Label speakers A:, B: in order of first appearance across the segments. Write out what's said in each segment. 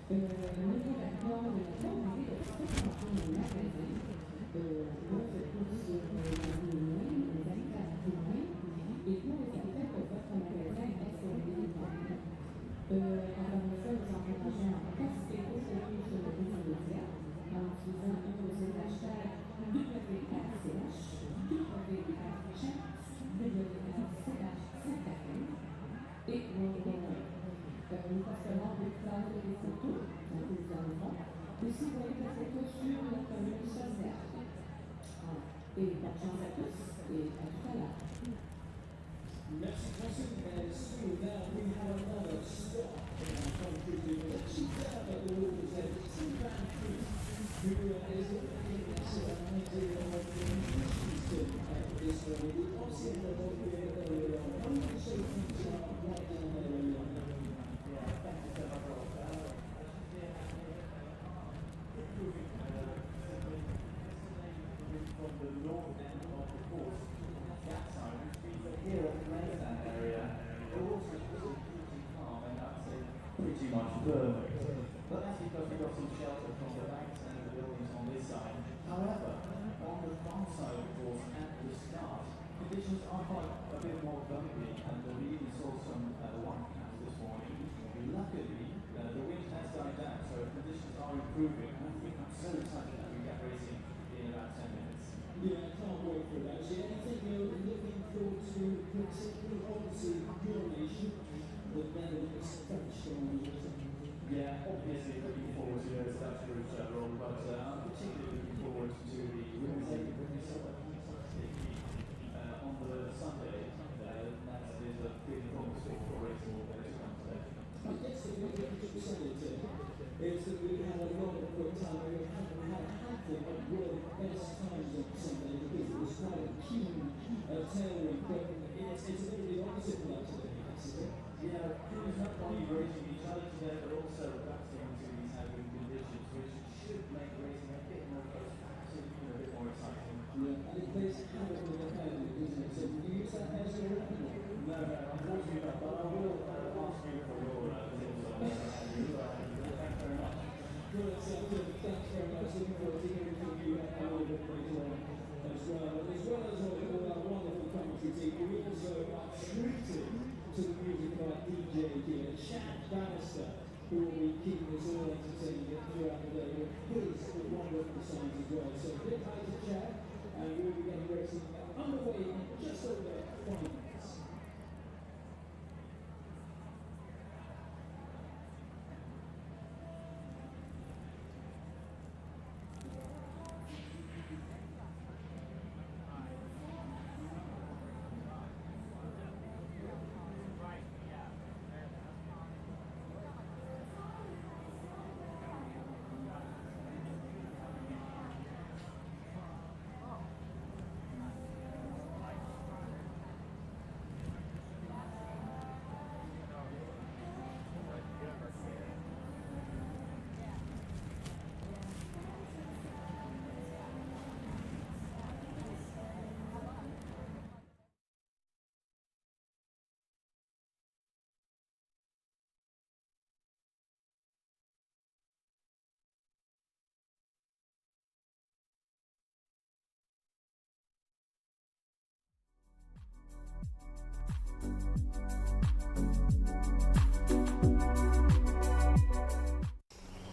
A: Lors de la tournée de fréquenter les magasins, on se trouve sur les St Catharines, et pour les effets de votre magasin extérieur. Encore une fois, vous encouragez à participer au surtout sur le réseau média en utilisant un de ces hashtags WRCH, WRChat, WRCH, et nous passerons des phrases et des photos dans les enfants. Aussi, vous voyez la photo sur notre commune sociale. Et bonne chance à tous et à tout à l'heure.
B: Merci Francis. So now we have another stop in our country to Chicago represent St Catharines, who is looking at an idea of the Houston this way. We obviously have a lot of people earlier on. I'm going to say things right down there earlier on.
C: Yeah, thank you so much, Rob. From the north end of the course, that side, which means that here at the Grandstand area, the water is pretty calm, and that's pretty much perfect. But that's because we've got some shelter from the banks and the buildings on this side. However, on the far side of the course at the start, conditions are quite a bit more bumpy, and we even saw some white caps this morning. Luckily, the wind has died down, so conditions are improving, and I think I'm so excited that we get racing in about 10 minutes.
B: Yeah, I can't wait for that. Is there anything you're looking forward to, particularly obviously your nation, the Netherlands, French on the water?
C: Yeah, obviously looking forward to those Dutch routes, Rob, but I'm particularly looking forward to the women's day when we saw that fantastic on the Sunday. That is a big promise for racing all day to come today.
B: I guess the way that you said it is that we had a lot of good time. We haven't had a handful of really best times on Sunday because it was quite a keen tailwind. But it's a little bit opposite for that today, isn't it?
C: Yeah, it was not only racing each other today, but also adapting to these heavy conditions, which should make racing a bit more close, even a bit more exciting.
B: Yeah, and it plays havoc with the hair, doesn't it? So do you use that hair as your weapon?
C: No, unfortunately not, but I will ask you for your tips on that. Thanks very much.
B: Well, it's thanks very much. Looking forward to hearing from you a little bit later on as well. And as well as all our wonderful commentary team, we also are treated to the music of our DJ here, Chad Bannister, who will be keeping us all entertained throughout the day with his wonderful songs as well. So big hi to Chad, and we'll be getting racing underway in just over 5 minutes.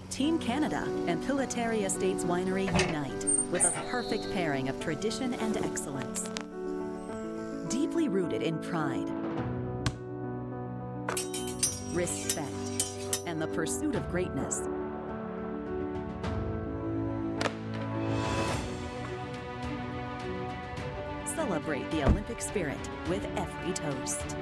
D: Team Canada and Pilotary Estates Winery unite with a perfect pairing of tradition and excellence. Deeply rooted in pride, respect, and the pursuit of greatness. Celebrate the Olympic spirit with every toast.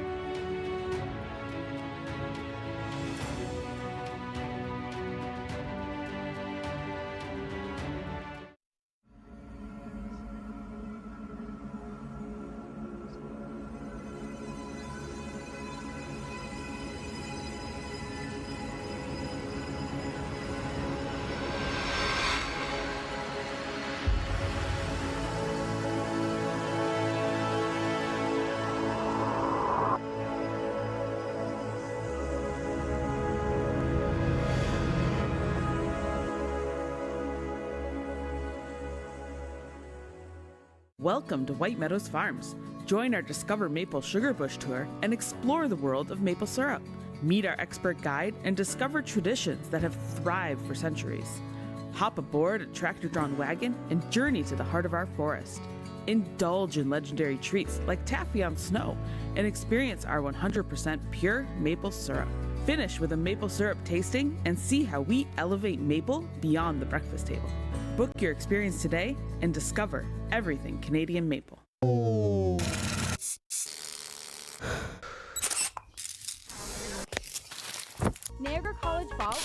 E: Welcome to White Meadows Farms. Join our Discover Maple Sugar Bush tour and explore the world of maple syrup. Meet our expert guide and discover traditions that have thrived for centuries. Hop aboard a tractor-drawn wagon and journey to the heart of our forest. Indulge in legendary treats like taffy on snow and experience our 100% pure maple syrup. Finish with a maple syrup tasting and see how we elevate maple beyond the breakfast table. Book your experience today and discover everything Canadian maple.
F: Niagara College Ball.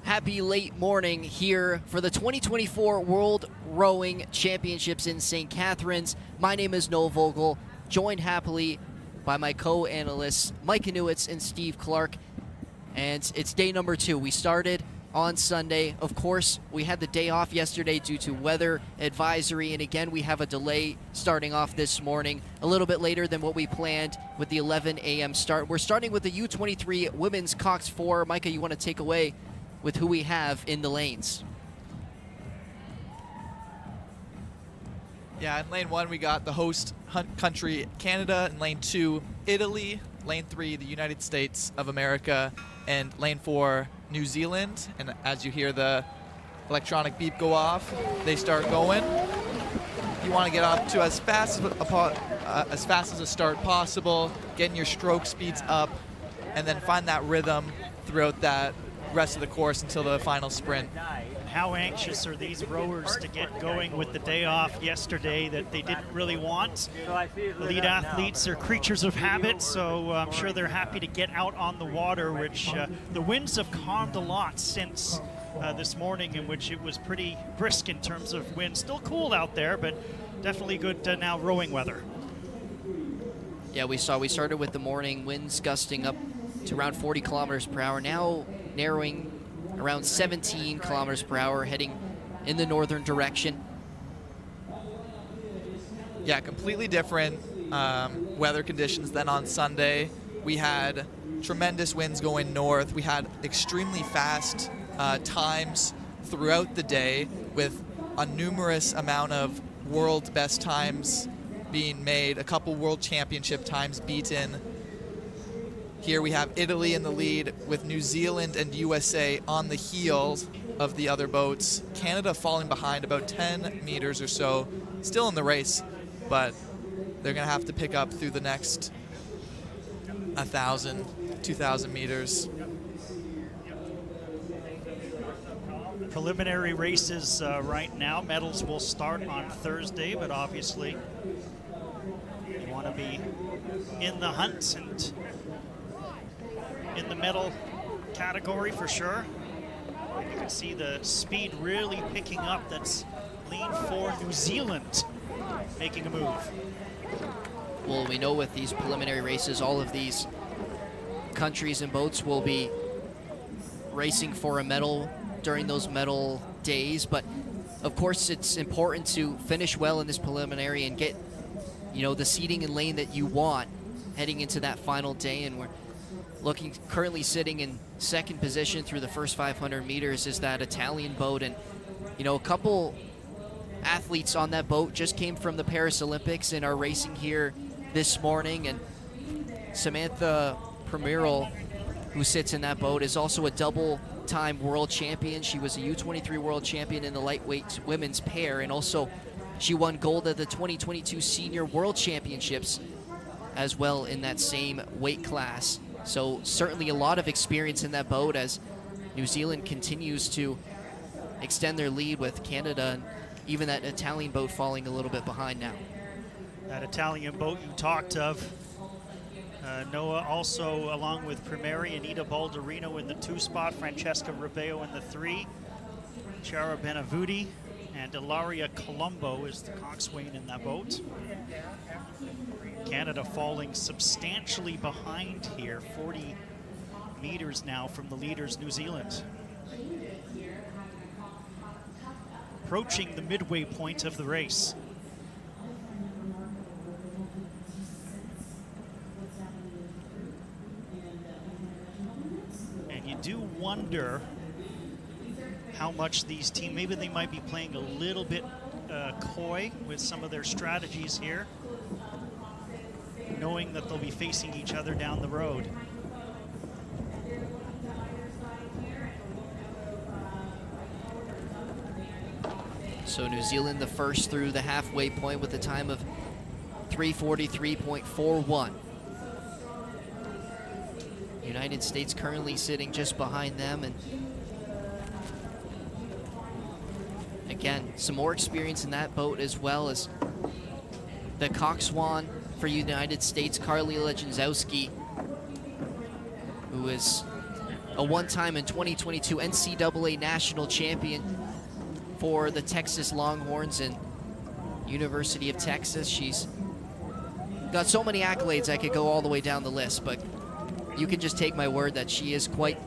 G: Happy late morning here for the 2024 World Rowing Championships in St. Catharines. My name is Noel Vogel, joined happily by my co-analysts Mike Inuitz and Steve Clark. And it's day number 2. We started on Sunday. Of course, we had the day off yesterday due to weather advisory, and again, we have a delay starting off this morning, a little bit later than what we planned with the 11 a.m. start. We're starting with the U23 Women's Cox 4. Micah, you want to take away with who we have in the lanes?
H: Yeah, in lane 1, we got the host country, Canada. In lane 2, Italy. Lane 3, the United States of America. And lane 4, New Zealand. And as you hear the electronic beep go off, they start going. You want to get off to as fast as a start possible, getting your stroke speeds up, and then find that rhythm throughout that rest of the course until the final sprint.
I: How anxious are these rowers to get going with the day off yesterday that they didn't really want? Elite athletes are creatures of habit, so I'm sure they're happy to get out on the water, which the winds have calmed a lot since this morning, in which it was pretty brisk in terms of wind. Still cool out there, but definitely good now rowing weather.
G: Yeah, we started with the morning winds gusting up to around 40 kilometers per hour, now narrowing around 17 kilometers per hour, heading in the northern direction.
H: Yeah, completely different weather conditions than on Sunday. We had tremendous winds going north. We had extremely fast times throughout the day with a numerous amount of world best times being made, a couple world championship times beaten. Here we have Italy in the lead with New Zealand and USA on the heels of the other boats. Canada falling behind about 10 meters or so, still in the race, but they're going to have to pick up through the next 1,000, 2,000 meters.
I: Preliminary races right now. Medals will start on Thursday, but obviously you want to be in the hunt and in the medal category for sure. And you can see the speed really picking up. That's Lane 4 New Zealand making a move.
G: Well, we know with these preliminary races, all of these countries and boats will be racing for a medal during those medal days, but of course it's important to finish well in this preliminary and get, you know, the seating and lane that you want heading into that final day. And we're looking, currently sitting in second position through the first 500 meters is that Italian boat, and you know, a couple athletes on that boat just came from the Paris Olympics and are racing here this morning. And Samantha Premiral, who sits in that boat, is also a double-time world champion. She was a U23 world champion in the lightweight women's pair, and also she won gold at the 2022 Senior World Championships as well in that same weight class. So certainly a lot of experience in that boat as New Zealand continues to extend their lead with Canada, and even that Italian boat falling a little bit behind now.
I: That Italian boat you talked of, Noah also along with Primeri, Anita Balderino in the 2 spot, Francesca Ribeo in the 3, Chiara Benavuti, and Ilaria Colombo is the coxswain in that boat. Canada falling substantially behind here, 40 meters now from the leaders, New Zealand. Approaching the midway point of the race. And you do wonder how much these teams, maybe they might be playing a little bit coy with some of their strategies here, knowing that they'll be facing each other down the road.
G: So New Zealand the first through the halfway point with a time of 3:43.41. United States currently sitting just behind them, and again, some more experience in that boat as well as the coxswain for United States, Carly Legendzowski, who is a one-time in 2022 NCAA national champion for the Texas Longhorns and University of Texas. She's got so many accolades, I could go all the way down the list, but you can just take my word that she is quite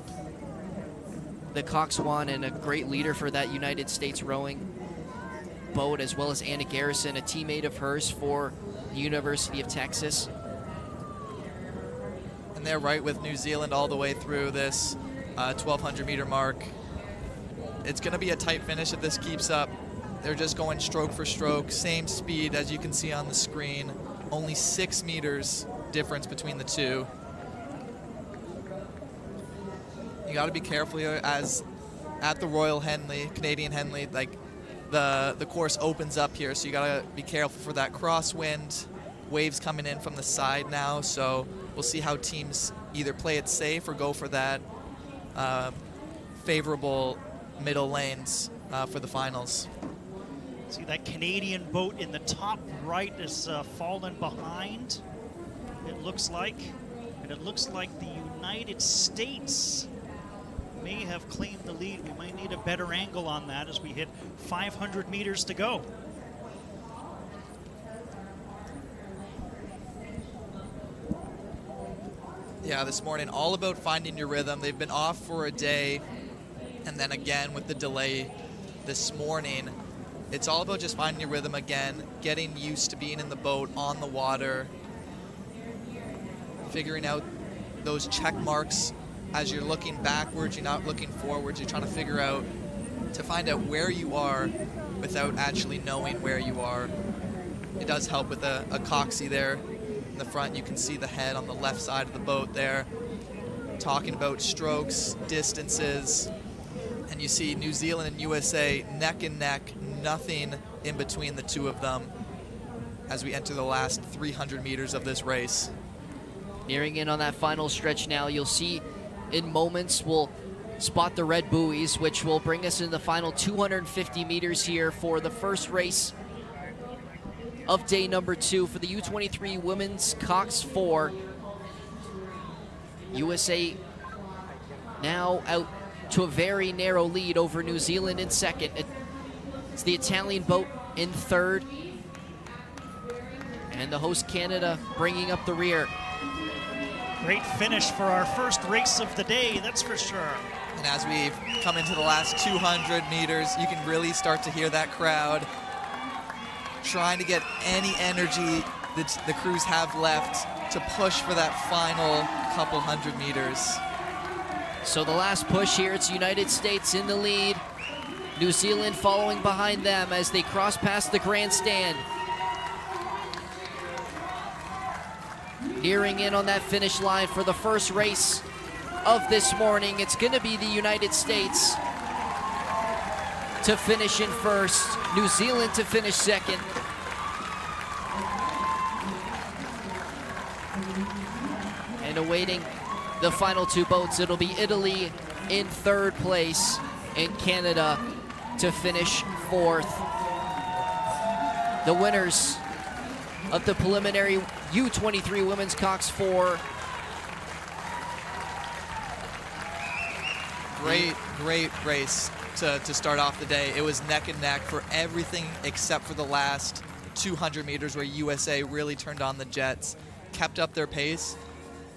G: the coxswain and a great leader for that United States rowing boat, as well as Anna Garrison, a teammate of hers for the University of Texas.
H: And they're right with New Zealand all the way through this 1,200 meter mark. It's going to be a tight finish if this keeps up. They're just going stroke for stroke, same speed as you can see on the screen. Only 6 meters difference between the two. You got to be careful here, as at the Royal Henley, Canadian Henley, like the course opens up here, so you got to be careful for that crosswind. Waves coming in from the side now, so we'll see how teams either play it safe or go for that favorable middle lanes for the finals.
I: See that Canadian boat in the top right is fallen behind, it looks like. And it looks like the United States may have claimed the lead. We might need a better angle on that as we hit 500 meters to go.
H: Yeah, this morning, all about finding your rhythm. They've been off for a day, and then again with the delay this morning. It's all about just finding your rhythm again, getting used to being in the boat, on the water, figuring out those check marks as you're looking backwards, you're not looking forwards, you're trying to figure out, to find out where you are without actually knowing where you are. It does help with a coxie there in the front. You can see the head on the left side of the boat there, talking about strokes, distances, and you see New Zealand and USA neck and neck, nothing in between the two of them as we enter the last 300 meters of this race.
G: Nearing in on that final stretch now, you'll see in moments we'll spot the red buoys, which will bring us in the final 250 meters here for the first race of day number 2 for the U23 Women's Cox 4. USA now out to a very narrow lead over New Zealand in second. It's the Italian boat in third, and the host Canada bringing up the rear.
I: Great finish for our first race of the day, that's for sure.
H: And as we come into the last 200 meters, you can really start to hear that crowd trying to get any energy that the crews have left to push for that final couple hundred meters.
G: So the last push here, it's United States in the lead. New Zealand following behind them as they cross past the grandstand. Nearing in on that finish line for the first race of this morning. It's going to be the United States to finish in first, New Zealand to finish second. And awaiting the final two boats, it'll be Italy in third place and Canada to finish fourth. The winners of the preliminary U23 Women's Cox 4.
H: Great race to start off the day. It was neck and neck for everything except for the last 200 meters where USA really turned on the jets, kept up their pace,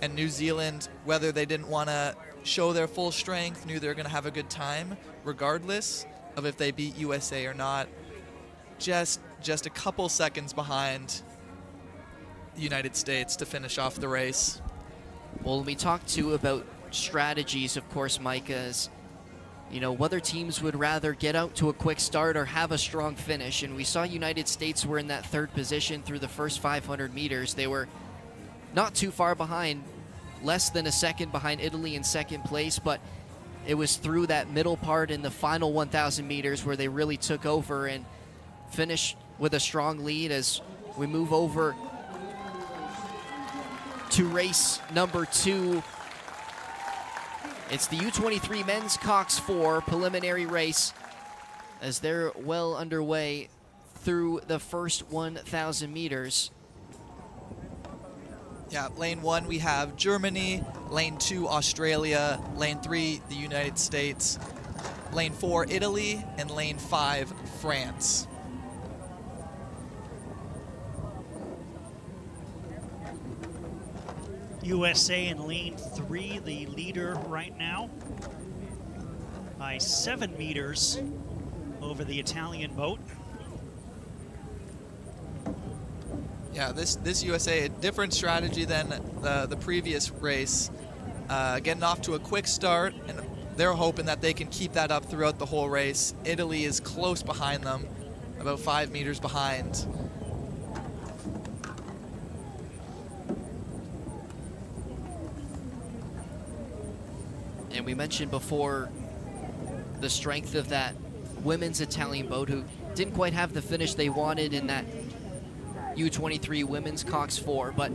H: and New Zealand, whether they didn't want to show their full strength, knew they were going to have a good time, regardless of if they beat USA or not. Just a couple seconds behind the United States to finish off the race.
G: Well, we talked too about strategies, of course, Mike, as you know, whether teams would rather get out to a quick start or have a strong finish. And we saw United States were in that third position through the first 500 meters. They were not too far behind, less than a second behind Italy in second place, but it was through that middle part in the final 1,000 meters where they really took over and finished with a strong lead. As we move over to race number 2, it's the U23 Men's Cox 4 preliminary race as they're well underway through the first 1,000 meters.
H: Yeah, lane 1 we have Germany, lane 2 Australia, lane 3 the United States, lane 4 Italy, and lane 5 France.
I: USA in lane 3, the leader right now, by 7 meters over the Italian boat.
H: Yeah, this USA, a different strategy than the previous race. Getting off to a quick start, and they're hoping that they can keep that up throughout the whole race. Italy is close behind them, about 5 meters behind.
G: And we mentioned before the strength of that women's Italian boat, who didn't quite have the finish they wanted in that U23 Women's Cox 4, but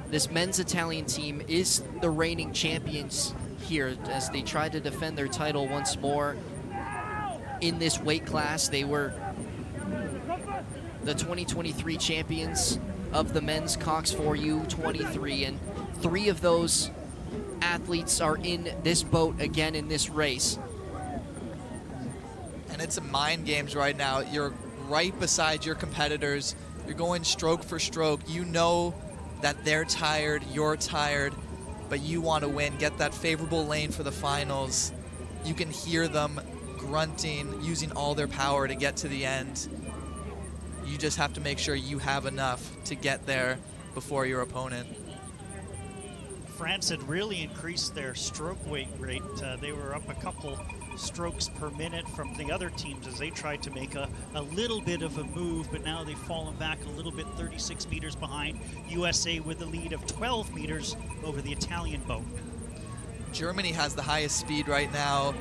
G: this men's Italian team is the reigning champions here as they try to defend their title once more in this weight class. They were the 2023 champions of the men's Cox 4 U23, and 3 of those athletes are in this boat again in this race.
H: And it's a mind games right now. You're right beside your competitors. You're going stroke for stroke. You know that they're tired, you're tired, but you want to win, get that favorable lane for the finals. You can hear them grunting, using all their power to get to the end. You just have to make sure you have enough to get there before your opponent.
I: France had really increased their stroke weight rate. They were up a couple strokes per minute from the other teams as they tried to make a little bit of a move, but now they've fallen back a little bit, 36 meters behind. USA with a lead of 12 meters over the Italian boat.
H: Germany has the highest speed right now.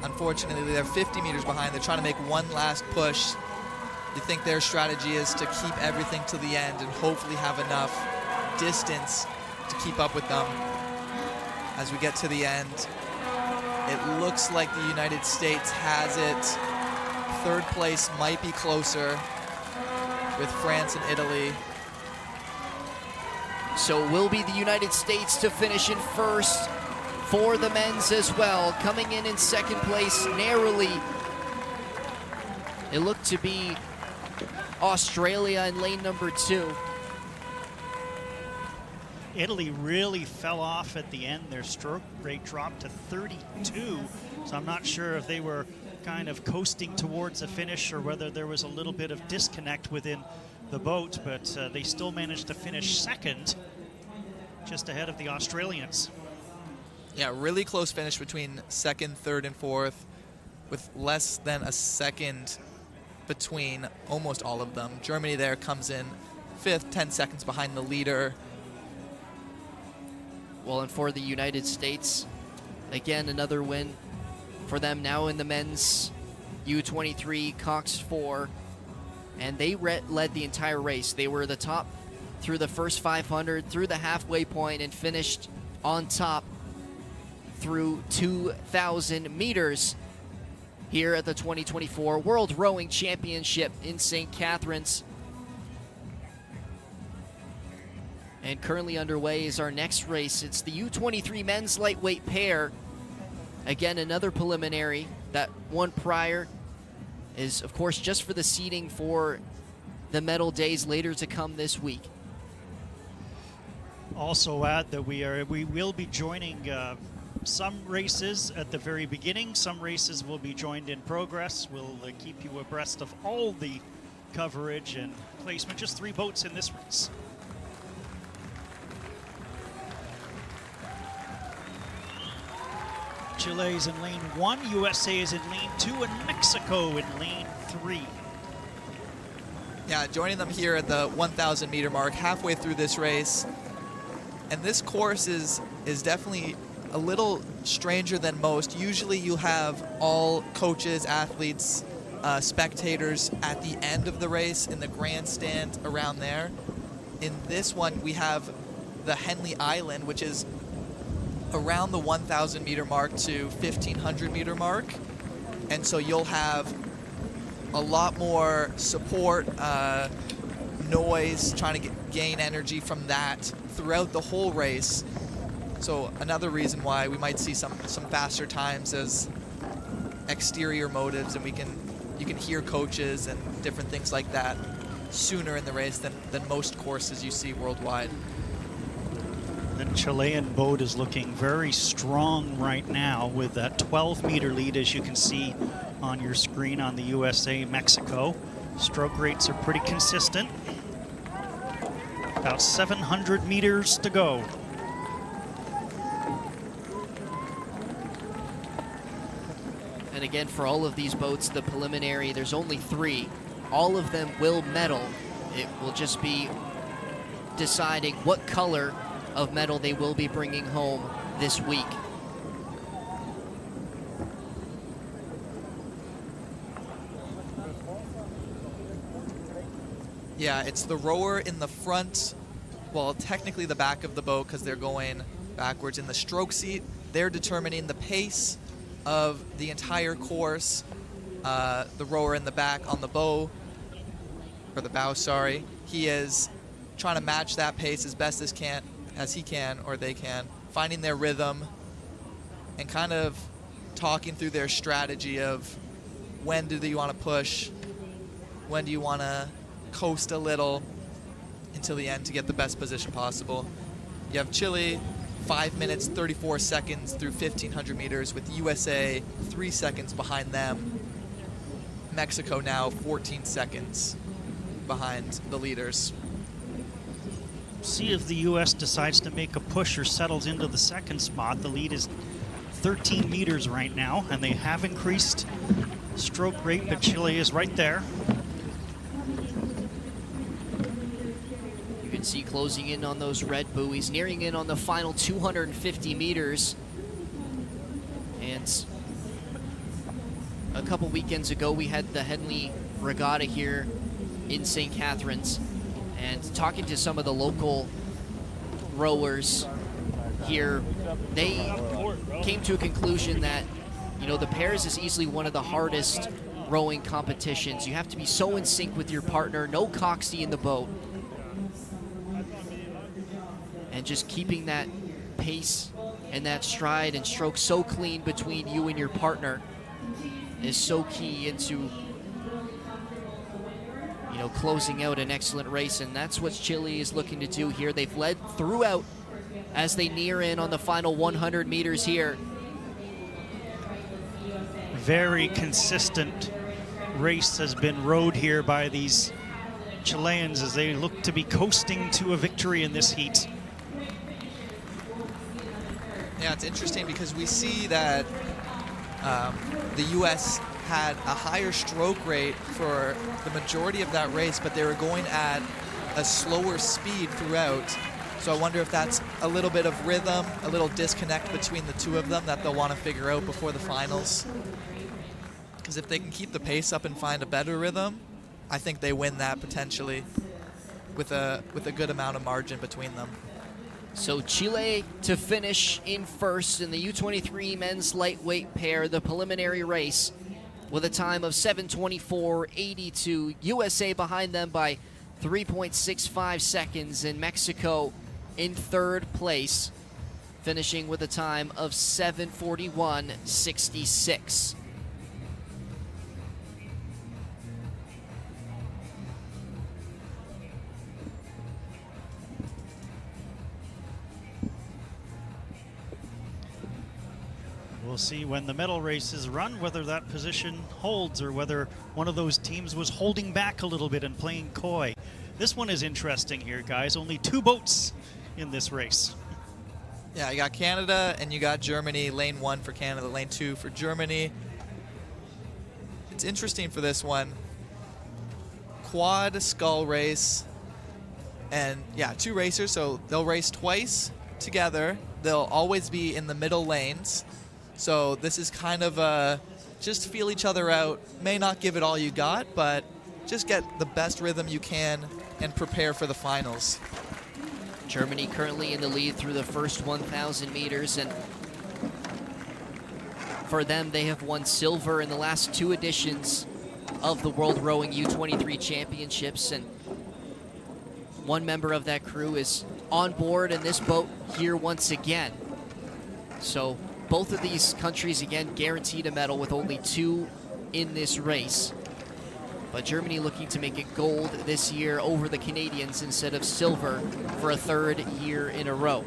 H: Unfortunately, they're 50 meters behind. They're trying to make one last push. You think their strategy is to keep everything to the end and hopefully have enough distance to keep up with them. As we get to the end, it looks like the United States has it. Third place might be closer with France and Italy.
G: So will be the United States to finish in first for the men's as well. Coming in second place narrowly, it looked to be Australia in lane number 2.
I: Italy really fell off at the end. Their stroke rate dropped to 32, so I'm not sure if they were kind of coasting towards a finish or whether there was a little bit of disconnect within the boat, but they still managed to finish second, just ahead of the Australians.
H: Yeah, really close finish between second, third, and fourth, with less than a second between almost all of them. Germany there comes in fifth, 10 seconds behind the leader.
G: Well, and for the United States, again, another win for them now in the men's U23 Cox 4. And they led the entire race. They were the top through the first 500, through the halfway point, and finished on top through 2,000 meters here at the 2024 World Rowing Championship in St. Catharines. And currently underway is our next race. It's the U23 men's lightweight pair. Again, another preliminary. That one prior is, of course, just for the seeding for the medal days later to come this week.
I: Also add that we will be joining some races at the very beginning. Some races will be joined in progress. We'll keep you abreast of all the coverage and placement. Just 3 boats in this race. Chile is in lane 1, USA is in lane 2, and Mexico in lane 3.
H: Yeah, joining them here at the 1,000 meter mark, halfway through this race. And this course is definitely a little stranger than most. Usually you have all coaches, athletes, spectators at the end of the race in the grandstand around there. In this one, we have the Henley Island, which is around the 1,000 meter mark to 1,500 meter mark. And so you'll have a lot more support, noise, trying to gain energy from that throughout the whole race. So another reason why we might see some faster times as exterior motives, and you can hear coaches and different things like that sooner in the race than most courses you see worldwide.
I: The Chilean boat is looking very strong right now with that 12-meter lead, as you can see on your screen on the USA Mexico. Stroke rates are pretty consistent. About 700 meters to go.
G: And again, for all of these boats, the preliminary, there's only 3. All of them will medal. It will just be deciding what color of medal they will be bringing home this week.
H: Yeah, it's the rower in the front, well, technically the back of the boat because they're going backwards in the stroke seat. They're determining the pace of the entire course. The rower in the back on the bow, or the bow, sorry, he is trying to match that pace as best as he can, or they can, finding their rhythm and kind of talking through their strategy of when do you want to push, when do you want to coast a little until the end to get the best position possible. You have Chile 5 minutes 34 seconds through 1,500 meters, with USA 3 seconds behind them. Mexico now 14 seconds behind the leaders.
I: see if the U.S. decides to make a push or settles into the second spot. The lead is 13 meters right now, and they have increased stroke rate, but Chile is right there.
G: You can see closing in on those red buoys, nearing in on the final 250 meters. And a couple weekends ago, we had the Henley Regatta here in St. Catharines, and talking to some of the local rowers here, they came to a conclusion that, you know, the pairs is easily one of the hardest rowing competitions. You have to be so in sync with your partner, no coxswain in the boat, and just keeping that pace and that stride and stroke so clean between you and your partner is so key into, you know, closing out an excellent race. And that's what Chile is looking to do here. They've led throughout as they near in on the final 100 meters here.
I: Very consistent race has been rowed here by these Chileans as they look to be coasting to a victory in this heat.
H: Yeah, it's interesting because we see that the U.S. had a higher stroke rate for the majority of that race, but they were going at a slower speed throughout. So I wonder if that's a little bit of rhythm, a little disconnect between the two of them that they'll want to figure out before the finals. Because if they can keep the pace up and find a better rhythm, I think they win that potentially with a good amount of margin between them.
G: So Chile to finish in first in the U23 men's lightweight pair, the preliminary race, with a time of 7:24.82. USA behind them by 3.65 seconds, and Mexico in third place, finishing with a time of 7:41.66.
I: We'll see when the medal races run whether that position holds or whether one of those teams was holding back a little bit and playing coy. This one is interesting here, guys. Only 2 boats in this race.
H: Yeah, you got Canada and you got Germany. Lane 1 for Canada, lane 2 for Germany. It's interesting for this one. Quad scull race. And yeah, 2 racers, so they'll race twice together. They'll always be in the middle lanes. So this is kind of just feel each other out. May not give it all you got, but just get the best rhythm you can and prepare for the finals.
G: Germany currently in the lead through the first 1,000 meters, and for them, they have won silver in the last 2 editions of the World Rowing U23 Championships, and one member of that crew is on board in this boat here once again. So both of these countries, again, guaranteed a medal with only 2 in this race. But Germany looking to make it gold this year over the Canadians instead of silver for a 3rd year in a row.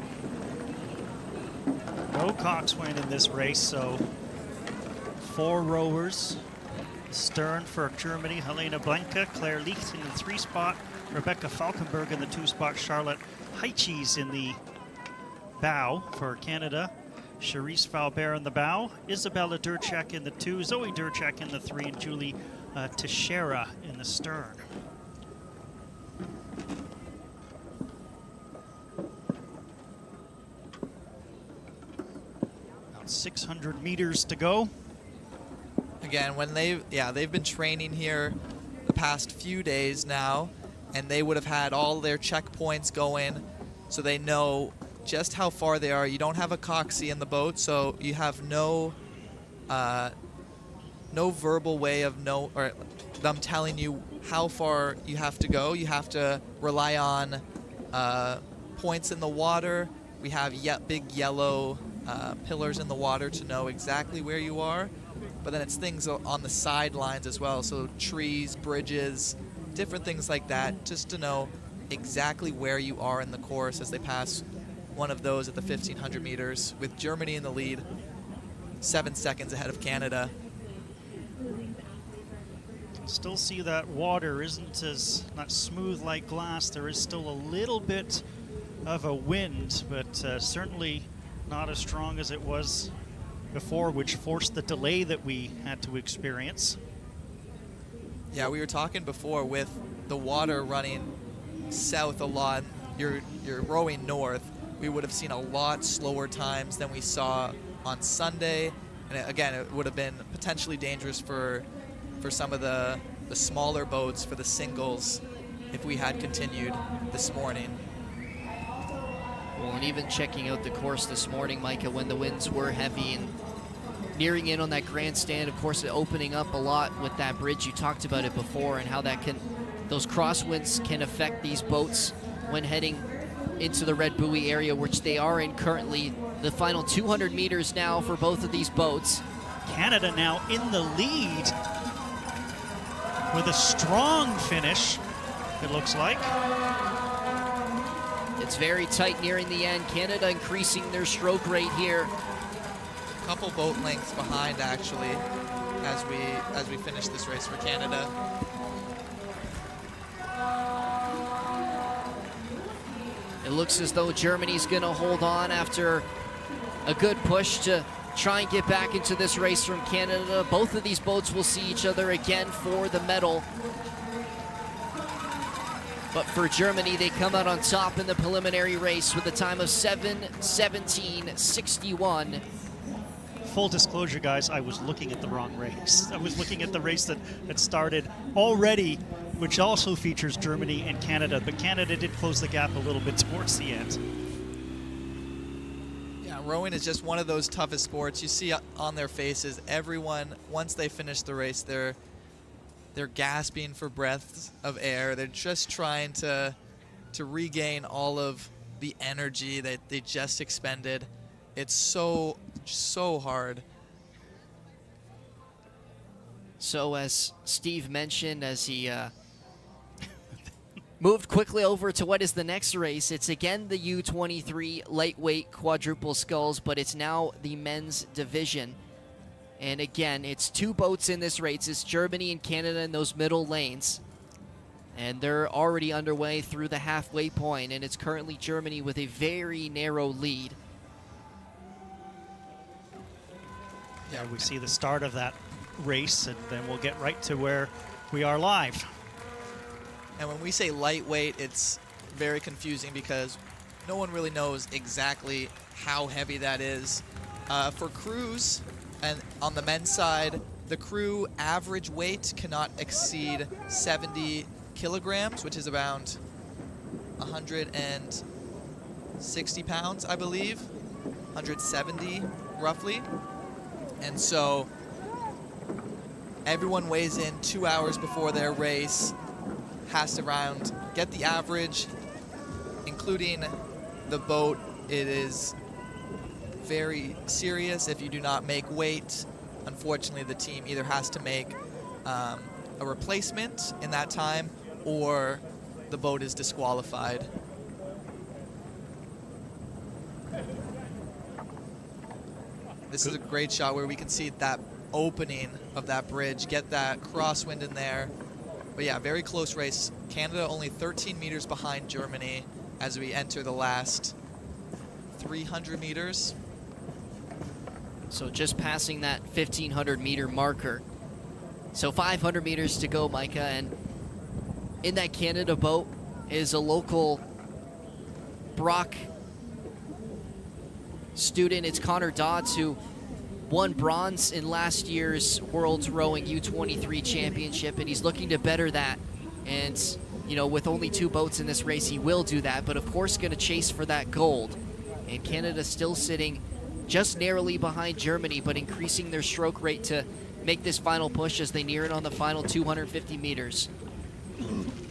I: No coxswain in this race, so 4 rowers. Stern for Germany, Helena Blanca, Claire Licht in the 3 spot, Rebecca Falkenberg in the 2 spot, Charlotte Heichis in the bow for Canada, Charisse Faubert in the bow, Isabella Durchak in the 2, Zoe Durchak in the 3, and Julie Teixeira in the stern. About 600 meters to go.
H: Again, when they've been training here the past few days now, and they would have had all their checkpoints going, so they know just how far they are. You don't have a coxswain in the boat, so you have no verbal way of them telling you how far you have to go. You have to rely on points in the water. We have big yellow pillars in the water to know exactly where you are. But then it's things on the sidelines as well, so trees, bridges, different things like that, just to know exactly where you are in the course as they pass one of those at the 1,500 meters, with Germany in the lead, 7 seconds ahead of Canada.
I: Still see that water isn't not smooth like glass. There is still a little bit of a wind, but certainly not as strong as it was before, which forced the delay that we had to experience.
H: Yeah, we were talking before with the water running south a lot. You're rowing north. We would have seen a lot slower times than we saw on Sunday. And again, it would have been potentially dangerous for some of the smaller boats, for the singles, if we had continued this morning.
G: Well, and even checking out the course this morning, Micah, when the winds were heavy and nearing in on that grandstand, of course, opening up a lot with that bridge. You talked about it before and how those crosswinds can affect these boats when heading into the Red Buoy area, which they are in currently. The final 200 meters now for both of these boats.
I: Canada now in the lead with a strong finish, it looks like.
G: It's very tight nearing the end. Canada increasing their stroke rate here.
H: A couple boat lengths behind, actually, as we finish this race for Canada.
G: It looks as though Germany's going to hold on after a good push to try and get back into this race from Canada. Both of these boats will see each other again for the medal. But for Germany, they come out on top in the preliminary race with a time of 7:17:61.
I: Full disclosure, guys, I was looking at the wrong race. I was looking at the race that started already, which also features Germany and Canada, but Canada did close the gap a little bit towards the end.
H: Yeah, rowing is just one of those toughest sports. You see on their faces, everyone, once they finish the race, they're gasping for breaths of air. They're just trying to regain all of the energy that they just expended. It's so hard.
G: So as Steve mentioned, as he moved quickly over to what is the next race, it's again the U23 lightweight quadruple sculls, but it's now the men's division. And again, it's two boats in this race. It's Germany and Canada in those middle lanes. And they're already underway through the halfway point, and it's currently Germany with a very narrow lead.
I: Yeah, we see the start of that race, and then we'll get right to where we are live.
H: And when we say lightweight, it's very confusing because no one really knows exactly how heavy that is. For crews, and on the men's side, the crew average weight cannot exceed 70 kilograms, which is around 160 pounds, I believe, 170 roughly. And so everyone weighs in 2 hours before their race, has to get the average, including the boat. It is very serious if you do not make weight. Unfortunately, the team either has to make a replacement in that time, or the boat is disqualified. This is a great shot where we can see that opening of that bridge, get that crosswind in there. But yeah, very close race. Canada only 13 meters behind Germany as we enter the last 300 meters.
G: So just passing that 1,500 meter marker. So 500 meters to go, Micah, and in that Canada boat is a local Brock student. It's Connor Dodds, who won bronze in last year's World's Rowing U23 Championship, and he's looking to better that. And, you know, with only two boats in this race, he will do that, but of course going to chase for that gold. And Canada still sitting just narrowly behind Germany, but increasing their stroke rate to make this final push as they near it on the final 250 meters.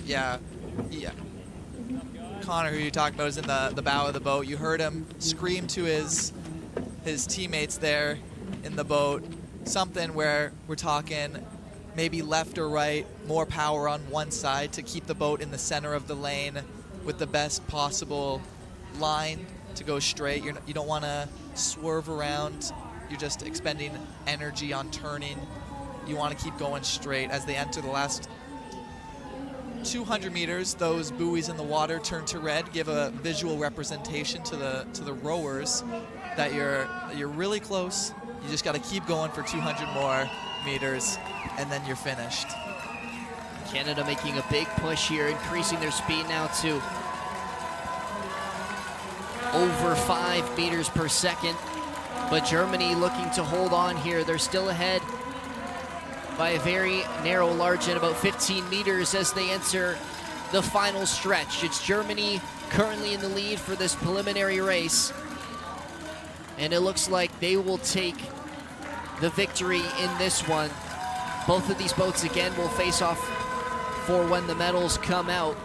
H: Yeah. Connor, who you talked about, is in the bow of the boat. You heard him scream to his teammates there in the boat, something where we're talking maybe left or right, more power on one side to keep the boat in the center of the lane with the best possible line to go straight. You don't want to swerve around. You're just expending energy on turning. You want to keep going straight as they enter the last 200 meters, those buoys in the water turn to red, give a visual representation to the rowers that you're really close. You just got to keep going for 200 more meters, and then you're finished.
G: Canada making a big push here, increasing their speed now to over 5 meters per second. But Germany looking to hold on here. They're still ahead by a very narrow margin, about 15 meters as they enter the final stretch. It's Germany currently in the lead for this preliminary race. And it looks like they will take the victory in this one. Both of these boats again will face off for when the medals come out.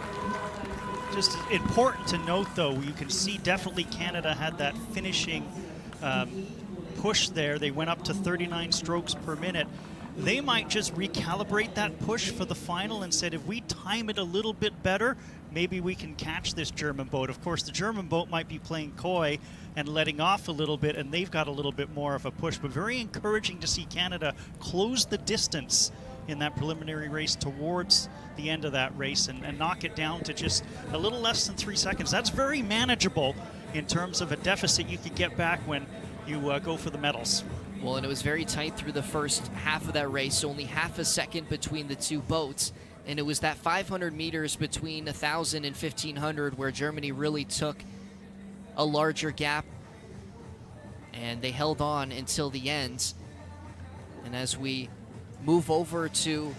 I: Just important to note, though, you can see definitely Canada had that finishing push there. They went up to 39 strokes per minute. They might just recalibrate that push for the final and said, if we time it a little bit better, maybe we can catch this German boat. Of course, the German boat might be playing coy and letting off a little bit, and they've got a little bit more of a push. But very encouraging to see Canada close the distance in that preliminary race towards the end of that race and knock it down to just a little less than 3 seconds. That's very manageable in terms of a deficit you could get back when you go for the medals.
G: Well, and it was very tight through the first half of that race, only half a second between the two boats. And it was that 500 meters between 1,000 and 1,500 where Germany really took a larger gap. And they held on until the end. And as we move over to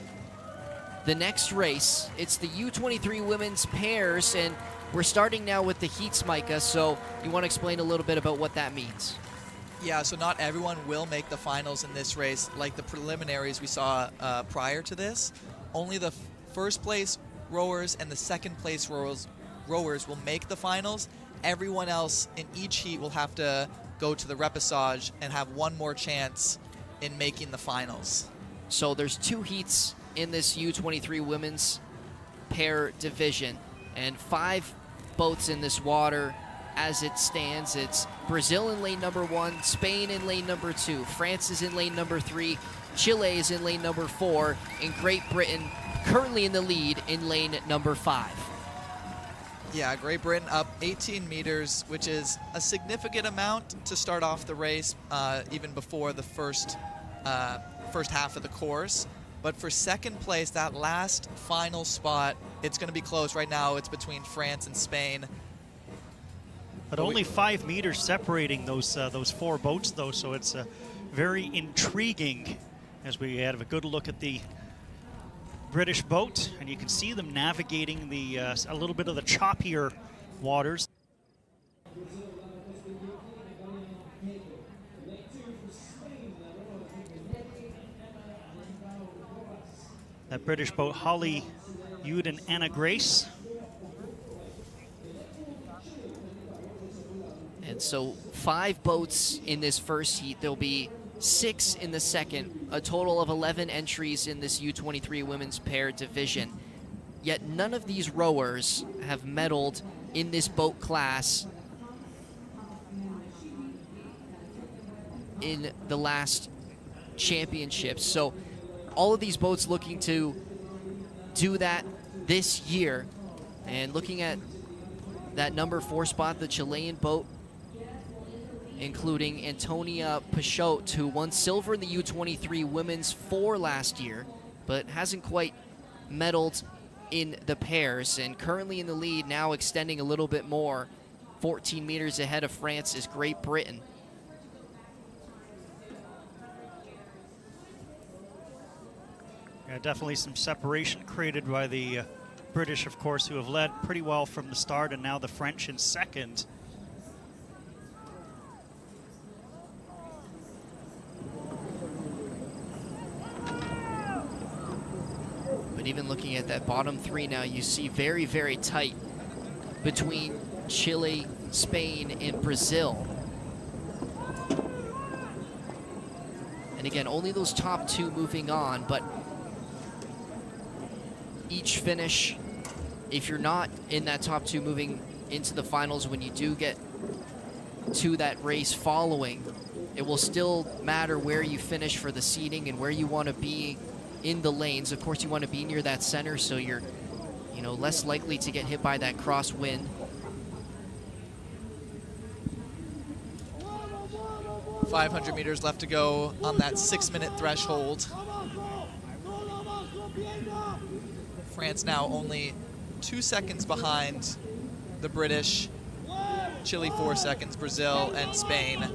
G: the next race, it's the U23 women's pairs. And we're starting now with the heats, Micah. So you want to explain a little bit about what that means?
H: Yeah, so not everyone will make the finals in this race like the preliminaries we saw prior to this. Only the first place rowers and the second place rowers will make the finals. Everyone else in each heat will have to go to the repechage and have one more chance in making the finals.
G: So there's 2 heats in this U23 women's pair division and 5 boats in this water. As it stands, it's Brazil in lane number 1, Spain in lane number 2, France is in lane number 3, Chile is in lane number 4, and Great Britain currently in the lead in lane number 5.
H: Yeah, Great Britain up 18 meters, which is a significant amount to start off the race, even before the first half of the course. But for second place, that last final spot, it's going to be close. Right now, it's between France and Spain.
I: But only 5 meters separating those 4 boats, though, so it's very intriguing as we have a good look at the British boat, and you can see them navigating the a little bit of the choppier waters. That British boat, Holly Ude and Anna Grace.
G: And so 5 boats in this first heat. There'll be 6 in the second, a total of 11 entries in this U23 women's pair division. Yet none of these rowers have medaled in this boat class in the last championships. So all of these boats looking to do that this year. And looking at that number 4 spot, the Chilean boat, including Antonia Pichot, who won silver in the U23 women's 4 last year, but hasn't quite medaled in the pairs, and currently in the lead, now extending a little bit more. 14 meters ahead of France is Great Britain.
I: Yeah, definitely some separation created by the British, of course, who have led pretty well from the start, and now the French in second.
G: But even looking at that bottom 3 now, you see very, very tight between Chile, Spain, and Brazil. And again, only those top 2 moving on, but each finish, if you're not in that top 2 moving into the finals, when you do get to that race following, it will still matter where you finish for the seeding and where you want to be in the lanes. Of course, you want to be near that center so you're less likely to get hit by that crosswind.
H: .500 meters left to go on that 6-minute threshold. France now only 2 seconds behind the British, Chile 4 seconds, Brazil and Spain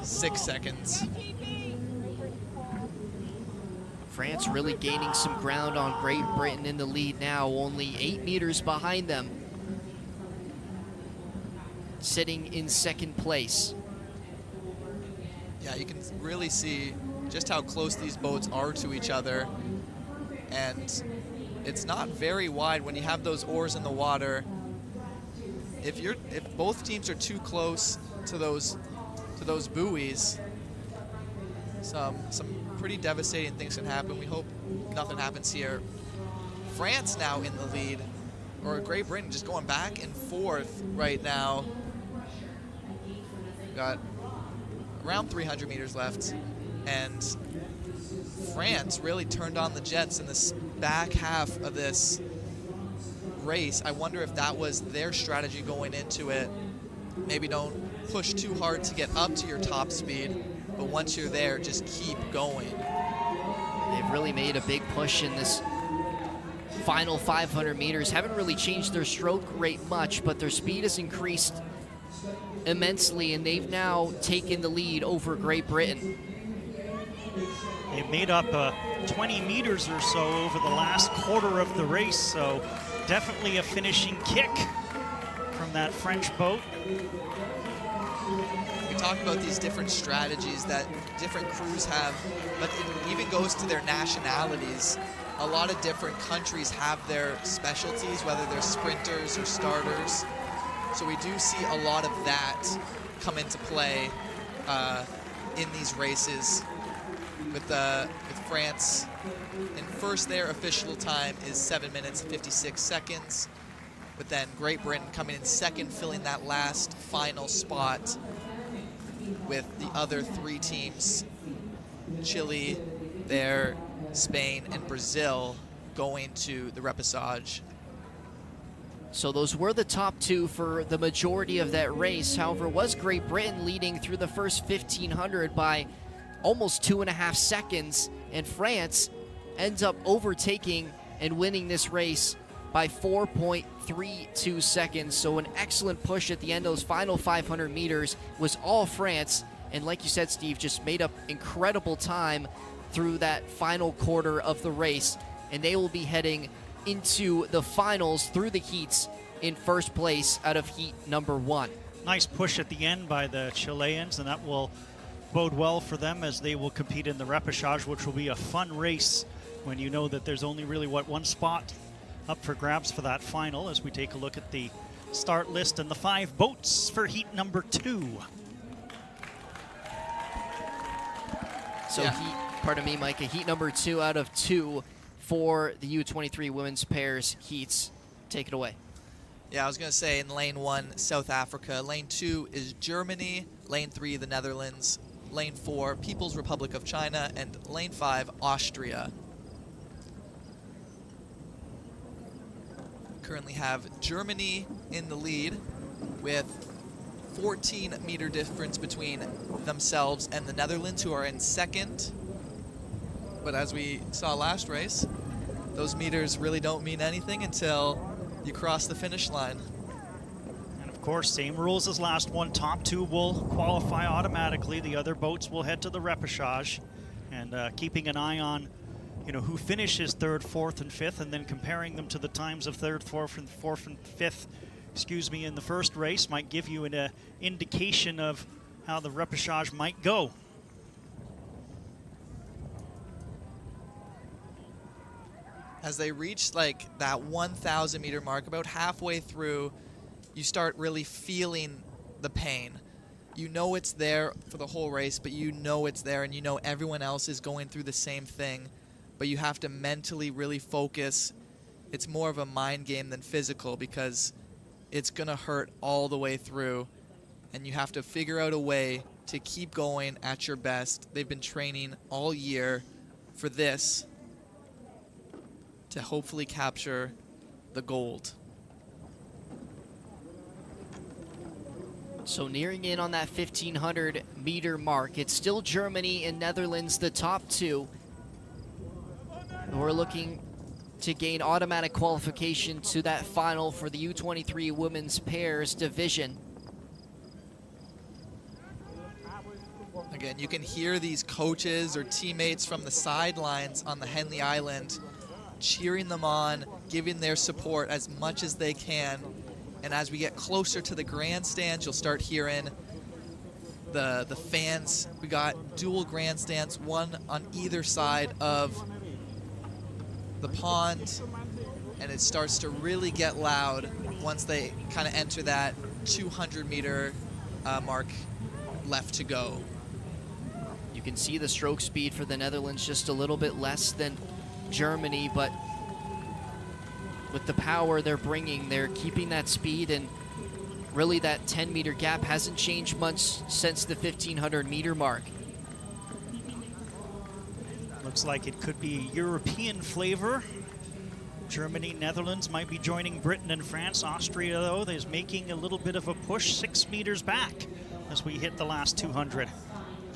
H: 6 seconds.
G: France really gaining some ground on Great Britain in the lead now, only 8 meters behind them, sitting in second place.
H: Yeah, you can really see just how close these boats are to each other, and it's not very wide when you have those oars in the water. If both teams are too close to those buoys, some pretty devastating things can happen. We hope nothing happens here. France now in the lead, or Great Britain just going back and forth right now. Got around 300 meters left, and France really turned on the jets in this back half of this race. I wonder if that was their strategy going into it. Maybe don't push too hard to get up to your top speed, but once you're there, just keep going.
G: They've really made a big push in this final 500 meters. Haven't really changed their stroke rate much, but their speed has increased immensely, and they've now taken the lead over Great Britain.
I: They've made up 20 meters or so over the last quarter of the race, so definitely a finishing kick from that French boat.
H: We talk about these different strategies that different crews have, but it even goes to their nationalities. A lot of different countries have their specialties, whether they're sprinters or starters. So we do see a lot of that come into play in these races. With France in first, their official time is 7 minutes 56 seconds. But then Great Britain coming in second, filling that last final spot with the other 3 teams, Chile, there, Spain, and Brazil, going to the repechage.
G: So those were the top 2 for the majority of that race. However, was Great Britain leading through the first 1,500 by almost 2.5 seconds, and France ends up overtaking and winning this race by 4.32 seconds. So an excellent push at the end. Those final 500 meters was all France, and like you said, Steve, just made up incredible time through that final quarter of the race, and they will be heading into the finals through the heats in first place out of heat number 1.
I: Nice push at the end by the Chileans, and that will bode well for them as they will compete in the repechage, which will be a fun race when you know that there's only really, one spot up for grabs for that final, as we take a look at the start list and the 5 boats for heat number 2.
G: So pardon me, Micah, heat number 2 out of 2 for the U23 women's pairs heats. Take it away.
H: Yeah, I was going to say in lane 1, South Africa. Lane 2 is Germany. Lane 3, the Netherlands. Lane 4, People's Republic of China. And lane 5, Austria. Currently have Germany in the lead with 14-meter difference between themselves and the Netherlands, who are in second. But as we saw last race, those meters really don't mean anything until you cross the finish line.
I: And of course, same rules as last one. Top 2 will qualify automatically. The other boats will head to the repechage, and keeping an eye on who finishes 3rd, 4th, and 5th, and then comparing them to the times of 3rd, 4th, and 5th, in the first race might give you an indication of how the repechage might go.
H: As they reach like that 1,000 meter mark, about halfway through, you start really feeling the pain. You know it's there for the whole race, but you know it's there, and you know everyone else is going through the same thing, but you have to mentally really focus. It's more of a mind game than physical, because it's gonna hurt all the way through, and you have to figure out a way to keep going at your best. They've been training all year for this, to hopefully capture the gold.
G: So nearing in on that 1,500 meter mark, it's still Germany and Netherlands, the top two, who are looking to gain automatic qualification to that final for the U23 women's pairs division.
H: Again, you can hear these coaches or teammates from the sidelines on the Henley Island cheering them on, giving their support as much as they can. And as we get closer to the grandstands, you'll start hearing the fans. We got dual grandstands, one on either side of the pond, and it starts to really get loud once they kind of enter that 200-meter mark left to go.
G: You can see the stroke speed for the Netherlands just a little bit less than Germany, but with the power they're bringing, they're keeping that speed, and really that 10-meter gap hasn't changed much since the 1,500-meter mark.
I: Looks like it could be European flavor. Germany, Netherlands might be joining Britain and France. Austria, though, is making a little bit of a push 6 meters back as we hit the last 200.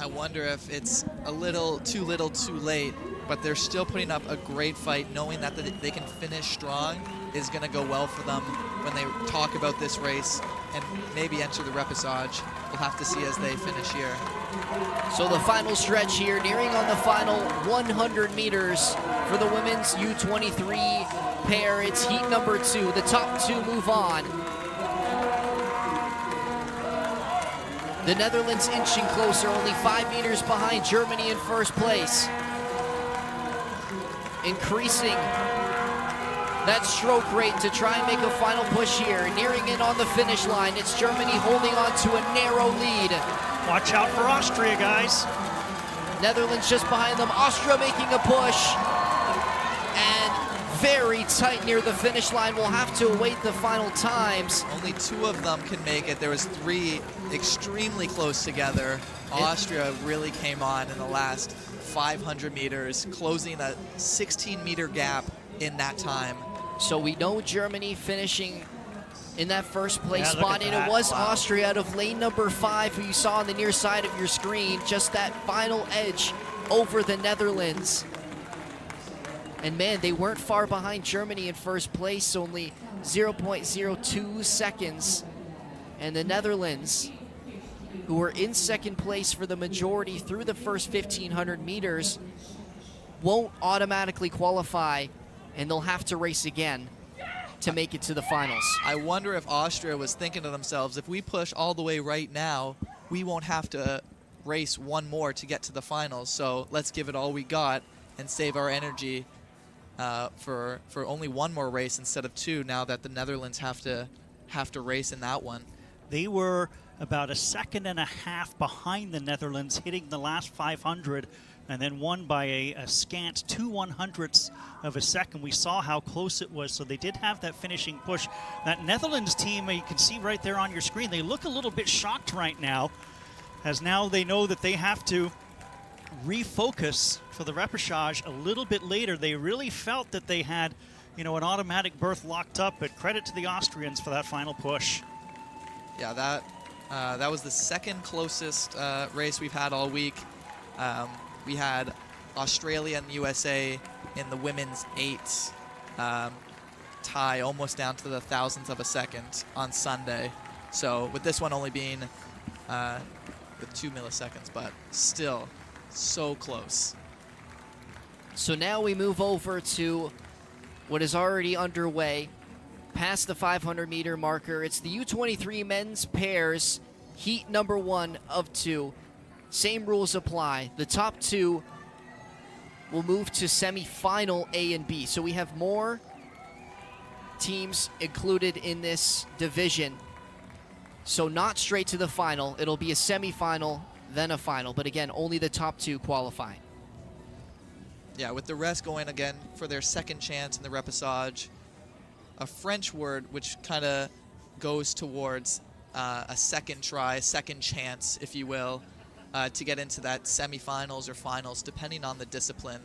H: I wonder if it's a little too late, but they're still putting up a great fight, knowing that they can finish strong is going to go well for them when they talk about this race and maybe enter the repechage. We'll have to see as they finish here.
G: So the final stretch here, nearing on the final 100 meters for the women's U23 pair. It's heat number 2. The top 2 move on. The Netherlands inching closer, only 5 meters behind Germany in first place. Increasing that stroke rate to try and make a final push here. Nearing in on the finish line, it's Germany holding on to a narrow lead.
I: Watch out for Austria, guys.
G: Netherlands just behind them. Austria making a push. And very tight near the finish line. We'll have to await the final times.
H: Only 2 of them can make it. There was 3 extremely close together. Austria really came on in the last 500 meters, closing a 16-meter gap in that time.
G: So we know Germany finishing in that first place spot, and it was
I: Wow.
G: Austria out of lane number 5, who you saw on the near side of your screen, just that final edge over the Netherlands. And man, they weren't far behind Germany in first place, only 0.02 seconds. And the Netherlands, who were in second place for the majority through the first 1,500 meters, won't automatically qualify, and they'll have to race again to make it to the finals.
H: I wonder if Austria was thinking to themselves, if we push all the way right now, we won't have to race one more to get to the finals. So let's give it all we got and save our energy for only one more race instead of 2, now that the Netherlands have to race in that one.
I: They were about a second and a half behind the Netherlands, hitting the last 500, and then won by a scant 2 100ths of a second. We saw how close it was, so they did have that finishing push. That Netherlands team, you can see right there on your screen, they look a little bit shocked right now, as now they know that they have to refocus for the repechage a little bit later. They really felt that they had, an automatic berth locked up, but credit to the Austrians for that final push.
H: Yeah, that was the second closest race we've had all week. We had Australia and the USA in the women's 8s tie almost down to the thousandth of a second on Sunday. So with this one only being with 2 milliseconds, but still so close.
G: So now we move over to what is already underway, past the 500-meter marker. It's the U23 men's pairs, heat number 1 of 2. Same rules apply. The top 2 will move to semi-final A and B. So we have more teams included in this division. So not straight to the final. It'll be a semi-final, then a final. But again, only the top 2 qualify.
H: Yeah, with the rest going again for their second chance in the repechage. A French word which kind of goes towards a second try, second chance, if you will, to get into that semifinals or finals, depending on the discipline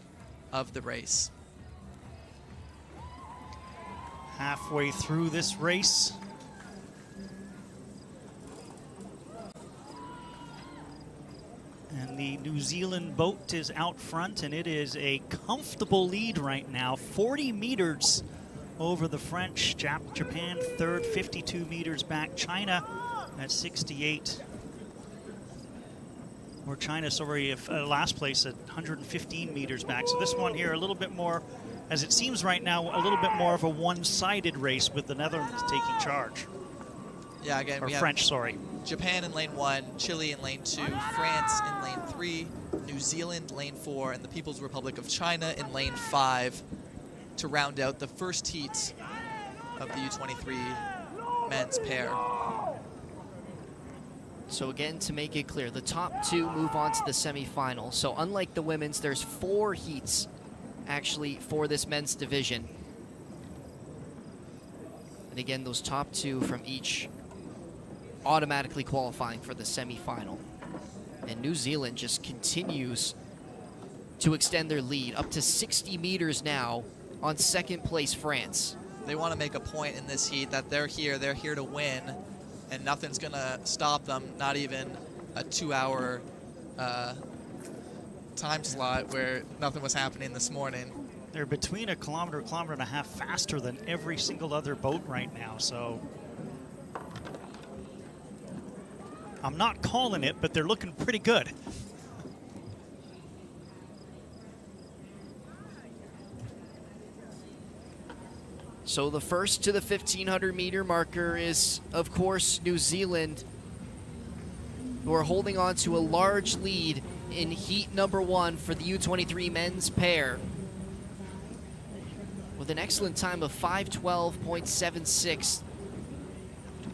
H: of the race.
I: halfway through this race. And the New Zealand boat is out front, and it is a comfortable lead right now. 40 meters over the French. Japan third, 52 meters back. China at 68. Or China, sorry, last place at 115 meters back. So this one here a little bit more, as it seems right now, a little bit more of a one-sided race with the Netherlands taking charge.
H: Yeah, again,
I: Or
H: we
I: French,
H: have
I: sorry.
H: Japan in lane 1, Chile in lane 2, France in lane 3, New Zealand lane 4, and the People's Republic of China in lane 5 to round out the first heat of the U23 men's pair.
G: So again, to make it clear, the top two move on to the semifinals. So unlike the women's, there's 4 heats actually for this men's division. And again, those top 2 from each automatically qualifying for the semifinal. And New Zealand just continues to extend their lead up to 60 meters now on second place France.
H: They want to make a point in this heat that they're here to win, and nothing's going to stop them, not even a 2-hour time slot where nothing was happening this morning.
I: They're between a kilometer and a half faster than every single other boat right now, so I'm not calling it, but they're looking pretty good.
G: So the first to the 1,500 meter marker is, of course, New Zealand, who are holding on to a large lead in heat number 1 for the U23 men's pair, with an excellent time of 5:12.76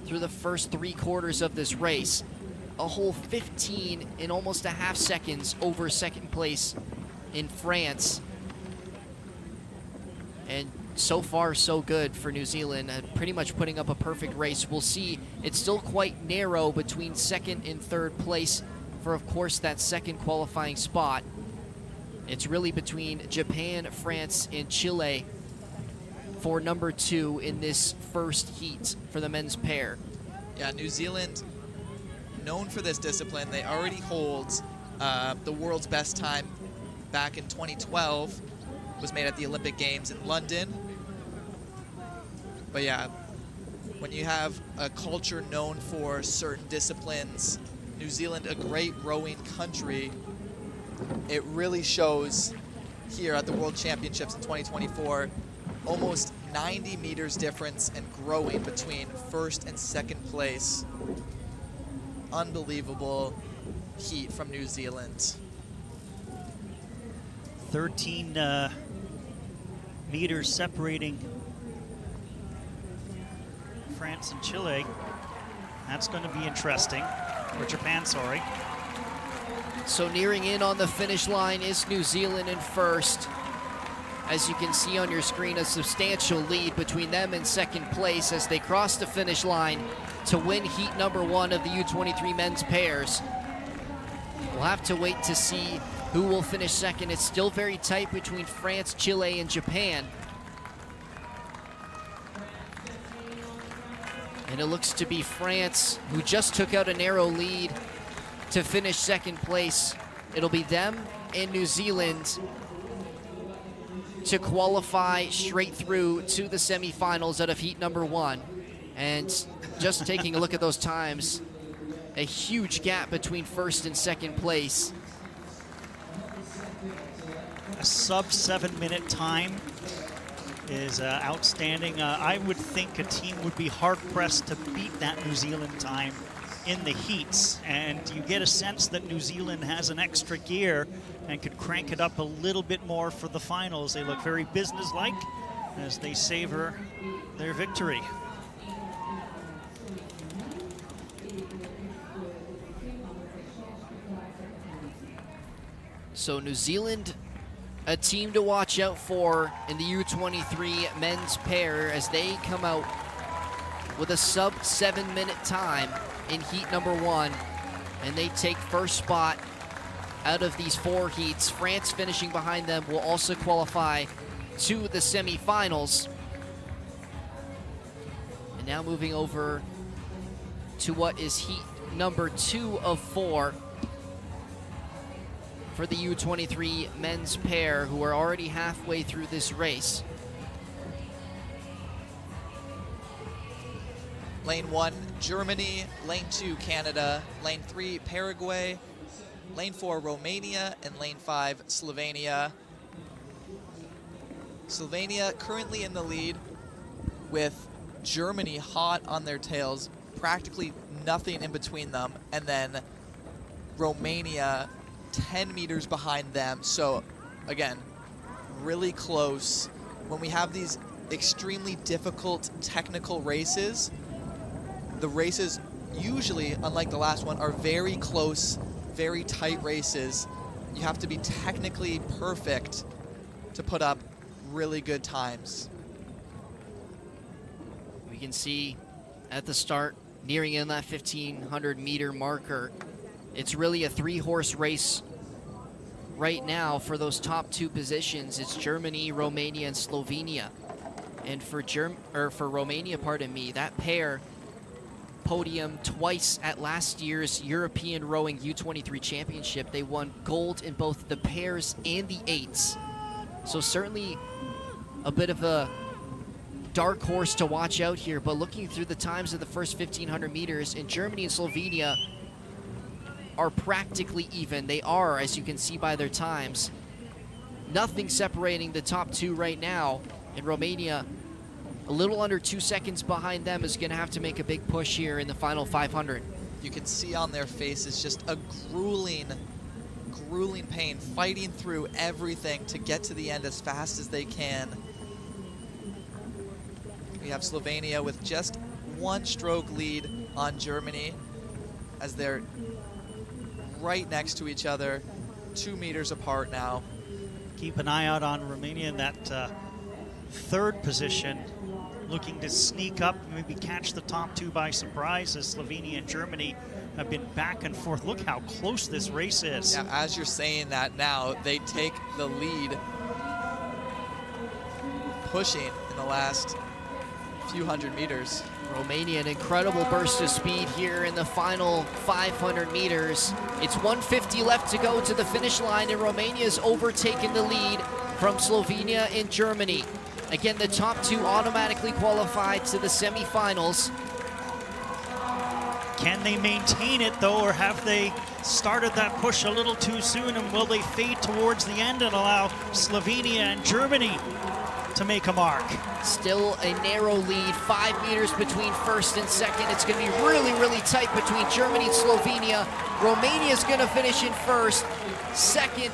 G: through the first 3 quarters of this race. A whole 15 in almost a half seconds over second place in France. And so far, so good for New Zealand, pretty much putting up a perfect race. We'll see, it's still quite narrow between second and third place for, of course, that second qualifying spot. It's really between Japan, France, and Chile for number 2 in this first heat for the men's pair.
H: Yeah, New Zealand, known for this discipline. They already hold the world's best time back in 2012. Was made at the Olympic Games in London. But yeah, when you have a culture known for certain disciplines, New Zealand, a great rowing country, it really shows here at the World Championships in 2024. Almost 90 meters difference and growing between first and second place. Unbelievable heat from New Zealand.
I: 13 meters separating France and Chile. That's going to be interesting. Or Japan, sorry.
G: So nearing in on the finish line is New Zealand in first. As you can see on your screen, a substantial lead between them and second place as they cross the finish line to win heat number 1 of the U23 men's pairs. We'll have to wait to see who will finish second. It's still very tight between France, Chile, and Japan. And it looks to be France, who just took out a narrow lead to finish second place. It'll be them and New Zealand to qualify straight through to the semifinals out of heat number 1. And just taking a look at those times, a huge gap between first and second place.
I: A sub 7-minute time is outstanding. I would think a team would be hard-pressed to beat that New Zealand time in the heats, and you get a sense that New Zealand has an extra gear and could crank it up a little bit more for the finals. They look very businesslike as they savor their victory.
G: So New Zealand, a team to watch out for in the U23 men's pair as they come out with a sub 7-minute time in heat number 1, and they take first spot out of these 4 heats. France finishing behind them will also qualify to the semifinals. And now moving over to what is heat number 2 of 4 for the U23 men's pair, who are already halfway through this race.
H: Lane 1, Germany. Lane 2, Canada. Lane 3, Paraguay. Lane 4, Romania. And Lane 5, Slovenia. Slovenia currently in the lead, with Germany hot on their tails, practically nothing in between them, and then Romania 10 meters behind them. So again, really close. When we have these extremely difficult technical races, the races usually, unlike the last one, are very close, very tight races. You have to be technically perfect to put up really good times.
G: We can see at the start, nearing in that 1,500 meter marker, it's really a 3-horse race right now for those top 2 positions. It's Germany, Romania, and Slovenia. And for Romania, pardon me, that pair podium twice at last year's European Rowing U23 Championship. They won gold in both the pairs and the 8s. So certainly a bit of a dark horse to watch out here, but looking through the times of the first 1,500 meters, in Germany and Slovenia are practically even. They are, as you can see by their times. Nothing separating the top 2 right now. In Romania, a little under 2 seconds behind them, is going to have to make a big push here in the final 500.
H: You can see on their faces just a grueling pain, fighting through everything to get to the end as fast as they can. We have Slovenia with just 1 stroke lead on Germany, as they're right next to each other, 2 meters apart now.
I: Keep an eye out on Romania in that 3rd position, looking to sneak up, maybe catch the top 2 by surprise, as Slovenia and Germany have been back and forth. Look how close this race is.
H: Yeah, as you're saying that now, they take the lead, pushing in the last few hundred meters.
G: Romania, an incredible burst of speed here in the final 500 meters. It's 150 left to go to the finish line, and Romania's overtaken the lead from Slovenia and Germany. Again, the top 2 automatically qualified to the semifinals.
I: Can they maintain it, though, or have they started that push a little too soon, and will they fade towards the end and allow Slovenia and Germany to make a mark?
G: Still a narrow lead, 5 meters between first and second. It's going to be really, really tight between Germany and Slovenia. Romania's going to finish in first. Second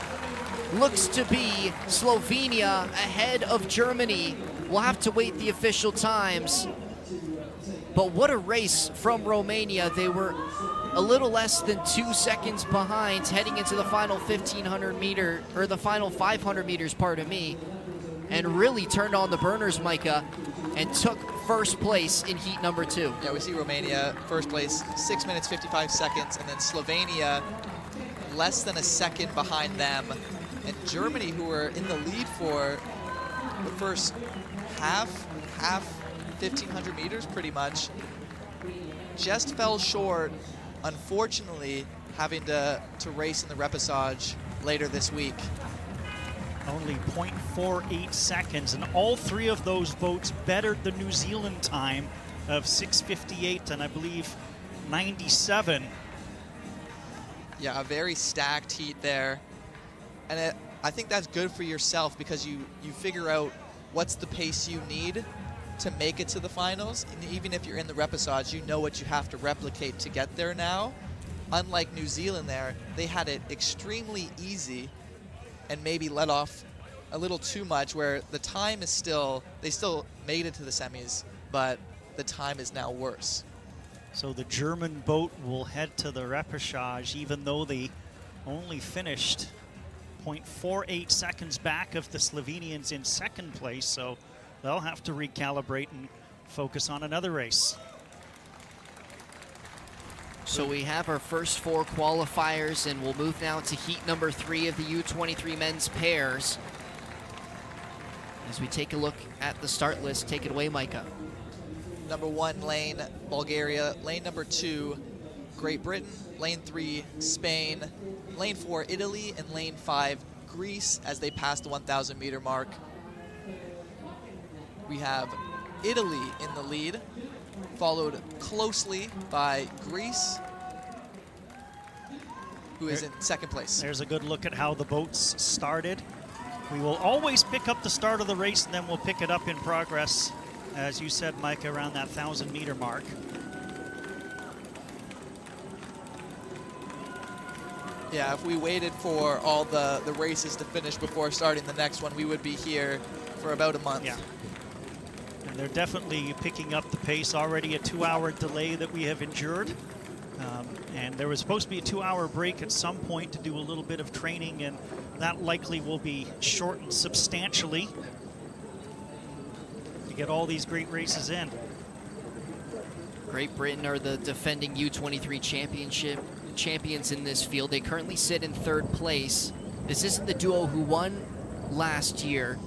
G: looks to be Slovenia ahead of Germany. We'll have to wait the official times. But what a race from Romania. They were a little less than 2 seconds behind heading into the final 1,500 meter, or the final 500 meters, pardon me, and really turned on the burners, Micah, and took first place in heat number 2.
H: Yeah, we see Romania first place, 6 minutes 55 seconds, and then Slovenia less than a second behind them. And Germany, who were in the lead for the first half 1,500 meters pretty much, just fell short, unfortunately, having to race in the repechage later this week.
I: Only 0.48 seconds, and all 3 of those boats bettered the New Zealand time of 6:58 and I believe 97.
H: Yeah, a very stacked heat there. And I think that's good for yourself, because you figure out what's the pace you need to make it to the finals. And even if you're in the repechage, you know what you have to replicate to get there now. Unlike New Zealand there, they had it extremely easy and maybe let off a little too much, where the time is still, they still made it to the semis, but the time is now worse.
I: So the German boat will head to the repechage, even though they only finished 0.48 seconds back of the Slovenians in second place, so they'll have to recalibrate and focus on another race.
G: So we have our first 4 qualifiers, and we'll move now to heat number 3 of the U23 men's pairs. As we take a look at the start list, take it away, Micah.
H: number 1 lane, Bulgaria. Lane number 2, Great Britain. Lane 3, Spain. Lane 4, Italy. And lane 5, Greece, as they pass the 1,000 meter mark. We have Italy in the lead, followed closely by Greece, who is in second place.
I: There's a good look at how the boats started. We will always pick up the start of the race, and then we'll pick it up in progress, as you said, Mike, around that 1,000 meter mark.
H: Yeah, if we waited for all the races to finish before starting the next one, we would be here for about a month.
I: Yeah. And they're definitely picking up the pace. Already a 2-hour delay that we have endured. And there was supposed to be a 2-hour break at some point to do a little bit of training, and that likely will be shortened substantially to get all these great races in.
G: Great Britain are the defending U23 champions in this field. They currently sit in 3rd place. This isn't the duo who won last year,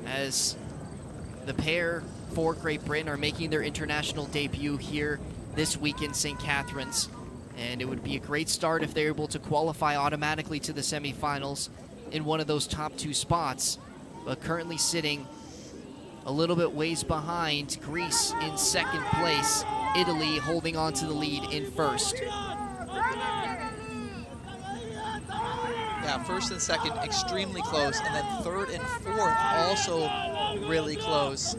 G: as the pair for Great Britain are making their international debut here this week in St Catharines. And it would be a great start if they're able to qualify automatically to the semifinals in one of those top 2 spots. But currently sitting a little bit ways behind, Greece in 2nd place, Italy holding on to the lead in 1st.
H: Yeah, 1st and 2nd extremely close, and then 3rd and 4th also really close.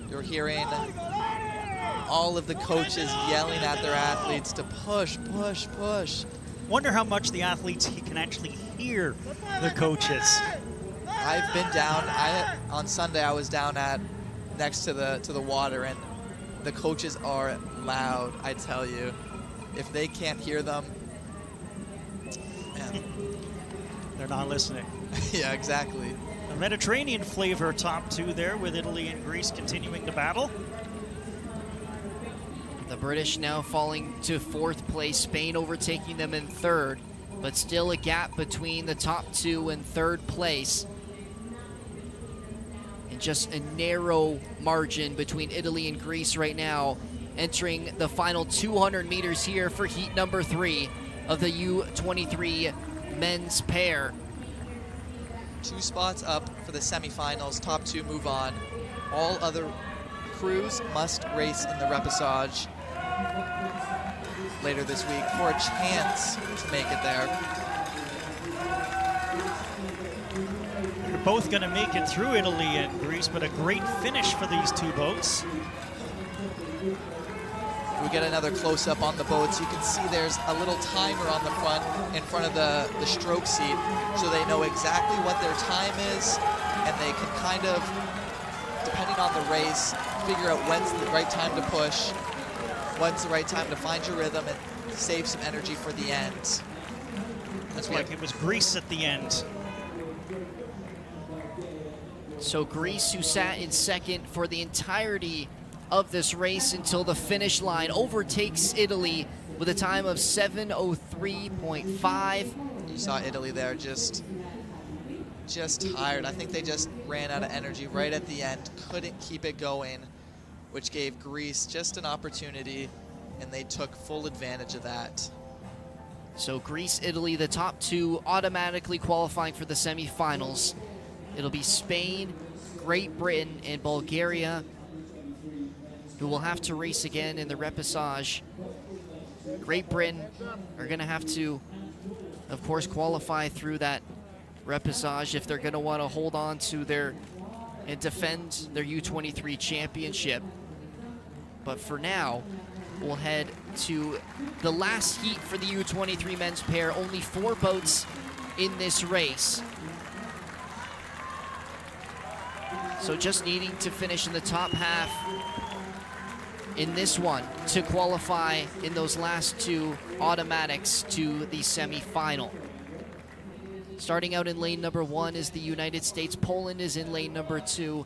H: You're hearing all of the coaches yelling at their athletes to push, push, push.
I: Wonder how much the athletes can actually hear the coaches.
H: I've been down. On Sunday I was down at next to the water, and the coaches are loud. I tell you, if they can't hear them, man.
I: They're not listening.
H: Yeah, exactly.
I: A Mediterranean flavor top 2 there, with Italy and Greece continuing to battle.
G: The British now falling to 4th place, Spain overtaking them in 3rd, but still a gap between the top 2 and 3rd place. And just a narrow margin between Italy and Greece right now, entering the final 200 meters here for heat number 3 of the U23 men's pair.
H: 2 spots up for the semifinals. Top 2 move on. All other crews must race in the repechage later this week for a chance to make it there.
I: They're both going to make it through Italy and Greece, but a great finish for these 2 boats.
H: If we get another close-up on the boats, you can see there's a little timer on the front, in front of the stroke seat, so they know exactly what their time is, and they can kind of, depending on the race, figure out when's the right time to push, when's the right time to find your rhythm and save some energy for the end.
I: That's like it was Greece at the end.
G: So Greece, who sat in 2nd for the entirety of this race until the finish line, overtakes Italy with a time of 7:03.5.
H: You saw Italy there just tired. I think they just ran out of energy right at the end, couldn't keep it going, which gave Greece just an opportunity, and they took full advantage of that.
G: So Greece, Italy, the top 2 automatically qualifying for the semifinals. It'll be Spain, Great Britain, and Bulgaria, who will have to race again in the repechage. Great Britain are going to have to, of course, qualify through that repechage if they're going to want to hold on to and defend their U23 championship. But for now, we'll head to the last heat for the U23 men's pair. Only 4 boats in this race. So just needing to finish in the top half in this one to qualify in those last 2 automatics to the semi-final. Starting out in lane number 1 is the United States. Poland is in lane number 2.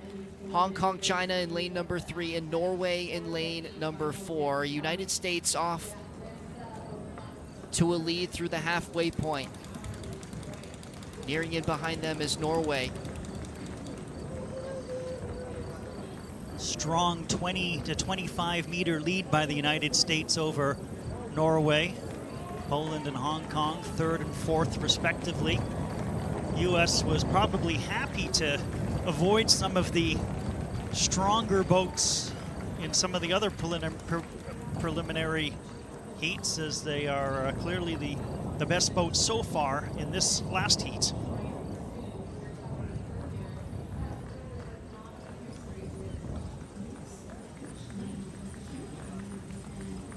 G: Hong Kong, China in lane number 3, and Norway in lane number 4. United States off to a lead through the halfway point. Nearing in behind them is Norway.
I: Strong 20 to 25 meter lead by the United States over Norway. Poland and Hong Kong, third and fourth respectively. U.S. was probably happy to avoid some of the stronger boats in some of the other preliminary heats, as they are clearly the best boats so far in this last heat.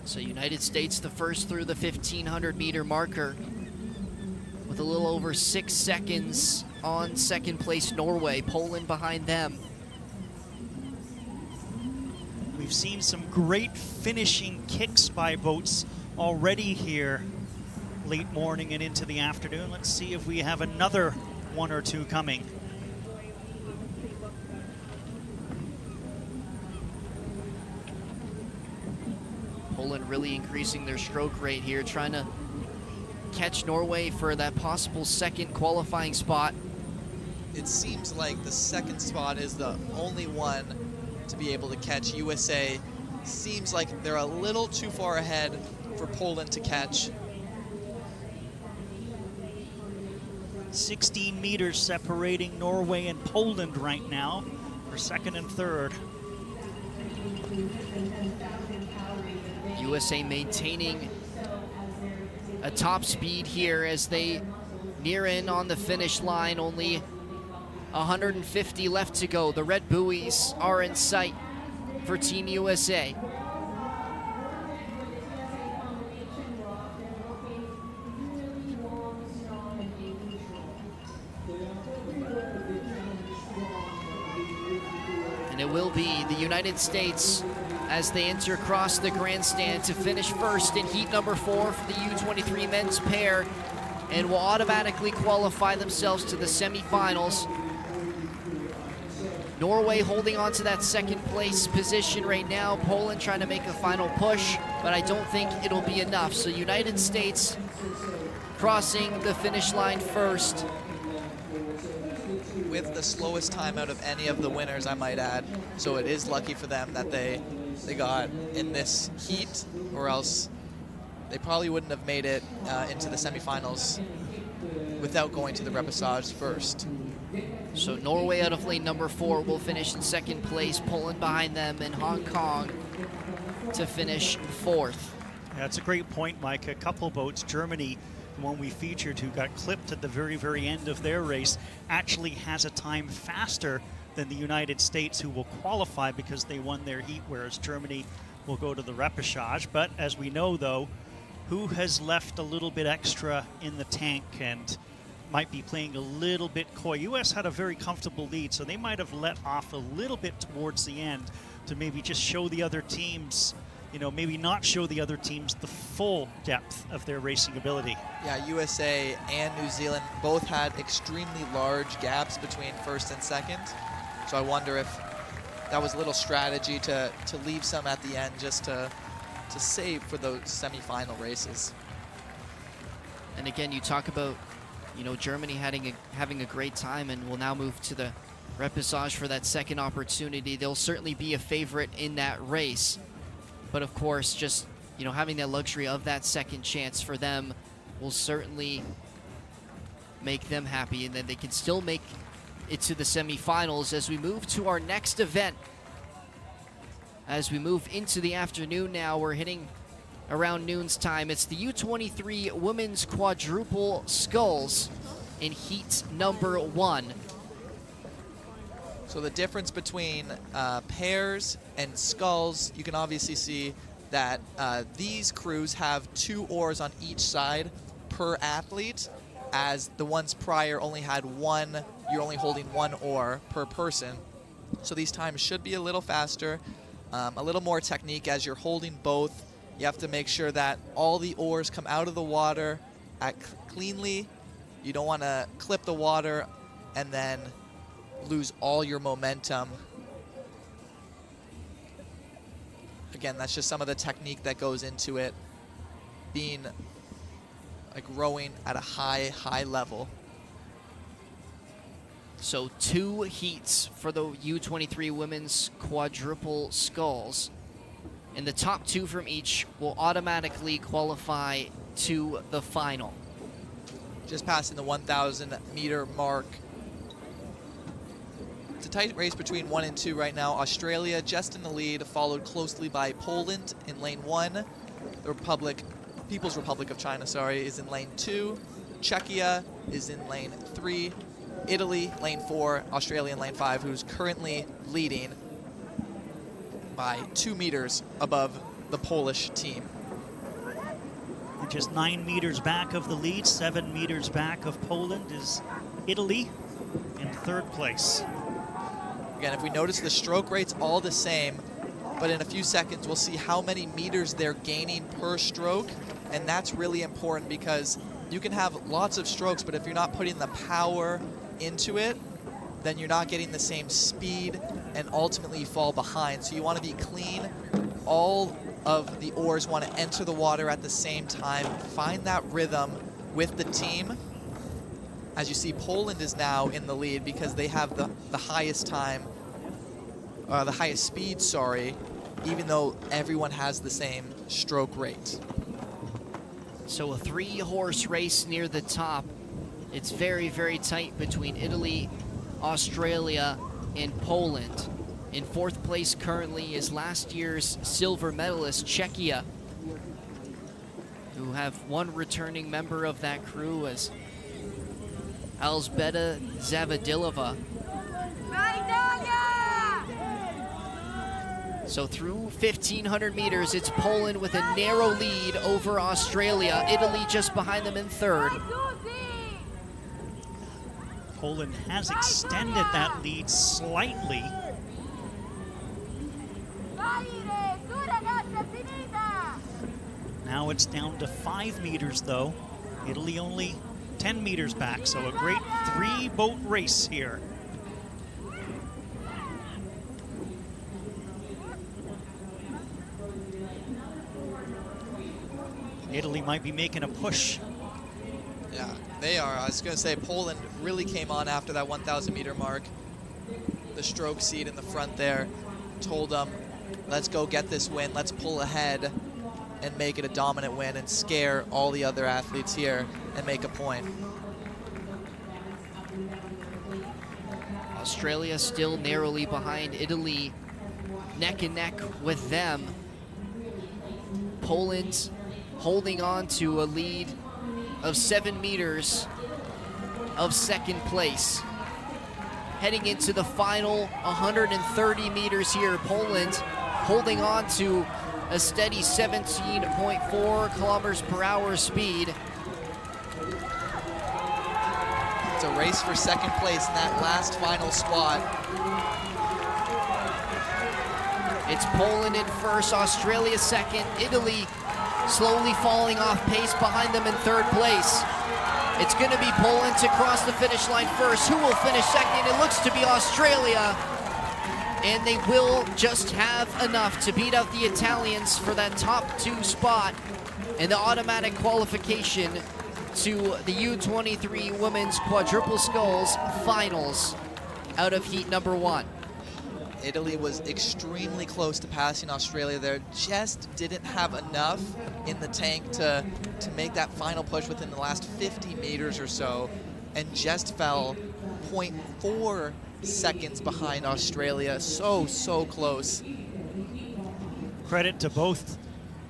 G: So United States the first through the 1,500 meter marker with a little over 6 seconds on second place Norway, Poland behind them.
I: We've seen some great finishing kicks by boats already here late morning and into the afternoon. Let's see if we have another one or two coming.
G: Poland really increasing their stroke rate here, trying to catch Norway for that possible second qualifying spot.
H: It seems like the second spot is the only one to be able to catch. USA seems like they're a little too far ahead for Poland to catch.
I: 16 meters separating Norway and Poland right now for second and third.
G: USA maintaining a top speed here as they near in on the finish line. Only 150 left to go. The red buoys are in sight for Team USA. And it will be the United States as they enter across the grandstand to finish first in heat number 4 for the U-23 men's pair, and will automatically qualify themselves to the semifinals. Norway holding on to that second place position right now. Poland trying to make a final push, but I don't think it'll be enough. So United States crossing the finish line first.
H: With the slowest time out of any of the winners, I might add. So it is lucky for them that they got in this heat, or else they probably wouldn't have made it into the semifinals without going to the repechage first.
G: So Norway out of lane number 4 will finish in second place, Poland behind them, and Hong Kong to finish fourth.
I: That's a great point, Mike. A couple boats, Germany, the one we featured, who got clipped at the very, very end of their race, actually has a time faster than the United States, who will qualify because they won their heat, whereas Germany will go to the repechage. But as we know, though, who has left a little bit extra in the tank and might be playing a little bit coy? U.S. had a very comfortable lead, so they might have let off a little bit towards the end to maybe just show the other teams, you know, maybe not show the other teams the full depth of their racing ability.
H: Yeah, USA and New Zealand both had extremely large gaps between first and second. So I wonder if that was a little strategy to leave some at the end just to save for those semifinal races.
G: And again, you talk about, you know, Germany having a great time, and will now move to the repechage for that second opportunity. They'll certainly be a favorite in that race. But of course, just, you know, having that luxury of that second chance for them will certainly make them happy, and then they can still make it to the semifinals as we move to our next event. As we move into the afternoon now, we're hitting around noon's time. It's the U-23 Women's Quadruple Sculls in heat number 1.
H: So the difference between pairs and sculls, you can obviously see that these crews have 2 oars on each side per athlete, as the ones prior only had 1. You're only holding 1 oar per person. So these times should be a little faster, a little more technique as you're holding both. You have to make sure that all the oars come out of the water cleanly. You don't want to clip the water and then lose all your momentum. Again, that's just some of the technique that goes into it, being like rowing at a high level.
G: So 2 heats for the U23 women's quadruple sculls. And the top 2 from each will automatically qualify to the final.
H: Just passing the 1,000 meter mark. It's a tight race between 1 and 2 right now. Australia just in the lead, followed closely by Poland in lane 1. The People's Republic of China, is in lane 2. Czechia is in lane 3. Italy, lane 4. Australia in lane 5, who's currently leading by 2 meters above the Polish team.
I: And just 9 meters back of the lead, 7 meters back of Poland is Italy in 3rd place.
H: Again, if we notice the stroke rate's all the same, but in a few seconds we'll see how many meters they're gaining per stroke, and that's really important because you can have lots of strokes, but if you're not putting the power into it, then you're not getting the same speed, and ultimately you fall behind. So you want to be clean. All of the oars want to enter the water at the same time. Find that rhythm with the team. As you see, Poland is now in the lead because they have the highest time, the highest speed, even though everyone has the same stroke rate.
G: So a 3-horse race near the top. It's very, very tight between Italy, Australia, and Poland. In 4th place currently is last year's silver medalist, Czechia, who have one returning member of that crew as Alzbeta Zavadilova. So through 1,500 meters, it's Poland with a narrow lead over Australia. Italy just behind them in 3rd.
I: Poland has extended that lead slightly. Now it's down to 5 meters though. Italy only 10 meters back, so a great 3-boat race here. Italy might be making a push.
H: Yeah, they are. I was going to say Poland really came on after that 1,000 meter mark. The stroke seat in the front there told them, let's go get this win. Let's pull ahead and make it a dominant win and scare all the other athletes here and make a point.
G: Australia still narrowly behind Italy, neck and neck with them. Poland holding on to a lead of 7 meters of 2nd place. Heading into the final 130 meters here, Poland holding on to a steady 17.4 kilometers per hour speed.
H: It's a race for 2nd place in that last final spot.
G: It's Poland in 1st, Australia 2nd, Italy slowly falling off pace behind them in 3rd place. It's going to be Poland to cross the finish line first. Who will finish 2nd? It looks to be Australia. And they will just have enough to beat out the Italians for that top 2 spot and the automatic qualification to the U23 Women's Quadruple Sculls Finals out of heat number 1.
H: Italy was extremely close to passing Australia there, just didn't have enough in the tank to make that final push within the last 50 meters or so, and just fell 0.4 seconds behind Australia. So close.
I: Credit to both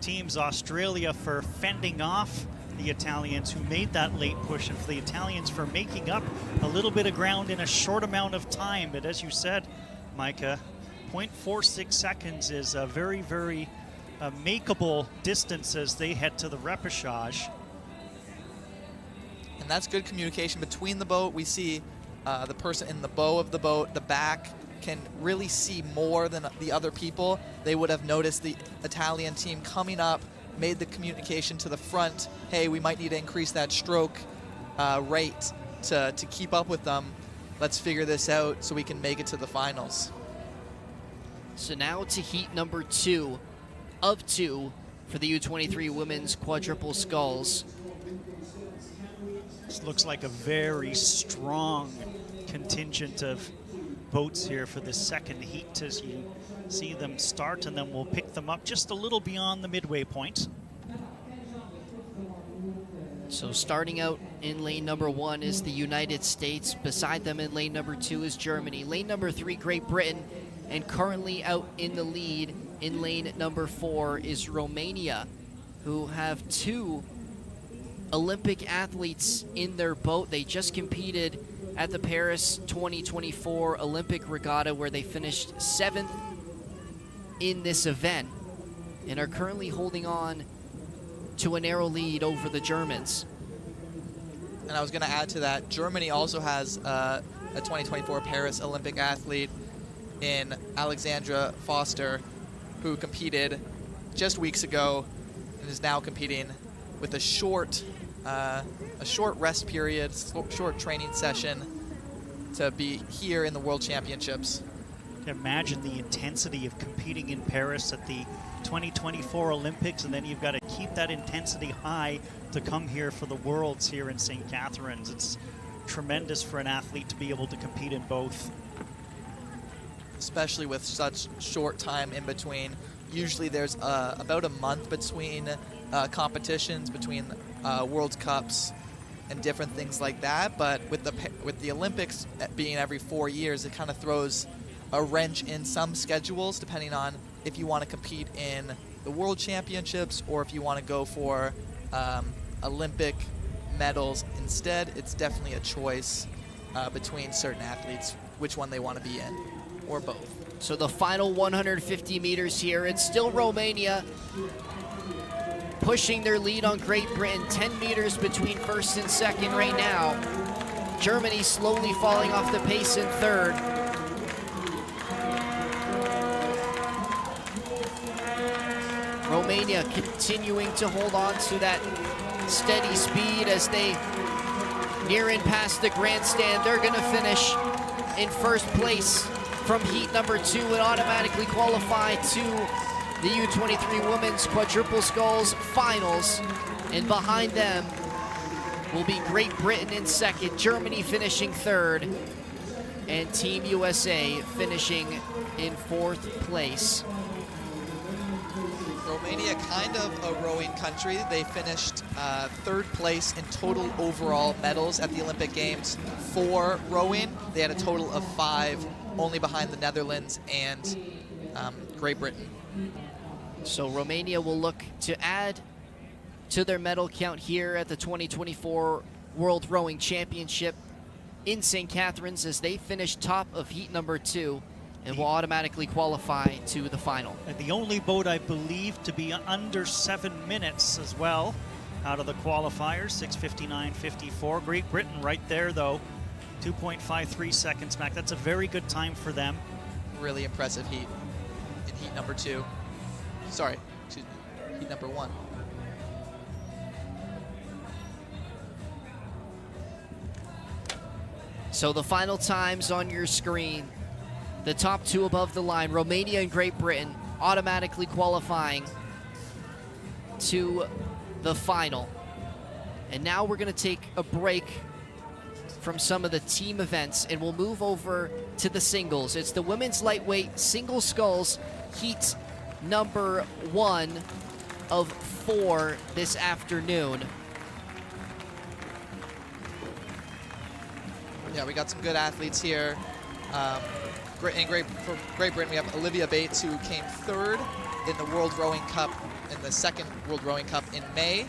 I: teams, Australia for fending off the Italians who made that late push, and for the Italians for making up a little bit of ground in a short amount of time. But as you said, Micah, 0.46 seconds is a very, very makeable distance as they head to the repechage.
H: And that's good communication between the boat. We see the person in the bow of the boat, the back, can really see more than the other people. They would have noticed the Italian team coming up, made the communication to the front, hey, we might need to increase that stroke rate to keep up with them. Let's figure this out so we can make it to the finals.
G: So now to heat number 2 of 2 for the U23 Women's Quadruple Sculls.
I: This looks like a very strong contingent of boats here for the second heat as you see them start, and then we'll pick them up just a little beyond the midway point.
G: So starting out in lane number 1 is the United States. Beside them in lane number 2 is Germany. Lane number 3, Great Britain. And currently out in the lead in lane number 4 is Romania, who have 2 Olympic athletes in their boat. They just competed at the Paris 2024 Olympic Regatta, where they finished 7th in this event and are currently holding on to a narrow lead over the Germans.
H: And I was going to add to that, Germany also has a 2024 Paris Olympic athlete in Alexandra Foster, who competed just weeks ago and is now competing with a short rest period, short training session to be here in the World Championships.
I: Imagine the intensity of competing in Paris at the 2024 Olympics, and then you've got to keep that intensity high to come here for the Worlds here in St. Catharines. It's tremendous for an athlete to be able to compete in both.
H: Especially with such short time in between. Usually there's about a month between competitions, between World Cups and different things like that. But with the Olympics being every 4 years, it kind of throws a wrench in some schedules, depending on if you want to compete in the World Championships or if you want to go for Olympic medals instead. It's definitely a choice between certain athletes which one they want to be in, or both.
G: So the final 150 meters here, it's still Romania pushing their lead on Great Britain. 10 meters between first and second right now. Germany slowly falling off the pace in third. Romania continuing to hold on to that steady speed as they near in past the grandstand. They're going to finish in first place from heat number 2 and automatically qualify to the U23 Women's Quadruple Sculls Finals. And behind them will be Great Britain in second, Germany finishing third, and Team USA finishing in 4th place.
H: Romania, kind of a rowing country. They finished 3rd place in total overall medals at the Olympic Games for rowing. They had a total of 5, only behind the Netherlands and Great Britain.
G: So Romania will look to add to their medal count here at the 2024 World Rowing Championship in St. Catharines as they finish top of heat number 2 and will automatically qualify to the final.
I: And the only boat, I believe, to be under 7 minutes as well out of the qualifiers, 6:59.54. Great Britain right there, though, 2.53 seconds back. That's a very good time for them.
H: Really impressive heat in heat number 2. Sorry, excuse me, heat number 1.
G: So the final times on your screen. The top 2 above the line, Romania and Great Britain, automatically qualifying to the final. And now we're going to take a break from some of the team events, and we'll move over to the singles. It's the women's lightweight single sculls heat number 1 of 4 this afternoon.
H: Yeah, we got some good athletes here. For Great Britain, we have Olivia Bates, who came 3rd in the World Rowing Cup, in the 2nd World Rowing Cup in May.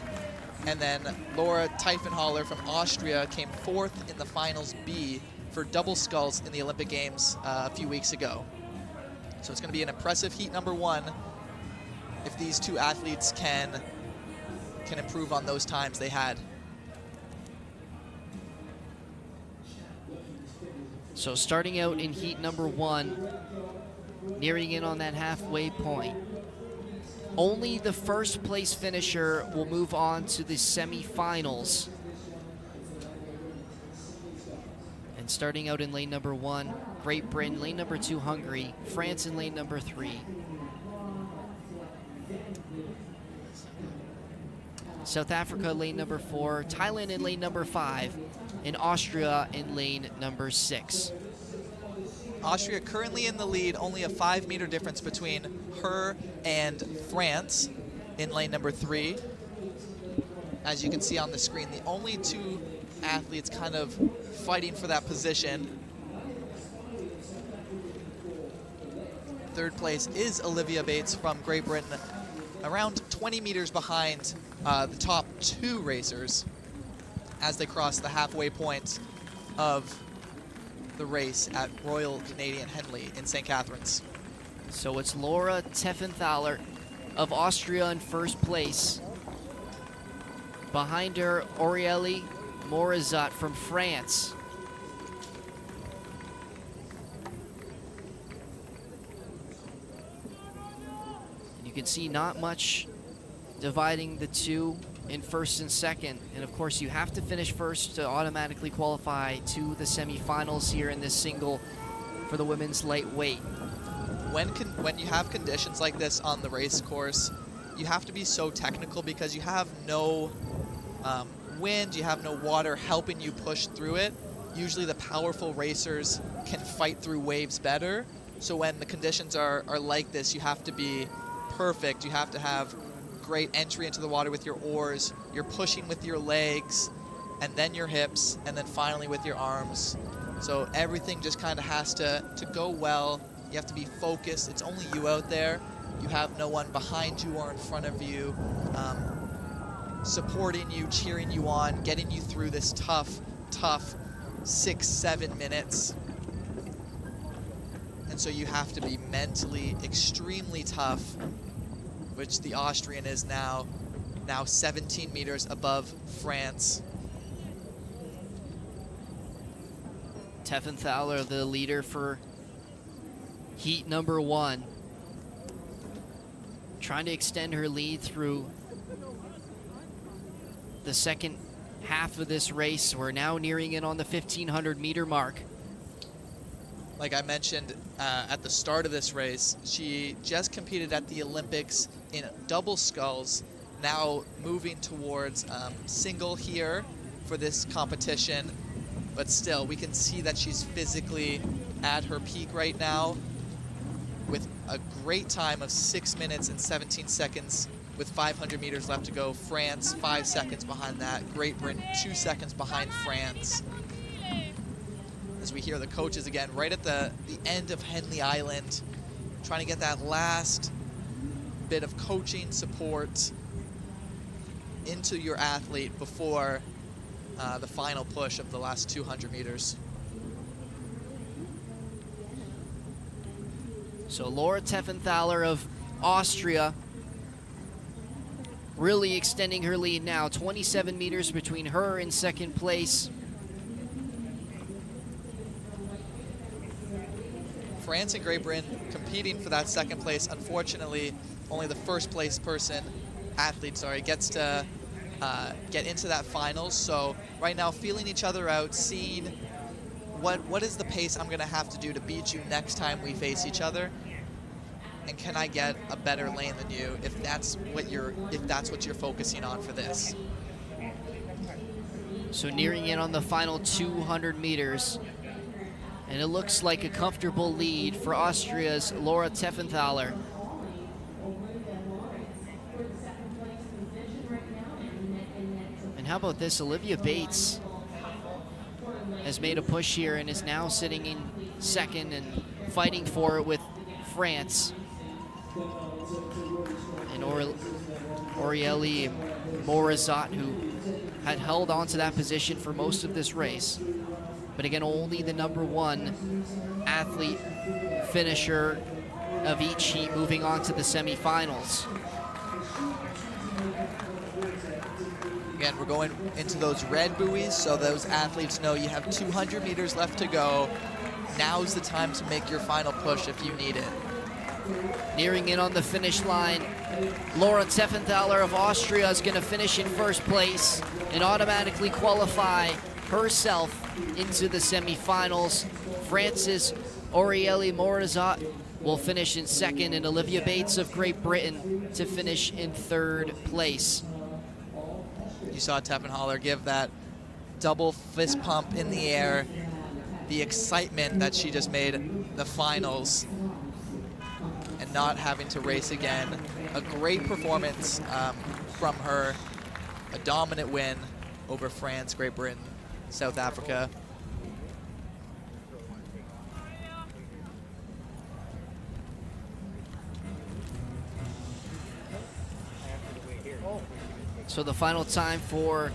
H: And then Laura Tiefenhaller from Austria came 4th in the Finals B for double sculls in the Olympic Games a few weeks ago. So it's going to be an impressive heat number 1 if these 2 athletes can improve on those times they had.
G: So starting out in heat number 1, nearing in on that halfway point. Only the first place finisher will move on to the semifinals. And starting out in lane number 1, Great Britain, lane number 2, Hungary, France in lane number 3. South Africa lane number 4, Thailand in lane number 5, and Austria in lane number 6.
H: Austria currently in the lead, only a 5-meter difference between her and France in lane number 3. As you can see on the screen, the only two athletes kind of fighting for that position. Third place is Olivia Bates from Great Britain, around 20 meters behind the top 2 racers as they cross the halfway point of the race at Royal Canadian Henley in St Catharines.
G: So it's Laura Teffenthaler of Austria in first place. Behind her, Aurélie Morizot from France. You can see not much dividing the two in first and second. And of course, you have to finish first to automatically qualify to the semifinals here in this single for the women's lightweight.
H: When you have conditions like this on the race course, you have to be so technical because you have no wind, you have no water helping you push through it. Usually the powerful racers can fight through waves better. So when the conditions are like this, you have to be perfect. You have to have great entry into the water with your oars. You're pushing with your legs, and then your hips, and then finally with your arms. So everything just kind of has to go well. You have to be focused. It's only you out there. You have no one behind you or in front of you supporting you, cheering you on, getting you through this tough 6-7 minutes. And so you have to be mentally extremely tough, which the Austrian is now 17 meters above France.
G: Teffenthaler, the leader for heat number 1. Trying to extend her lead through the second half of this race. We're now nearing in on the 1,500 meter mark.
H: Like I mentioned at the start of this race, she just competed at the Olympics in double sculls, now moving towards single here for this competition. But still, we can see that she's physically at her peak right now with a great time of 6 minutes and 17 seconds with 500 meters left to go. France, 5 seconds behind that. Great Britain, 2 seconds behind France. As we hear the coaches again, right at the end of Henley Island, trying to get that last bit of coaching support into your athlete before the final push of the last 200 meters.
G: So Laura Teffenthaler of Austria really extending her lead now. 27 meters between her and second place.
H: France and Great Britain competing for that second place. Unfortunately, only the first place athlete, gets to get into that finals. So right now, feeling each other out, seeing what is the pace I'm gonna have to do to beat you next time we face each other, and can I get a better lane than you if that's what you're focusing on for this.
G: So nearing in on the final 200 meters. And it looks like a comfortable lead for Austria's Laura Teffenthaler. And how about this? Olivia Bates has made a push here and is now sitting in second and fighting for it with France. And Aurélie Morizot, who had held on to that position for most of this race. But again, only the number 1 athlete finisher of each heat moving on to the semifinals.
H: Again, we're going into those red buoys, so those athletes know you have 200 meters left to go. Now's the time to make your final push if you need it.
G: Nearing in on the finish line, Laura Teffenthaler of Austria is going to finish in first place and automatically qualify herself into the semifinals. France's Aurélie Morizot will finish in second, and Olivia Bates of Great Britain to finish in third place.
H: You saw Teppenhaller give that double fist pump in the air. The excitement that she just made the finals and not having to race again. A great performance from her. A dominant win over France, Great Britain, South Africa.
G: So the final time for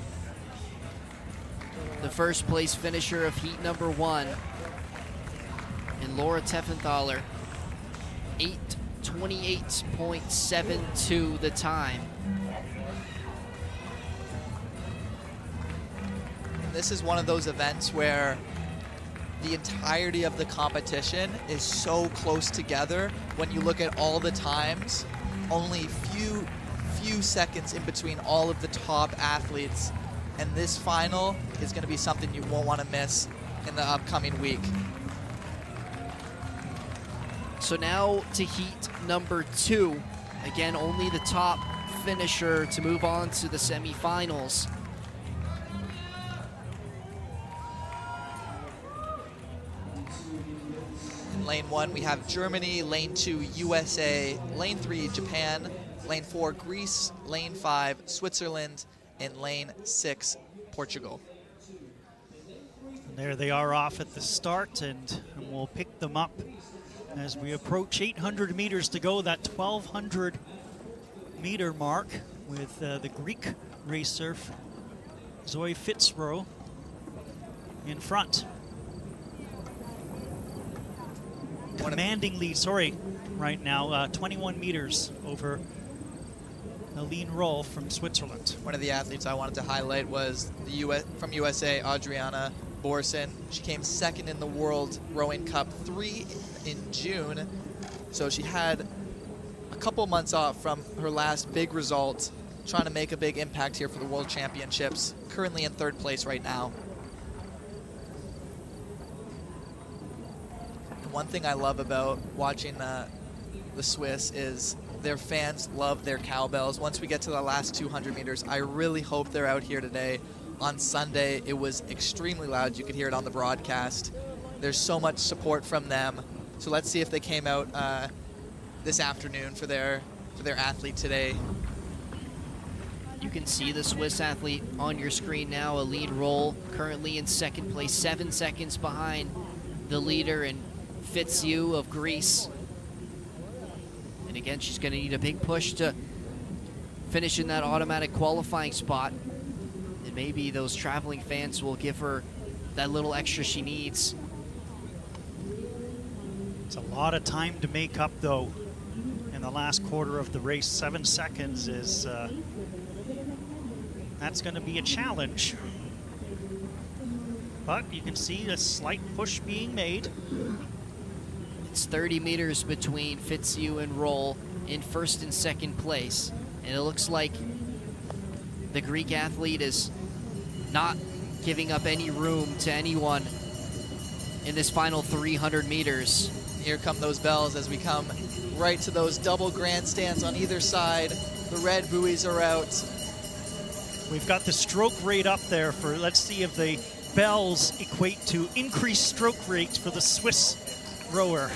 G: the first place finisher of heat number 1 in Laura Teffenthaler, 8:28.72 the time.
H: This is one of those events where the entirety of the competition is so close together. When you look at all the times, only few seconds in between all of the top athletes, and this final is going to be something you won't want to miss in the upcoming week.
G: So now to heat number 2. Again, only the top finisher to move on to the semifinals.
H: In lane 1, we have Germany, lane 2, USA, lane 3, Japan, lane 4, Greece, lane 5, Switzerland, and lane 6, Portugal.
I: And there they are off at the start, and we'll pick them up as we approach 800 meters to go, that 1,200 meter mark, with the Greek racer Zoe Fitzrow in front. Commanding lead, right now, 21 meters over Aline Roll from Switzerland.
H: One of the athletes I wanted to highlight was from USA, Adriana Borson. She came second in the World Rowing Cup 3 in June. So she had a couple months off from her last big result, trying to make a big impact here for the World Championships. Currently in 3rd place right now. And one thing I love about watching the Swiss is their fans love their cowbells. Once we get to the last 200 meters, I really hope they're out here today. On Sunday, it was extremely loud. You could hear it on the broadcast. There's so much support from them. So let's see if they came out this afternoon for their athlete today.
G: You can see the Swiss athlete on your screen now, Aline Roll, currently in 2nd place, 7 seconds behind the leader in Fitzhugh of Greece. And again, she's going to need a big push to finish in that automatic qualifying spot. And maybe those traveling fans will give her that little extra she needs.
I: It's a lot of time to make up, though, in the last quarter of the race. 7 seconds is, that's going to be a challenge. But you can see a slight push being made.
G: It's 30 meters between Fitzhugh and Roll in 1st and 2nd place. And it looks like the Greek athlete is not giving up any room to anyone in this final 300 meters.
H: Here come those bells as we come right to those double grandstands on either side. The red buoys are out.
I: We've got the stroke rate up there for, let's see if the bells equate to increased stroke rates for the Swiss rower.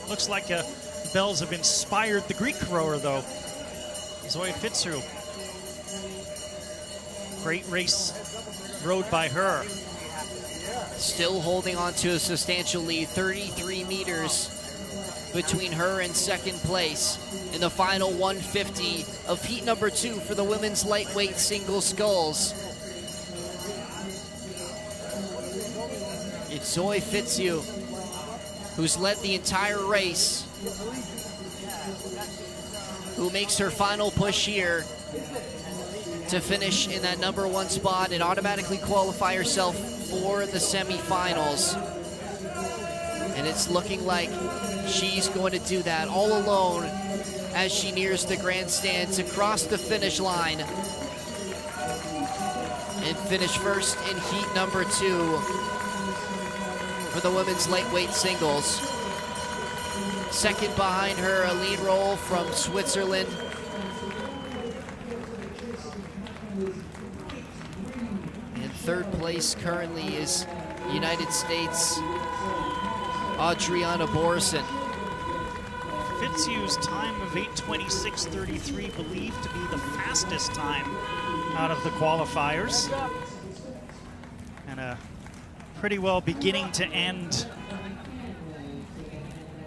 I: Looks like the bells have inspired the Greek rower, though. Zoe Fitzrow. Great race rowed by her.
G: Still holding on to a substantial lead, 33 meters between her and 2nd place in the final 150 of heat number 2 for the women's lightweight single sculls. It's Zoe Fitzhugh, who's led the entire race, who makes her final push here to finish in that number 1 spot and automatically qualify herself for the semifinals. And it's looking like she's going to do that all alone as she nears the grandstand to cross the finish line and finish 1st in heat number 2 for the women's lightweight singles. 2nd behind her, Aline Roll from Switzerland. Third place currently is United States' Adriana Borison.
I: Fitzhugh's time of 8:26.33 believed to be the fastest time out of the qualifiers. And a pretty well beginning to end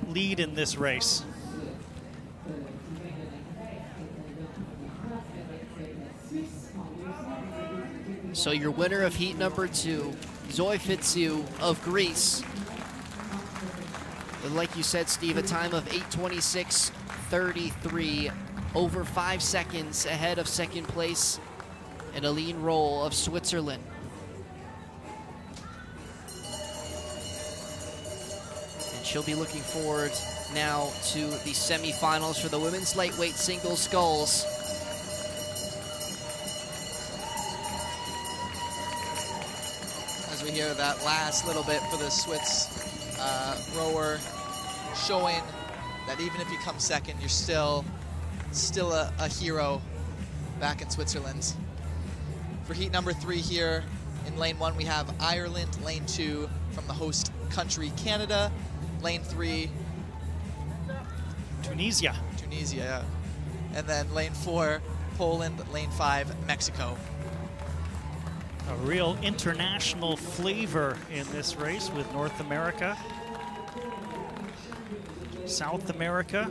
I: lead in this race.
G: So your winner of heat number 2, Zoe Fitzhugh of Greece. And like you said, Steve, a time of 8:26.33, over 5 seconds ahead of second place, and Aline Roll of Switzerland. And she'll be looking forward now to the semifinals for the women's lightweight single sculls.
H: As we hear that last little bit for the Swiss rower, showing that even if you come second, you're still a hero back in Switzerland. For heat number 3 here in lane 1, we have Ireland. Lane 2 from the host country, Canada. Lane 3,
I: Tunisia.
H: Yeah. And then lane 4, Poland. Lane 5, Mexico.
I: A real international flavor in this race with North America, South America,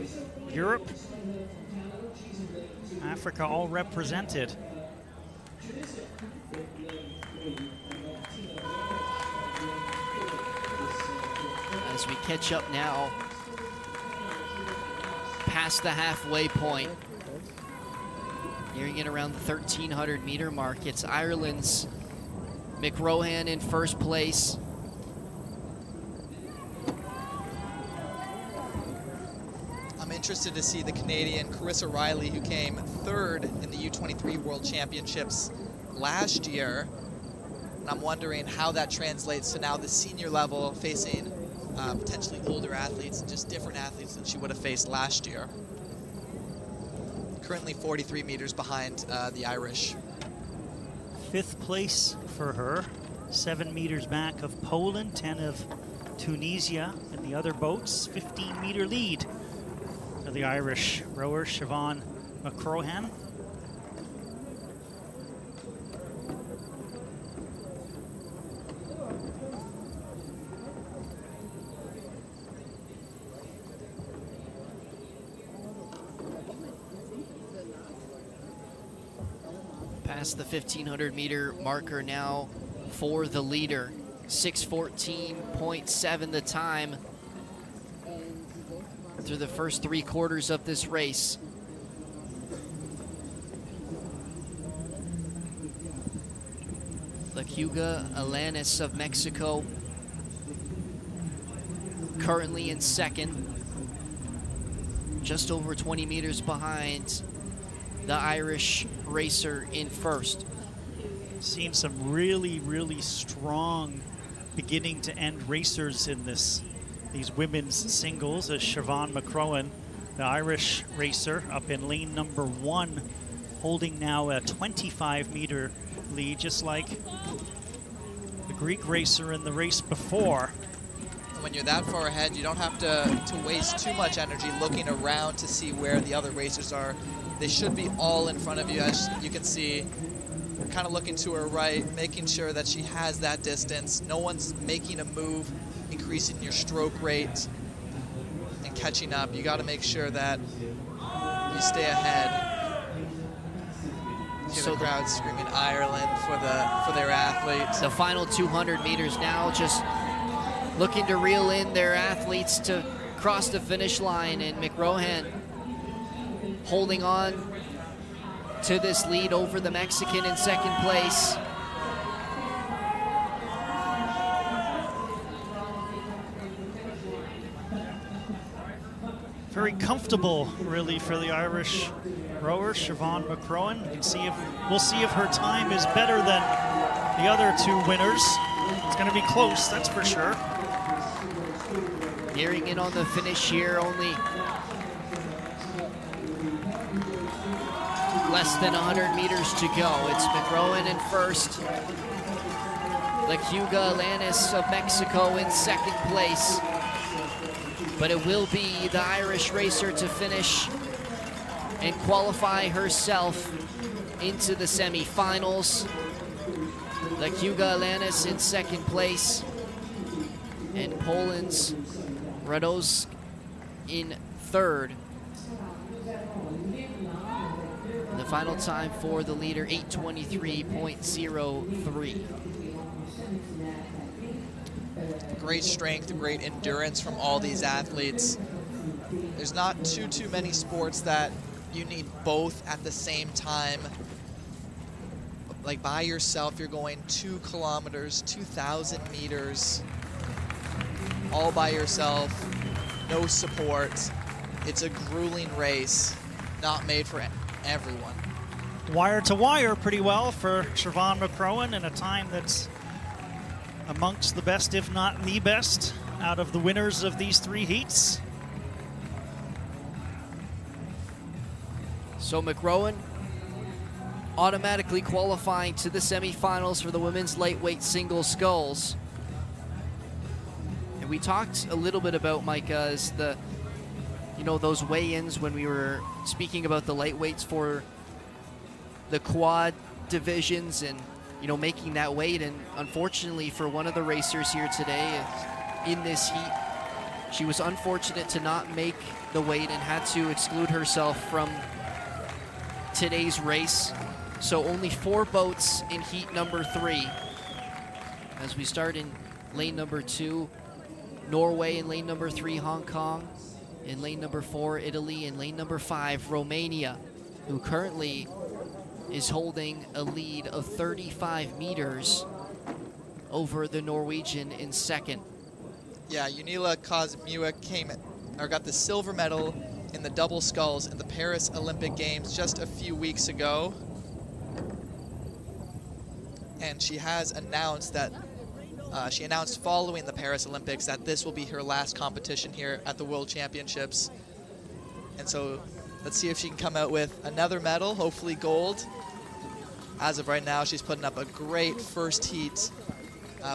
I: Europe, Africa all represented.
G: As we catch up now past the halfway point, nearing it around the 1,300 meter mark, it's Ireland's McRohan in first place.
H: I'm interested to see the Canadian Carissa Riley, who came 3rd in the U23 World Championships last year. And I'm wondering how that translates to now the senior level, facing potentially older athletes and just different athletes than she would have faced last year. Currently 43 meters behind the Irish.
I: 5th place for her, 7 meters back of Poland, 10 of Tunisia in the other boats, 15-meter lead for the Irish rower, Siobhan McCrohan.
G: Past the 1,500 meter marker now for the leader. 6:14.7 the time through the first 3 quarters of this race. Lechuga Alanis of Mexico currently in second, just over 20 meters behind the Irish racer in first.
I: Seen some really, really strong beginning to end racers in these women's singles, as Siobhan McCrohan, the Irish racer, up in lane number 1, holding now a 25-meter lead, just like the Greek racer in the race before.
H: When you're that far ahead, you don't have to waste too much energy looking around to see where the other racers are. They should be all in front of you. As you can see, we're kind of looking to her right, making sure that she has that distance. No one's making a move, increasing your stroke rate and catching up. You got to make sure that you stay ahead. So the crowd screaming Ireland for their athletes.
G: The final 200 meters now, just looking to reel in their athletes to cross the finish line, and McRohan holding on to this lead over the Mexican in second place.
I: Very comfortable, really, for the Irish rower, Siobhan McCrohan. We'll see if her time is better than the other 2 winners. It's going to be close, that's for sure.
G: Nearing in on the finish here, only less than 100 meters to go. It's McRohan in first, Lechuga Alanis of Mexico in second place. But it will be the Irish racer to finish and qualify herself into the semifinals. Lechuga Alanis in second place, and Poland's Radosz in third. The final time for the leader, 8:23.03.
H: Great strength, great endurance from all these athletes. There's not too many sports that you need both at the same time. Like by yourself, you're going 2 kilometers, 2,000 meters, all by yourself, no support. It's a grueling race, not made for everyone.
I: Wire to wire pretty well for Siobhan McCrowan, in a time that's amongst the best, if not the best, out of the winners of these 3 heats.
G: So McCrowan automatically qualifying to the semifinals for the women's lightweight single sculls. And we talked a little bit about, Micah, as the, those weigh-ins when we were speaking about the lightweights for the quad divisions and, making that weight. And unfortunately for one of the racers here today in this heat, she was unfortunate to not make the weight and had to exclude herself from today's race. So only 4 boats in heat number 3. As we start in lane number 2, Norway; in lane number 3, Hong Kong; in lane number 4, Italy; in lane number 5, Romania, who currently is holding a lead of 35 meters over the Norwegian in second.
H: Yeah, Unila Kazmiua got the silver medal in the double sculls in the Paris Olympic Games just a few weeks ago. And she has announced that, she announced following the Paris Olympics that this will be her last competition here at the World Championships. And so let's see if she can come out with another medal, hopefully gold. As of right now, she's putting up a great first heat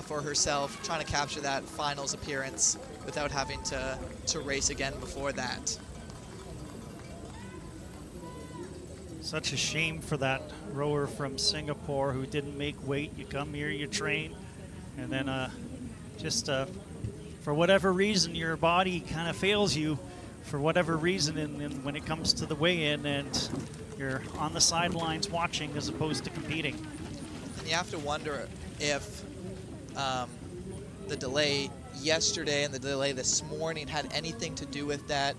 H: for herself, trying to capture that finals appearance without having to race again before that.
I: Such a shame for that rower from Singapore who didn't make weight. You come here, you train, and then for whatever reason, your body kind of fails you for whatever reason, and when it comes to the weigh-in, and you're on the sidelines watching as opposed to competing.
H: And you have to wonder if the delay yesterday and the delay this morning had anything to do with that.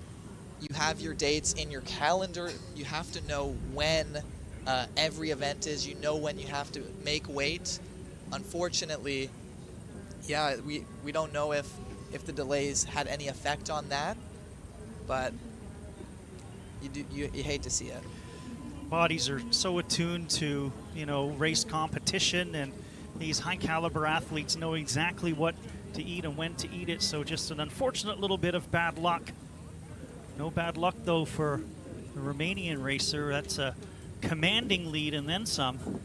H: You have your dates in your calendar. You have to know when every event is. You know when you have to make weight. Unfortunately, yeah, we don't know if the delays had any effect on that, but you hate to see it.
I: Bodies are so attuned to, race competition, and these high caliber athletes know exactly what to eat and when to eat it. So just an unfortunate little bit of bad luck. No bad luck, though, for the Romanian racer. That's a commanding lead and then some.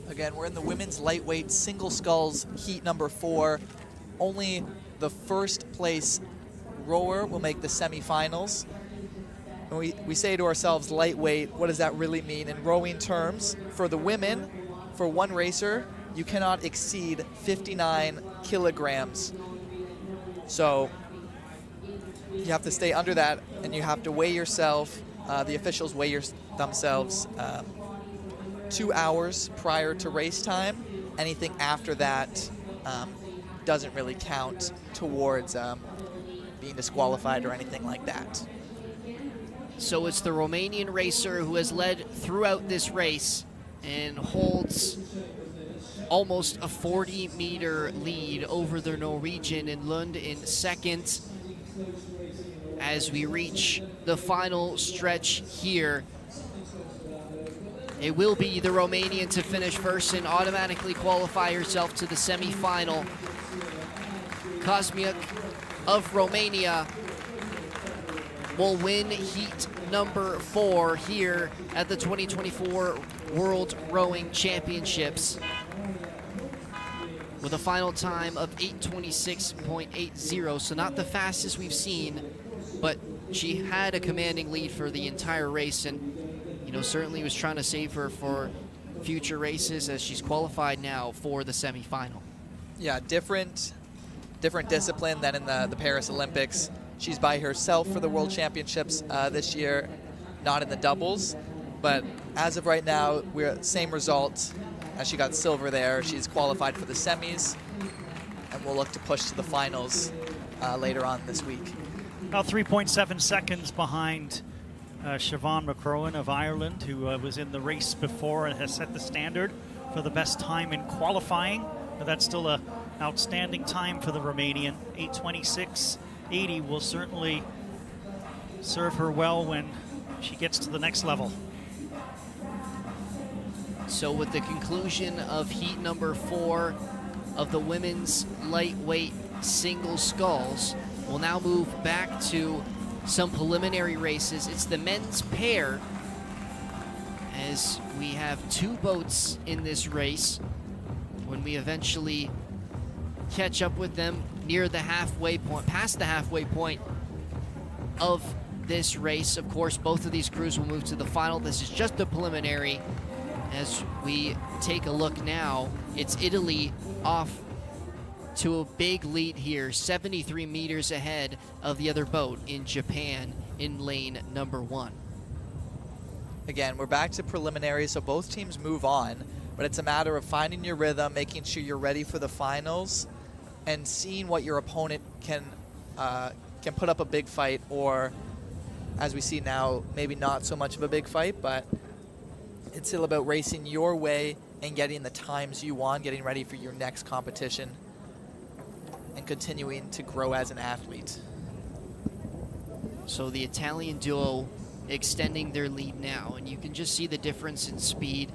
H: Again, we're in the women's lightweight single sculls heat number 4. Only the first place rower will make the semifinals. And we say to ourselves, lightweight, what does that really mean in rowing terms? For the women, for one racer, you cannot exceed 59 kilograms. So you have to stay under that, and you have to weigh yourself. The officials weigh themselves 2 hours prior to race time. Anything after that doesn't really count towards being disqualified or anything like that.
G: So it's the Romanian racer who has led throughout this race and holds almost a 40-meter lead over the Norwegian in Lund in second. As we reach the final stretch here, it will be the Romanian to finish first and automatically qualify herself to the semi-final. Kazmiuk of Romania will win heat number 4 here at the 2024 World Rowing Championships. with a final time of 8:26.80, so not the fastest we've seen, but she had a commanding lead for the entire race, and certainly was trying to save her for future races as she's qualified now for the semifinal.
H: Yeah, different discipline than in the Paris Olympics. She's by herself for the World Championships this year, not in the doubles. But as of right now, we're at the same result as she got silver there. She's qualified for the semis, and we'll look to push to the finals later on this week.
I: About 3.7 seconds behind Siobhan McCrohan of Ireland, who was in the race before and has set the standard for the best time in qualifying. But that's still an outstanding time for the Romanian. 8:26.80 will certainly serve her well when she gets to the next level.
G: So with the conclusion of heat number 4 of the women's lightweight single sculls, we'll now move back to some preliminary races. It's the men's pair, as we have 2 boats in this race. When we eventually catch up with them near the halfway point, past the halfway point of this race, of course, both of these crews will move to the final. This is just a preliminary. As we take a look now, it's Italy off to a big lead here, 73 meters ahead of the other boat in Japan in lane number 1.
H: Again, we're back to preliminary, so both teams move on, but it's a matter of finding your rhythm, making sure you're ready for the finals, and seeing what your opponent can put up a big fight, or as we see now, maybe not so much of a big fight, but it's still about racing your way and getting the times you want, getting ready for your next competition, and continuing to grow as an athlete.
G: So the Italian duo extending their lead now, and you can just see the difference in speed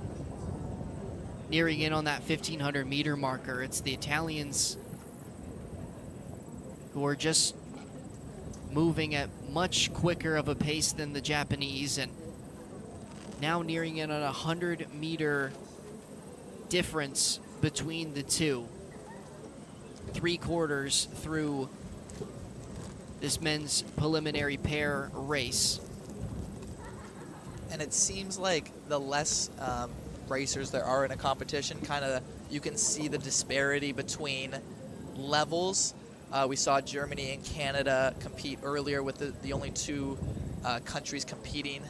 G: nearing in on that 1,500 meter marker. It's the Italians who are just moving at much quicker of a pace than the Japanese, and now nearing in on a 100-meter difference between the two. 3/4 through this men's preliminary pair race.
H: And it seems like the less racers there are in a competition, you can see the disparity between levels. We saw Germany and Canada compete earlier with the only 2 countries competing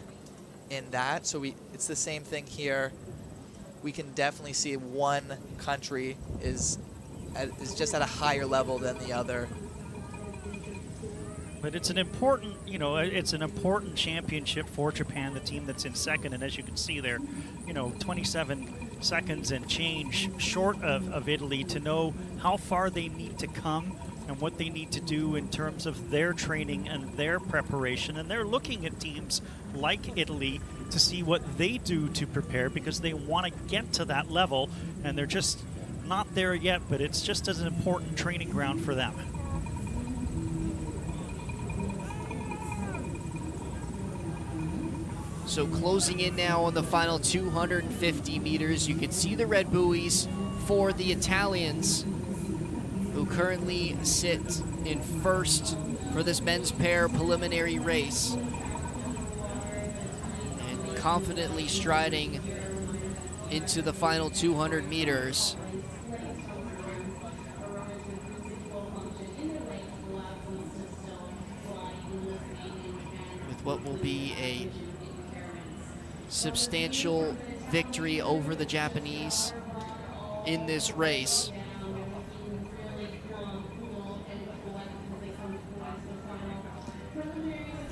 H: in that. So it's the same thing here. We can definitely see one country is just at a higher level than the other.
I: But it's an important, it's an important championship for Japan, the team that's in second. And as you can see there, 27 seconds and change short of Italy to know how far they need to come and what they need to do in terms of their training and their preparation. And they're looking at teams like Italy to see what they do to prepare, because they want to get to that level, and they're just not there yet, but it's just as an important training ground for them.
G: So closing in now on the final 250 meters, you can see the red buoys for the Italians, who currently sit in first for this men's pair preliminary race, and confidently striding into the final 200 meters. With what will be a substantial victory over the Japanese in this race.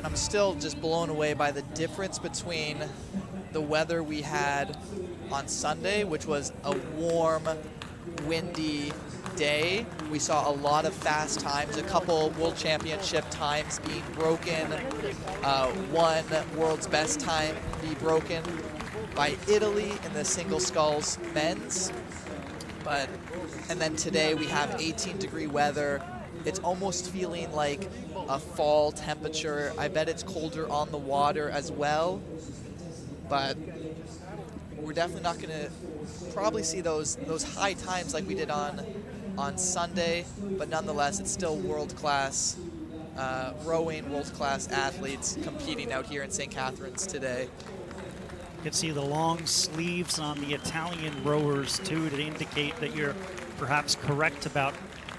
H: I'm still just blown away by the difference between the weather we had on Sunday, which was a warm, windy day. We saw a lot of fast times, a couple World Championship times being broken, one world's best time be broken by Italy in the single sculls men's. And then today we have 18-degree weather. It's almost feeling like a fall temperature. I bet it's colder on the water as well, but we're definitely not going to probably see those high times like we did on Sunday, but nonetheless, it's still world-class rowing, world-class athletes competing out here in St. Catharines today.
I: You can see the long sleeves on the Italian rowers too to indicate that you're perhaps correct about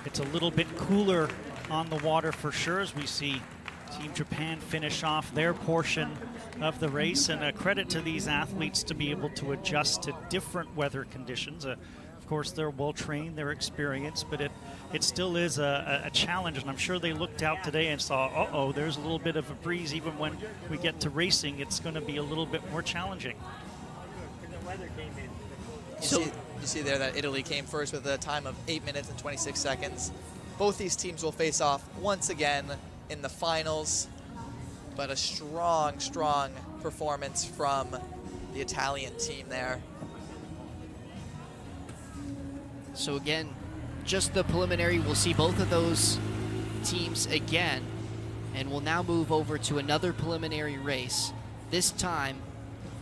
I: it's a little bit cooler on the water for sure, as we see Team Japan finish off their portion of the race, and a credit to these athletes to be able to adjust to different weather conditions. Of course, they're well trained, they're experienced, but it still is a challenge, and I'm sure they looked out today and saw, uh-oh, there's a little bit of a breeze. Even when we get to racing, it's going to be a little bit more challenging.
H: You see there that Italy came first with a time of 8 minutes and 26 seconds. Both these teams will face off once again in the finals, but a strong, strong performance from the Italian team there.
G: So again, just the preliminary, we'll see both of those teams again, and we'll now move over to another preliminary race, this time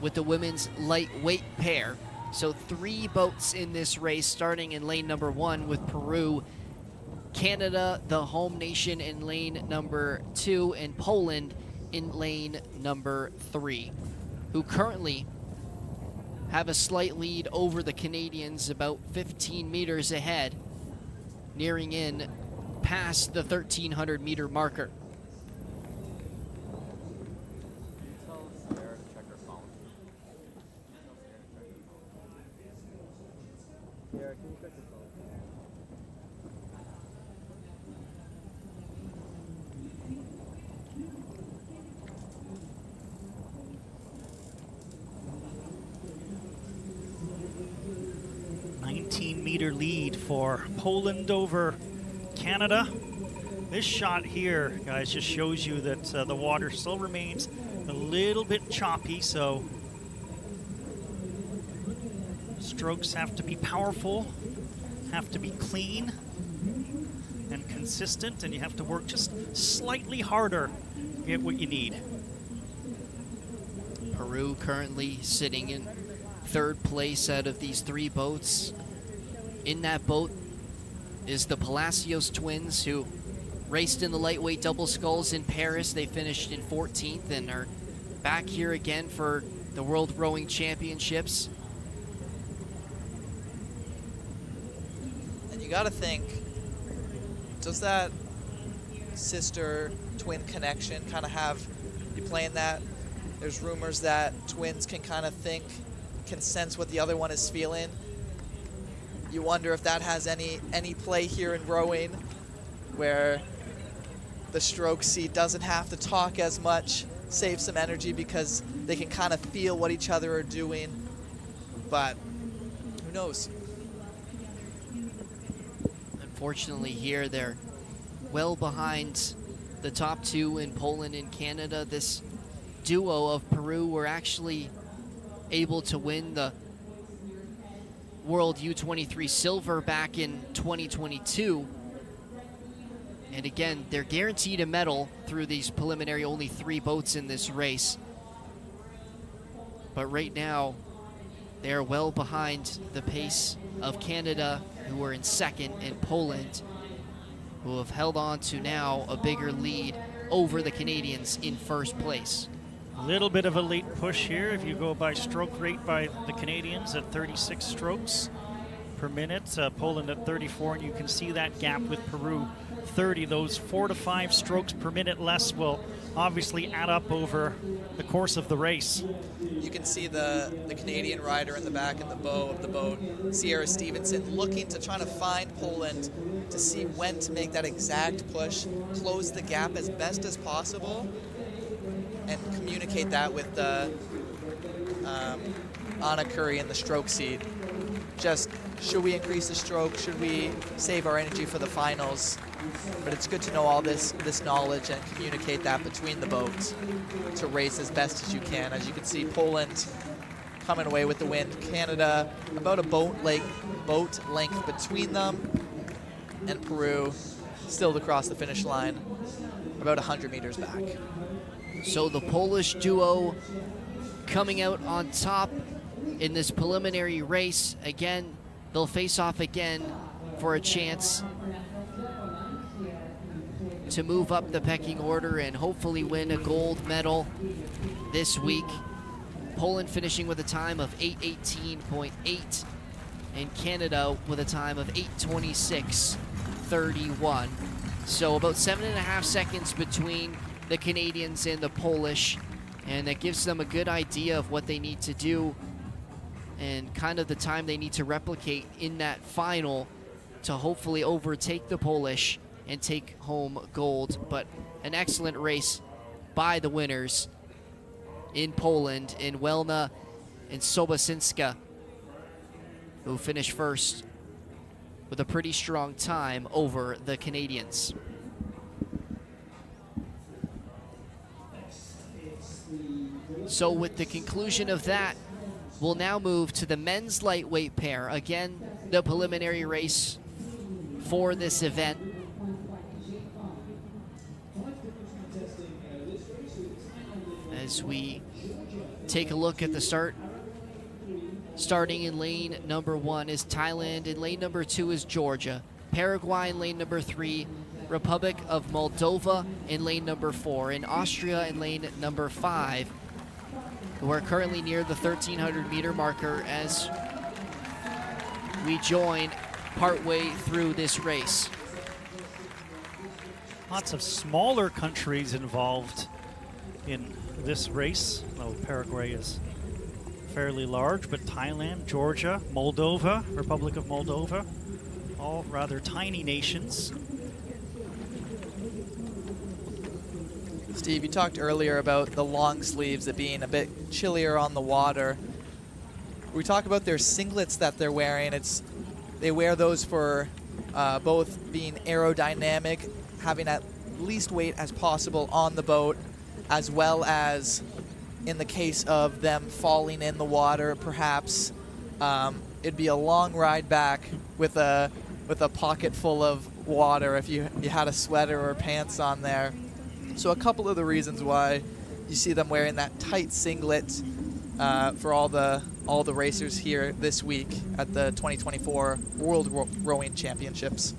G: with the women's lightweight pair. So 3 boats in this race, starting in lane number 1 with Peru, Canada, the home nation, in lane number 2, and Poland in lane number 3, who currently have a slight lead over the Canadians, about 15 meters ahead, nearing in past the 1,300 meter marker.
I: Meter lead for Poland over Canada. This shot here, guys, just shows you that the water still remains a little bit choppy, so strokes have to be powerful, have to be clean and consistent, and you have to work just slightly harder to get what you need.
G: Peru currently sitting in 3rd place out of these 3 boats. In that boat is the Palacios twins, who raced in the lightweight double sculls in Paris. They finished in 14th and are back here again for the World Rowing Championships.
H: And you got to think, does that sister twin connection kind of have you playing that? There's rumors that twins can kind of think, can sense what the other one is feeling. You wonder if that has any play here in rowing, where the stroke seat doesn't have to talk as much, save some energy because they can kind of feel what each other are doing. But who knows?
G: Unfortunately here, they're well behind the top 2 in Poland and Canada. This duo of Peru were actually able to win the World U23 silver back in 2022. And again, they're guaranteed a medal through these preliminary, only 3 boats in this race. But right now, they're well behind the pace of Canada, who are in 2nd, and Poland, who have held on to now a bigger lead over the Canadians in 1st place.
I: A little bit of a late push here if you go by stroke rate by the Canadians at 36 strokes per minute, Poland at 34, and you can see that gap with Peru 30. Those 4 to 5 strokes per minute less will obviously add up over the course of the race.
H: You can see the Canadian rider in the back in the bow of the boat, Sierra Stevenson, looking to try to find Poland to see when to make that exact push, close the gap as best as possible, and communicate that with the Anna Curry in the stroke seat. Just, should we increase the stroke? Should we save our energy for the finals? But it's good to know all this knowledge and communicate that between the boats to race as best as you can. As you can see, Poland coming away with the win. Canada, about a boat length between them. And Peru, still to cross the finish line, about 100 meters back.
G: So the Polish duo coming out on top in this preliminary race. Again, they'll face off again for a chance to move up the pecking order and hopefully win a gold medal this week. Poland finishing with a time of 8:18.8 and Canada with a time of 8:26.31. So about 7.5 seconds between the Canadians and the Polish, and that gives them a good idea of what they need to do and kind of the time they need to replicate in that final to hopefully overtake the Polish and take home gold. But an excellent race by the winners in Poland, in Welna and Sobocinska, who finished first with a pretty strong time over the Canadians. So with the conclusion of that, we'll now move to the men's lightweight pair. Again, the preliminary race for this event. As we take a look at the start, starting in lane number 1 is Thailand, in lane number 2 is Georgia, Paraguay in lane number 3, Republic of Moldova in lane number 4, and Austria in lane number 5. We're currently near the 1,300 meter marker as we join partway through this race.
I: Lots of smaller countries involved in this race, though Paraguay is fairly large, but Thailand, Georgia, Moldova, Republic of Moldova, all rather tiny nations.
H: Steve, you talked earlier about the long sleeves, it being a bit chillier on the water. We talk about their singlets that they're wearing. They wear those for both being aerodynamic, having at least weight as possible on the boat, as well as in the case of them falling in the water, perhaps it'd be a long ride back with a pocket full of water if you had a sweater or pants on there. So a couple of the reasons why you see them wearing that tight singlet for all the racers here this week at the 2024 World Rowing Championships.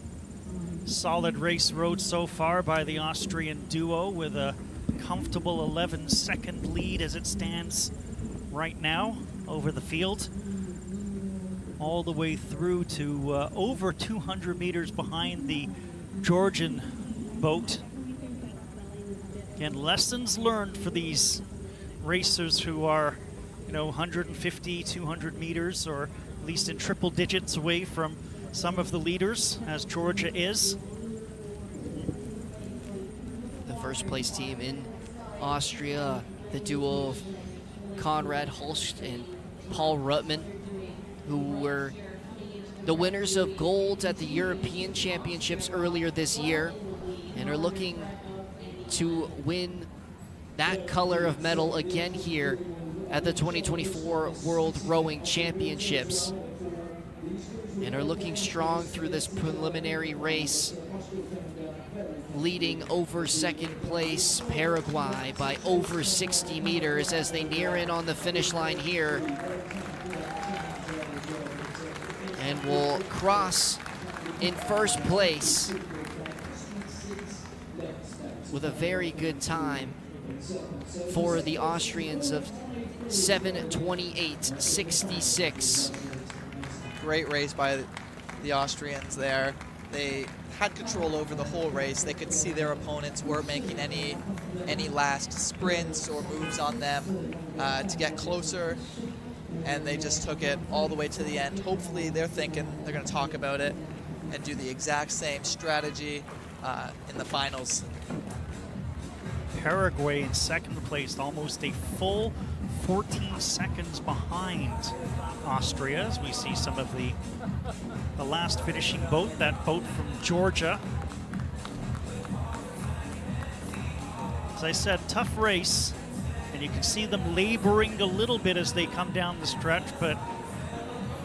I: Solid race rode so far by the Austrian duo with a comfortable 11-second lead as it stands right now over the field, all the way through to over 200 meters behind the Georgian boat. Again, lessons learned for these racers who are, 150, 200 meters, or at least in triple digits away from some of the leaders, as Georgia is.
G: The first place team in Austria, the duo of Konrad Holst and Paul Ruttmann, who were the winners of gold at the European Championships earlier this year and are looking to win that color of medal again here at the 2024 World Rowing Championships, and are looking strong through this preliminary race, leading over second place Paraguay by over 60 meters as they near in on the finish line here, and will cross in first place with a very good time for the Austrians of 7:28.66.
H: Great race by the Austrians there. They had control over the whole race. They could see their opponents weren't making any last sprints or moves on them to get closer, and they just took it all the way to the end. Hopefully they're thinking they're going to talk about it and do the exact same strategy in the finals.
I: Paraguay in second place, almost a full 14 seconds behind Austria, as we see some of the last finishing boat, that boat from Georgia. As I said, tough race, and you can see them laboring a little bit as they come down the stretch, but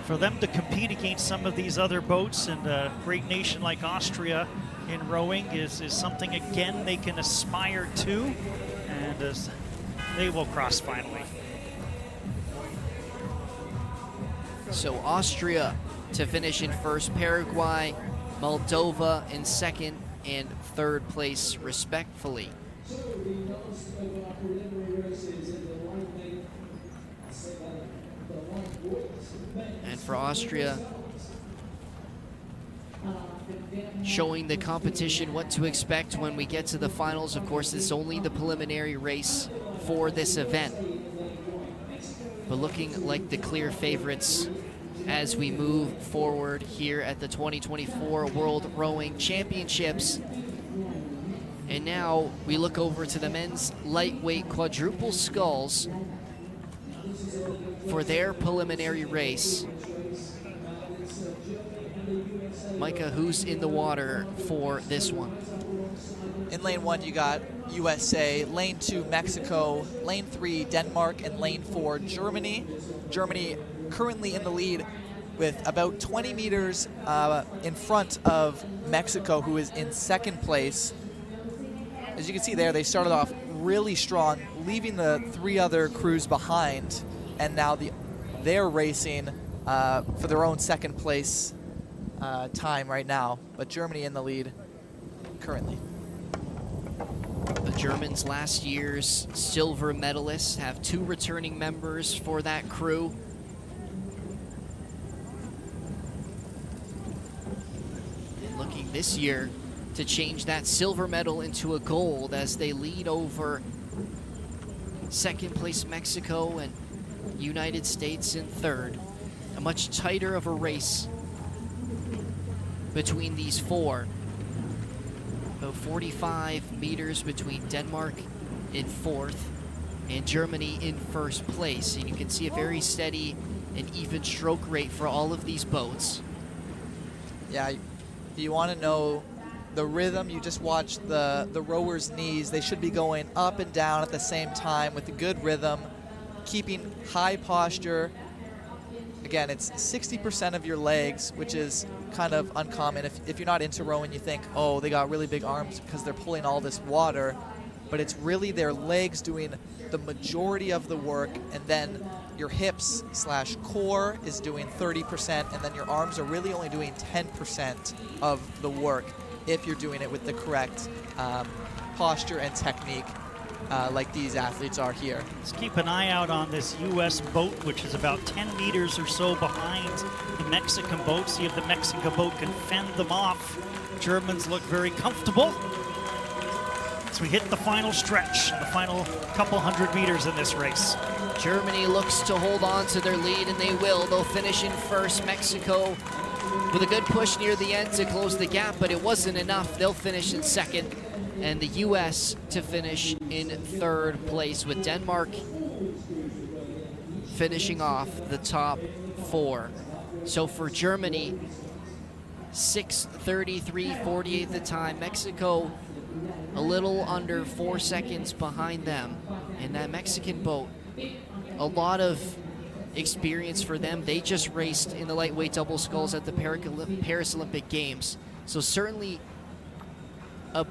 I: for them to compete against some of these other boats and a great nation like Austria in rowing is something, again, they can aspire to, and as they will cross finally.
G: So Austria to finish in first, Paraguay, Moldova in second and third place respectfully.
B: So the last of our preliminary races in the lightweight, I said the lightweight men's.
G: And for Austria, showing the competition what to expect when we get to the finals. Of course, it's only the preliminary race for this event, but looking like the clear favorites as we move forward here at the 2024 World Rowing Championships. And now we look over to the men's lightweight quadruple sculls for their preliminary race. Micah, who's in the water for this one?
H: In lane 1, you got USA, lane 2, Mexico, lane 3, Denmark, and lane 4, Germany. Germany currently in the lead with about 20 meters in front of Mexico, who is in second place. As you can see there, they started off really strong, leaving the 3 other crews behind, and now they're racing for their own second place time right now, but Germany in the lead currently.
G: The Germans, last year's silver medalists, have 2 returning members for that crew. And looking this year to change that silver medal into a gold as they lead over second place Mexico and United States in third. A much tighter of a race between these 4. About 45 meters between Denmark in 4th and Germany in 1st place. And you can see a very steady and even stroke rate for all of these boats.
H: Yeah, you want to know the rhythm. You just watch the rowers' knees. They should be going up and down at the same time with a good rhythm, keeping high posture. Again, it's 60% of your legs, which is kind of uncommon. If you're not into rowing, you think, oh, they got really big arms because they're pulling all this water. But it's really their legs doing the majority of the work, and then your hips / core is doing 30%, and then your arms are really only doing 10% of the work if you're doing it with the correct posture and technique. Like these athletes are here.
I: Let's keep an eye out on this U.S. boat, which is about 10 meters or so behind the Mexican boat. See if the Mexican boat can fend them off. Germans look very comfortable as we hit the final stretch, the final couple hundred meters in this race.
G: Germany looks to hold on to their lead, and they will. They'll finish in 1st. Mexico with a good push near the end to close the gap, but it wasn't enough. They'll finish in 2nd. And the U.S. to finish in 3rd place, with Denmark finishing off the top 4. So for Germany, 6:33.48 the time. Mexico a little under 4 seconds behind them. And that Mexican boat, a lot of experience for them. They just raced in the lightweight double sculls at the Paris Olympic Games. So certainly a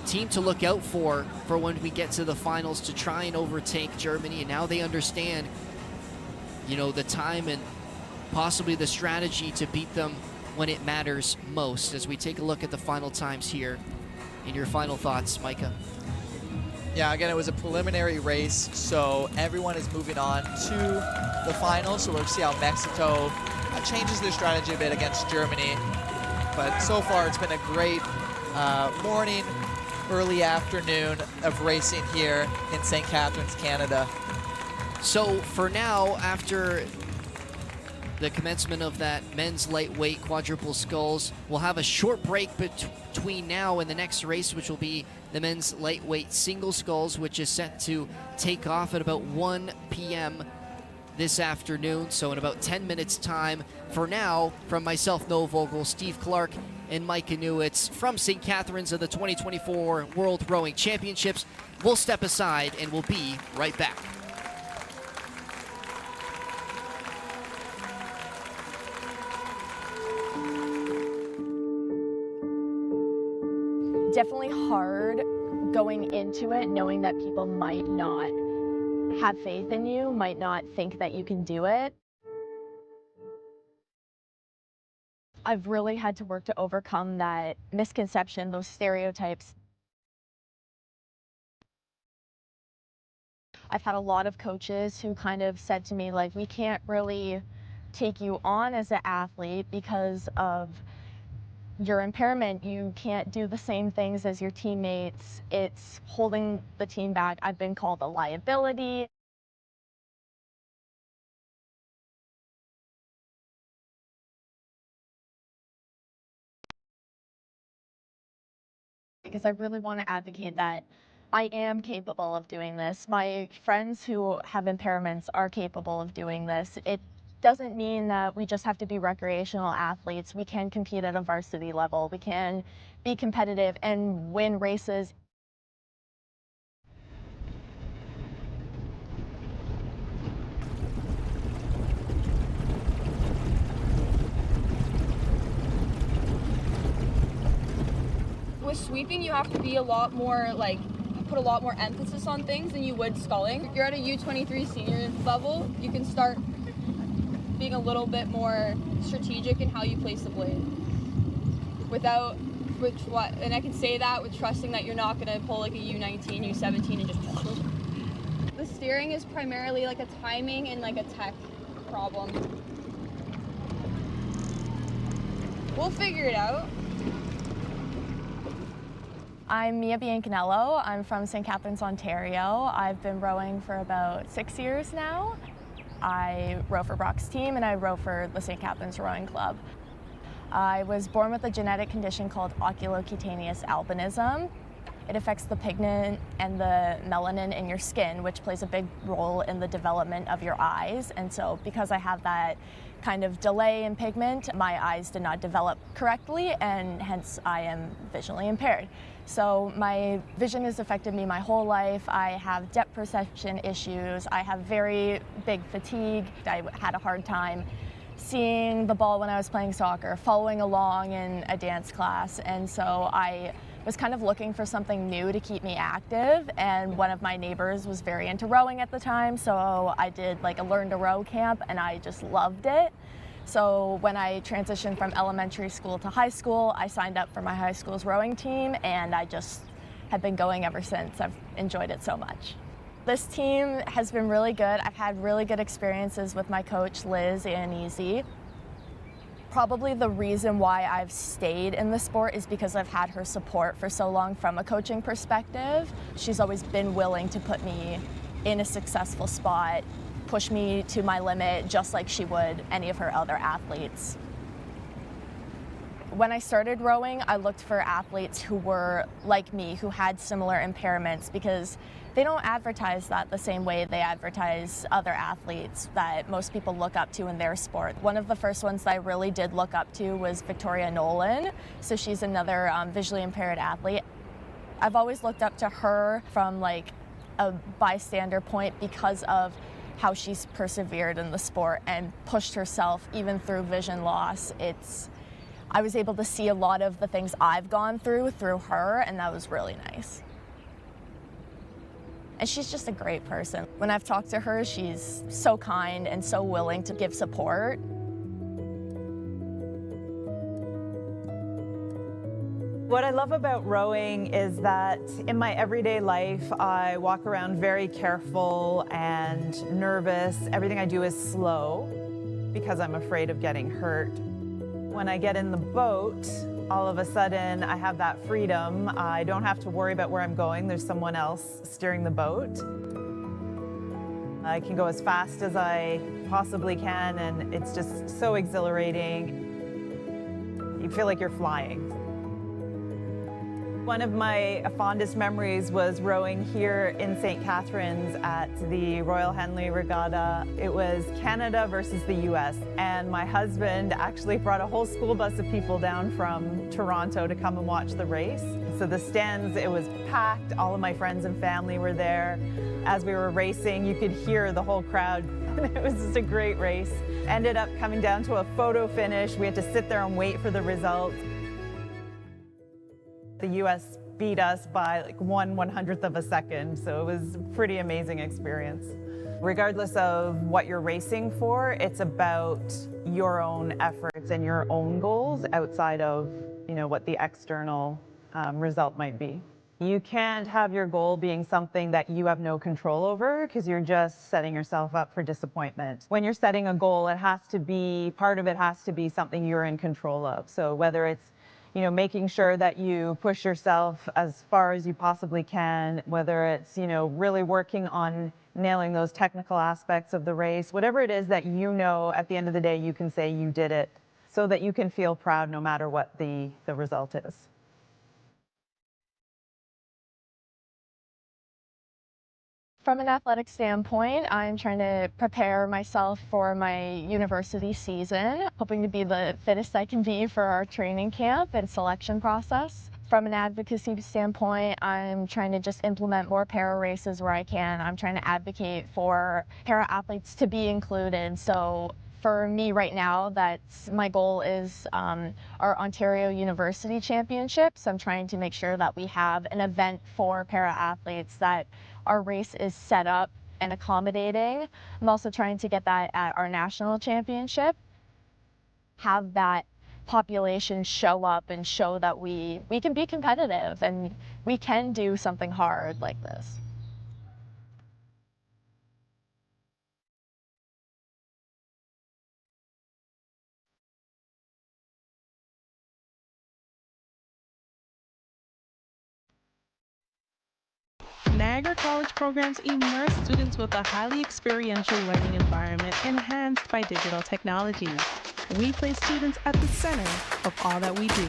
G: team to look out for when we get to the finals, to try and overtake Germany. And now they understand, the time and possibly the strategy to beat them when it matters most. As we take a look at the final times here, in your final thoughts, Micah.
H: Yeah, again, it was a preliminary race, so everyone is moving on to the final. So we'll see how Mexico changes their strategy a bit against Germany. But so far, it's been a great morning, early afternoon of racing here in St. Catharines, Canada.
G: So for now, after the commencement of that men's lightweight quadruple sculls, we'll have a short break between now and the next race, which will be the men's lightweight single sculls, which is set to take off at about 1 p.m. this afternoon, so in about 10 minutes time. For now, from myself, Noah Vogel, Steve Clark, and Mike Inuits from St. Catharines of the 2024 World Rowing Championships, we'll step aside and we'll be right back.
F: Definitely hard going into it, knowing that people might not have faith in you might not think that you can do it. I've really had to work to overcome that misconception, those stereotypes. I've had a lot of coaches who kind of said to me, like, we can't really take you on as an athlete because of your impairment. You can't do the same things as your teammates. It's holding the team back. I've been called a liability. Because I really want to advocate that I am capable of doing this. My friends who have impairments are capable of doing this. It doesn't mean that we just have to be recreational athletes. We can compete at a varsity level. We can be competitive and win races.
J: With sweeping, you have to be a lot more, like, put a lot more emphasis on things than you would sculling. If you're at a U23 senior level, you can start being a little bit more strategic in how you place the blade. And I can say that with trusting that you're not going to pull like a U19, U17 and just... The steering is primarily like a timing and like a tech problem. We'll figure it out.
F: I'm Mia Biancanello. I'm from St Catharines, Ontario. I've been rowing for about 6 years now. I row for Brock's team and I row for the St Catharines Rowing Club. I was born with a genetic condition called oculocutaneous albinism. It affects the pigment and the melanin in your skin, which plays a big role in the development of your eyes. And so because I have that kind of delay in pigment, my eyes did not develop correctly, and hence I am visually impaired. So my vision has affected me my whole life. I have depth perception issues. I have very big fatigue. I had a hard time seeing the ball when I was playing soccer, following along in a dance class, and so I was kind of looking for something new to keep me active, and one of my neighbors was very into rowing at the time, so I did like a learn to row camp and I just loved it. So when I transitioned from elementary school to high school, I signed up for my high school's rowing team, and I just have been going ever since. I've enjoyed it so much. This team has been really good. I've had really good experiences with my coach, Liz Iannese. Probably the reason why I've stayed in the sport is because I've had her support for so long from a coaching perspective. She's always been willing to put me in a successful spot, push me to my limit, just like she would any of her other athletes. When I started rowing, I looked for athletes who were like me, who had similar impairments, because they don't advertise that the same way they advertise other athletes that most people look up to in their sport. One of the first ones that I really did look up to was Victoria Nolan. So she's another visually impaired athlete. I've always looked up to her from like a bystander point because of how she's persevered in the sport and pushed herself even through vision loss. I was able to see a lot of the things I've gone through her, and that was really nice. And she's just a great person. When I've talked to her, she's so kind and so willing to give support.
K: What I love about rowing is that in my everyday life, I walk around very careful and nervous. Everything I do is slow because I'm afraid of getting hurt. When I get in the boat, all of a sudden I have that freedom. I don't have to worry about where I'm going. There's someone else steering the boat. I can go as fast as I possibly can, and it's just so exhilarating. You feel like you're flying. One of my fondest memories was rowing here in St Catharines at the Royal Henley Regatta. It was Canada versus the US, and my husband actually brought a whole school bus of people down from Toronto to come and watch the race. So the stands, it was packed. All of my friends and family were there. As we were racing, you could hear the whole crowd. It was just a great race. Ended up coming down to a photo finish. We had to sit there and wait for the results. The US beat us by like 1/100th of a second, so it was a pretty amazing experience. Regardless of what you're racing for, it's about your own efforts and your own goals outside of, what the external result might be. You can't have your goal being something that you have no control over, because you're just setting yourself up for disappointment. When you're setting a goal, part of it has to be something you're in control of. So whether it's making sure that you push yourself as far as you possibly can, whether it's, really working on nailing those technical aspects of the race, whatever it is that at the end of the day, you can say you did it, so that you can feel proud no matter what the result is.
F: From an athletic standpoint, I'm trying to prepare myself for my university season, hoping to be the fittest I can be for our training camp and selection process. From an advocacy standpoint, I'm trying to just implement more para races where I can. I'm trying to advocate for para athletes to be included. So for me right now, my goal is our Ontario University Championships. I'm trying to make sure that we have an event for para athletes, that our race is set up and accommodating. I'm also trying to get that at our national championship, have that population show up and show that we can be competitive and we can do something hard like this.
L: Niagara College programs immerse students with a highly experiential learning environment enhanced by digital technologies. We place students at the center of all that we do.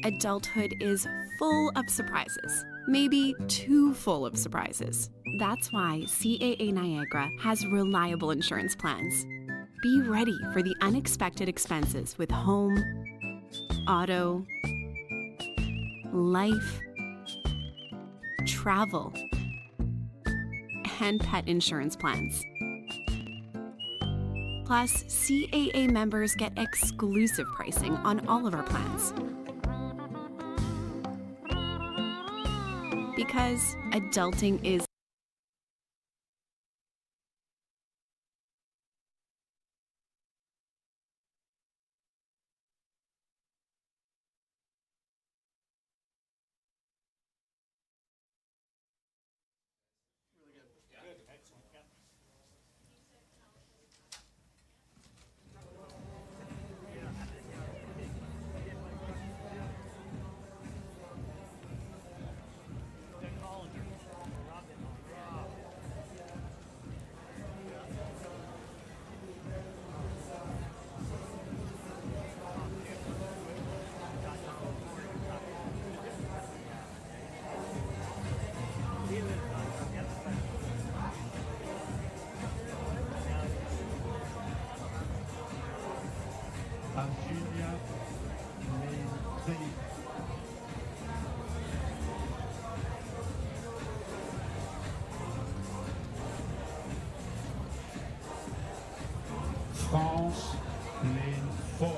M: Adulthood is full of surprises, maybe too full of surprises. That's why CAA Niagara has reliable insurance plans. Be ready for the unexpected expenses with home, auto, life, travel, and pet insurance plans. Plus, CAA members get exclusive pricing on all of our plans. Because adulting is
N: France, lane 4.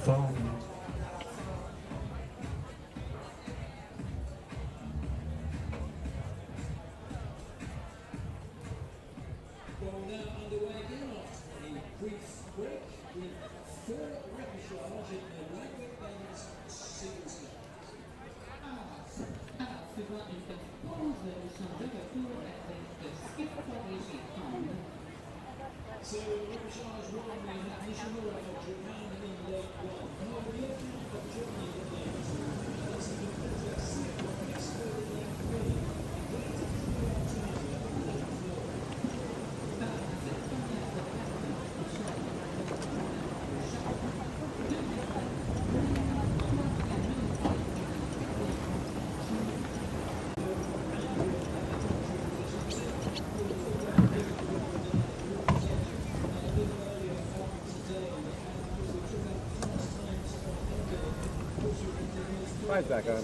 N: Forward.
B: Well, now underway again after a brief break with 4 repêchages in the lightweight men's single sculls.
A: Alors, suivant une petite pause, nous sommes de retour avec Skip Forage et Tombe.
B: So, repêchage 1, we have Nishimura of Japan in leg 1. Now, we have of Germany in leg 2. That's the defensive set of expert in leg 3.
O: Mine's back on.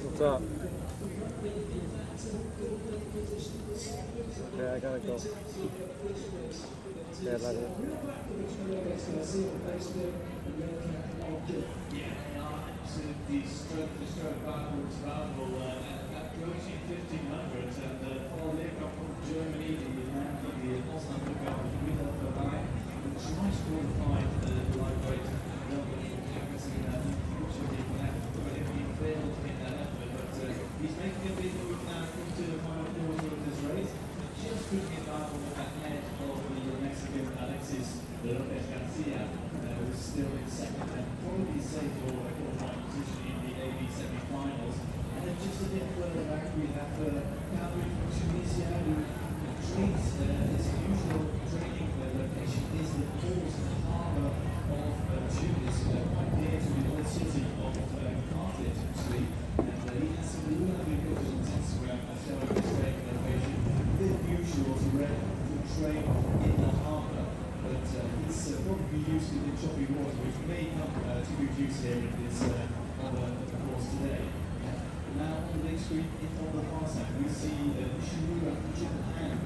O: What's up? I gotta go. Yeah, let it.
C: The stroke backwards rattle approaching 1500 and Paul Lecker from Germany, the Ausland with the line, tries to qualify the lightweight but he failed in that effort. But he's making a big move now into the final quarter of this race. Just putting it back ahead of the Mexican Alexis Lopez Garcia, who's still in second and probably safe for a qualifying position in the AB semi-finals. And then just a bit further back, we have Calvin from Tunisia, who trains his usual training location is the port harbour of Tunis, quite near to the old city of Carthage, actually. And he has some lovely pictures on Instagram showing his training location. A bit unusual to train in the harbour, but he's probably used to the choppy water, which may come to good use here in this course today. Now on the big screen, on the far side, we see Nishimura from Japan.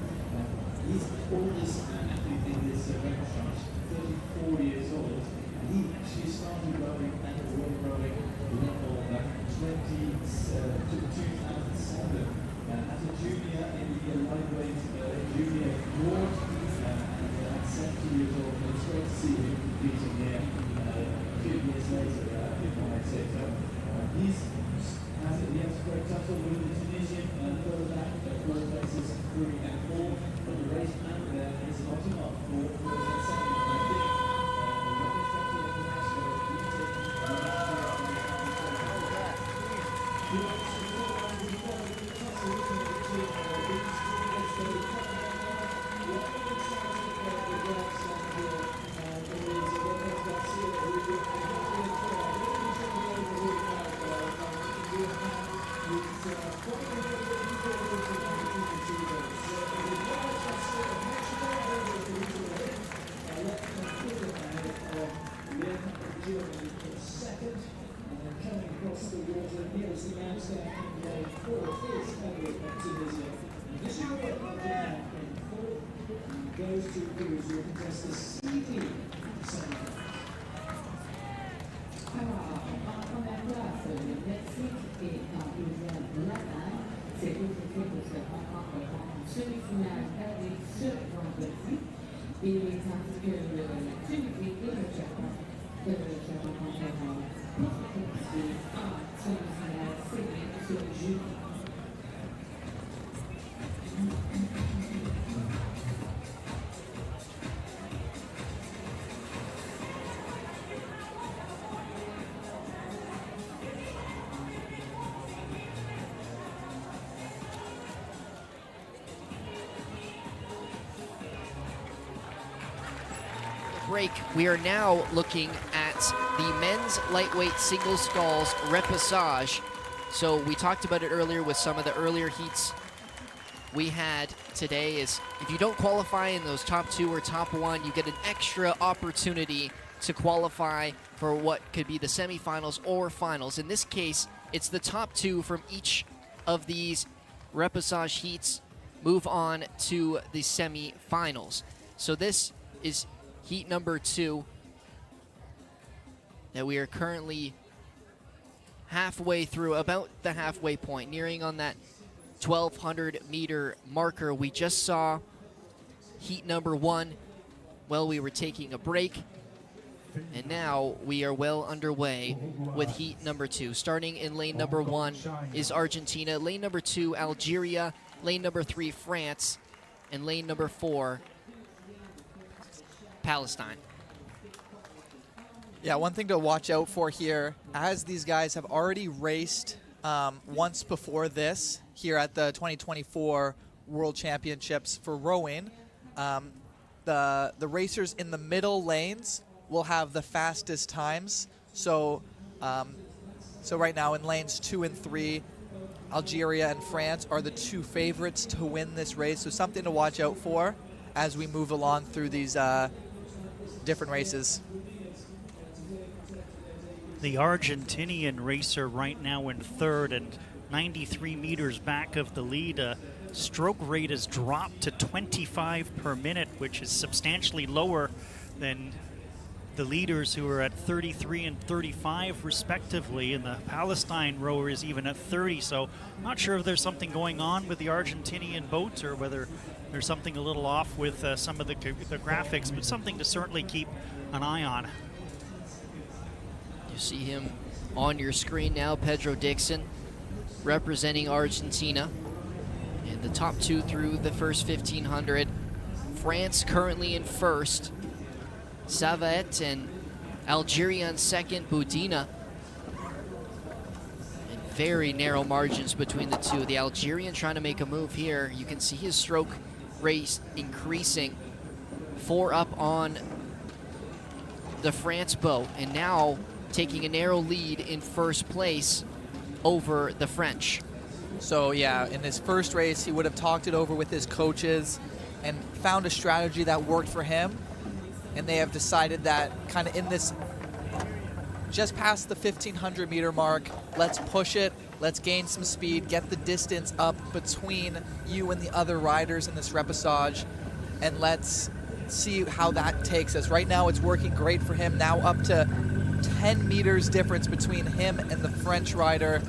C: He's the oldest athlete in this record charge, 34 years old. He actually started rowing at the world rowing level back in 2007 as a junior in the lightweight junior board, and at 70 years old. It's great to see him competing here a few years later, I'd say so. He has a great tussle with the Tunisian further back, both places 3 and 4, but the race plan there is hotting up for the second. I think goes to Cruz, who contest the CD semi-finals.
A: Alors, en première place, le Mexique et en deuxième, l'Allemagne. Ces deux équipes se rencontrent en semi-finale avec ce vendredi. Et tandis que la Tunisie et le Japon rencontreront pour participer en semi-finale série ce jeudi.
G: Break. We are now looking at the men's lightweight single sculls repechage. So we talked about it earlier with some of the earlier heats we had today. Is if you don't qualify in those top 2 or top 1, you get an extra opportunity to qualify for what could be the semifinals or finals. In this case, it's the top 2 from each of these repechage heats move on to the semifinals. So this is heat number 2 that we are currently halfway through, about the halfway point, nearing on that 1,200 meter marker. We just saw heat number 1 while we were taking a break, and now we are well underway with heat number 2. Starting in lane number 1 is Argentina, lane number 2 Algeria, lane number 3 France, and lane number 4 Palestine.
H: Yeah, one thing to watch out for here, as these guys have already raced once before this here at the 2024 World Championships for rowing, the racers in the middle lanes will have the fastest times. So, so right now in lanes 2 and 3, Algeria and France are the 2 favorites to win this race. So something to watch out for as we move along through these different races.
I: The Argentinian racer right now in 3rd and 93 meters back of the lead. stroke rate has dropped to 25 per minute, which is substantially lower than the leaders who are at 33 and 35 respectively, and the Palestine rower is even at 30. So I'm not sure if there's something going on with the Argentinian boat or whether there's something a little off with some of the graphics, but something to certainly keep an eye on.
G: You see him on your screen now, Pedro Dixon, representing Argentina in the top two through the first 1500. France currently in first, Savet, and Algeria in second, Boudina. And very narrow margins between the two. The Algerian trying to make a move here. You can see his stroke rate increasing. 4 up on the France boat, and now taking a narrow lead in first place over the French.
H: So yeah, in his first race, he would have talked it over with his coaches and found a strategy that worked for him. And they have decided that kind of in this, just past the 1,500 meter mark, let's push it, let's gain some speed, get the distance up between you and the other riders in this repassage, and let's see how that takes us. Right now it's working great for him, now up to 10 meters difference between him and the French rider.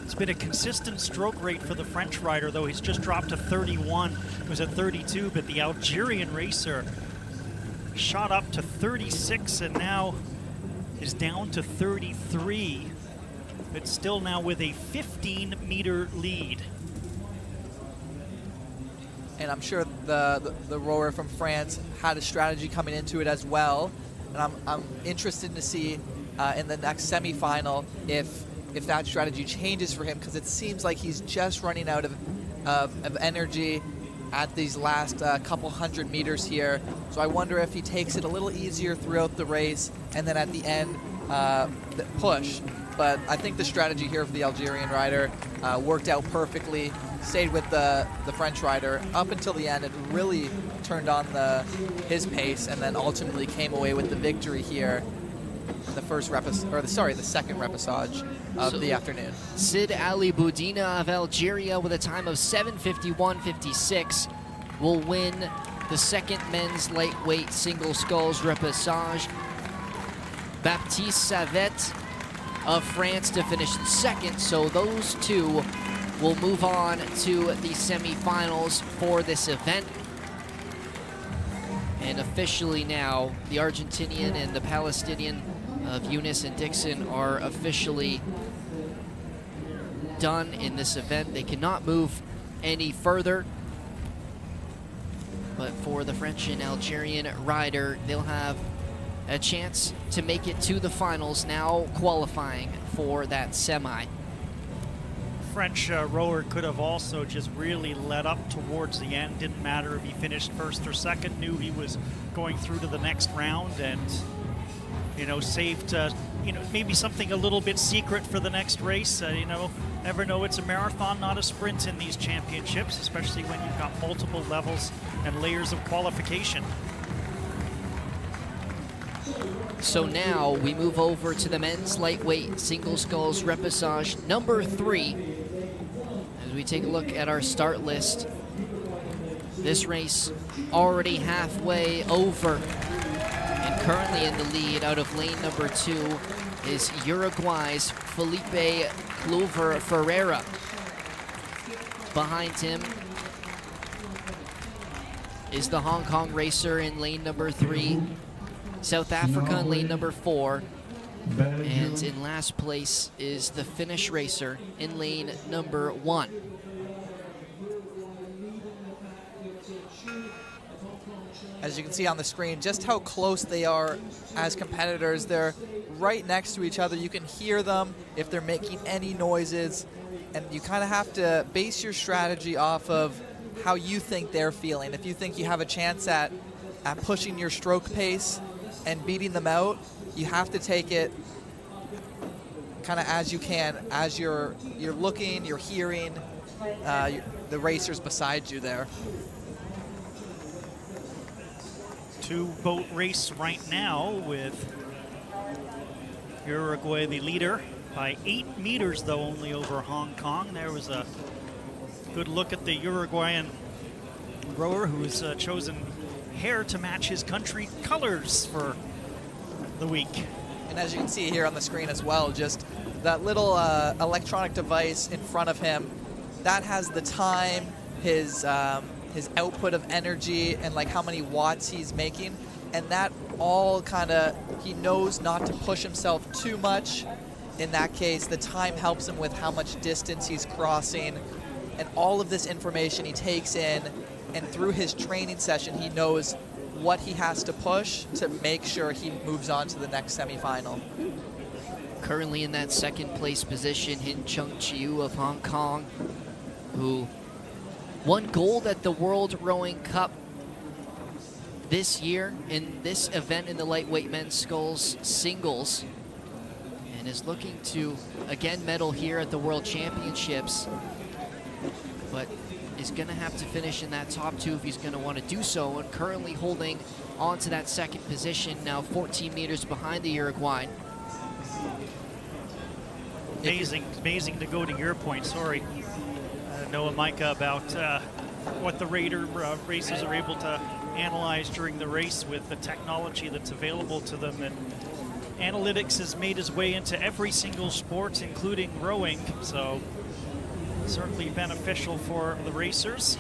I: It's been a consistent stroke rate for the French rider, though. He's just dropped to 31. He was at 32, but the Algerian racer shot up to 36 and now is down to 33, but still now with a 15-meter lead.
H: And I'm sure the rower from France had a strategy coming into it as well. And I'm interested to see in the next semifinal if that strategy changes for him, because it seems like he's just running out of energy at these last couple hundred meters here. So I wonder if he takes it a little easier throughout the race and then at the end push. But I think the strategy here for the Algerian rider worked out perfectly, stayed with the French rider up until the end and really turned on his pace, and then ultimately came away with the victory here. The second repassage of the afternoon.
G: Sid Ali Boudina of Algeria with a time of 7:51.56 will win the second men's lightweight single sculls repassage. Baptiste Savet of France to finish in second, so those two will move on to the semifinals for this event. And officially now, the Argentinian and the Palestinian of Eunice and Dixon are officially done in this event. They cannot move any further. But for the French and Algerian rider, they'll have a chance to make it to the finals, now qualifying for that semi.
I: French rower could have also just really let up towards the end. Didn't matter if he finished first or second, knew he was going through to the next round, and saved maybe something a little bit secret for the next race. Never know, it's a marathon, not a sprint in these championships, especially when you've got multiple levels and layers of qualification.
G: So now we move over to the men's lightweight single sculls repassage number 3. As we take a look at our start list, this race already halfway over. And currently in the lead out of lane number 2 is Uruguay's Felipe Clover Ferreira. Behind him is the Hong Kong racer in lane number 3, South Africa in lane number 4, and in last place is the Finnish racer in lane number 1.
H: As you can see on the screen, just how close they are as competitors. They're right next to each other. You can hear them if they're making any noises, and you kind of have to base your strategy off of how you think they're feeling. If you think you have a chance at pushing your stroke pace and beating them out, you have to take it kind of as you can, as you're looking, you're hearing the racers beside you there.
I: Two-boat race right now with Uruguay the leader by 8 meters, though, only over Hong Kong. There was a Good look at the Uruguayan rower who's chosen hair to match his country colors for the week.
H: And as you can see here on the screen as well, just that little electronic device in front of him, that has the time, his output of energy, and like how many watts he's making. And that all kind of, he knows not to push himself too much. In that case, the time helps him with how much distance he's crossing. And all of this information he takes in, and through his training session, he knows what he has to push to make sure he moves on to the next semifinal.
G: Currently in that second place position, Hin Chung Chiu of Hong Kong, who won gold at the World Rowing Cup this year in this event in the lightweight men's sculls singles, and is looking to again medal here at the World Championships, but is going to have to finish in that top two if he's going to want to do so, and currently holding on to that second position, now 14 meters behind the Uruguayan.
I: Amazing to go to your point, sorry, Noah Micah, about what the racers are able to analyze during the race with the technology that's available to them. And analytics has made its way into every single sport, including rowing, so certainly beneficial for the racers.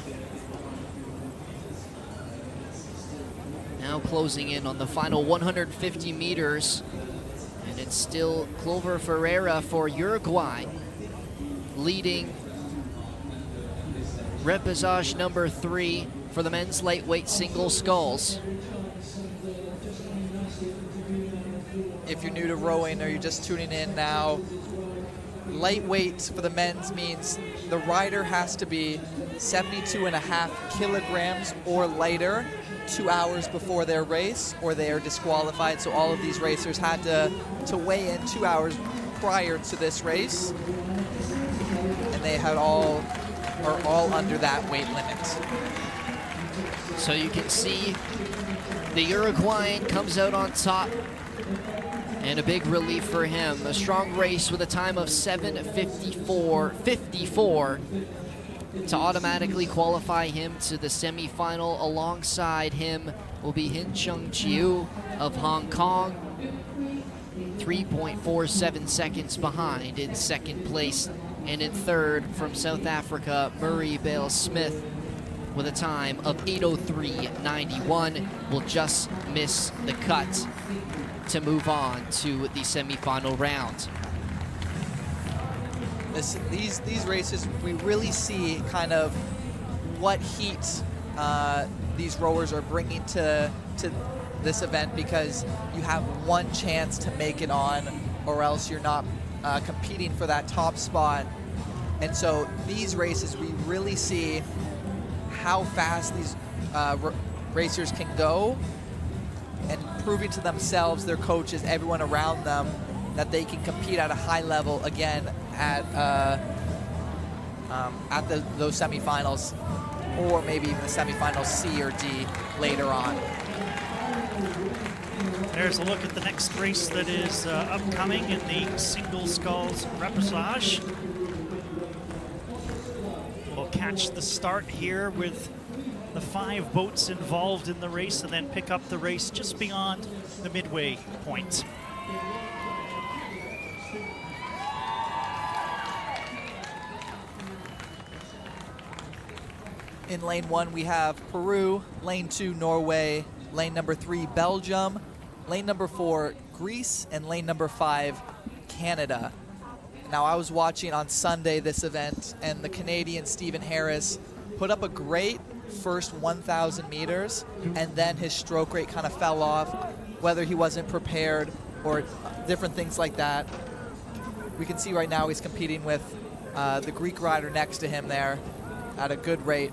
G: Now closing in on the final 150 meters, and it's still Clover Ferreira for Uruguay, leading reposage number 3 for the men's lightweight single sculls.
H: If you're new to rowing or you're just tuning in now, lightweight for the men's means the rider has to be 72.5 kilograms or lighter 2 hours before their race, or they are disqualified. So all of these racers had to weigh in 2 hours prior to this race, and they are all under that weight limit.
G: So you can see the Uruguayan comes out on top, and a big relief for him. A strong race with a time of 7:54.54 to automatically qualify him to the semifinal. Alongside him will be Hin Chung Chiu of Hong Kong, 3.47 seconds behind in second place. And in third from South Africa, Murray Bale-Smith with a time of 8:03.91, will just miss the cut to move on to the semifinal round.
H: These races, we really see kind of what heat these rowers are bringing to this event, because you have one chance to make it on, or else you're not competing for that top spot. And so these races, we really see how fast these racers can go, and proving to themselves, their coaches, everyone around them, that they can compete at a high level again at those semifinals, or maybe even the semifinals C or D later on.
I: There's a look at the next race that is upcoming in the single sculls reposage. We'll catch the start here with the 5 boats involved in the race, and then pick up the race just beyond the midway point.
H: In lane 1, we have Peru, lane 2, Norway, lane number 3, Belgium, lane number 4, Greece, and lane number 5, Canada. Now, I was watching on Sunday this event, and the Canadian Stephen Harris put up a great first 1,000 meters, and then his stroke rate kind of fell off, whether he wasn't prepared or different things like that. We can see right now he's competing with the Greek rider next to him there at a good rate,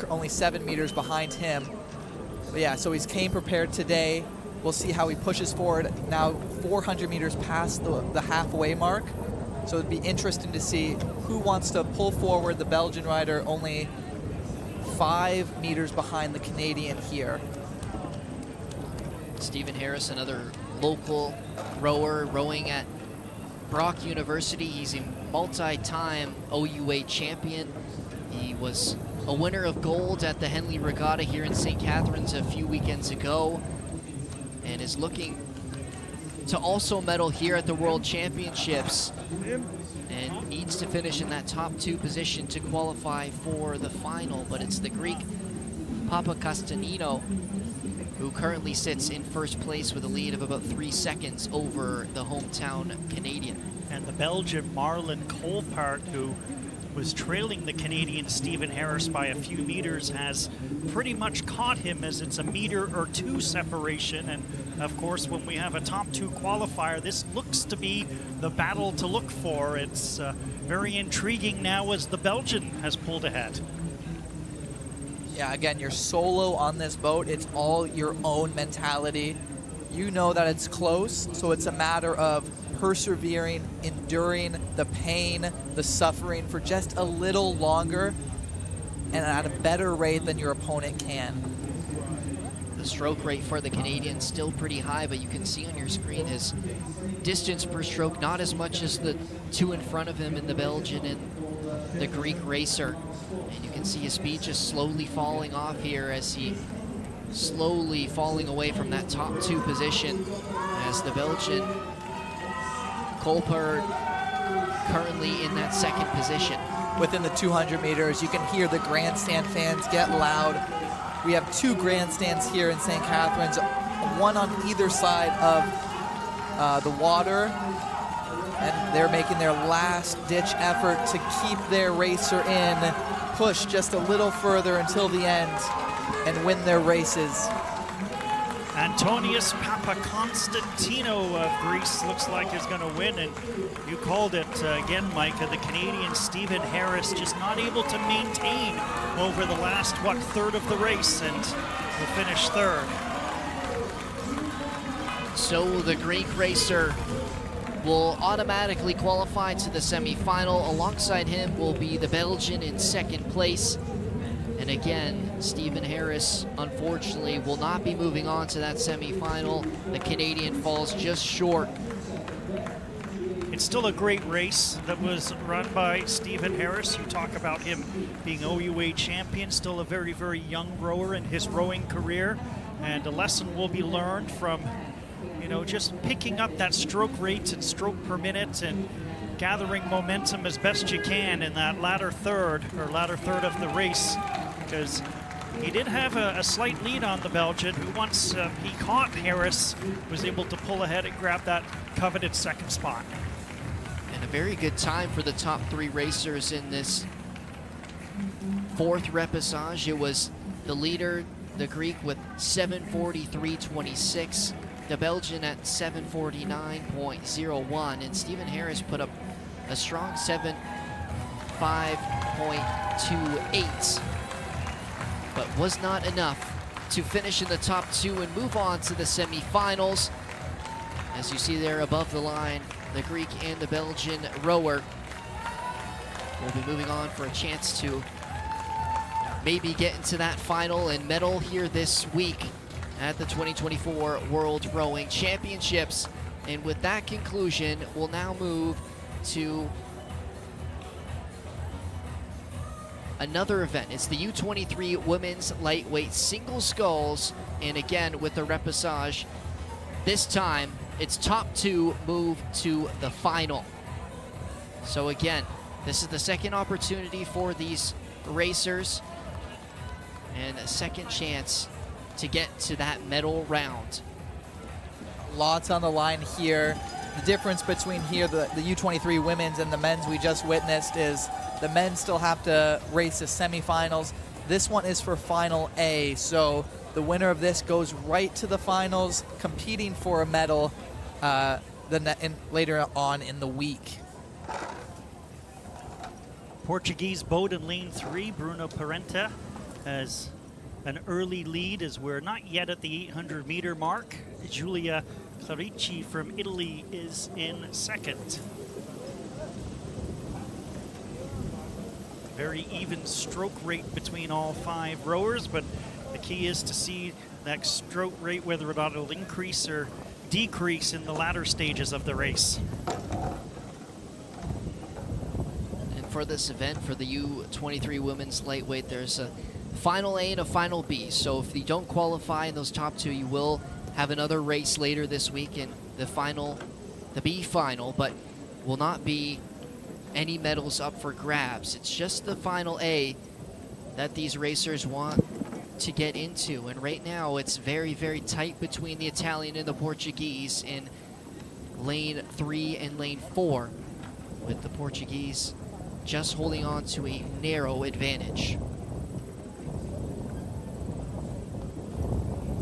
H: only 7 meters behind him. But yeah, so he's came prepared today. We'll see how he pushes forward now, 400 meters past the halfway mark. So it'd be interesting to see who wants to pull forward. The Belgian rider only 5 meters behind the Canadian here.
G: Stephen Harris, another local rower, rowing at Brock University. He's a multi-time OUA champion. He was a winner of gold at the Henley Regatta here in St. Catharines a few weekends ago, and is looking to also medal here at the World Championships, and needs to finish in that top 2 position to qualify for the final. But it's the Greek Papakonstantinou who currently sits in first place with a lead of about 3 seconds over the hometown Canadian.
I: And the Belgian Marlon Colpart, who was trailing the Canadian Stephen Harris by a few meters, has pretty much caught him, as it's a meter or 2 separation. And of course, when we have a top 2 qualifier, this looks to be the battle to look for. It's very intriguing now as the Belgian has pulled ahead.
H: Yeah, again, you're solo on this boat. It's all your own mentality. You know that it's close, so it's a matter of persevering, enduring the pain, the suffering for just a little longer and at a better rate than your opponent can.
G: The stroke rate for the Canadian still pretty high, but you can see on your screen his distance per stroke not as much as the 2 in front of him in the Belgian and the Greek racer. And you can see his speed just slowly falling off here as he slowly falling away from that top 2 position, as the Belgian Colpart currently in that 2nd position.
H: Within the 200 meters, you can hear the grandstand fans get loud. We have 2 grandstands here in St. Catharines, one on either side of the water, and they're making their last-ditch effort to keep their racer in, push just a little further until the end, and win their races.
I: Antonius Papakonstantinou of Greece looks like is going to win, and you called it again, Micah. The Canadian Stephen Harris just not able to maintain over the last, third of the race, and will finish 3rd.
G: So the Greek racer will automatically qualify to the semifinal. Alongside him will be the Belgian in 2nd place. And again, Stephen Harris, unfortunately, will not be moving on to that semifinal. The Canadian falls just short.
I: It's still a great race that was run by Stephen Harris. You talk about him being OUA champion, still a very, very young rower in his rowing career. And a lesson will be learned from, just picking up that stroke rate and stroke per minute and gathering momentum as best you can in that latter third of the race, because he did have a slight lead on the Belgian, who once he caught Harris, was able to pull ahead and grab that coveted 2nd spot.
G: And a very good time for the top 3 racers in this 4th repassage. It was the leader, the Greek, with 7:43.26. The Belgian at 7:49.01, and Stephen Harris put up a strong 7:5.28, but was not enough to finish in the top 2 and move on to the semifinals. As you see there above the line, the Greek and the Belgian rower will be moving on for a chance to maybe get into that final and medal here this week at the 2024 World Rowing Championships. And with that conclusion, we'll now move to another event. It's the U23 Women's Lightweight Single Sculls, and again with the repassage. This time, it's top 2 move to the final. So again, this is the 2nd opportunity for these racers, and a 2nd chance to get to that medal round.
H: Lots on the line here. The difference between here, the U23 women's and the men's we just witnessed, is the men still have to race the semifinals. This one is for Final A, so the winner of this goes right to the finals, competing for a medal later on in the week.
I: Portuguese boat in lane 3, Bruno Parenta, has an early lead as we're not yet at the 800-meter mark. Giulia Clarici from Italy is in 2nd. Very even stroke rate between all 5 rowers, but the key is to see that stroke rate, whether or not it'll increase or decrease in the latter stages of the race.
G: for this event for the U23 women's lightweight. There's a final A and a final B. So if you don't qualify in those top two, you will have another race later this week in the B final, but will not be any medals up for grabs. It's just the final A that these racers want to get into. And right now it's very, very tight between the Italian and the Portuguese in lane 3 and lane 4, with the Portuguese just holding on to a narrow advantage.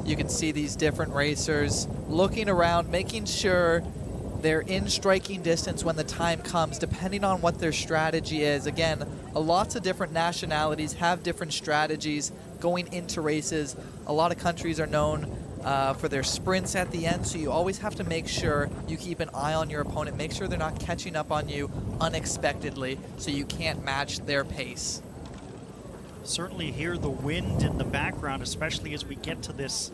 H: You can see these different racers looking around, making sure they're in striking distance when the time comes, depending on what their strategy is. Again, lots of different nationalities have different strategies going into races. A lot of countries are known for their sprints at the end, so you always have to make sure you keep an eye on your opponent, make sure they're not catching up on you unexpectedly so you can't match their pace.
I: Certainly hear the wind in the background, especially as we get to this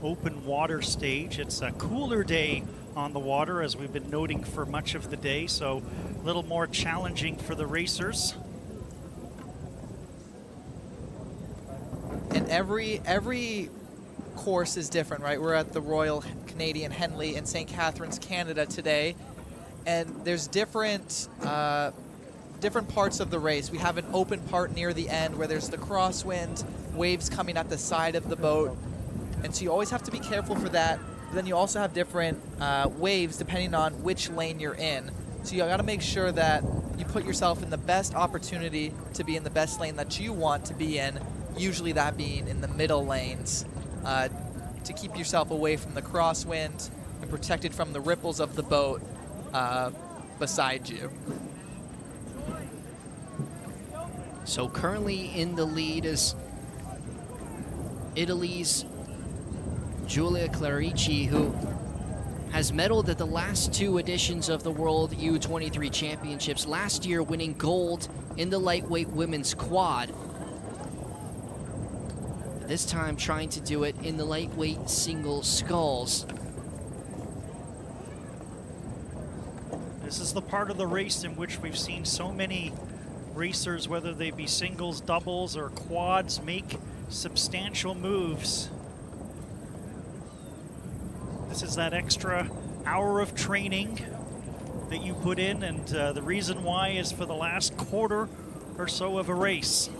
I: open water stage. It's a cooler day on the water, as we've been noting for much of the day, so a little more challenging for the racers.
H: And every course is different, right? We're at the Royal Canadian Henley in St Catharines, Canada today, and there's different parts of the race. We have an open part near the end where there's the crosswind, waves coming at the side of the boat, and so you always have to be careful for that. But then you also have different waves depending on which lane you're in. So you got to make sure that you put yourself in the best opportunity to be in the best lane that you want to be in, usually that being in the middle lanes, to keep yourself away from the crosswind and protected from the ripples of the boat beside you.
G: So currently in the lead is Italy's Giulia Clarici, who has medaled at the last two editions of the World U23 Championships, last year winning gold in the lightweight women's quad. This time trying to do it in the lightweight single sculls.
I: This is the part of the race in which we've seen so many racers, whether they be singles, doubles, or quads, make substantial moves. This is that extra hour of training that you put in, and the reason why is for the last quarter or so of a race.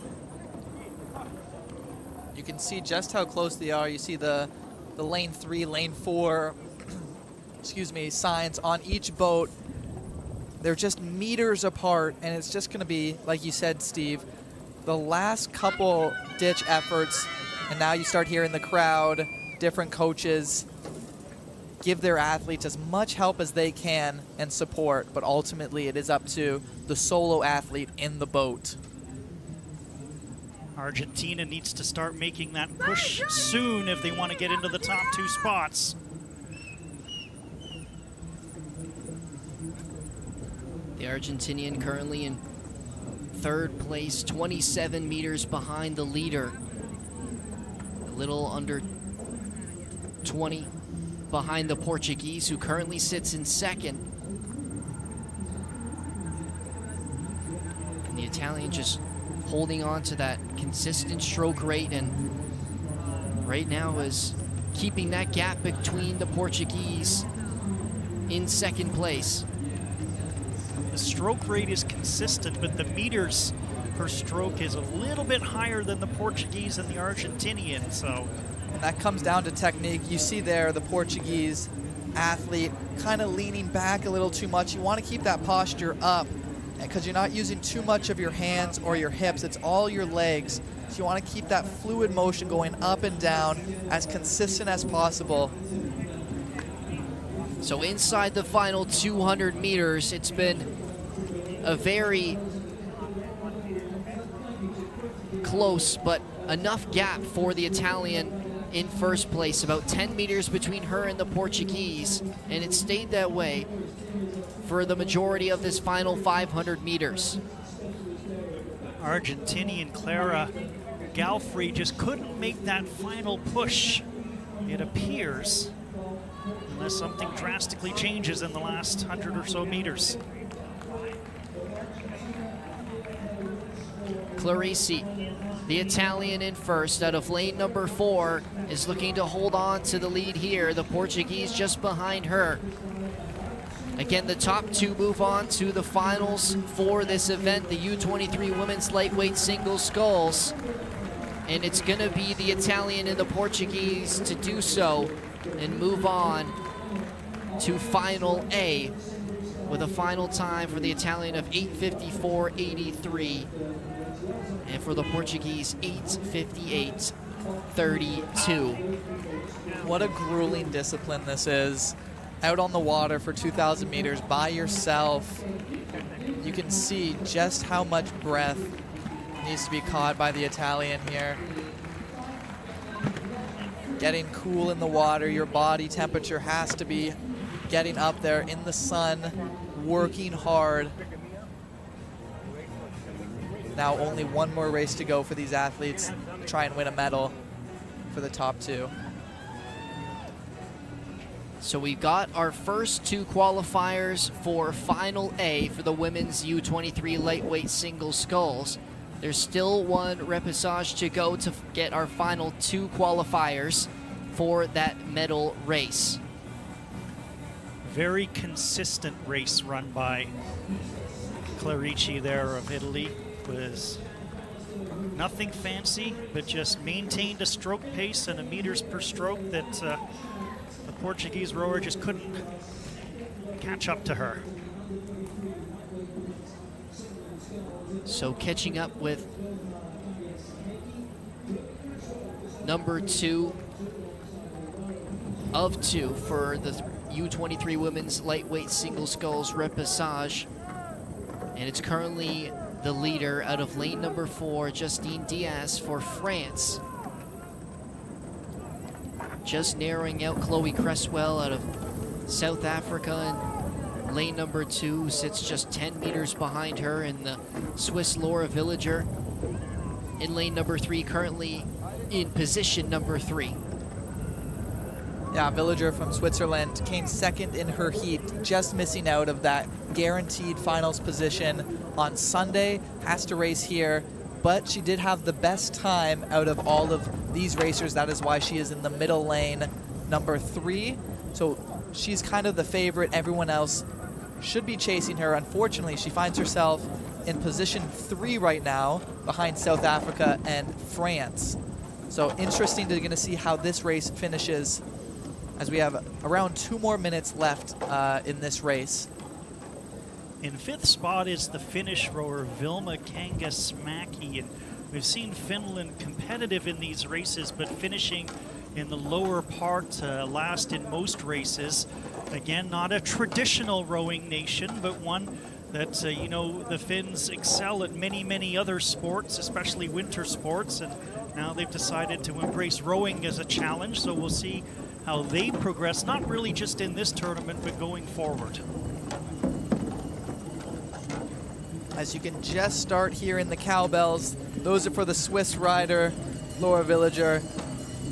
H: You can see just how close they are. You see the lane 3, lane 4, excuse me, signs on each boat. They're just meters apart, and it's just going to be, like you said, Steve, the last couple ditch efforts, and now you start hearing the crowd, different coaches give their athletes as much help as they can and support, but ultimately it is up to the solo athlete in the boat.
I: Argentina needs to start making that push soon if they want to get into the top two spots.
G: The Argentinian currently in third place, 27 meters behind the leader. A little under 20 behind the Portuguese, who currently sits in second. And the Italian just holding on to that consistent stroke rate, and right now is keeping that gap between the Portuguese in second place.
I: The stroke rate is consistent, but the meters per stroke is a little bit higher than the Portuguese and the Argentinian, so.
H: And that comes down to technique. You see there the Portuguese athlete kind of leaning back a little too much. You want to keep that posture up because you're not using too much of your hands or your hips. It's all your legs. So you want to keep that fluid motion going up and down as consistent as possible.
G: So inside the final 200 meters, it's been a very close but enough gap for the Italian in first place, about 10 meters between her and the Portuguese, and it stayed that way for the majority of this final 500 meters.
I: Argentinian Clara Galfrey just couldn't make that final push, it appears, unless something drastically changes in the last 100 or so meters.
G: Clarici, the Italian, in first out of lane number 4, is looking to hold on to the lead here. The Portuguese just behind her. Again, the top 2 move on to the finals for this event, the U23 women's lightweight single sculls. And it's going to be the Italian and the Portuguese to do so and move on to final A, with a final time for the Italian of 8:54.83 and for the Portuguese 8:58.32.
H: What a grueling discipline this is. Out on the water for 2,000 meters by yourself. You can see just how much breath needs to be caught by the Italian here. Getting cool in the water, your body temperature has to be getting up there in the sun, working hard. Now only one more race to go for these athletes to try and win a medal for the top 2.
G: So we've got our first 2 qualifiers for Final A for the women's U23 lightweight single sculls. There's still one repechage to go to get our final 2 qualifiers for that medal race.
I: Very consistent race run by Clarici there of Italy. Was nothing fancy, but just maintained a stroke pace and a meters per stroke that the Portuguese rower just couldn't catch up to her.
G: So catching up with number 2 of 2 for the U23 women's lightweight single sculls repechage. And it's currently the leader out of lane number 4, Justine Diaz for France. Just narrowing out Chloe Cresswell out of South Africa, and lane number 2 sits just 10 meters behind her, and the Swiss Laura Villager in lane number 3, currently in position number 3.
H: Yeah, Villager from Switzerland came second in her heat, just missing out of that guaranteed finals position on Sunday. Has to race here, but she did have the best time out of all of these racers. That is why she is in the middle lane, number 3. So she's kind of the favorite. Everyone else should be chasing her. Unfortunately, she finds herself in position 3 right now, behind South Africa and France. So interesting to gonna see how this race finishes, as we have around 2 more minutes left in this race.
I: In 5th spot is the Finnish rower Vilma Kangasmäki, and we've seen Finland competitive in these races, but finishing in the lower part, last in most races. Again, not a traditional rowing nation, but one that, you know, the Finns excel at many other sports, especially winter sports, and now they've decided to embrace rowing as a challenge, so we'll see how they progress, not really just in this tournament, but going forward.
H: As you can just start hearing the cowbells, those are for the Swiss rider, Laura Villager.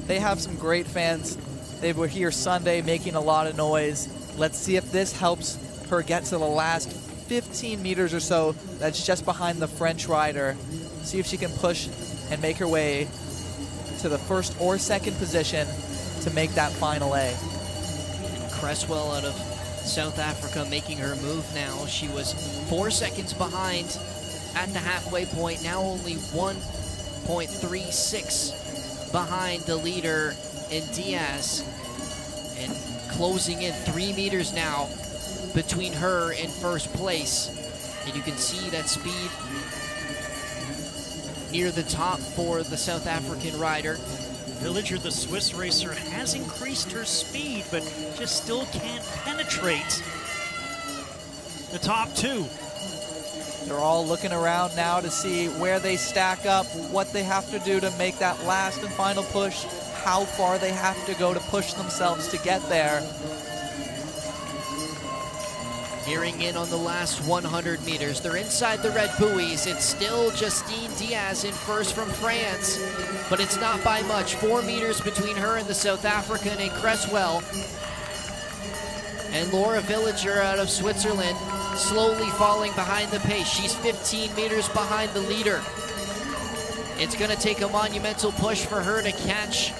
H: They have some great fans. They were here Sunday making a lot of noise. Let's see if this helps her get to the last 15 meters or so. That's just behind the French rider. See if she can push and make her way to the 1st or 2nd position to make that final A.
G: Cresswell out of South Africa making her move now. She was 4 seconds behind at the halfway point, now only 1.36 behind the leader in Diaz, and closing in 3 meters now between her and 1st place. And you can see that speed near the top for the South African rider.
I: Villager, the Swiss racer, has increased her speed, but just still can't penetrate the top 2.
H: They're all looking around now to see where they stack up, what they have to do to make that last and final push, how far they have to go to push themselves to get there.
G: Nearing in on the last 100 meters. They're inside the red buoys. It's still Justine Diaz in first from France, but it's not by much. 4 meters between her and the South African and Cresswell. And Laura Villager out of Switzerland slowly falling behind the pace. She's 15 meters behind the leader. It's going to take a monumental push for her to catch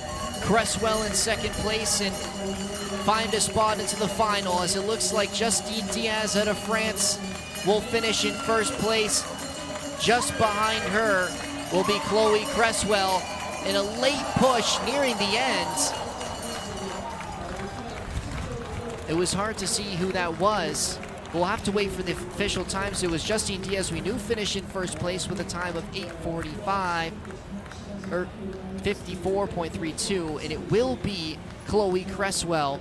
G: Cresswell in second place and find a spot into the final, as it looks like Justine Diaz out of France will finish in first place. Just behind her will be Chloe Cresswell in a late push nearing the end. It was hard to see who that was. We'll have to wait for the official times. It was Justine Diaz, we knew, finished in first place with a time of 8:45, or 54.32, and it will be Chloe Cresswell.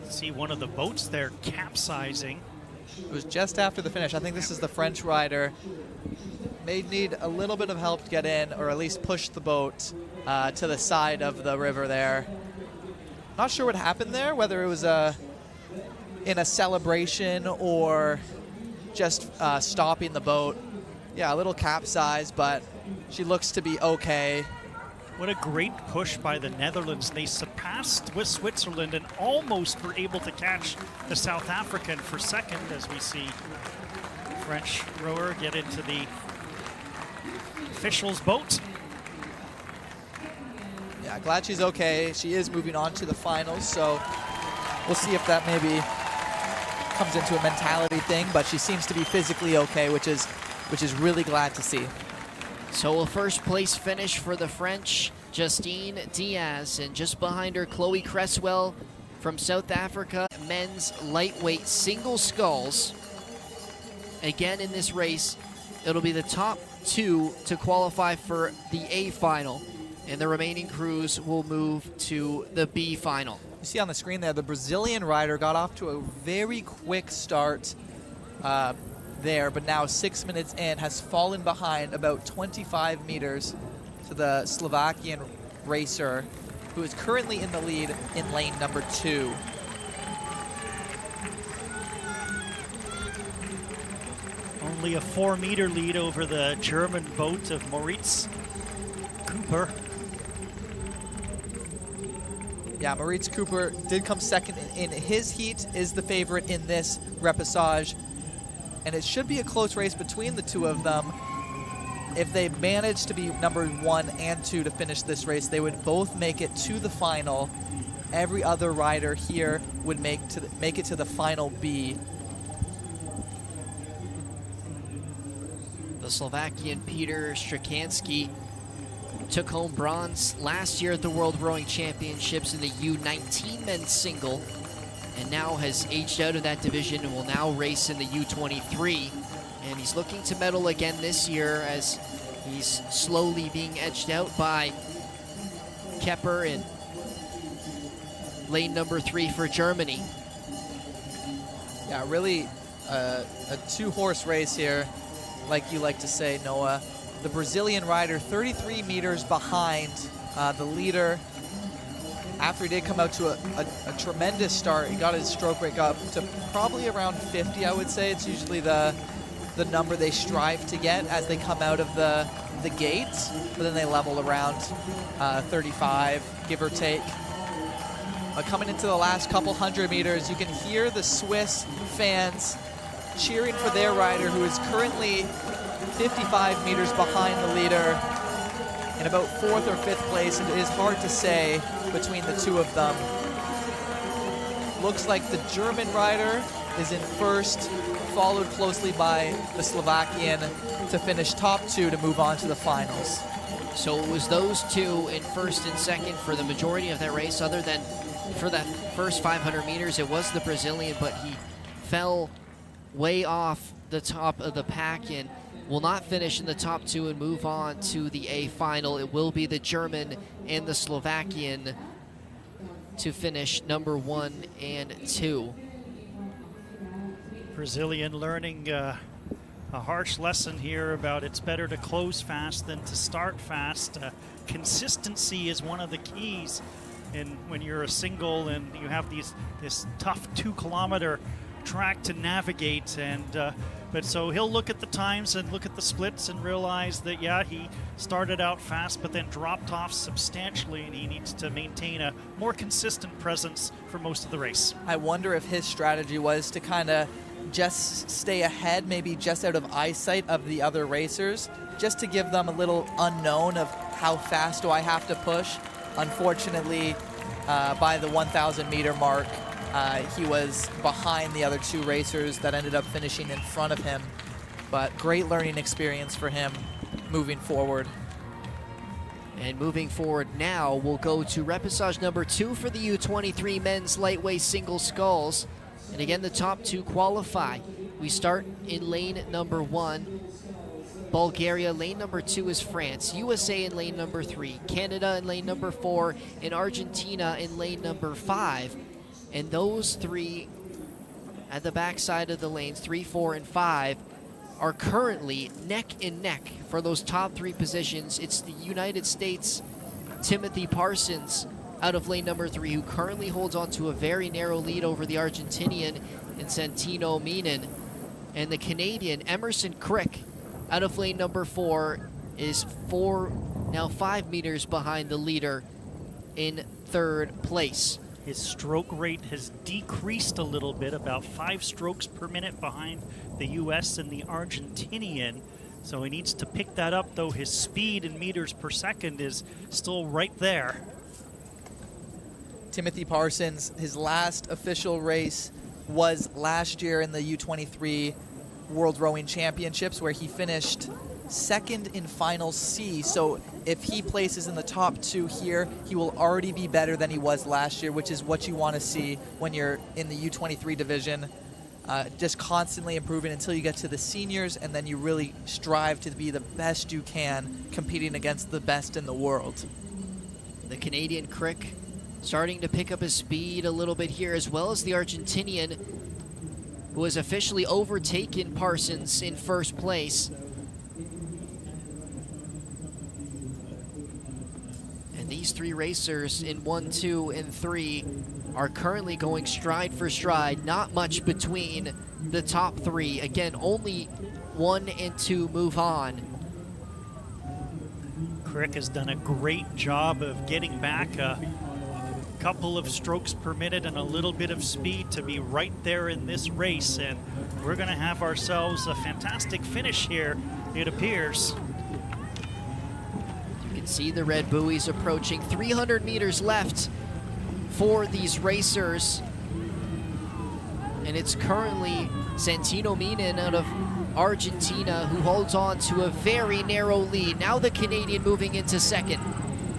I: See one of the boats there capsizing.
H: It was just after the finish. I think this is the French rider. May need a little bit of help to get in, or at least push the boat to the side of the river there. Not sure what happened there, whether it was in a celebration or just stopping the boat. Yeah, a little capsize, but she looks to be okay.
I: What a great push by the Netherlands. They surpassed with Switzerland and almost were able to catch the South African for second, as we see French rower get into the officials' boat.
H: Yeah, glad she's okay. She is moving on to the finals, so we'll see if that maybe comes into a mentality thing, but she seems to be physically okay, which is really glad to see.
G: So a first place finish for the French, Justine Diaz, and just behind her, Chloe Cresswell from South Africa, men's lightweight single sculls. Again in this race, it'll be the top two to qualify for the A final, and the remaining crews will move to the B final.
H: You see on the screen there, the Brazilian rider got off to a very quick start there, but now 6 minutes in has fallen behind about 25 meters to the Slovakian racer, who is currently in the lead in lane number 2.
I: Only a 4-meter lead over the German boat of Moritz Cooper.
H: Yeah, Moritz Cooper did come second in his heat, is the favorite in this repechage. And it should be a close race between the two of them. If they manage to be number 1 and 2 to finish this race, they would both make it to the final. Every other rider here would make it to the final B.
G: The Slovakian Peter Strakansky took home bronze last year at the World Rowing Championships in the U19 men's single, and now has aged out of that division and will now race in the U23. And he's looking to medal again this year, as he's slowly being edged out by Kepper in lane number 3 for Germany.
H: Yeah, really a 2-horse race here, like you like to say, Noah. The Brazilian rider 33 meters behind the leader. After he did come out to a tremendous start, he got his stroke rate up to probably around 50, I would say. It's usually the number they strive to get as they come out of the gates, but then they level around 35, give or take. Coming into the last couple hundred meters, you can hear the Swiss fans cheering for their rider, who is currently 55 meters behind the leader in about 4th or 5th place. It is hard to say between the two of them. Looks like the German rider is in first, followed closely by the Slovakian to finish top 2 to move on to the finals.
G: So it was those two in first and second for the majority of that race, other than for that first 500 meters. It was the Brazilian, but he fell way off the top of the pack and will not finish in the top 2 and move on to the A final. It will be the German and the Slovakian to finish number 1 and 2.
I: Brazilian learning a harsh lesson here about it's better to close fast than to start fast. Consistency is one of the keys, and when you're a single and you have this tough 2-kilometer track to navigate, and but so he'll look at the times and look at the splits and realize that, yeah, he started out fast but then dropped off substantially, and he needs to maintain a more consistent presence for most of the race.
H: I wonder if his strategy was to kind of just stay ahead, maybe just out of eyesight of the other racers, just to give them a little unknown of how fast do I have to push. Unfortunately, by the 1,000 meter mark, he was behind the other two racers that ended up finishing in front of him. But great learning experience for him moving forward.
G: And moving forward now, we'll go to repechage number 2 for the U23 men's lightweight single sculls. And again, the top 2 qualify. We start in lane number 1. Bulgaria, lane number 2 is France. USA in lane number 3. Canada in lane number 4. And Argentina in lane number 5. And those 3 at the backside of the lanes, 3, 4, and 5, are currently neck and neck for those top 3 positions. It's the United States' Timothy Parsons out of lane number 3, who currently holds on to a very narrow lead over the Argentinian in Santino Minen. And the Canadian Emerson Crick out of lane number 4 is 5 meters behind the leader in 3rd place.
I: His stroke rate has decreased a little bit, about 5 strokes per minute behind the US and the Argentinian. So he needs to pick that up, though his speed in meters per second is still right there.
H: Timothy Parsons, his last official race was last year in the U23 World Rowing Championships, where he finished 2nd in Final C. So if he places in the top 2 here, he will already be better than he was last year, which is what you want to see when you're in the U23 division. Just constantly improving until you get to the seniors, and then you really strive to be the best you can, competing against the best in the world.
G: The Canadian Crick starting to pick up his speed a little bit here, as well as the Argentinian, who has officially overtaken Parsons in 1st place. And these 3 racers in 1, 2, and 3 are currently going stride for stride. Not much between the top 3. Again, only 1 and 2 move on.
I: Crick has done a great job of getting back a couple of strokes per minute and a little bit of speed to be right there in this race, and we're going to have ourselves a fantastic finish here, it appears.
G: You can see the red buoys approaching. 300 meters left for these racers, and it's currently Santino Minen out of Argentina who holds on to a very narrow lead. Now the Canadian moving into 2nd.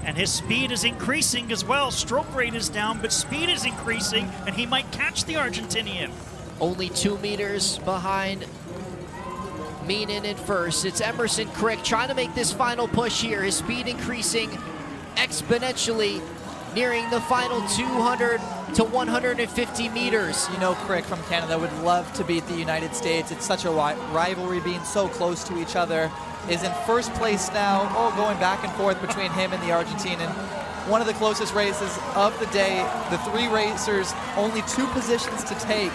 I: And his speed is increasing as well. Stroke rate is down, but speed is increasing, and he might catch the Argentinian.
G: Only 2 meters behind Minen in 1st. It's Emerson Crick trying to make this final push here. His speed increasing exponentially, nearing the final 200 to 150 meters.
H: You know, Crick from Canada would love to beat the United States. It's such a rivalry, being so close to each other. Is in 1st place now, going back and forth between him and the Argentinian. One of the closest races of the day. The 3 racers, only 2 positions to take.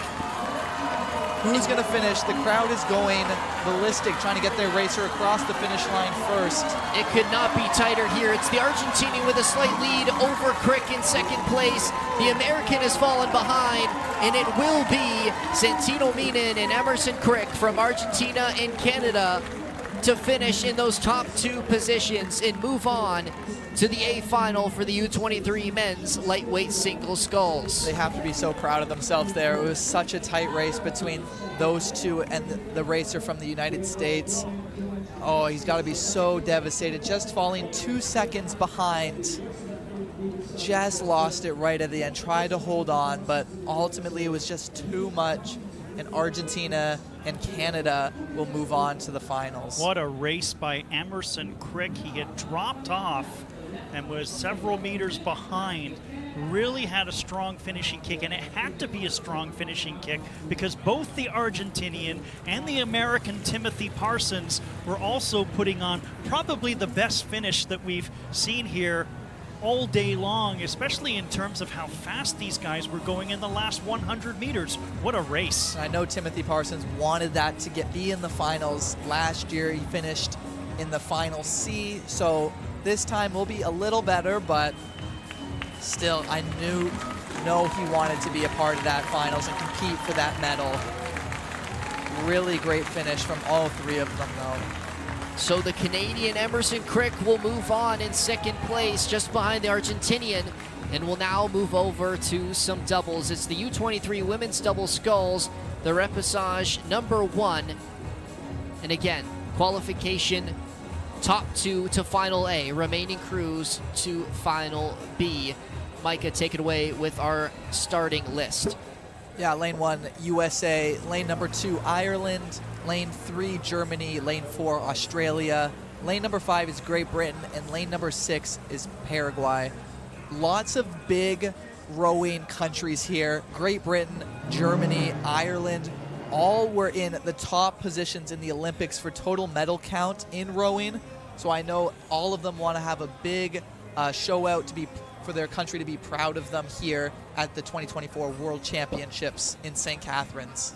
H: Who's going to finish? The crowd is going ballistic, trying to get their racer across the finish line first.
G: It could not be tighter here. It's the Argentinian with a slight lead over Crick in 2nd place. The American has fallen behind, and it will be Santino Minen and Emerson Crick from Argentina and Canada to finish in those top 2 positions and move on to the A final for the U23 men's lightweight single sculls.
H: They have to be so proud of themselves there. It was such a tight race between those 2 and the racer from the United States. Oh, he's got to be so devastated. Just falling 2 seconds behind. Just lost it right at the end. Tried to hold on, but ultimately it was just too much. And Argentina and Canada will move on to the finals.
I: What a race by Emerson Crick. He had dropped off and was several meters behind. Really had a strong finishing kick, and it had to be a strong finishing kick because both the Argentinian and the American Timothy Parsons were also putting on probably the best finish that we've seen here all day long, especially in terms of how fast these guys were going in the last 100 meters. What a race.
H: I know Timothy Parsons wanted that to be in the finals. Last year he finished in the final C, so this time will be a little better, but still I know he wanted to be a part of that finals and compete for that medal. Really great finish from all 3 of them though.
G: So the Canadian Emerson Crick will move on in second place, just behind the Argentinian, and will now move over to some doubles. It's the U23 women's double sculls, the repechage number 1. And again, qualification top 2 to final A, remaining crews to final B. Micah, take it away with our starting list.
H: Yeah, lane 1, USA. Lane number 2, Ireland. Lane 3, Germany. Lane 4, Australia. Lane number 5 is Great Britain. And lane number 6 is Paraguay. Lots of big rowing countries here. Great Britain, Germany, Ireland, all were in the top positions in the Olympics for total medal count in rowing. So I know all of them want to have a big show out for their country to be proud of them here at the 2024 World Championships in St. Catharines.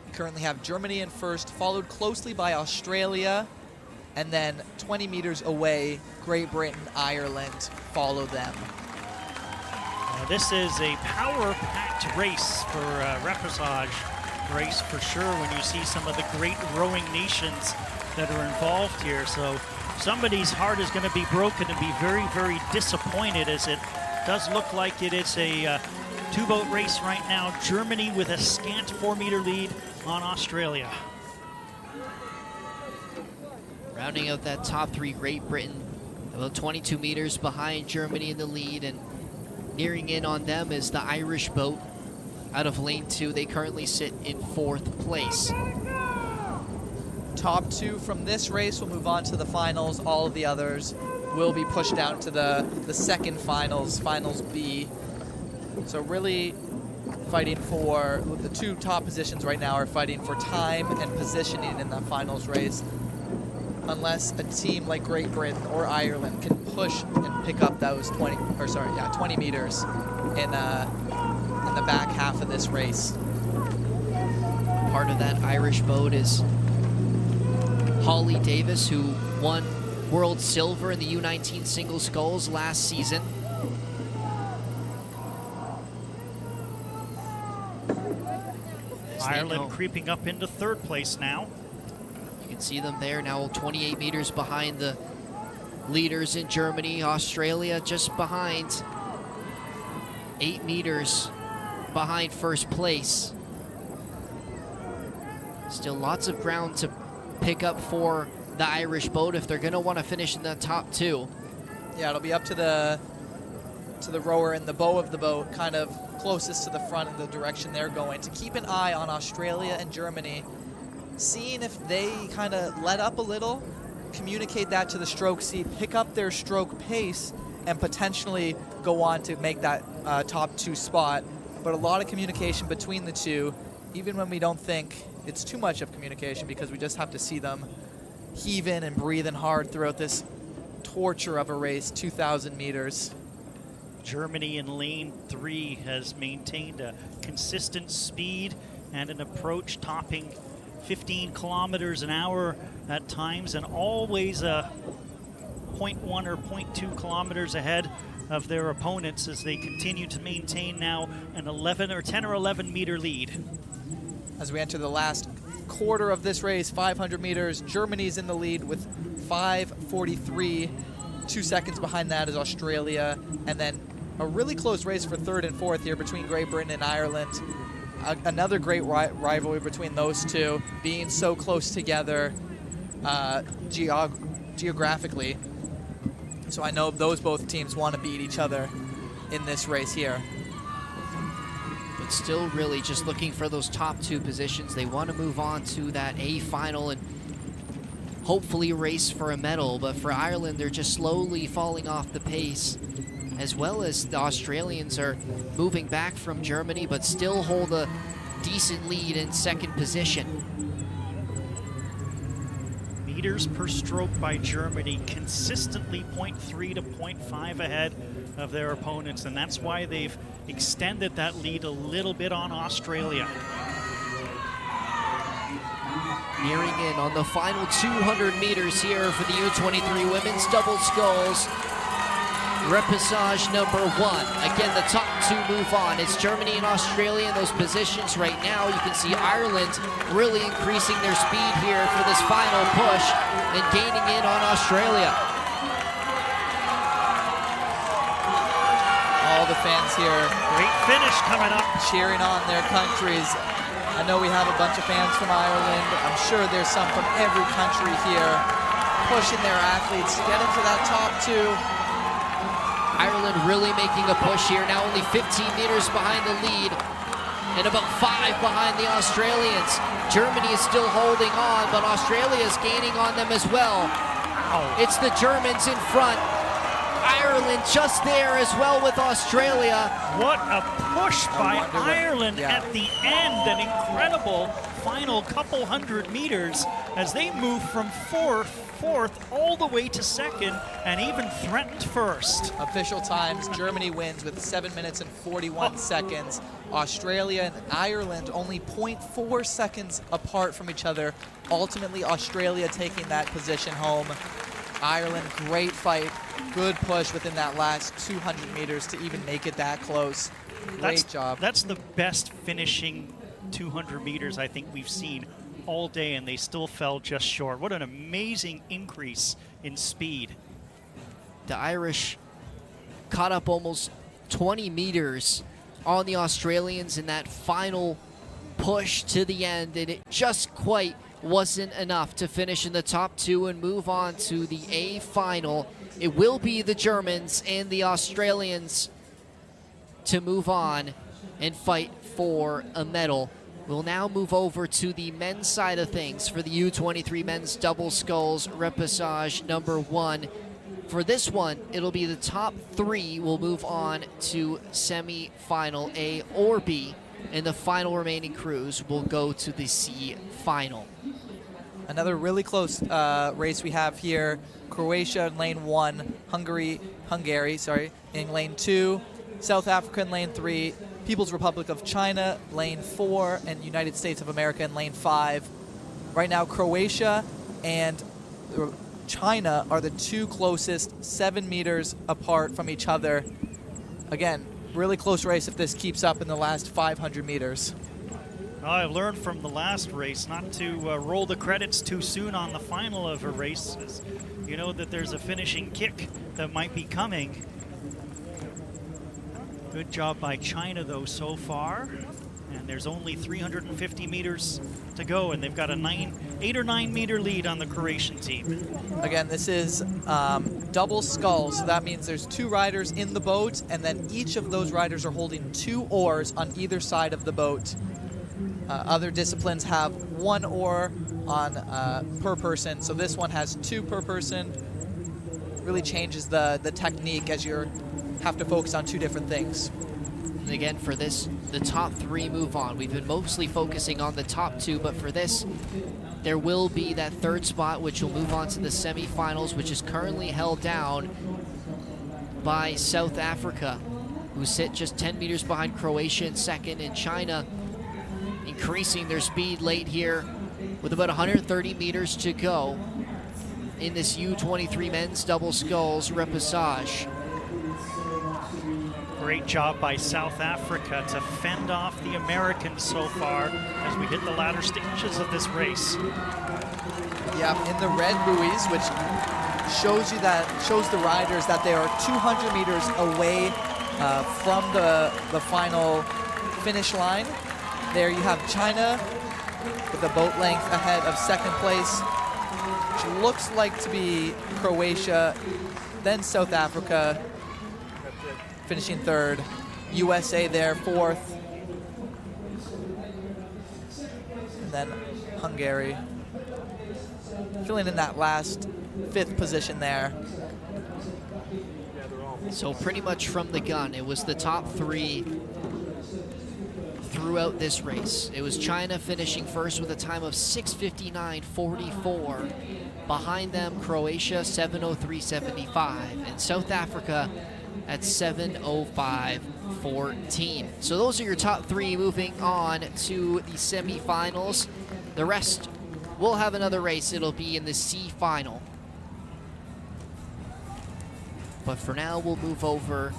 H: We currently have Germany in first, followed closely by Australia, and then 20 meters away, Great Britain, Ireland follow them.
I: This is a power-packed race for repechage race for sure when you see some of the great rowing nations that are involved here. So somebody's heart is going to be broken and be very, very disappointed, as it does look like it is a two-boat race right now. Germany with a scant 4-meter lead on Australia.
G: Rounding out that top 3, Great Britain, about 22 meters behind Germany in the lead, and nearing in on them is the Irish boat out of lane 2. They currently sit in 4th place.
H: Top 2 from this race will move on to the finals. All of the others will be pushed down to the second finals, finals B. So really fighting for, the 2 top positions right now are fighting for time and positioning in the finals race. Unless a team like Great Britain or Ireland can push and pick up those 20 meters in the back half of this race.
G: Part of that Irish boat is Holly Davis, who won world silver in the U19 single sculls last season.
I: Ireland creeping up into 3rd place now.
G: You can see them there now, 28 meters behind the leaders in Germany. Australia just behind, 8 meters behind first place. Still lots of ground to pick up for the Irish boat if they're going to want to finish in the top 2.
H: Yeah, it'll be up to the rower in the bow of the boat, kind of closest to the front of the direction they're going, to keep an eye on Australia and Germany, seeing if they kind of let up a little, communicate that to the stroke seat, pick up their stroke pace, and potentially go on to make that top 2 spot. But a lot of communication between the two, even when we don't think it's too much of communication, because we just have to see them heaving and breathing hard throughout this torture of a race, 2,000 meters.
I: Germany in lane 3 has maintained a consistent speed and an approach topping 15 kilometers an hour at times, and always 0.1 or 0.2 kilometers ahead of their opponents as they continue to maintain now an 10 or 11 meter lead.
H: As we enter the last quarter of this race, 500 meters, Germany's in the lead with 5:43. 2 seconds behind that is Australia, and then a really close race for 3rd and 4th here between Great Britain and Ireland. Another great rivalry between those two, being so close together geographically. So I know both teams want to beat each other in this race here.
G: But still really just looking for those top 2 positions. They want to move on to that A final and hopefully race for a medal. But for Ireland, they're just slowly falling off the pace, as well as the Australians are moving back from Germany, but still hold a decent lead in 2nd position.
I: Meters per stroke by Germany, consistently 0.3 to 0.5 ahead of their opponents, and that's why they've extended that lead a little bit on Australia.
G: Nearing in on the final 200 meters here for the U23 women's double sculls. Repassage number 1. Again, the top 2 move on. It's Germany and Australia in those positions right now. You can see Ireland really increasing their speed here for this final push and gaining in on Australia.
H: All the fans here.
I: Great finish coming up.
H: Cheering on their countries. I know we have a bunch of fans from Ireland. I'm sure there's some from every country here pushing their athletes to get into that top 2.
G: Ireland really making a push here, now only 15 meters behind the lead and about 5 behind the Australians. Germany is still holding on, but Australia is gaining on them as well. It's the Germans in front. Ireland just there as well with Australia.
I: What a push by Ireland at the end. An incredible final couple hundred meters as they move from fourth all the way to second and even threatened first.
H: Official times, Germany wins with 7 minutes and 41 seconds. Australia and Ireland only 0.4 seconds apart from each other. Ultimately, Australia taking that position home. Ireland, great fight, good push within that last 200 meters to even make it that close. Great job.
I: That's the best finishing 200 meters I think we've seen all day, and they still fell just short. What an amazing increase in speed.
G: The Irish caught up almost 20 meters on the Australians in that final push to the end, and it just quite wasn't enough to finish in the top 2 and move on to the A final. It will be the Germans and the Australians to move on and fight for a medal. We'll now move over to the men's side of things for the U23 men's double sculls repassage number 1. For this one, it'll be the top 3 will move on to semi-final A or B, and the final remaining crews will go to the C final.
H: Another really close race we have here. Croatia in lane 1, Hungary in lane 2, South Africa in lane 3, People's Republic of China, lane 4, and United States of America in lane 5. Right now, Croatia and China are the 2 closest, 7 meters apart from each other. Again, really close race if this keeps up in the last 500 meters.
I: I learned from the last race not to roll the credits too soon on the final of a race. You know that there's a finishing kick that might be coming. Good job by China, though, so far. And there's only 350 meters to go, and they've got a 8 or 9 meter lead on the Croatian team.
H: Again, this is double sculls, so that means there's 2 riders in the boat, and then each of those riders are holding 2 oars on either side of the boat. Other disciplines have 1 oar on per person, so this one has 2 per person. Really changes the technique as you have to focus on 2 different things.
G: And again, for this, the top 3 move on. We've been mostly focusing on the top 2, but for this, there will be that 3rd spot, which will move on to the semifinals, which is currently held down by South Africa, who sit just 10 meters behind Croatia in 2nd, and China increasing their speed late here with about 130 meters to go in this U23 men's double sculls repassage.
I: Great job by South Africa to fend off the Americans so far as we hit the latter stages of this race.
H: Yeah, in the red buoys, which shows the riders that they are 200 meters away from the final finish line. There you have China with a boat length ahead of 2nd place, which looks like to be Croatia, then South Africa finishing 3rd, USA there 4th, and then Hungary filling in that last 5th position there.
G: So pretty much from the gun, it was the top 3 throughout this race. It was China finishing first with a time of 6:59.44. Behind them, Croatia 7:03.75, and South Africa at 7:05.14. So those are your top 3 moving on to the semifinals. The rest will have another race. It'll be in the C final. But for now, we'll move over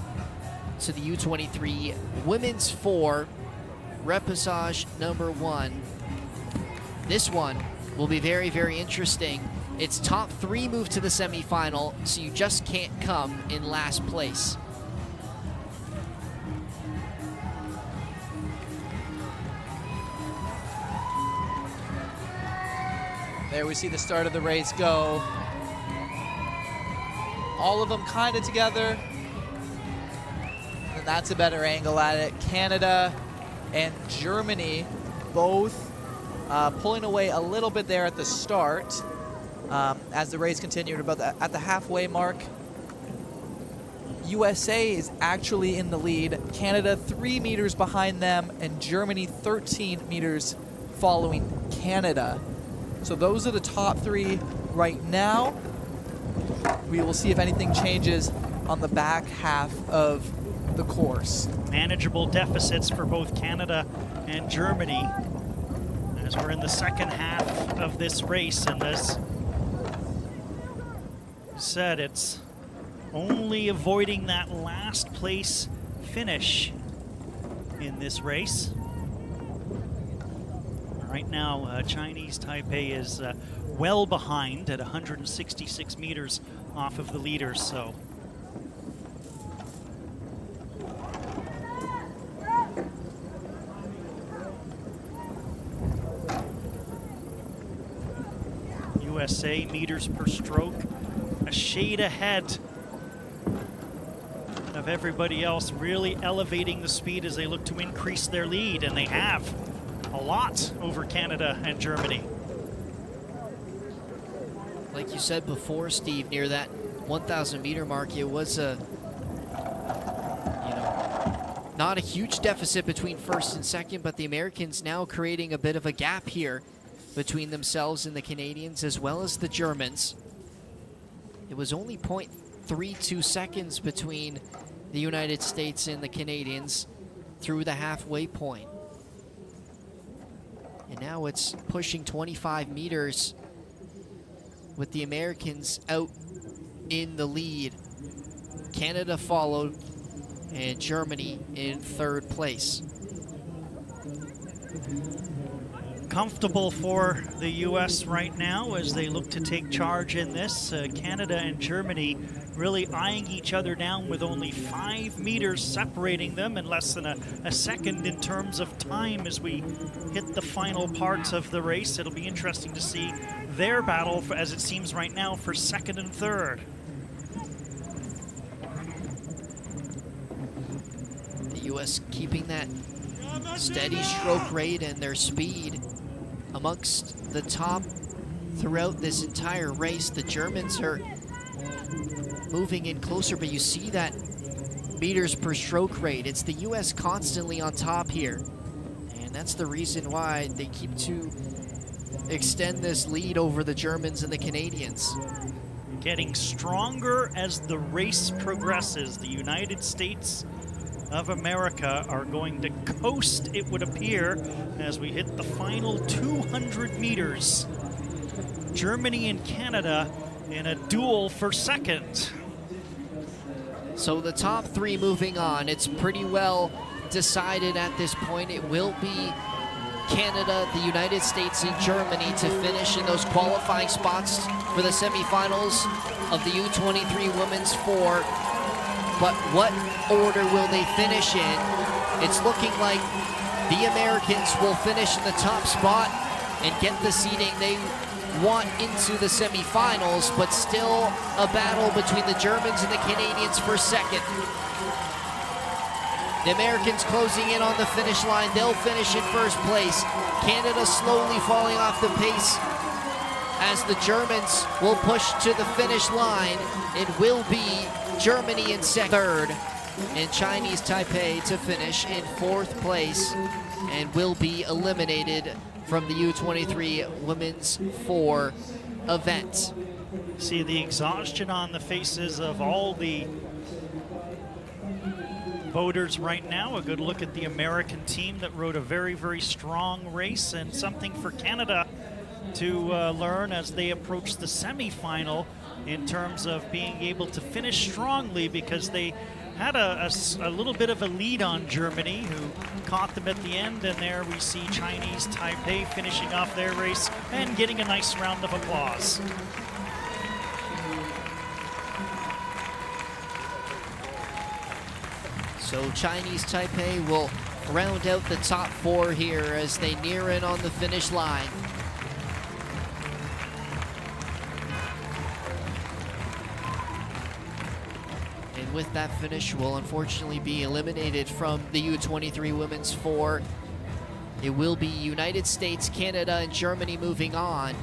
G: to the U23 Women's 4, repassage number 1. This one will be very, very interesting. It's top 3 move to the semifinal, so you just can't come in last place.
H: There we see the start of the race go. All of them kind of together. And that's a better angle at it. Canada and Germany both pulling away a little bit there at the start as the race continued at the halfway mark. USA is actually in the lead. Canada 3 meters behind them, and Germany 13 meters following Canada. So those are the top 3 right now. We will see if anything changes on the back half of the course.
I: Manageable deficits for both Canada and Germany as we're in the second half of this race. And as said, it's only avoiding that last place finish in this race. Right now, Chinese Taipei is well behind at 166 meters off of the leaders, so. USA meters per stroke, a shade ahead of everybody else, really elevating the speed as they look to increase their lead, and they have a lot over Canada and Germany.
G: Like you said before, Steve, near that 1,000 meter mark, it was a, not a huge deficit between first and second, but the Americans now creating a bit of a gap here between themselves and the Canadians as well as the Germans. It was only 0.32 seconds between the United States and the Canadians through the halfway point. And now it's pushing 25 meters with the Americans out in the lead. Canada followed and Germany in 3rd place.
I: Comfortable for the U.S. right now as they look to take charge in this. Canada and Germany really eyeing each other down with only 5 meters separating them and less than a second in terms of time as we hit the final parts of the race. It'll be interesting to see their battle, as it seems right now, for 2nd and 3rd.
G: The U.S. keeping that steady stroke rate and their speed amongst the top throughout this entire race. The Germans are moving in closer, but you see that meters per stroke rate. It's the U.S. constantly on top here, and that's the reason why they keep to extend this lead over the Germans and the Canadians.
I: Getting stronger as the race progresses. The United States of America are going to coast, it would appear, as we hit the final 200 meters. Germany and Canada in a duel for 2nd.
G: So the top 3 moving on. It's pretty well decided at this point. It will be Canada, the United States, and Germany to finish in those qualifying spots for the semifinals of the U23 Women's 4. But what order will they finish in? It's looking like the Americans will finish in the top spot and get the seeding they want into the semifinals, but still a battle between the Germans and the Canadians for 2nd. The Americans closing in on the finish line. They'll finish in 1st place. Canada slowly falling off the pace as the Germans will push to the finish line. It will be Germany in 3rd, and Chinese Taipei to finish in 4th place and will be eliminated from the U23 Women's 4 event.
I: See the exhaustion on the faces of all the voters right now. A good look at the American team that rode a very, very strong race, and something for Canada to learn as they approach the semifinal in terms of being able to finish strongly, because they had a little bit of a lead on Germany, who caught them at the end, and there we see Chinese Taipei finishing off their race and getting a nice round of applause.
G: So Chinese Taipei will round out the top 4 here as they near in on the finish line. And with that finish, will unfortunately be eliminated from the U23 Women's 4. It will be United States, Canada, and Germany moving on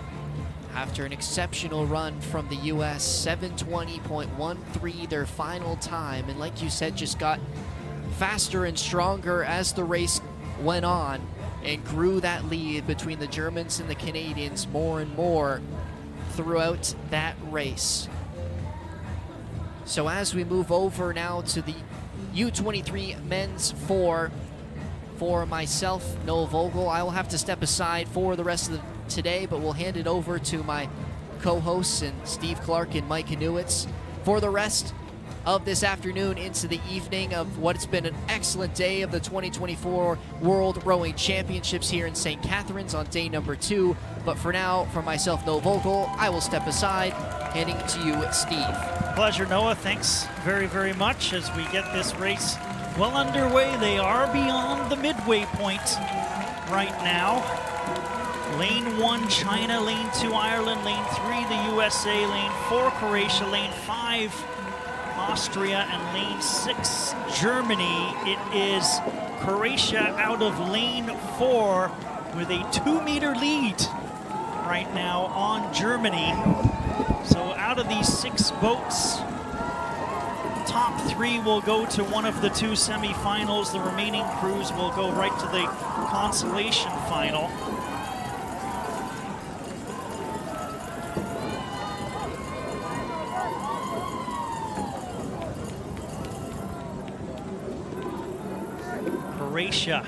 G: after an exceptional run from the US, 7:20.13 their final time. And like you said, just got faster and stronger as the race went on and grew that lead between the Germans and the Canadians more and more throughout that race. So as we move over now to the U23 Men's 4, for myself, Noah Vogel, I will have to step aside for the rest of today, but we'll hand it over to my co-hosts and Steve Clark and Mike Inuits for the rest of this afternoon into the evening of what's been an excellent day of the 2024 World Rowing Championships here in St. Catharines on day number 2. But for now, for myself, Noah Vogel, I will step aside, handing it to you, Steve.
I: Pleasure, Noah. Thanks very, very much as we get this race well underway. They are beyond the midway point right now. Lane 1, China. Lane 2, Ireland. Lane 3, the USA. Lane 4, Croatia. Lane 5, Austria, and lane 6, Germany. It is Croatia out of lane 4 with a 2-meter lead right now on Germany. So out of these 6 boats, top 3 will go to one of the 2 semifinals. The remaining crews will go right to the consolation final. Croatia,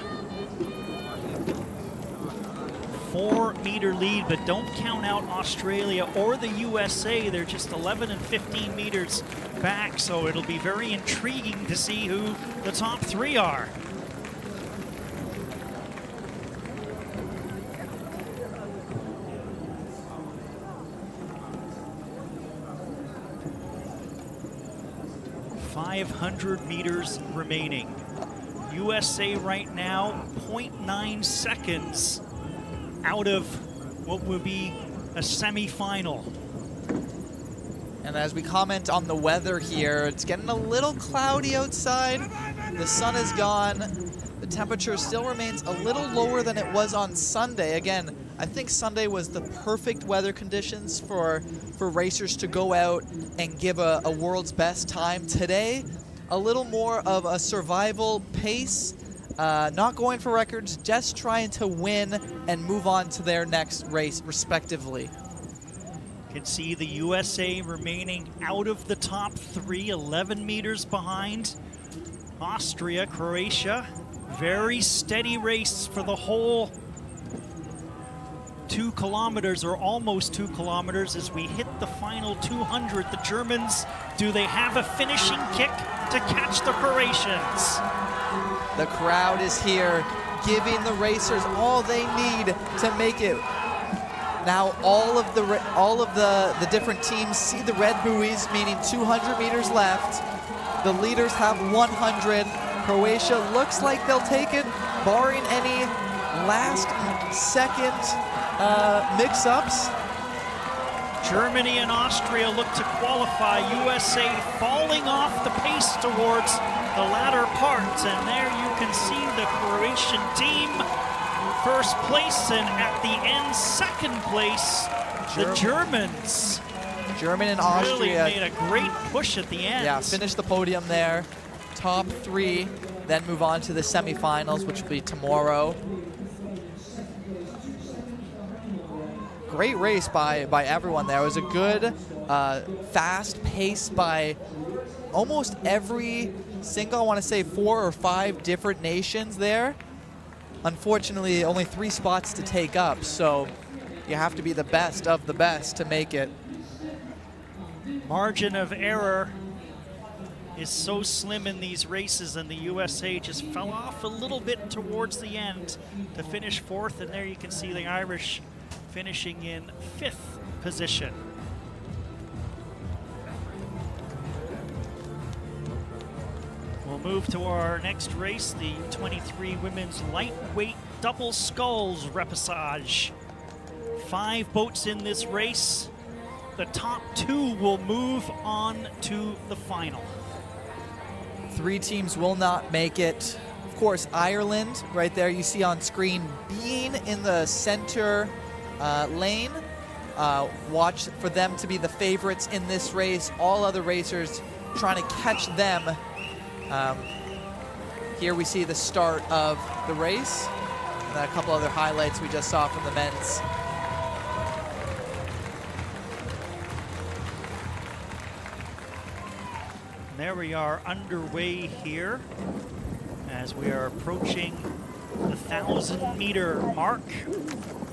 I: 4-meter lead, but don't count out Australia or the USA. They're just 11 and 15 meters back, so it'll be very intriguing to see who the top 3 are. .500 meters remaining. USA right now 0.9 seconds out of what will be a semifinal.
H: And as we comment on the weather here, it's getting a little cloudy outside. The sun is gone. The temperature still remains a little lower than it was on Sunday. Again, I think Sunday was the perfect weather conditions for racers to go out and give a world's best time. Today, a little more of a survival pace, not going for records, just trying to win and move on to their next race, respectively.
I: You can see the USA remaining out of the top 3, 11 meters behind Austria, Croatia. Very steady race for the whole 2 kilometers, or almost 2 kilometers, as we hit the final 200. The Germans, do they have a finishing kick to catch the Croatians?
H: The crowd is here, giving the racers all they need to make it. Now all of the different teams see the red buoys, meaning 200 meters left. The leaders have 100. Croatia looks like they'll take it, barring any last-second mix-ups.
I: Germany and Austria look to qualify. USA falling off the pace towards the latter part, and there you can see the Croatian team first place, and at the end second place, the Germans.
H: German and Austria
I: really made a great push at the end.
H: Yeah, finish the podium there. Top 3, then move on to the semifinals, which will be tomorrow. Great race by everyone there. It was a good, fast pace by almost every single, I want to say 4 or 5 different nations there. Unfortunately, only 3 spots to take up, so you have to be the best of the best to make it.
I: margin of error is so slim in these races, and the USA just fell off a little bit towards the end to finish 4th, and there you can see the Irish finishing in 5th position. We'll move to our next race, the 23 women's lightweight double sculls repechage. 5 boats in this race. The top 2 will move on to the final.
H: 3 teams will not make it. Of course, Ireland, right there you see on screen, being in the center lane. Watch for them to be the favorites in this race. All other racers trying to catch them. Here we see the start of the race. And a couple other highlights we just saw from the men's.
I: There we are underway here as we are approaching the 1,000-meter mark.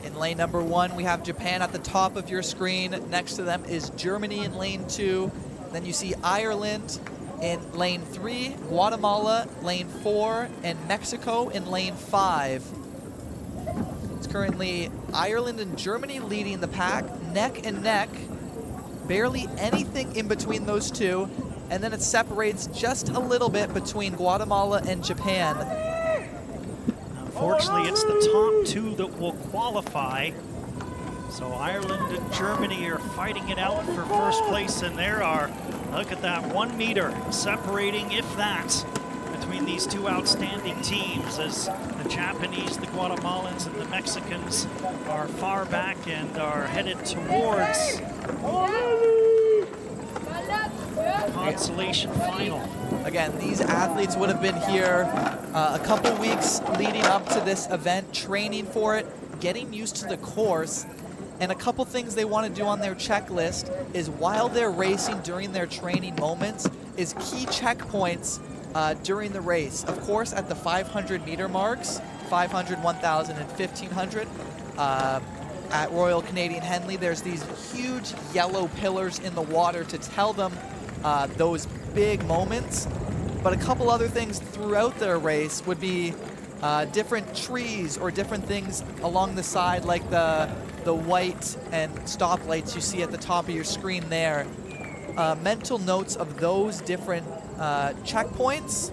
H: In lane number 1, we have Japan at the top of your screen. Next to them is Germany in lane 2. Then you see Ireland in lane 3, Guatemala lane 4, and Mexico in lane 5. It's currently Ireland and Germany leading the pack, neck and neck. Barely anything in between those two. And then it separates just a little bit between Guatemala and Japan.
I: Unfortunately, it's the top 2 that will qualify. So Ireland and Germany are fighting it out for first place, and there are, look at that, 1 meter separating, if that, between these 2 outstanding teams, as the Japanese, the Guatemalans, and the Mexicans are far back and are headed towards consolation final.
H: Again, these athletes would have been here a couple weeks leading up to this event, training for it, getting used to the course, and a couple things they want to do on their checklist is while they're racing during their training moments is key checkpoints during the race. Of course, at the 500-meter marks, 500, 1,000, and 1,500, at Royal Canadian Henley, there's these huge yellow pillars in the water to tell them those big moments. But a couple other things throughout their race would be different trees or different things along the side, like the white and stoplights you see at the top of your screen there. Mental notes of those different checkpoints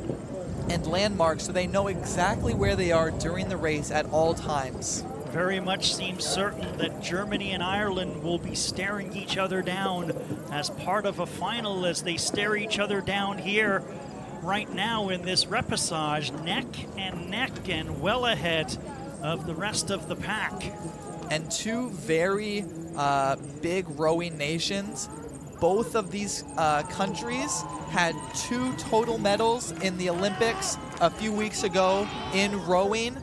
H: and landmarks so they know exactly where they are during the race at all times.
I: Very much seems certain that Germany and Ireland will be staring each other down as part of a final, as they stare each other down here right now in this repechage, neck and well ahead of the rest of the pack.
H: And 2 very big rowing nations. Both of these countries had 2 total medals in the Olympics a few weeks ago in rowing.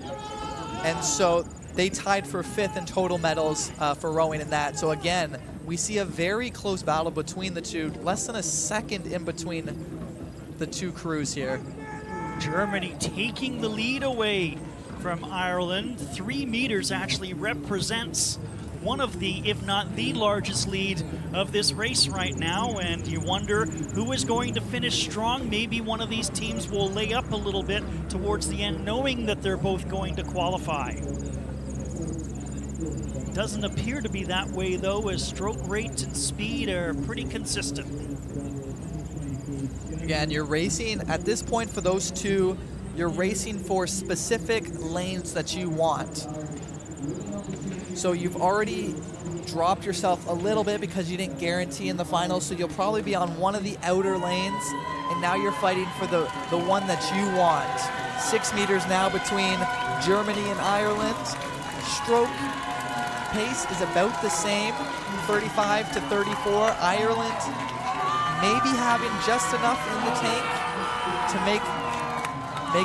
H: And so they tied for 5th in total medals for rowing in that. So again, we see a very close battle between the 2, less than a second in between the 2 crews here.
I: Germany taking the lead away from Ireland. 3 meters actually represents one of the, if not the largest lead of this race right now, and you wonder who is going to finish strong. Maybe one of these teams will lay up a little bit towards the end, knowing that they're both going to qualify. Doesn't appear to be that way, though, as stroke rate and speed are pretty consistent.
H: Again, you're racing, at this point for those 2, you're racing for specific lanes that you want. So you've already dropped yourself a little bit because you didn't guarantee in the finals, so you'll probably be on one of the outer lanes, and now you're fighting for the one that you want. 6 meters now between Germany and Ireland. Stroke pace is about the same, 35 to 34. Ireland maybe having just enough in the tank to make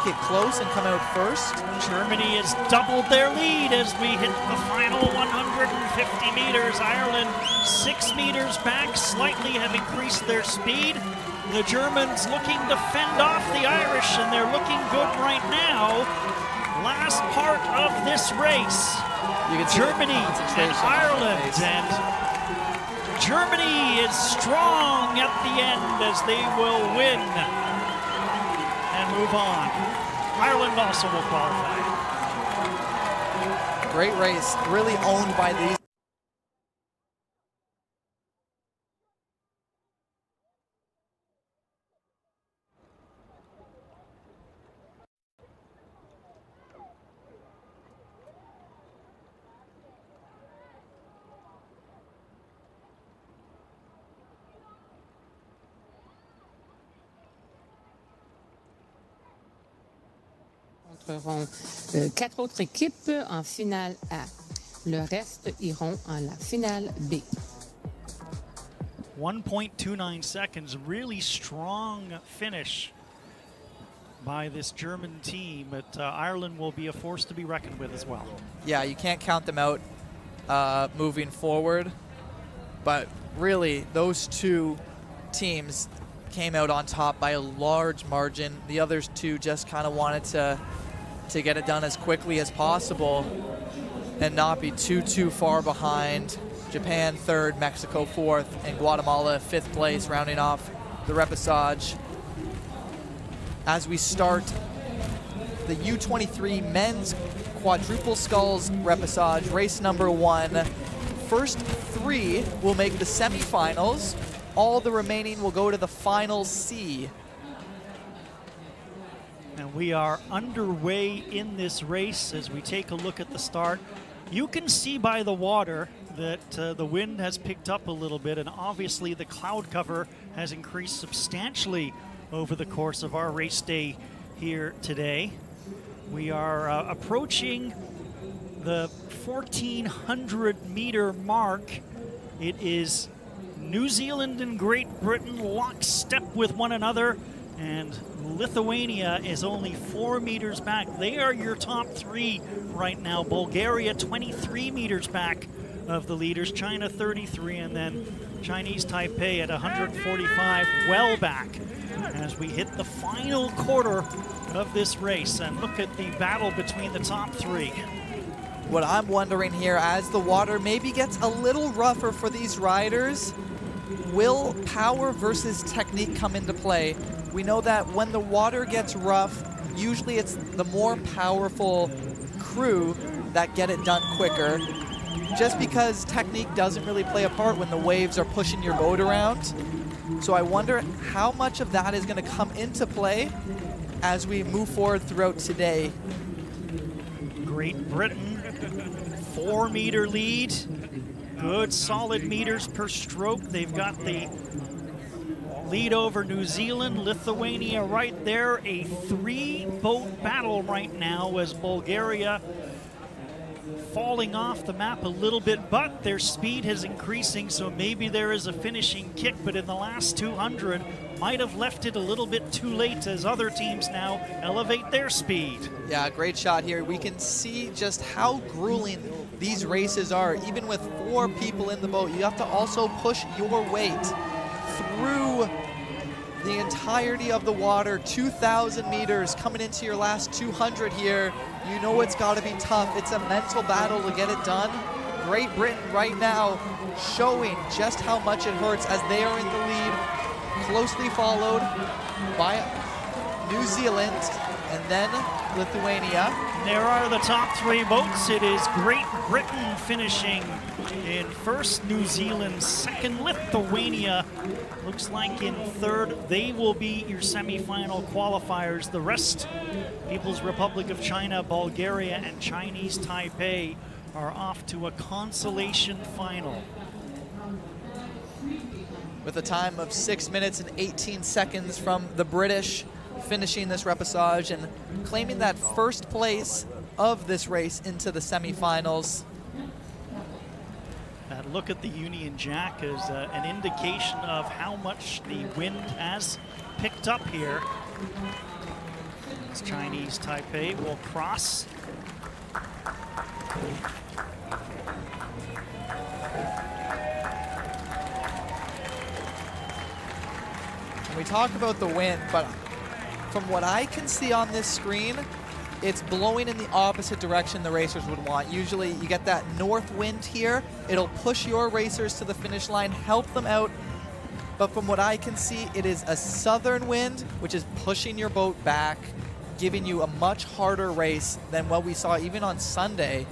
H: it close and come out first.
I: Germany has doubled their lead as we hit the final 150 meters. Ireland 6 meters back, slightly have increased their speed. The Germans looking to fend off the Irish, and they're looking good right now. Last part of this race, Germany and Ireland, and Germany is strong at the end as they will win and move on. Ireland also will qualify.
H: Great race, really owned by these.
P: Rencontreront 4 autres équipes en finale A. Le reste iront en la finale B.
I: 1.29 seconds, really strong finish by this German team, but Ireland will be a force to be reckoned with as well.
H: Yeah, you can't count them out moving forward, but really those two teams came out on top by a large margin. The others two just kind of wanted to get it done as quickly as possible and not be too far behind. Japan third, Mexico fourth, and Guatemala fifth place, rounding off the repechage. As we start the U23 men's quadruple sculls repechage, race number 1. First 3 will make the semifinals. All the remaining will go to the final C.
I: And we are underway in this race as we take a look at the start. You can see by the water that the wind has picked up a little bit, and obviously the cloud cover has increased substantially over the course of our race day here today. We are approaching the 1,400 meter mark. It is New Zealand and Great Britain lockstep with one another, and Lithuania is only 4 meters back. They are your top 3 right now. Bulgaria 23 meters back of the leaders, China 33, and then Chinese Taipei at 145, well back as we hit the final quarter of this race. And look at the battle between the top 3.
H: What I'm wondering here, as the water maybe gets a little rougher for these riders, will power versus technique come into play? We know that when the water gets rough, usually it's the more powerful crew that get it done quicker, just because technique doesn't really play a part when the waves are pushing your boat around. So I wonder how much of that is going to come into play as we move forward throughout today.
I: Great Britain, 4-meter lead. Good solid meters per stroke. They've got the lead over New Zealand, Lithuania right there. A 3-boat battle right now as Bulgaria falling off the map a little bit, but their speed is increasing, so maybe there is a finishing kick, but in the last 200 might have left it a little bit too late as other teams now elevate their speed.
H: Yeah, great shot here. We can see just how grueling these races are. Even with 4 people in the boat, you have to also push your weight through the entirety of the water. 2,000 meters coming into your last 200 here. You know it's got to be tough. It's a mental battle to get it done. Great Britain right now showing just how much it hurts as they are in the lead, closely followed by New Zealand and then Lithuania.
I: There are the top 3 boats. It is Great Britain finishing in first, New Zealand second, Lithuania looks like in third. They will be your semifinal qualifiers. The rest, People's Republic of China, Bulgaria, and Chinese Taipei, are off to a consolation final.
H: With a time of 6 minutes and 18 seconds from the British, finishing this repechage and claiming that first place of this race into the semifinals.
I: That look at the Union Jack is an indication of how much the wind has picked up here. As Chinese Taipei will cross.
H: And we talk about the wind, but from what I can see on this screen, it's blowing in the opposite direction the racers would want. Usually you get that north wind here. It'll push your racers to the finish line, help them out. But from what I can see, it is a southern wind, which is pushing your boat back, giving you a much harder race than what we saw even on Sunday.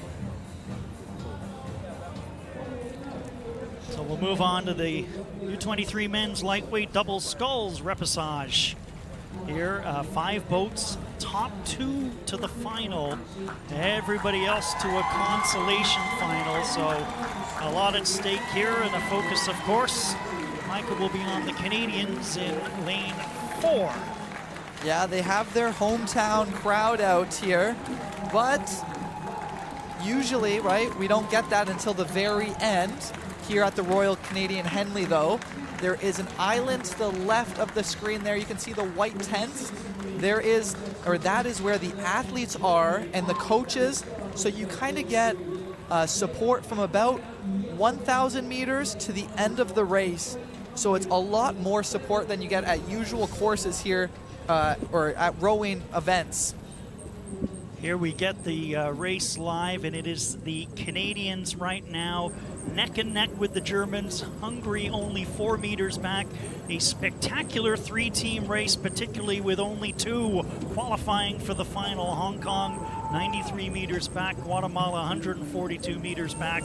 I: So we'll move on to the U23 men's lightweight double sculls repechage. Here, 5 boats, top 2 to the final, everybody else to a consolation final. So a lot at stake here, and the focus, of course, Micah, will be on the Canadians in lane 4.
H: Yeah, they have their hometown crowd out here, but usually, right, we don't get that until the very end. Here at the Royal Canadian Henley, though, there is an island to the left of the screen there. You can see the white tents. That is where the athletes are and the coaches. So you kind of get support from about 1,000 meters to the end of the race. So it's a lot more support than you get at usual courses here or at rowing events.
I: Here we get the race live, and it is the Canadians right now neck and neck with the Germans. Hungary only 4 meters back. A spectacular 3-team race, particularly with only 2 qualifying for the final. Hong Kong 93 meters back, Guatemala 142 meters back,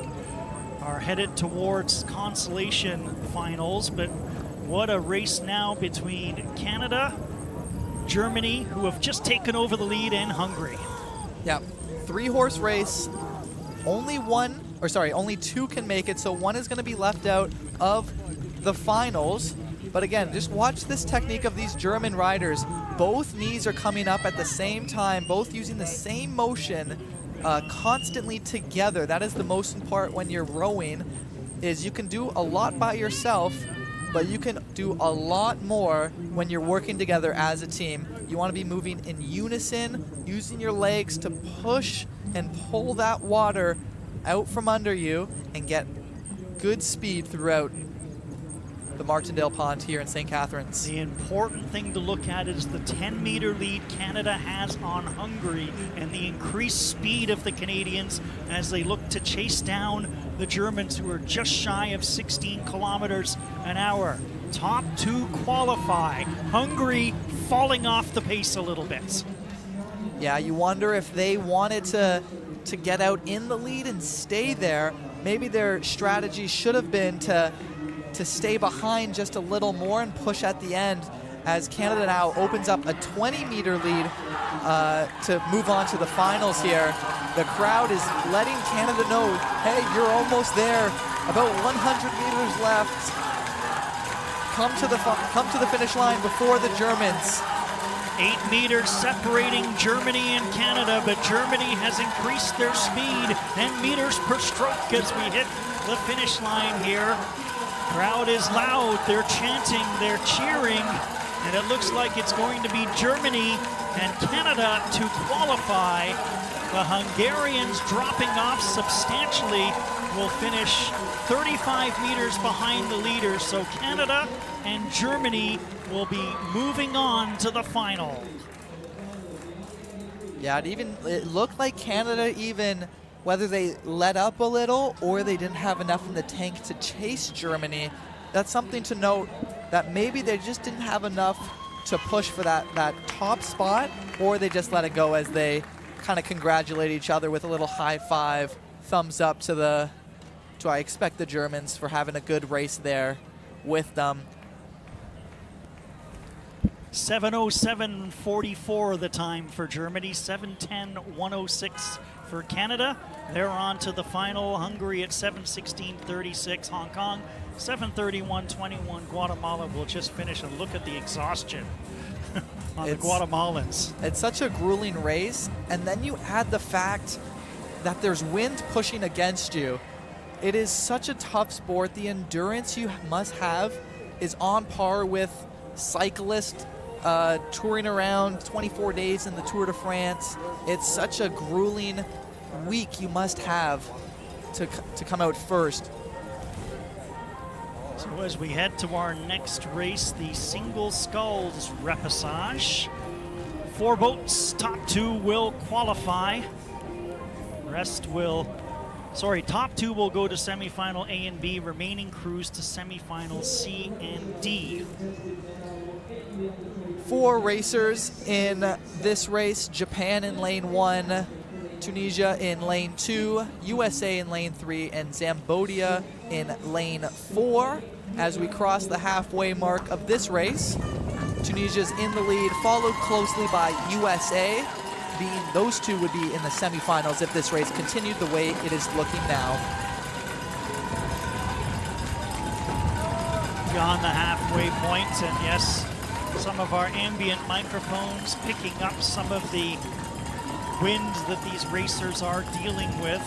I: are headed towards consolation finals. But what a race now between Canada, Germany, who have just taken over the lead, and Hungary.
H: Yeah, 3-horse race. Only 2 can make it, so 1 is going to be left out of the finals. But again, just watch this technique of these German riders. Both knees are coming up at the same time, both using the same motion constantly together. That is the most important part when you're rowing, is you can do a lot by yourself, but you can do a lot more when you're working together as a team. You want to be moving in unison, using your legs to push and pull that water out from under you and get good speed throughout the Martindale Pond here in St. Catharines.
I: The important thing to look at is the 10-meter lead Canada has on Hungary and the increased speed of the Canadians as they look to chase down the Germans, who are just shy of 16 kilometers an hour. Top 2 qualify. Hungary falling off the pace a little bit.
H: Yeah, you wonder if they wanted to get out in the lead and stay there. Maybe their strategy should have been to stay behind just a little more and push at the end, as Canada now opens up a 20-meter lead to move on to the finals here. The crowd is letting Canada know, hey, you're almost there. About 100 meters left. Come to the finish line before the Germans.
I: 8 meters separating Germany and Canada, but Germany has increased their speed and meters per stroke as we hit the finish line here. Crowd is loud, they're chanting, they're cheering, and it looks like it's going to be Germany and Canada to qualify. The Hungarians dropping off substantially will finish 35 meters behind the leaders, so Canada and Germany will be moving on to the final.
H: Yeah, it looked like Canada, even whether they let up a little or they didn't have enough in the tank to chase Germany, that's something to note, that maybe they just didn't have enough to push for that top spot, or they just let it go as they kind of congratulate each other with a little high five, thumbs up to I expect the Germans for having a good race there with them.
I: 7:07:44 the time for Germany, 7:10:106 for Canada. They're on to the final. Hungary at 7:16:36. Hong Kong 7:31:21. Guatemala will just finish, and look at the exhaustion on the Guatemalans.
H: It's such a grueling race, and then you add the fact that there's wind pushing against you. It is such a tough sport. The endurance you must have is on par with cyclists touring around 24 days in the Tour de France. It's such a grueling week you must have to come out first.
I: So as we head to our next race, the single sculls repechage. 4 boats, top 2 will qualify. Top 2 will go to semifinal A and B, remaining crews to semifinal C and D.
H: 4 racers in this race: Japan in lane 1, Tunisia in lane 2, USA in lane 3, and Cambodia in lane 4. As we cross the halfway mark of this race, Tunisia's in the lead, followed closely by USA. Those two would be in the semifinals if this race continued the way it is looking now.
I: Beyond the halfway point, and yes, some of our ambient microphones picking up some of the winds that these racers are dealing with.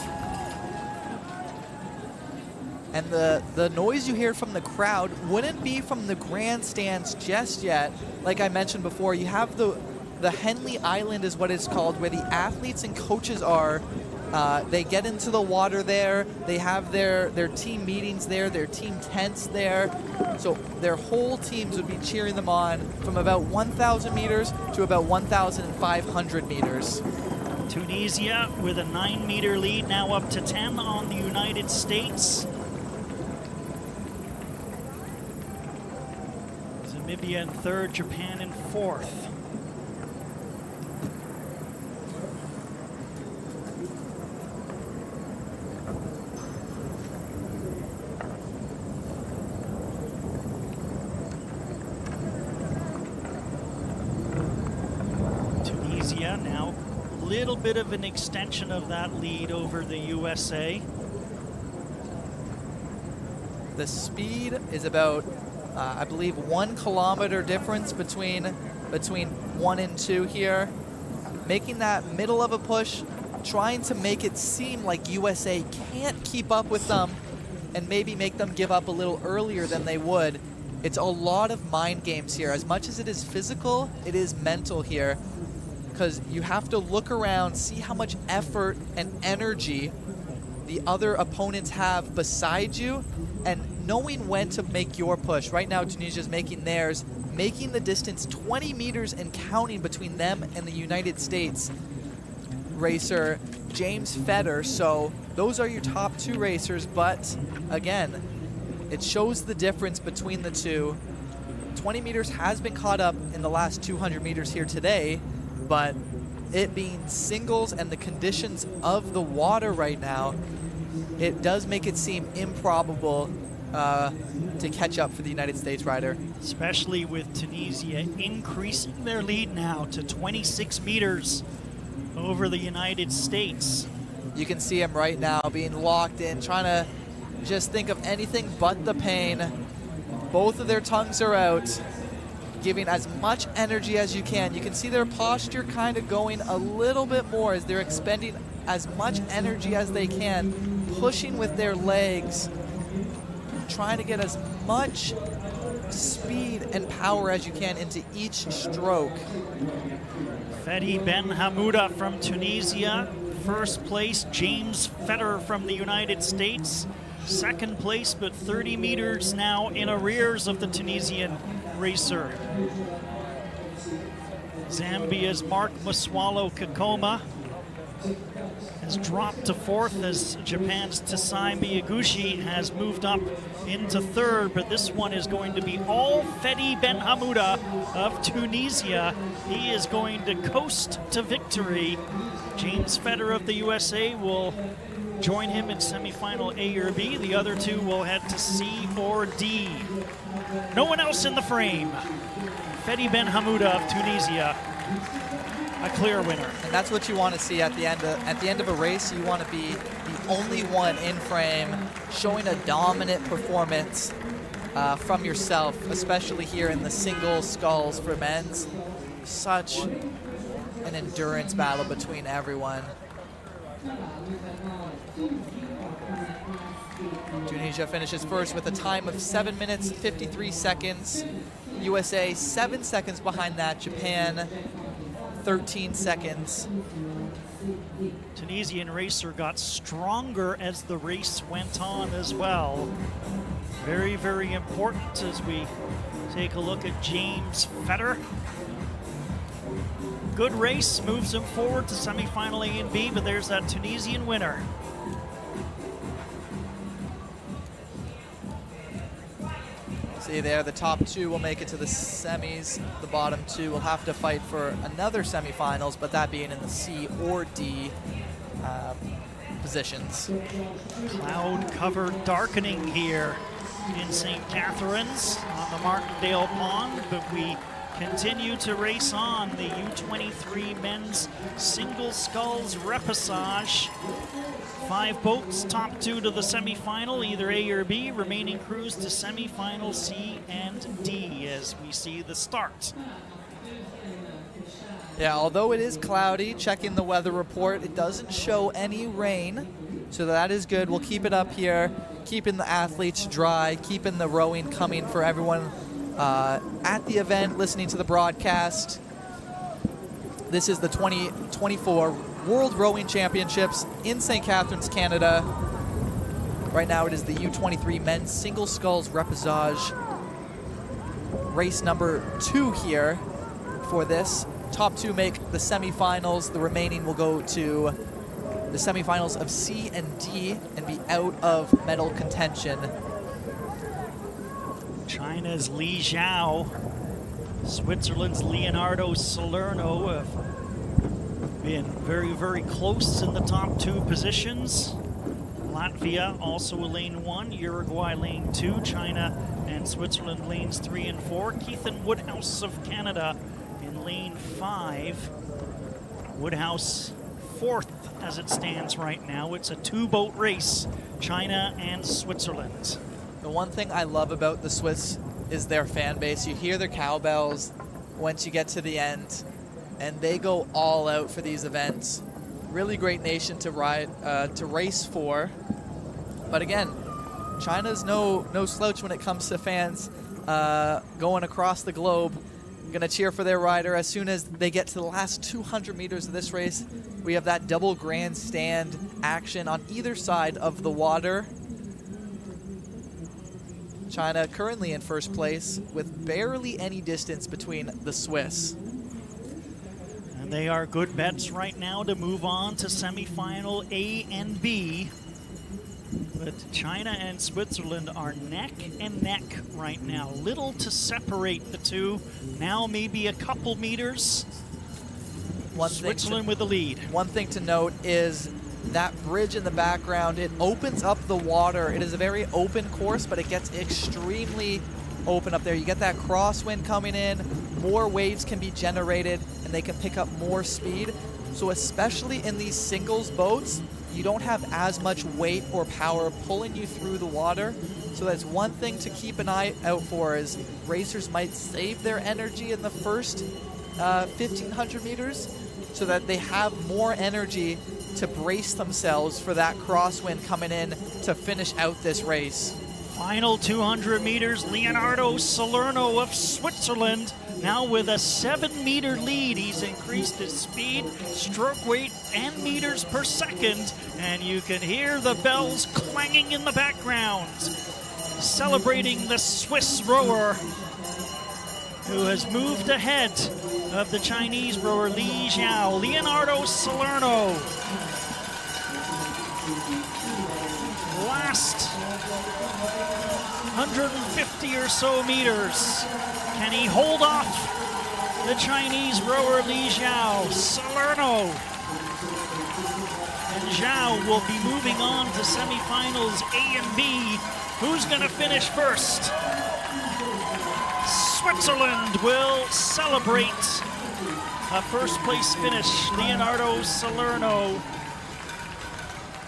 H: And the noise you hear from the crowd wouldn't be from the grandstands just yet. Like I mentioned before, you have the Henley Island is what it's called, where the athletes and coaches are. They get into the water there. They have their team meetings there, their team tents there. So their whole teams would be cheering them on from about 1,000 meters to about 1,500 meters.
I: Tunisia with a 9-meter lead, now up to 10 on the United States. Namibia in 3rd, Japan in 4th. Tunisia now a little bit of an extension of that lead over the USA.
H: The speed is about I believe 1 kilometer difference between 1 and 2 here. Making that middle of a push, trying to make it seem like USA can't keep up with them and maybe make them give up a little earlier than they would. It's a lot of mind games here. As much as it is physical, it is mental here, because you have to look around, see how much effort and energy the other opponents have beside you, and knowing when to make your push. Right now, Tunisia's making theirs, making the distance 20 meters and counting between them and the United States racer, James Fetter. So those are your top 2 racers, but again, it shows the difference between the two. 20 meters has been caught up in the last 200 meters here today, but it being singles and the conditions of the water right now, it does make it seem improbable to catch up for the United States rider.
I: Especially with Tunisia increasing their lead now to 26 meters over the United States.
H: You can see him right now being locked in, trying to just think of anything but the pain. Both of their tongues are out, giving as much energy as you can. You can see their posture kind of going a little bit more as they're expending as much energy as they can, pushing with their legs, trying to get as much speed and power as you can into each stroke.
I: Fedi Ben Hamouda from Tunisia, 1st place. James Fetter from the United States, 2nd place, but 30 meters now in arrears of the Tunisian racer. Zambia's Mark Maswalo Kakoma has dropped to 4th as Japan's Tasai Miyaguchi has moved up into 3rd, but this one is going to be all Fedi Ben Hamouda of Tunisia. He is going to coast to victory. James Fetter of the USA will join him in semifinal A or B. The other 2 will head to C or D. No one else in the frame. Fedi Ben Hamouda of Tunisia, a clear winner.
H: And that's what you want to see at the end of a race. You want to be the only one in frame, showing a dominant performance from yourself, especially here in the single sculls for men's. Such an endurance battle between everyone. Tunisia finishes first with a time of 7 minutes, 53 seconds. USA 7 seconds behind that. Japan 13 seconds.
I: Tunisian racer got stronger as the race went on as well. Very, very important as we take a look at James Fetter. good race, moves him forward to semifinal A and B, but there's that Tunisian winner.
H: See there, the top two will make it to the semis. The bottom two will have to fight for another semifinals, but that being in the C or D positions.
I: Cloud cover darkening here in St. Catharines on the Martindale Pond, but we continue to race on the U23 men's single sculls repechage. 5 boats, top 2 to the semifinal, either A or B. Remaining crews to semifinal C and D as we see the start.
H: Yeah, although it is cloudy, checking the weather report, it doesn't show any rain, so that is good. We'll keep it up here, keeping the athletes dry, keeping the rowing coming for everyone at the event, listening to the broadcast. This is the 2024 World Rowing Championships in St. Catharines, Canada. Right now it is the U23 men's single sculls repechage race number 2 here for this. Top 2 make the semifinals. The remaining will go to the semifinals of C and D and be out of medal contention.
I: China's Li Zhao, Switzerland's Leonardo Salerno have been very, very close in the top 2 positions. Latvia also lane 1, Uruguay lane 2, China and Switzerland lanes 3 and 4. Keithan Woodhouse of Canada in lane 5. Woodhouse 4th as it stands right now. It's a 2-boat race, China and Switzerland.
H: The one thing I love about the Swiss is their fan base. You hear their cowbells once you get to the end, and they go all out for these events. Really great nation to race for. But again, China's no slouch when it comes to fans going across the globe. Going to cheer for their rider as soon as they get to the last 200 meters of this race. We have that double grandstand action on either side of the water. China currently in first place with barely any distance between the Swiss.
I: And they are good bets right now to move on to semifinal A and B. But China and Switzerland are neck and neck right now. Little to separate the two. Now maybe a couple meters. Switzerland with the lead.
H: One thing to note is that bridge in the background, it opens up the water. It is a very open course, but it gets extremely open up there. You get that crosswind coming in, more waves can be generated, and they can pick up more speed. So especially in these singles boats, you don't have as much weight or power pulling you through the water. So that's one thing to keep an eye out for, is racers might save their energy in the first 1,500 meters so that they have more energy to brace themselves for that crosswind coming in to finish out this race.
I: Final 200 meters, Leonardo Salerno of Switzerland now with a 7-meter lead. He's increased his speed, stroke weight, and meters per second, and you can hear the bells clanging in the background, celebrating the Swiss rower who has moved ahead of the Chinese rower Li Zhao. Leonardo Salerno, last 150 or so meters. Can he hold off the Chinese rower Li Zhao? Salerno and Zhao will be moving on to semifinals A and B. Who's going to finish first? Switzerland will celebrate a first place finish. Leonardo Salerno,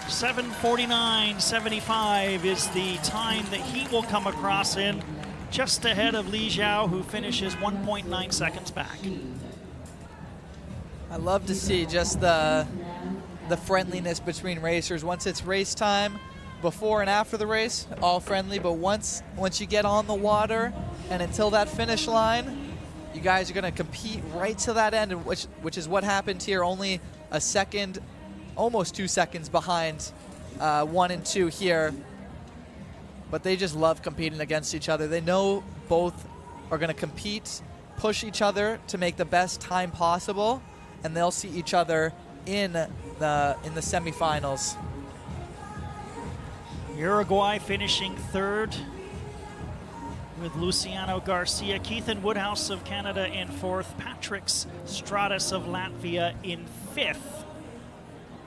I: 7:49.75 is the time that he will come across in, just ahead of Li Zhao, who finishes 1.9 seconds back.
H: I love to see just the friendliness between racers. Once it's race time, before and after the race, all friendly, but once you get on the water and until that finish line, you guys are going to compete right to that end, which is what happened here. Only a second, almost 2 seconds behind 1 and 2 here. But they just love competing against each other. They know both are going to compete, push each other to make the best time possible. and they'll see each other in the semifinals.
I: Uruguay finishing third with Luciano Garcia, Keithan Woodhouse of Canada in fourth, Patrick Stratus of Latvia in fifth.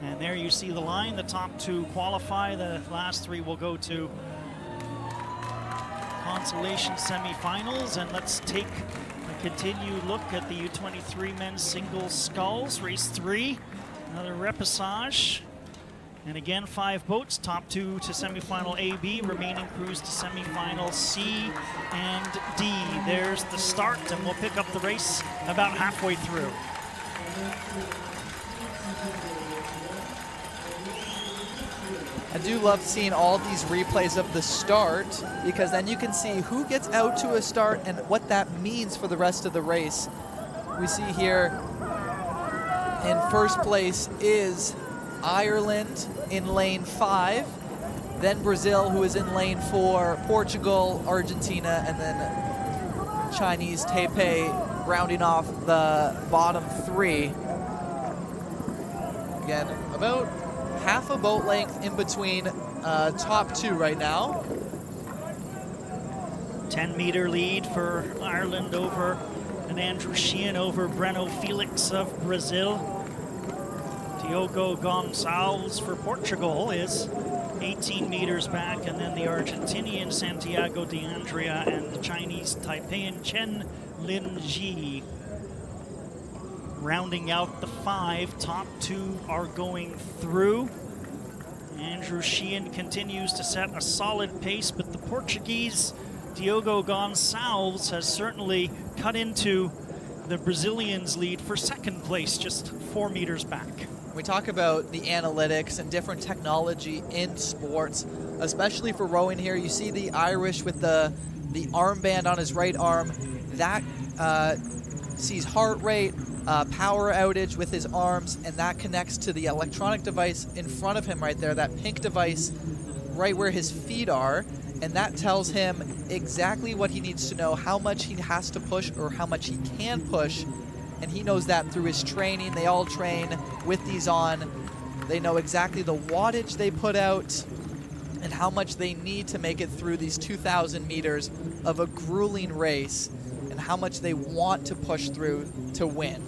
I: And there you see the line. The top two qualify. The last three will go to consolation semifinals. And let's take a continued look at the U23 men's singles sculls. Race 3, another repechage. And again, 5 boats, top 2 to semifinal A, B, remaining crews to semifinal C and D. There's the start, and we'll pick up the race about halfway through.
H: I do love seeing all these replays of the start, because then you can see who gets out to a start and what that means for the rest of the race. We see here in first place is Ireland in lane 5, then Brazil, who is in lane 4, Portugal, Argentina, and then Chinese Taipei rounding off the bottom 3. Again, about half a boat length in between top 2 right now.
I: 10-meter lead for Ireland over and Andrew Sheehan over Breno Felix of Brazil. Diogo Gonçalves for Portugal is 18 meters back, and then the Argentinian Santiago de Andrea and the Chinese Taipean Chen Lin-ji. Rounding out the 5, top 2 are going through. Andrew Sheehan continues to set a solid pace, but the Portuguese Diogo Gonçalves has certainly cut into the Brazilians' lead for second place, just 4 meters back.
H: We talk about the analytics and different technology in sports, especially for rowing here. You see the Irish with the armband on his right arm. That sees heart rate, power outage with his arms, and that connects to the electronic device in front of him right there, that pink device right where his feet are, and that tells him exactly what he needs to know, how much he has to push or how much he can push. And he knows that through his training. They all train with these on. They know exactly the wattage they put out and how much they need to make it through these 2,000 meters of a grueling race, and how much they want to push through to win.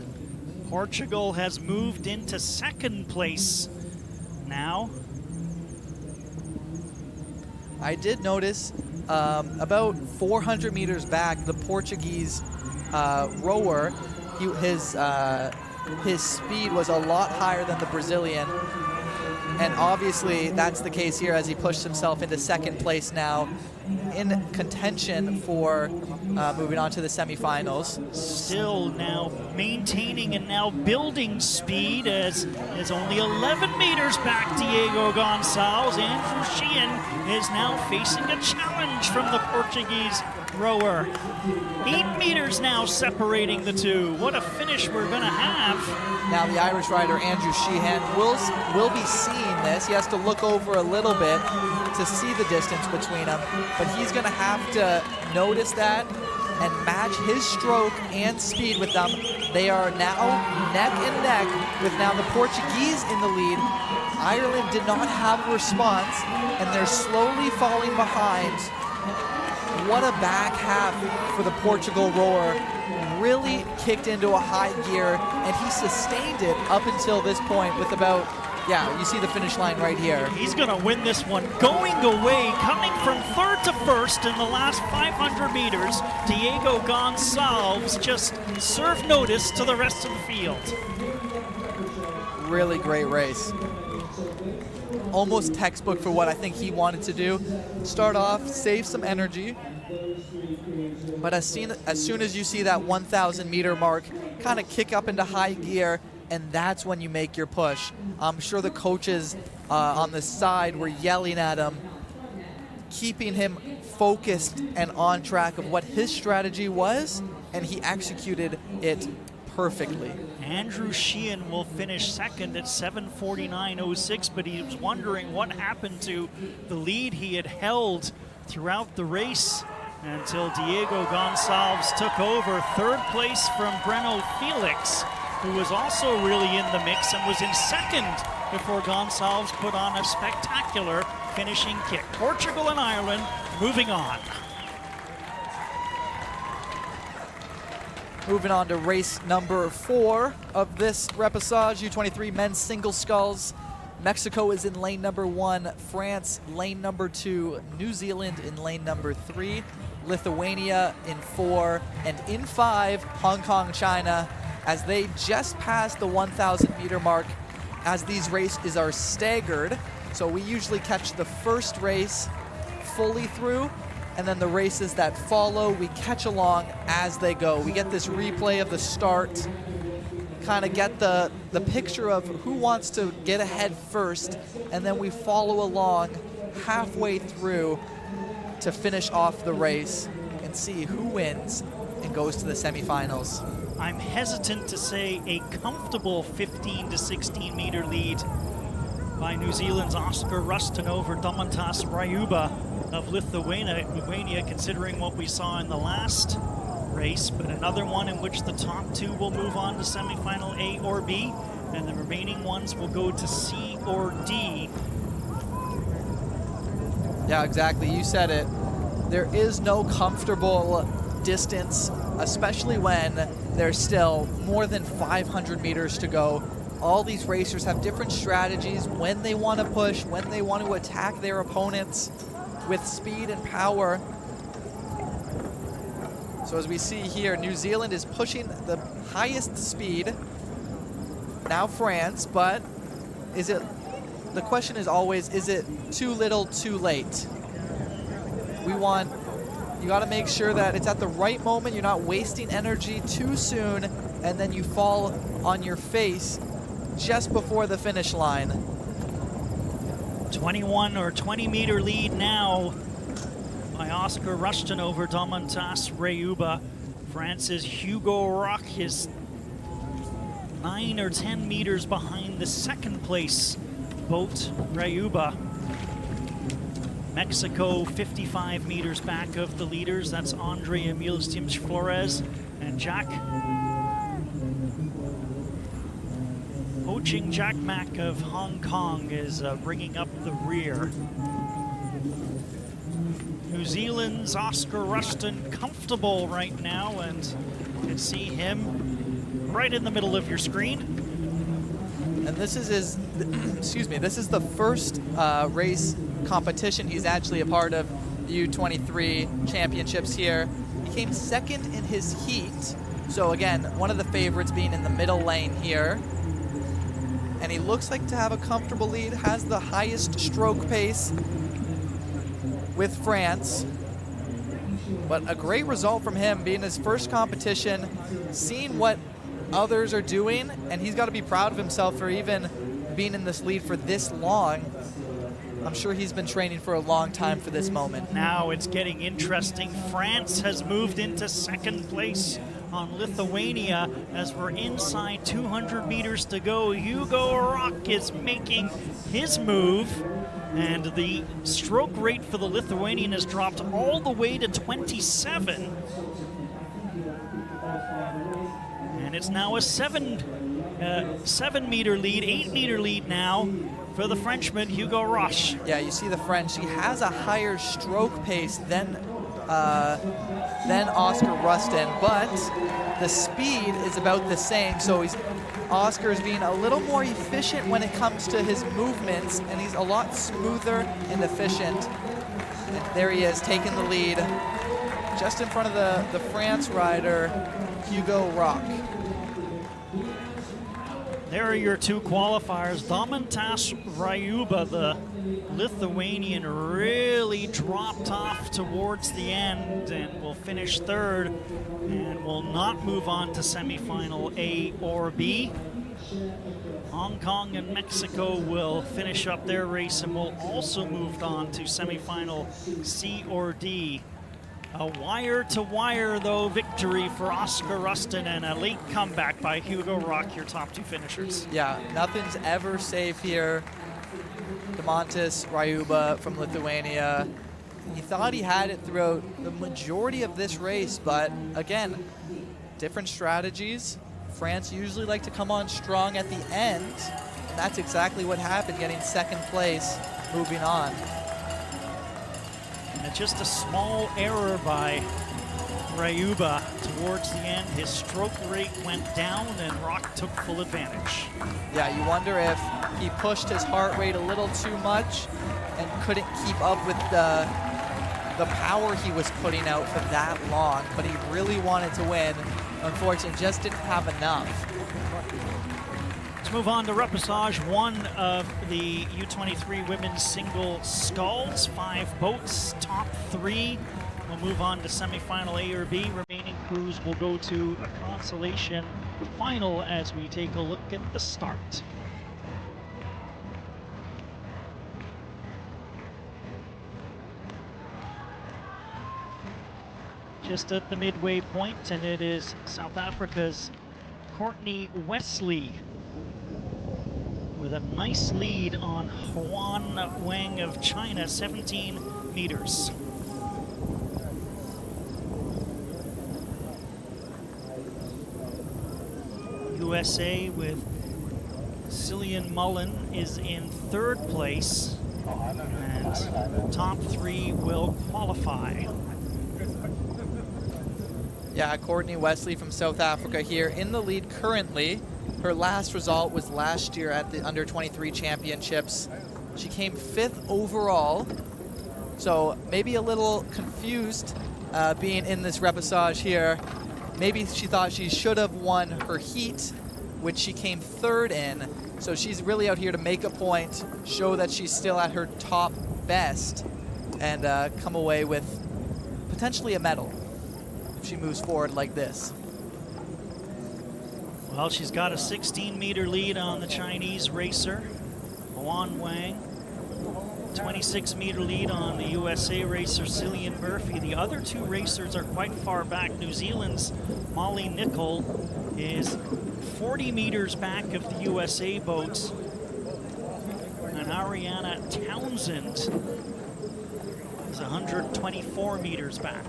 I: Portugal has moved into second place now.
H: I did notice about 400 meters back, the Portuguese rower, his speed was a lot higher than the Brazilian, and obviously that's the case here as he pushed himself into second place now, in contention for moving on to the semifinals.
I: Still now maintaining and now building speed as only 11 meters back Diego Gonçalves. Andrew Sheehan is now facing a challenge from the Portuguese rower. 8 meters now separating the two. What a finish we're gonna have.
H: Now the Irish rider Andrew Sheehan will be seeing this. He has to look over a little bit to see the distance between them, but he's gonna have to notice that and match his stroke and speed with them. They are now neck and neck with now the Portuguese in the lead. Ireland did not have a response, and they're slowly falling behind. What a back half for the Portugal rower. Really kicked into a high gear, and he sustained it up until this point with about, yeah, you see the finish line right here.
I: He's gonna win this one. Going away, coming from third to first in the last 500 meters, Diego Gonçalves just served notice to the rest of the field.
H: Really great race. Almost textbook for what I think he wanted to do. Start off, save some energy, but as soon as you see that 1,000 meter mark, kind of kick up into high gear, and that's when you make your push. I'm sure the coaches on the side were yelling at him, keeping him focused and on track of what his strategy was, and he executed it perfectly.
I: Andrew Sheehan will finish second at 7:49.06, but he was wondering what happened to the lead he had held throughout the race until Diego Gonçalves took over. Third place from Breno Felix who was also really in the mix and was in second before Gonçalves put on a spectacular finishing kick. Portugal and Ireland moving on.
H: Moving on to race number 4 of this repechage, U23 men's single sculls. Mexico is in lane number 1, France lane number 2, New Zealand in lane number 3, Lithuania in 4, and in 5, Hong Kong, China, as they just passed the 1,000 meter mark, as these races are staggered. So we usually catch the first race fully through, and then the races that follow, we catch along as they go. We get this replay of the start, kind of get the picture of who wants to get ahead first, and then we follow along halfway through to finish off the race and see who wins and goes to the semifinals.
I: I'm hesitant to say a comfortable 15 to 16 meter lead by New Zealand's Oscar Rustin over Domantas Raiuba of Lithuania, considering what we saw in the last race, but another one in which the top 2 will move on to semifinal A or B, and the remaining ones will go to C or D.
H: Yeah, exactly. You said it. There is no comfortable distance, especially when there's still more than 500 meters to go. All these racers have different strategies when they want to push, when they want to attack their opponents with speed and power. So as we see here, New Zealand is pushing the highest speed. Now France, but the question is always, is it too little, too late? You got to make sure that it's at the right moment. You're not wasting energy too soon, and then you fall on your face just before the finish line.
I: 21 or 20 meter lead now by Oscar Rustin over Domantas Raiuba. France's Hugo Roch is 9 or 10 meters behind the second place boat, Raiuba. Mexico 55 meters back of the leaders. That's Andre Emil Stims Flores and Jack Ho-Ching Jack Mack of Hong Kong is bringing up the rear. New Zealand's Oscar Rustin comfortable right now, and you can see him right in the middle of your screen.
H: And this is his, excuse me, this is the first race competition he's actually a part of, the U23 championships here. He came second in his heat, so again, one of the favorites being in the middle lane here. And he looks like to have a comfortable lead, has the highest stroke pace with France. But a great result from him, being his first competition, seeing what others are doing, and he's got to be proud of himself for even being in this lead for this long. I'm sure he's been training for a long time for this moment.
I: Now it's getting interesting. France has moved into second place on Lithuania as we're inside 200 meters to go. Hugo Roch is making his move, and the stroke rate for the Lithuanian has dropped all the way to 27. And it's now a 7 meter lead, 8 meter lead now for the Frenchman, Hugo Roch.
H: Yeah, you see the French. He has a higher stroke pace than Oscar Rustin, but the speed is about the same. So Oscar's being a little more efficient when it comes to his movements, and he's a lot smoother and efficient. And there he is, taking the lead, just in front of the France rider, Hugo Roch.
I: There are your two qualifiers. Domantas Raiuba, the Lithuanian, really dropped off towards the end and will finish third and will not move on to semifinal A or B. Hong Kong and Mexico will finish up their race and will also move on to semifinal C or D. A wire-to-wire, though, victory for Oscar Rustin and a late comeback by Hugo Roch, your top two finishers.
H: Yeah, nothing's ever safe here. Domantas Raiuba from Lithuania. He thought he had it throughout the majority of this race, but again, different strategies France usually like to come on strong at the end, and that's exactly what happened, getting second place, moving on.
I: And just a small error by Rayuba towards the end. His stroke rate went down and Rock took full advantage.
H: Yeah, you wonder if he pushed his heart rate a little too much and couldn't keep up with the power he was putting out for that long, but he really wanted to win. Unfortunately, just didn't have enough.
I: Let's move on to repechage, one of the U23 women's single sculls. 5 boats, top 3 will move on to semifinal A or B. Remaining crews will go to a consolation final as we take a look at the start. Just at the midway point, and it is South Africa's Courtney Wesley with a nice lead on Huan Wang of China, 17 meters. USA with Cillian Mullen is in 3rd place, and top 3 will qualify.
H: Yeah, Courtney Wesley from South Africa here in the lead currently. Her last result was last year at the Under-23 Championships. She came 5th overall, so maybe a little confused being in this repechage here. Maybe she thought she should have won her heat, which she came 3rd in. So she's really out here to make a point, show that she's still at her top best, and come away with potentially a medal if she moves forward like this.
I: Well, she's got a 16-meter lead on the Chinese racer, Huan Wang. 26-meter lead on the USA racer, Cillian Murphy. The other 2 racers are quite far back. New Zealand's Molly Nicol is 40 meters back of the USA boats. And Ariana Townsend is 124 meters back.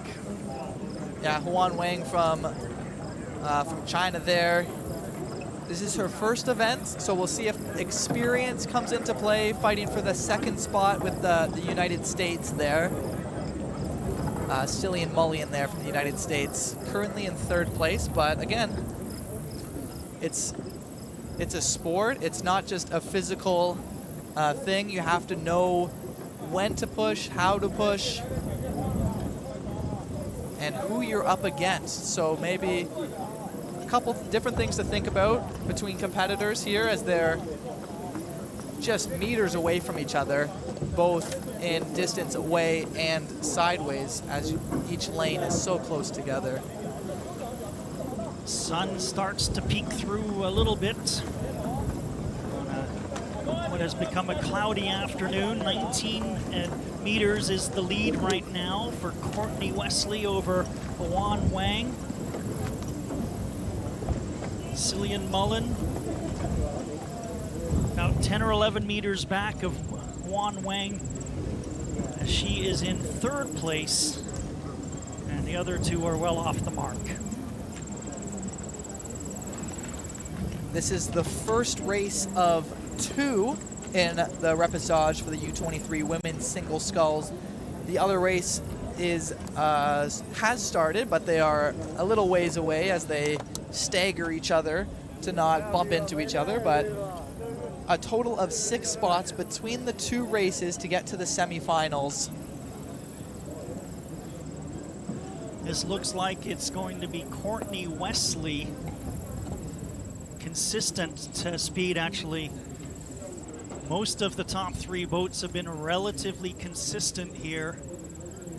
H: Yeah, Huan Wang from China there. This is her first event, so we'll see if experience comes into play, fighting for the 2nd spot with the United States there. Cillian Mullion there from the United States, currently in 3rd place, but again, it's a sport. It's not just a physical thing. You have to know when to push, how to push, and who you're up against. So maybe a couple different things to think about between competitors here as they're just meters away from each other, both in distance away and sideways, as each lane is so close together.
I: Sun starts to peek through a little bit on what has become a cloudy afternoon. 19 meters is the lead right now for Courtney Wesley over Huan Wang. Cillian Mullen about 10 or 11 meters back of Huan Wang. She is in 3rd place, and the other 2 are well off the mark.
H: This is the first race of 2 in the repechage for the U23 women's single sculls. The other race has started, but they are a little ways away as they stagger each other to not bump into each other, but a total of 6 spots between the 2 races to get to the semifinals.
I: This looks like it's going to be Courtney Wesley. Consistent to speed, actually. Most of the top 3 boats have been relatively consistent here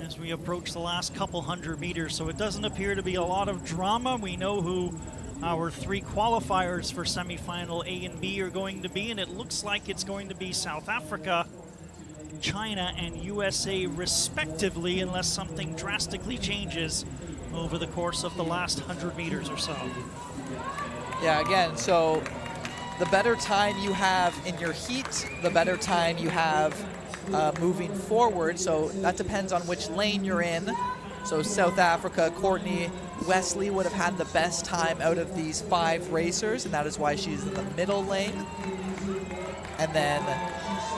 I: as we approach the last couple hundred meters, so it doesn't appear to be a lot of drama. We know who our 3 qualifiers for semifinal A and B are going to be, and it looks like it's going to be South Africa, China, and USA respectively, unless something drastically changes over the course of the last 100 meters or so.
H: Yeah, again, so the better time you have in your heat, the better time you have moving forward. So that depends on which lane you're in. So South Africa, Courtney Wesley would have had the best time out of these 5 racers, and that is why she's in the middle lane. And then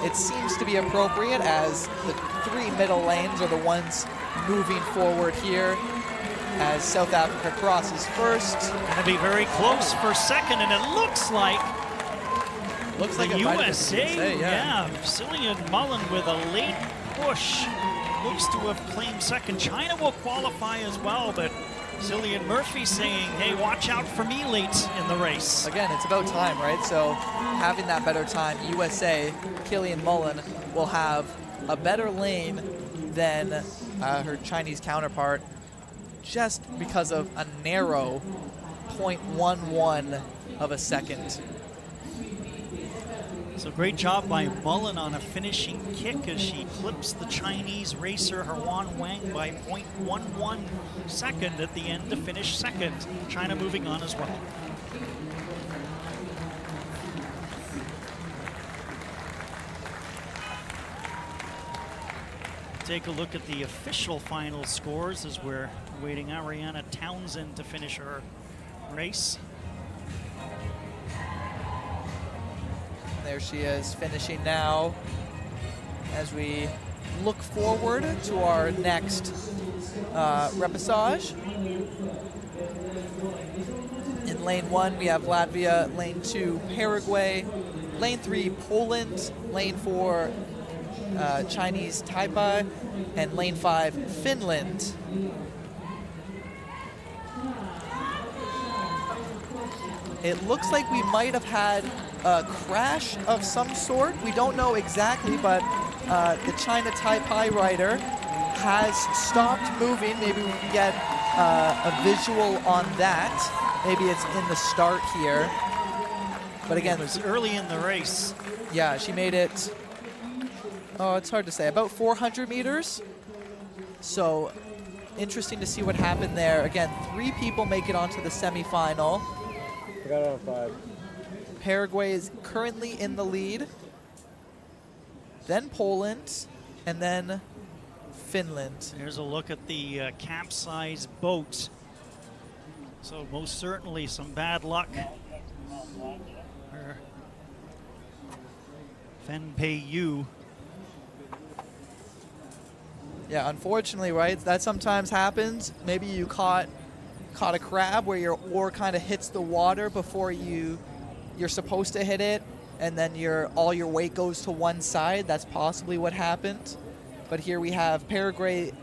H: it seems to be appropriate as the 3 middle lanes are the ones moving forward here as South Africa crosses first.
I: Going to be very close for second, and it looks like
H: the
I: USA,
H: USA,
I: yeah. Cillian Mullen with a late push looks to have claimed second. China will qualify as well, but Cillian Murphy saying, hey, watch out for me late in the race.
H: Again, it's about time, right? So having that better time, USA, Cillian Mullen will have a better lane than her Chinese counterpart just because of a narrow 0.11 of a second.
I: So great job by Mullen on a finishing kick as she clips the Chinese racer Herwan Wang by 0.11 second at the end to finish second. China moving on as well. Take a look at the official final scores as we're waiting Ariana Townsend to finish her race.
H: There she is, finishing now as we look forward to our next repassage. In lane 1, we have Latvia, lane 2, Paraguay, lane 3, Poland, lane 4, Chinese Taipei, and lane 5, Finland. It looks like we might have had a crash of some sort. We don't know exactly, but the China Taipei rider has stopped moving. Maybe we can get a visual on that. Maybe it's in the start here. But again,
I: it was early in the race.
H: Yeah, she made it, oh, it's hard to say, about 400 meters. So interesting to see what happened there. Again, 3 people make it onto the semifinal.
O: I got it on 5.
H: Paraguay is currently in the lead, then Poland, and then Finland.
I: Here's a look at the capsized boat. So most certainly some bad luck for Fenpei Yu.
H: Yeah, unfortunately, right, that sometimes happens. Maybe you caught a crab where your oar kind of hits the water before you're supposed to hit it, and then all your weight goes to one side. That's possibly what happened. But here we have Paraguay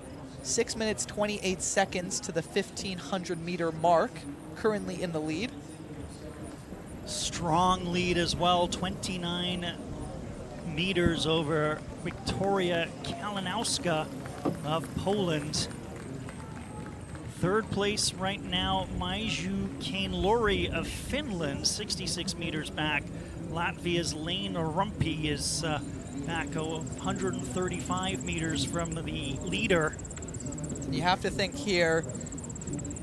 H: 6 minutes 28 seconds to the 1,500 meter mark, currently in the lead.
I: Strong lead as well, 29 meters over Wiktoria Kalinowska of Poland. Third place right now, Maiju Kainlori of Finland, 66 meters back. Latvia's Lane Rumpi is back 135 meters from the leader.
H: You have to think here,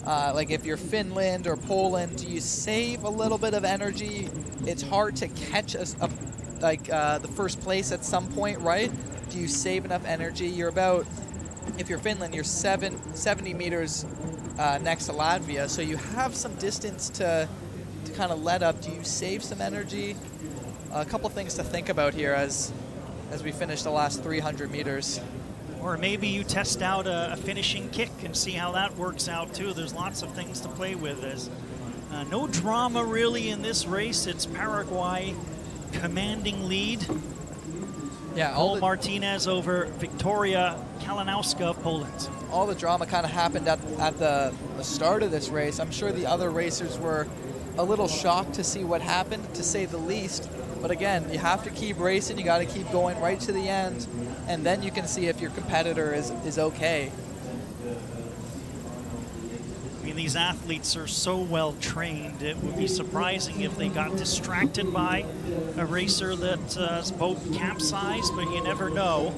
H: like if you're Finland or Poland, do you save a little bit of energy? It's hard to catch the first place at some point, right? Do you save enough energy? You're about, if you're Finland, you're 70 meters next to Latvia, so you have some distance to kind of let up. Do you save some energy? A couple things to think about here as we finish the last 300 meters.
I: Or maybe you test out a finishing kick and see how that works out too. There's lots of things to play with. There's no drama really in this race. It's Paraguay commanding lead.
H: Yeah,
I: Paul Martinez over Wiktoria Kalinowska of Poland.
H: All the drama kind of happened at the start of this race. I'm sure the other racers were a little shocked to see what happened, to say the least. But again, you have to keep racing. You got to keep going right to the end, and then you can see if your competitor is okay.
I: I mean, these athletes are so well trained. It would be surprising if they got distracted by a racer that's boat capsized, but you never know.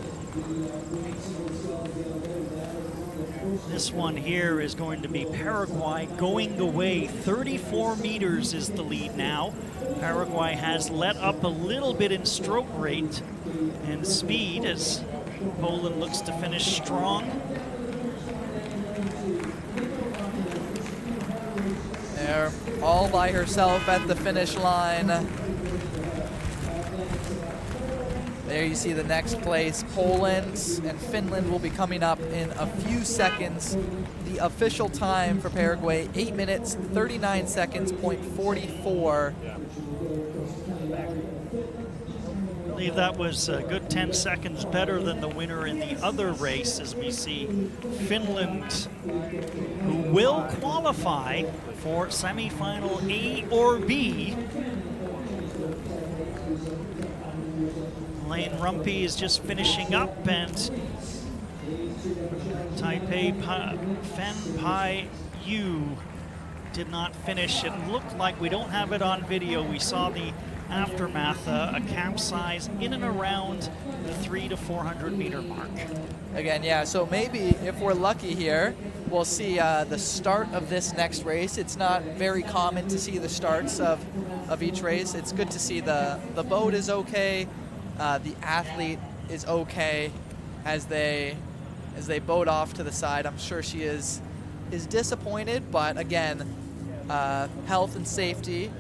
I: This one here is going to be Paraguay going away. 34 meters is the lead now. Paraguay has let up a little bit in stroke rate and speed as Poland looks to finish strong.
H: There, all by herself at the finish line. There you see the next place. Poland and Finland will be coming up in a few seconds. The official time for Paraguay, 8 minutes, 39 seconds, .44.
I: I believe that was a good 10 seconds better than the winner in the other race, as we see Finland, who will qualify for semifinal A or B. Lane Rumpy is just finishing up, and Taipei Fan Pai Yu did not finish. It looked like, we don't have it on video, we saw the aftermath, a capsize in and around the 300 to 400 meter mark.
H: Again, yeah, so maybe if we're lucky here, we'll see the start of this next race. It's not very common to see the starts of each race. It's good to see the boat is okay, the athlete is okay as they boat off to the side. I'm sure she is disappointed, but again, health and safety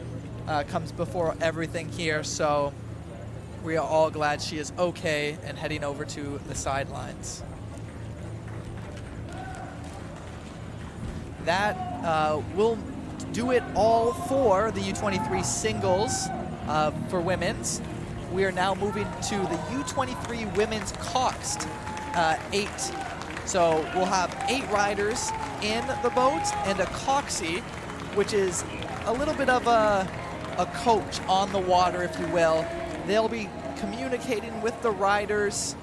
H: comes before everything here, so we are all glad she is okay and heading over to the sidelines. That will do it all for the U23 singles for women's. We are now moving to the U23 women's coxed 8. So we'll have 8 riders in the boat and a coxie, which is a little bit of a coach on the water, if you will. They'll be communicating with the riders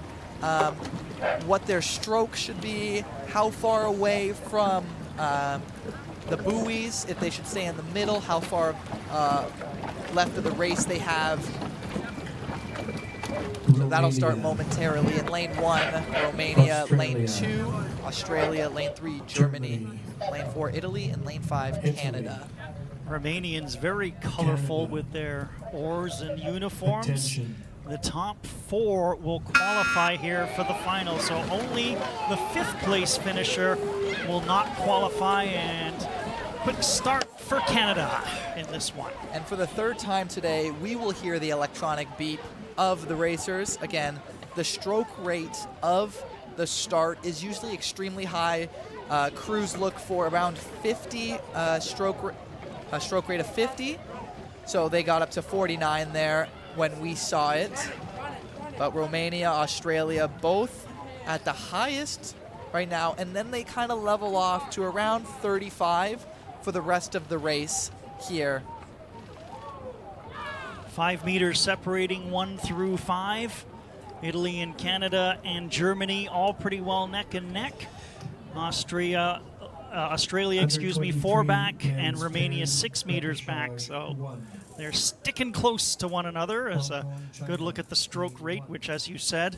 H: what their stroke should be, how far away from the buoys, if they should stay in the middle, how far left of the race they have. So that'll start momentarily in lane 1, Romania, lane 2, Australia, lane 3, Germany, lane 4, Italy, and lane 5, Canada.
I: Romanians very colorful with their oars and uniforms. The top 4 will qualify here for the final, so only the 5th place finisher will not qualify, and quick start for Canada in this one.
H: And for the 3rd time today, we will hear the electronic beep of the racers. Again, the stroke rate of the start is usually extremely high. Crews look for around 50 stroke rate of 50, so they got up to 49 there when we saw it. But Romania, Australia, both at the highest right now, and then they kind of level off to around 35 for the rest of the race here.
I: 5 meters separating 1 through 5. Italy and Canada and Germany all pretty well neck and neck. Australia, 4 back, and Romania 6 meters back. So they're sticking close to one another. As a good look at the stroke rate, which, as you said,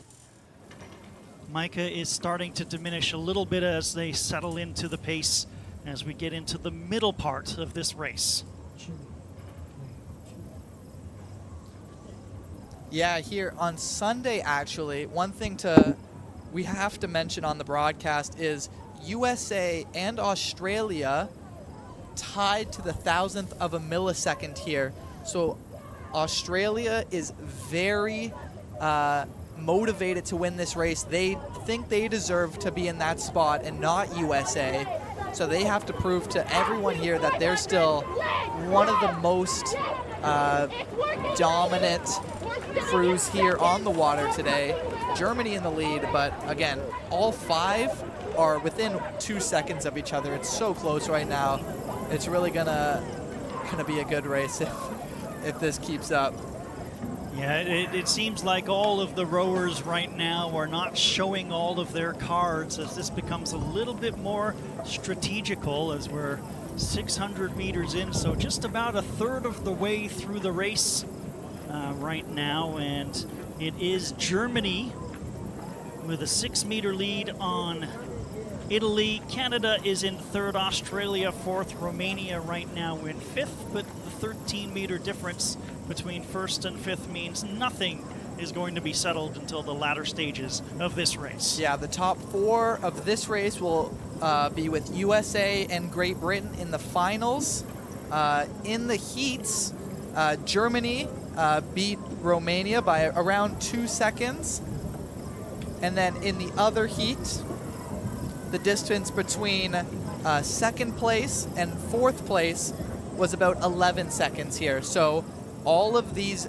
I: Micah, is starting to diminish a little bit as they settle into the pace as we get into the middle part of this race.
H: Yeah, here on Sunday, actually, one thing we have to mention on the broadcast is USA and Australia tied to the 1,000th of a millisecond here. So Australia is very motivated to win this race. They think they deserve to be in that spot and not USA. So they have to prove to everyone here that they're still one of the most dominant crews here on the water today. Germany in the lead, but again, all 5 are within 2 seconds of each other. It's so close right now. It's really gonna be a good race if this keeps up.
I: Yeah, it seems like all of the rowers right now are not showing all of their cards as this becomes a little bit more strategical as we're 600 meters in, so just about a third of the way through the race right now, and it is Germany with a 6-meter lead on Italy. Canada is in 3rd, Australia 4th, Romania right now in 5th, but the 13-meter difference between 1st and 5th means nothing is going to be settled until the latter stages of this race.
H: Yeah, the top 4 of this race will be with USA and Great Britain in the finals. In the heats, Germany beat Romania by around 2 seconds. And then in the other heat, the distance between second place and fourth place was about 11 seconds here. So all of these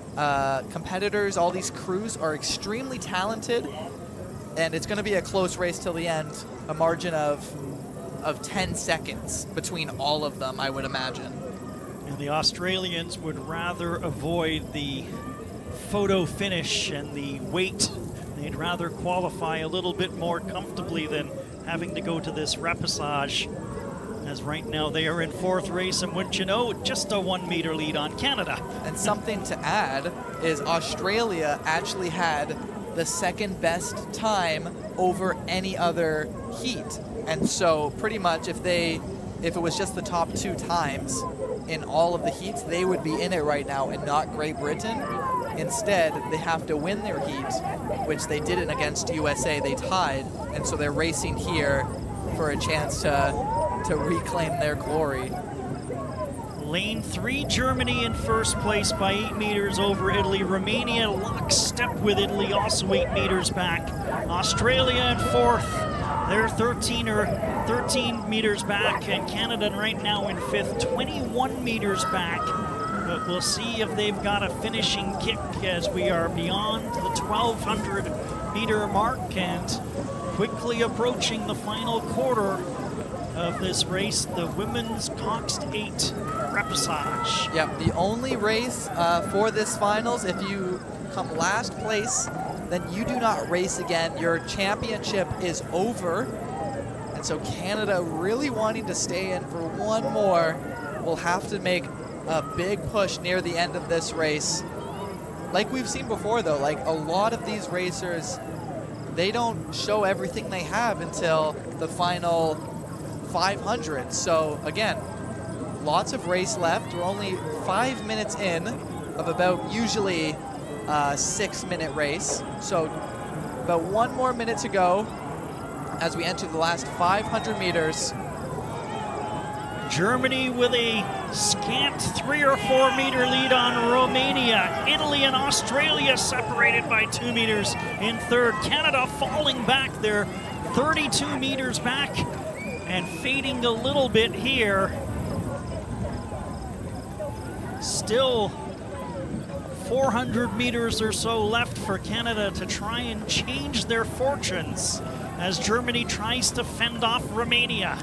H: competitors, all these crews are extremely talented, and it's going to be a close race till the end, a margin of 10 seconds between all of them, I would imagine.
I: And the Australians would rather avoid the photo finish and the wait. They'd rather qualify a little bit more comfortably than having to go to this repechage, as right now they are in fourth race, and wouldn't you know, just a 1 meter lead on Canada.
H: And something to add is Australia actually had the second best time over any other heat. And so pretty much if it was just the top 2 times in all of the heats, they would be in it right now and not Great Britain. Instead, they have to win their heat, which they didn't against USA. They tied, and so they're racing here for a chance to reclaim their glory.
I: Lane 3, Germany in first place by 8 meters over Italy. Romania lockstep with Italy, also 8 meters back. Australia in fourth. They're 13 meters back, and Canada right now in fifth, 21 meters back. But we'll see if they've got a finishing kick as we are beyond the 1,200 meter mark and quickly approaching the final quarter of this race, the women's Coxed 8 repechage.
H: Yep, the only race for this finals, if you come last place, then you do not race again. Your championship is over. And so Canada, really wanting to stay in for one more, will have to make a big push near the end of this race. Like we've seen before though, like a lot of these racers, they don't show everything they have until the final 500. So again, lots of race left. We're only 5 minutes in of about usually a 6-minute race. So about 1 more minute to go as we enter the last 500 meters.
I: Germany with a scant 3 or 4 meter lead on Romania. Italy and Australia separated by 2 meters in third. Canada falling back there, 32 meters back and fading a little bit here. Still 400 meters or so left for Canada to try and change their fortunes as Germany tries to fend off Romania.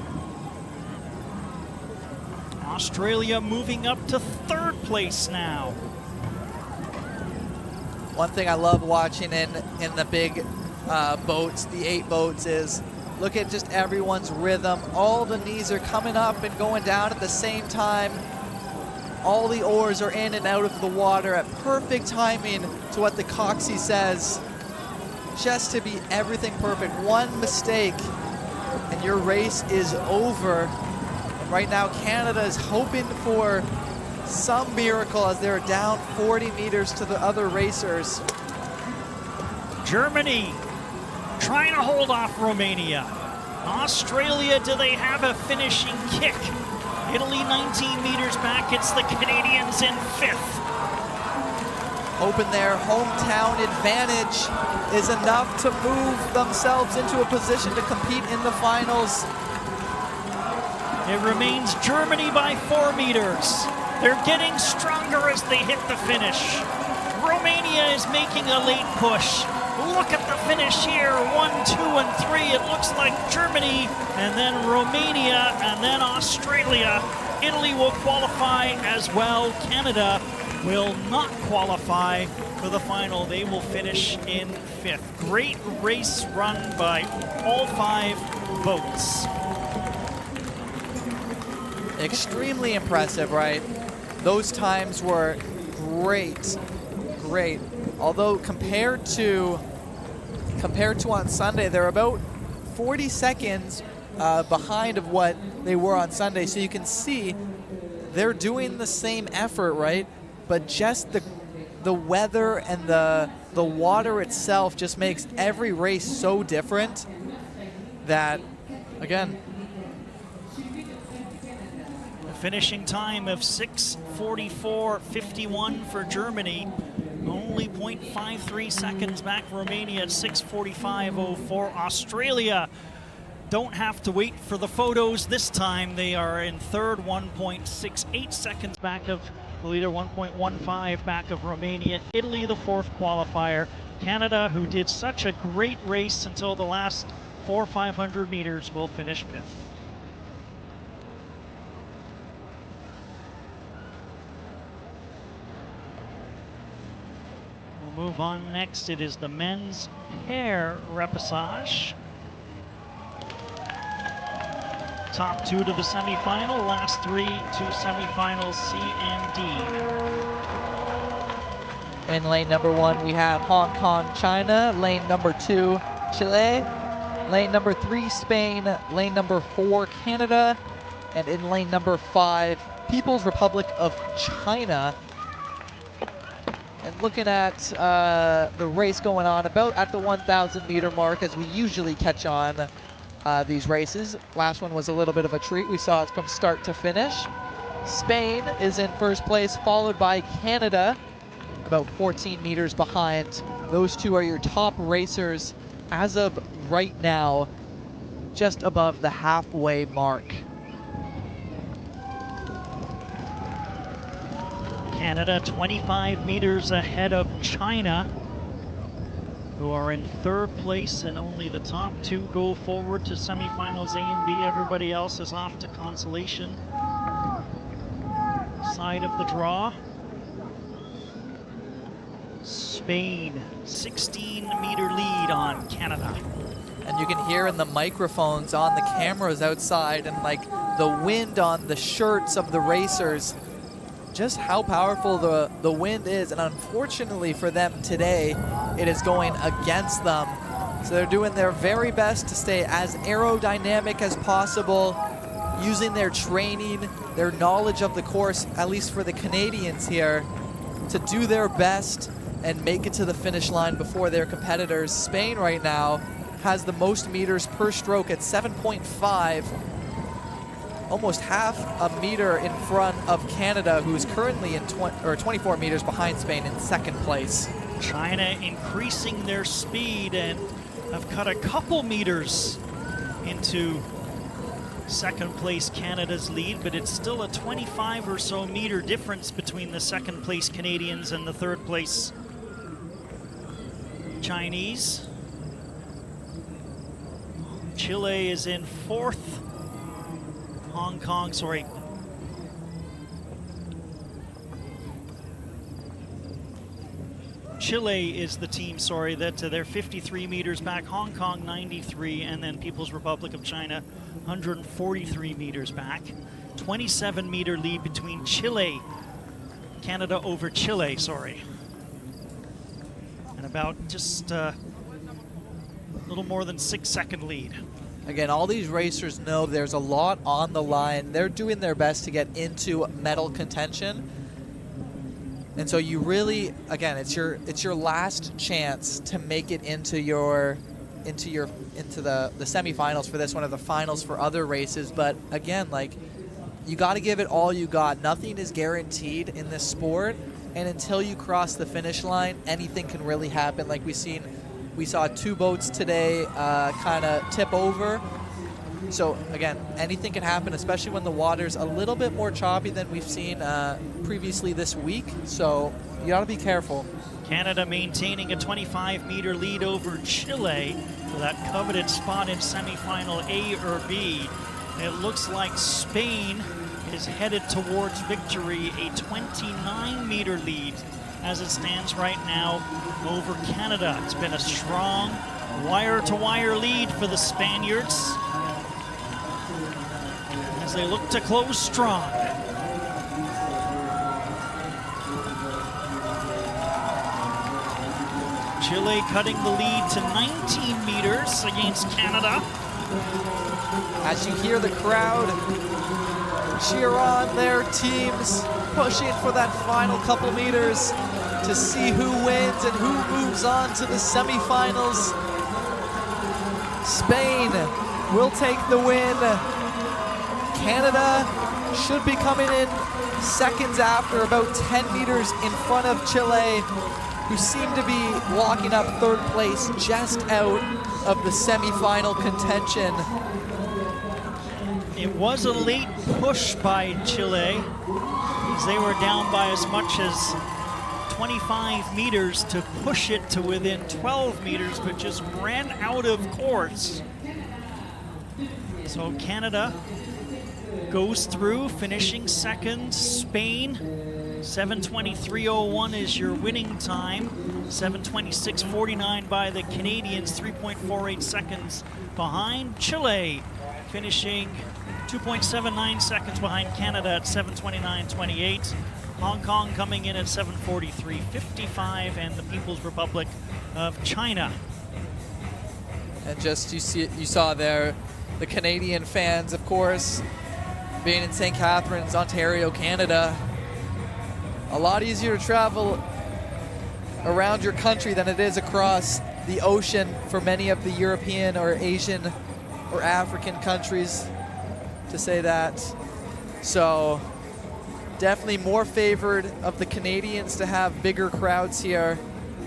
I: Australia moving up to third place now.
H: One thing I love watching in the big boats, the 8 boats, is look at just everyone's rhythm. All the knees are coming up and going down at the same time. All the oars are in and out of the water at perfect timing to what the coxswain says. Just to be everything perfect. One mistake and your race is over. And right now Canada is hoping for some miracle as they're down 40 meters to the other racers.
I: Germany trying to hold off Romania. Australia, do they have a finishing kick? Italy 19 meters back, it's the Canadians in fifth.
H: Hoping their hometown advantage is enough to move themselves into a position to compete in the finals.
I: It remains Germany by 4 meters. They're getting stronger as they hit the finish. Romania is making a late push. Look at the finish here, 1, 2, and 3. It looks like Germany, and then Romania, and then Australia. Italy will qualify as well. Canada will not qualify for the final. They will finish in fifth. Great race run by all 5 boats.
H: Extremely impressive, right? Those times were great. Although compared to on Sunday, they're about 40 seconds behind of what they were on Sunday. So you can see they're doing the same effort, right? But just the weather and the water itself just makes every race so different that, again,
I: finishing time of 6:44.51 for Germany. Only 0.53 seconds back Romania at 6:45.04. Australia don't have to wait for the photos this time. They are in third, 1.68 seconds back of the leader, 1.15 back of Romania. Italy, the fourth qualifier. Canada, who did such a great race until the last 400 or 500 meters, will finish fifth. We'll move on next. It is the men's pair repechage. Top two to the semifinal, last three to semifinals C and D.
Q: In lane number 1, we have Hong Kong, China. Lane number 2, Chile. Lane number 3, Spain. Lane number 4, Canada. And in lane number 5, People's Republic of China. And looking at the race going on about at the 1,000 meter mark, as we usually catch on these races. Last one was a little bit of a treat. We saw it from start to finish. Spain is in first place, followed by Canada, about 14 meters behind. Those two are your top racers as of right now, just above the halfway mark.
I: Canada 25 meters ahead of China, who are in third place, and only the top two go forward to semifinals A and B. Everybody else is off to consolation side of the draw. Spain, 16-meter lead on Canada.
H: And you can hear in the microphones on the cameras outside and like the wind on the shirts of the racers, just how powerful the wind is. And unfortunately for them today, it is going against them. So they're doing their very best to stay as aerodynamic as possible, using their training, their knowledge of the course, at least for the Canadians here, to do their best and make it to the finish line before their competitors. Spain right now has the most meters per stroke at 7.5, almost half a meter in front of Canada, who is currently in 24 meters behind Spain in second place.
I: China increasing their speed and have cut a couple meters into second place Canada's lead, but it's still a 25 or so meter difference between the second place Canadians and the third place Chinese. Chile is in fourth. Chile is the team, that they're 53 meters back. Hong Kong 93, and then People's Republic of China 143 meters back. 27-meter lead between Canada over Chile, and about just a little more than 6-second lead.
H: Again, all these racers know there's a lot on the line. They're doing their best to get into medal contention. And so you really, again, it's your last chance to make it into the semifinals for this one, or the finals for other races. But again, like, you got to give it all you got. Nothing is guaranteed in this sport, and until you cross the finish line, anything can really happen. Like we saw two boats today kind of tip over. So again, anything can happen, especially when the water's a little bit more choppy than we've seen previously this week. So you got to be careful.
I: Canada maintaining a 25-meter lead over Chile for that coveted spot in semifinal A or B. It looks like Spain is headed towards victory, a 29-meter lead as it stands right now over Canada. It's been a strong wire-to-wire lead for the Spaniards as they look to close strong. Chile cutting the lead to 19 meters against Canada.
H: As you hear the crowd cheer on their teams, pushing for that final couple meters to see who wins and who moves on to the semifinals. Spain will take the win. Canada
Q: should be coming in seconds after, about 10 meters in front of Chile, who seem to be locking up third place just out of the semifinal contention.
I: It was a late push by Chile, as they were down by as much as 25 meters to push it to within 12 meters, but just ran out of course. So Canada goes through, finishing second. Spain, 7:23.01 is your winning time. 7:26.49 by the Canadians, 3.48 seconds behind. Chile finishing 2.79 seconds behind Canada at 7:29.28. Hong Kong coming in at 7:43.55, and the People's Republic of China.
Q: And just you saw there the Canadian fans, of course, being in St. Catharines, Ontario, Canada. A lot easier to travel around your country than it is across the ocean for many of the European or Asian or African countries, to say that. So definitely more favored of the Canadians to have bigger crowds here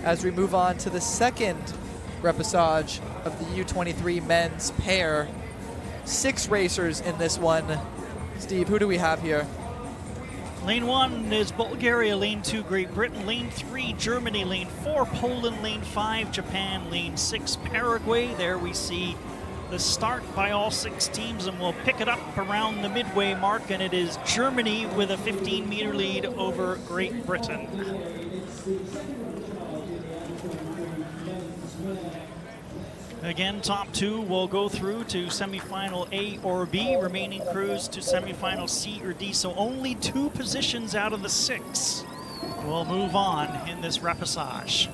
Q: as we move on to the second repechage of the U23 men's pair. 6 racers in this one. Steve, who do we have here?
I: Lane 1 is Bulgaria, lane 2 Great Britain, lane 3 Germany, lane 4 Poland, lane 5 Japan, lane 6 Paraguay. There we see the start by all 6 teams, and we'll pick it up around the midway mark, and it is Germany with a 15-meter lead over Great Britain. Again, top 2 will go through to semifinal A or B, remaining crews to semifinal C or D, so only 2 positions out of the 6 will move on in this repechage.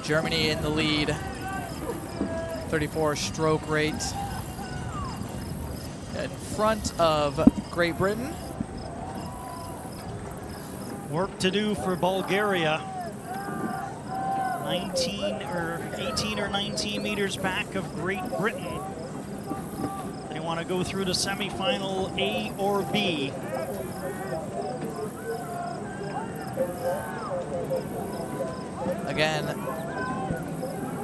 Q: Germany in the lead, 34 stroke rate. In front of Great Britain.
I: Work to do for Bulgaria. 18 or 19 meters back of Great Britain. They want to go through to semifinal A or B.
Q: Again,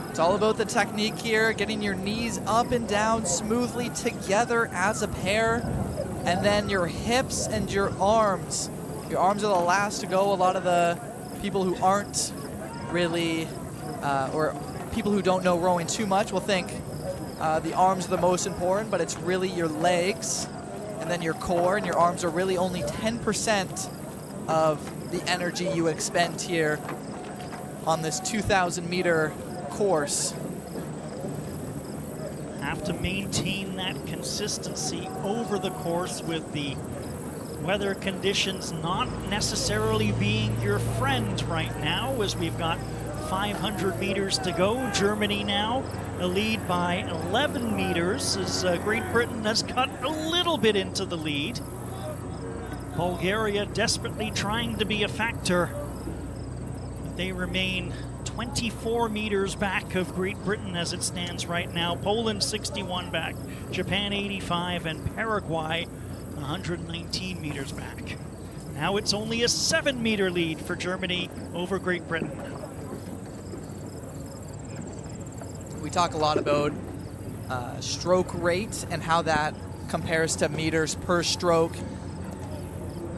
Q: it's all about the technique here, getting your knees up and down smoothly together as a pair, and then your hips and your arms. Your arms are the last to go. A lot of the people who aren't really, or people who don't know rowing too much will think the arms are the most important, but it's really your legs and then your core, and your arms are really only 10% of the energy you expend here on this 2,000-meter course.
I: Have to maintain that consistency over the course, with the weather conditions not necessarily being your friend right now, as we've got 500 meters to go. Germany now a lead by 11 meters, as Great Britain has cut a little bit into the lead. Bulgaria desperately trying to be a factor. They remain 24 meters back of Great Britain as it stands right now. Poland 61 back, Japan 85, and Paraguay 119 meters back. Now it's only a 7-meter lead for Germany over Great Britain.
Q: We talk a lot about stroke rate and how that compares to meters per stroke.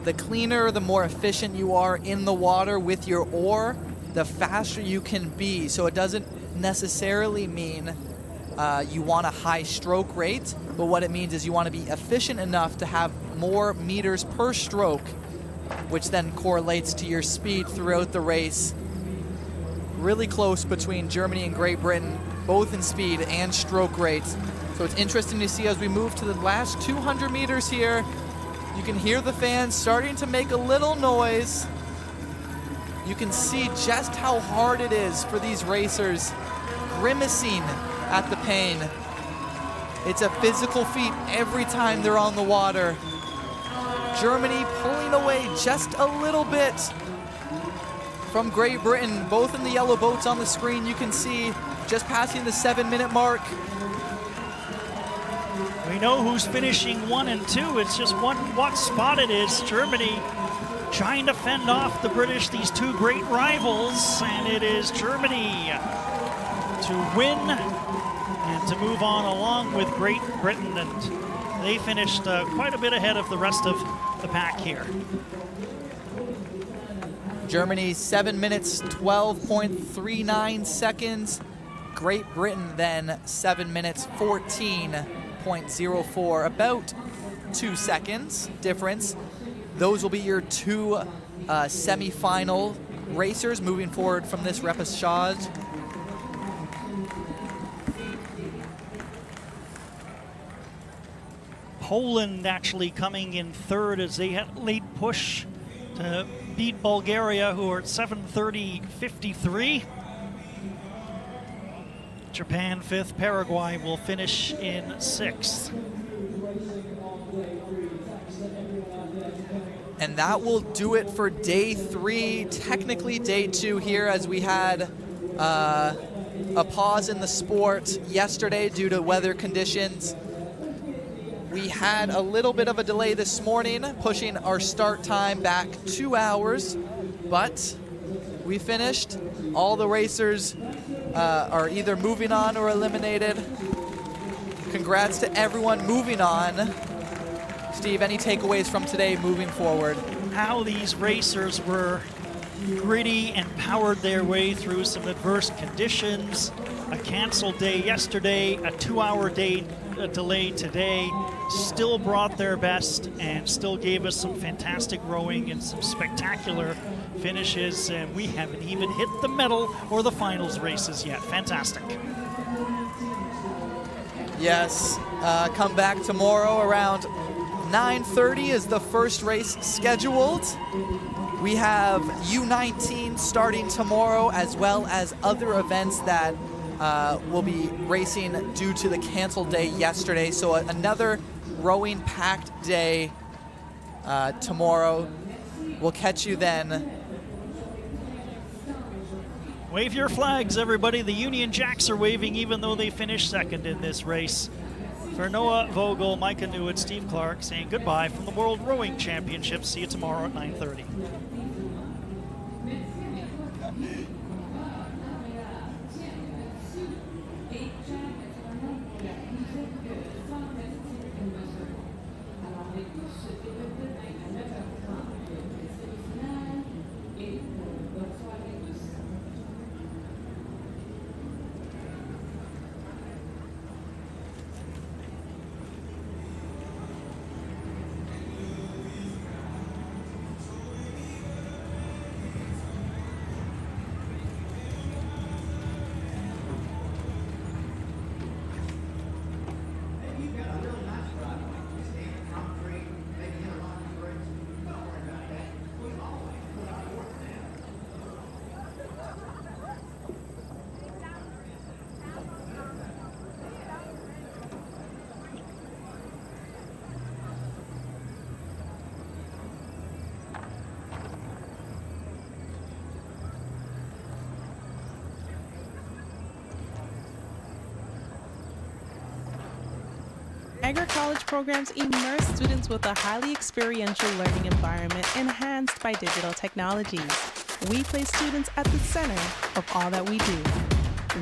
Q: The cleaner, the more efficient you are in the water with your oar, the faster you can be. So it doesn't necessarily mean you want a high stroke rate, but what it means is you want to be efficient enough to have more meters per stroke, which then correlates to your speed throughout the race. Really close between Germany and Great Britain, both in speed and stroke rates. So it's interesting to see as we move to the last 200 meters here. You can hear the fans starting to make a little noise. You can see just how hard it is for these racers, grimacing at the pain. It's a physical feat every time they're on the water. Germany pulling away just a little bit
H: from Great Britain, both in the yellow boats on the screen. You can see just passing the 7-minute mark.
I: We know who's finishing 1 and 2. It's just what spot it is. Germany trying to fend off the British, these two great rivals, and it is Germany to win and to move on along with Great Britain, and they finished quite a bit ahead of the rest of the pack here.
H: Germany 7 minutes 12.39 seconds. Great Britain then 7 minutes 14.04, about 2 seconds difference. Those will be your two semi-final racers moving forward from this repechage.
I: Poland actually coming in third as they had a late push to beat Bulgaria, who are at 7:30.53. Japan fifth, Paraguay will finish in sixth.
H: And that will do it for day 3, technically day 2 here, as we had a pause in the sport yesterday due to weather conditions. We had a little bit of a delay this morning, pushing our start time back 2 hours, but we finished. All the racers are either moving on or eliminated. Congrats to everyone moving on. Steve, any takeaways from today moving forward?
I: How these racers were gritty and powered their way through some adverse conditions. A canceled day yesterday, a 2-hour day delay today, still brought their best and still gave us some fantastic rowing and some spectacular finishes, and we haven't even hit the medal or the finals races yet. Fantastic.
H: Yes, come back tomorrow around 9:30 is the first race scheduled. We have U19 starting tomorrow, as well as other events that will be racing due to the canceled day yesterday. So another rowing packed day tomorrow. We'll catch you then.
I: Wave your flags, everybody. The Union Jacks are waving even though they finished second in this race. For Noah Vogel, Micah Newitt, Steve Clark saying goodbye from the World Rowing Championships. See you tomorrow at 9:30.
L: Niagara College programs immerse students with a highly experiential learning environment enhanced by digital technologies. We place students at the center of all that we do.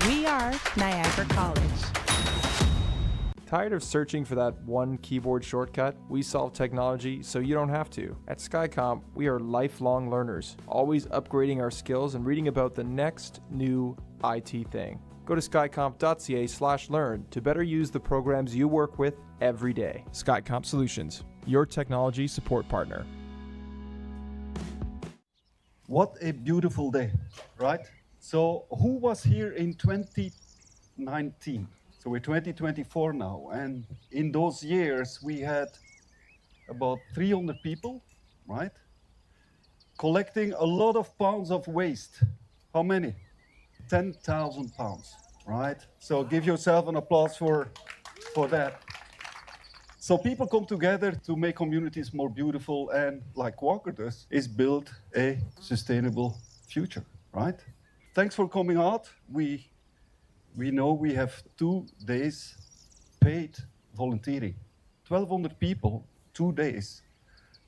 L: We are Niagara College.
O: Tired of searching for that one keyboard shortcut? We solve technology so you don't have to. At SkyComp, we are lifelong learners, always upgrading our skills and reading about the next new IT thing. Go to skycomp.ca/learn to better use the programs you work with every day. SkyComp Solutions, your technology support partner.
R: What a beautiful day, right? So who was here in 2019? So we're 2024 now, and in those years we had about 300 people, right? Collecting a lot of pounds of waste. How many? 10,000 pounds, right? So give yourself an applause for that. So people come together to make communities more beautiful, and like Walker does, is build a sustainable future, right? Thanks for coming out. We know we have 2 days paid volunteering. 1,200 people, 2 days.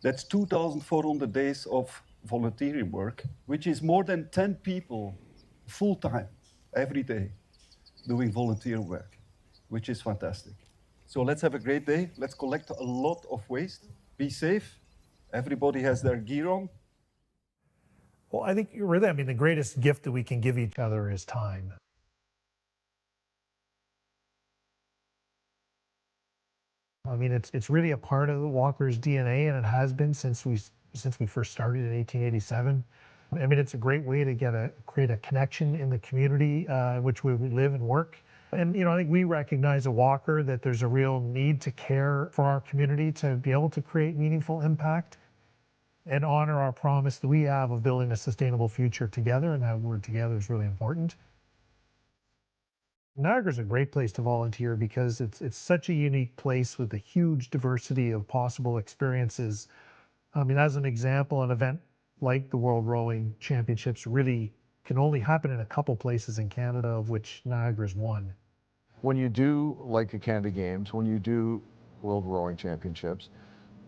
R: That's 2,400 days of volunteering work, which is more than 10 people full-time every day doing volunteer work, which is fantastic. So let's have a great day. Let's collect a lot of waste. Be safe. Everybody has their gear on.
S: Well, I think really, I mean, the greatest gift that we can give each other is time. I mean, it's really a part of the Walker's DNA, and it has been since we first started in 1887. I mean, it's a great way to create a connection in the community in which we live and work. And I think we recognize at Walker that there's a real need to care for our community to be able to create meaningful impact and honor our promise that we have of building a sustainable future together, and that word together is really important. Niagara is a great place to volunteer because it's such a unique place with a huge diversity of possible experiences. I mean, as an example, an event like the World Rowing Championships really can only happen in a couple places in Canada, of which Niagara is one.
T: When you do like the Canada Games, when you do World Rowing Championships,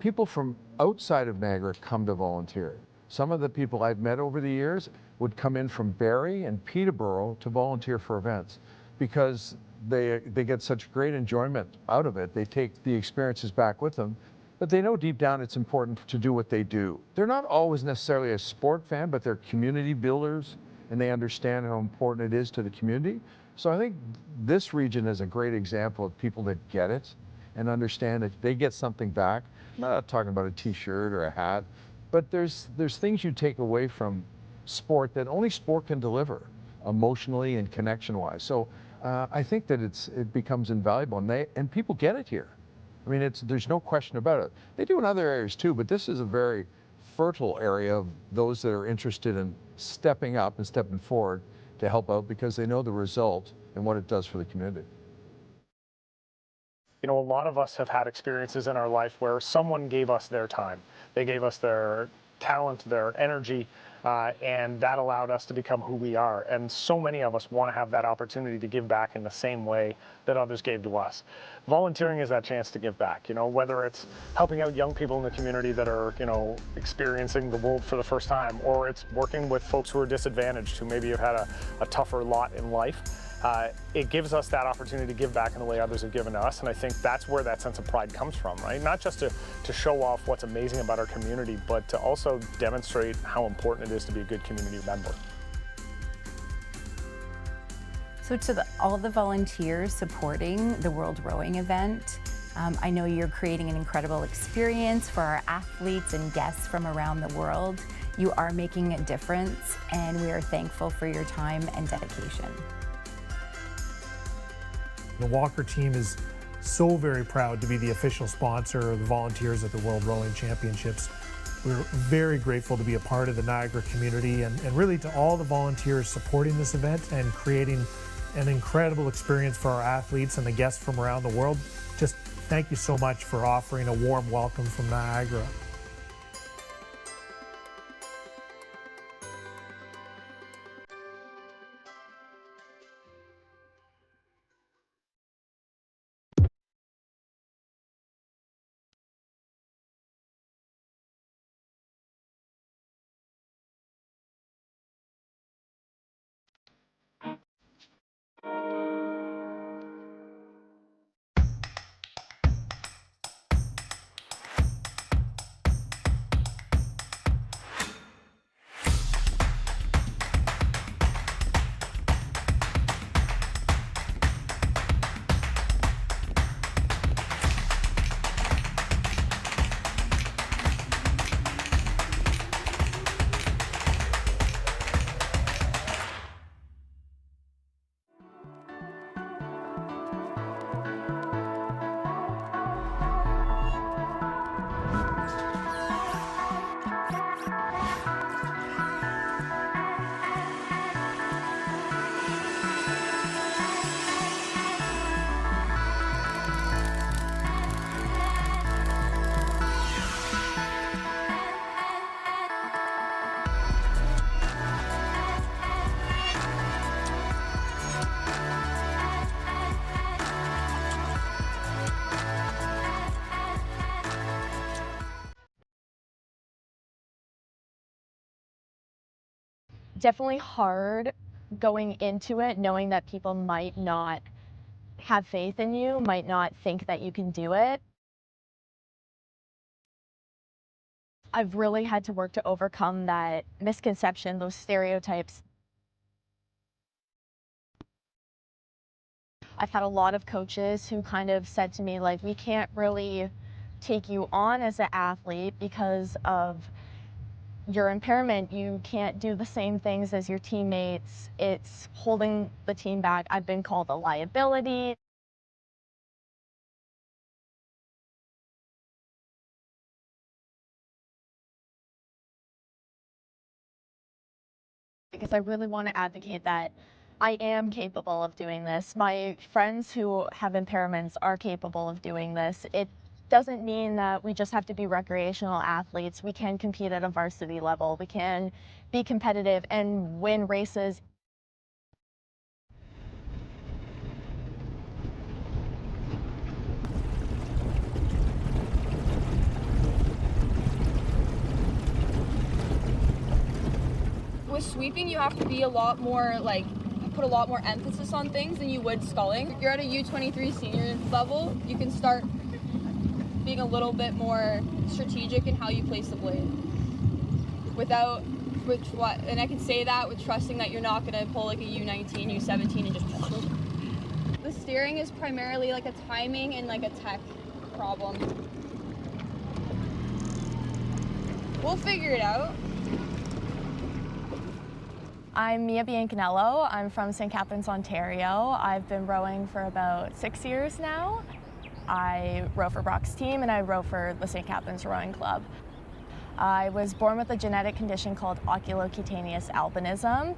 T: people from outside of Niagara come to volunteer. Some of the people I've met over the years would come in from Barrie and Peterborough to volunteer for events because they get such great enjoyment out of it. They take the experiences back with them, but they know deep down it's important to do what they do. They're not always necessarily a sport fan, but they're community builders, and they understand how important it is to the community. So I think this region is a great example of people that get it and understand that they get something back. I'm not talking about a t-shirt or a hat, but there's things you take away from sport that only sport can deliver emotionally and connection-wise. So I think that it becomes invaluable, and people get it here. I mean, there's no question about it. They do in other areas too, but this is a very fertile area of those that are interested in stepping up and stepping forward to help out because they know the result and what it does for the community.
S: A lot of us have had experiences in our life where someone gave us their time. They gave us their talent, their energy, and that allowed us to become who we are. And so many of us want to have that opportunity to give back in the same way that others gave to us. Volunteering is that chance to give back, whether it's helping out young people in the community that are, experiencing the world for the first time, or it's working with folks who are disadvantaged, who maybe have had a tougher lot in life. It gives us that opportunity to give back in the way others have given us, and I think that's where that sense of pride comes from, right? Not just to show off what's amazing about our community, but to also demonstrate how important it is to be a good community member.
U: So to all the volunteers supporting the World Rowing event, I know you're creating an incredible experience for our athletes and guests from around the world. You are making a difference, and we are thankful for your time and dedication.
S: The Walker team is so very proud to be the official sponsor of the volunteers at the World Rowing Championships. We're very grateful to be a part of the Niagara community and really to all the volunteers supporting this event and creating an incredible experience for our athletes and the guests from around the world. Just thank you so much for offering a warm welcome from Niagara.
F: Definitely hard going into it, knowing that people might not have faith in you, might not think that you can do it. I've really had to work to overcome that misconception, those stereotypes. I've had a lot of coaches who kind of said to me, like, we can't really take you on as an athlete because of your impairment. You can't do the same things as your teammates. It's holding the team back. I've been called a liability. Because I really want to advocate that I am capable of doing this. My friends who have impairments are capable of doing this. It doesn't mean that we just have to be recreational athletes. We can compete at a varsity level. We can be competitive and win races.
J: With sweeping, you have to be a lot more, like, put a lot more emphasis on things than you would sculling. If you're at a U23 senior level, you can start being a little bit more strategic in how you place the blade. And I can say that with trusting that you're not gonna pull like a U19, U17 and just The steering is primarily like a timing and like a tech problem. We'll figure it out.
F: I'm Mia Biancanello. I'm from St Catharines, Ontario. I've been rowing for about 6 years now. I row for Brock's team and I row for the St Catharines Rowing Club. I was born with a genetic condition called oculocutaneous albinism.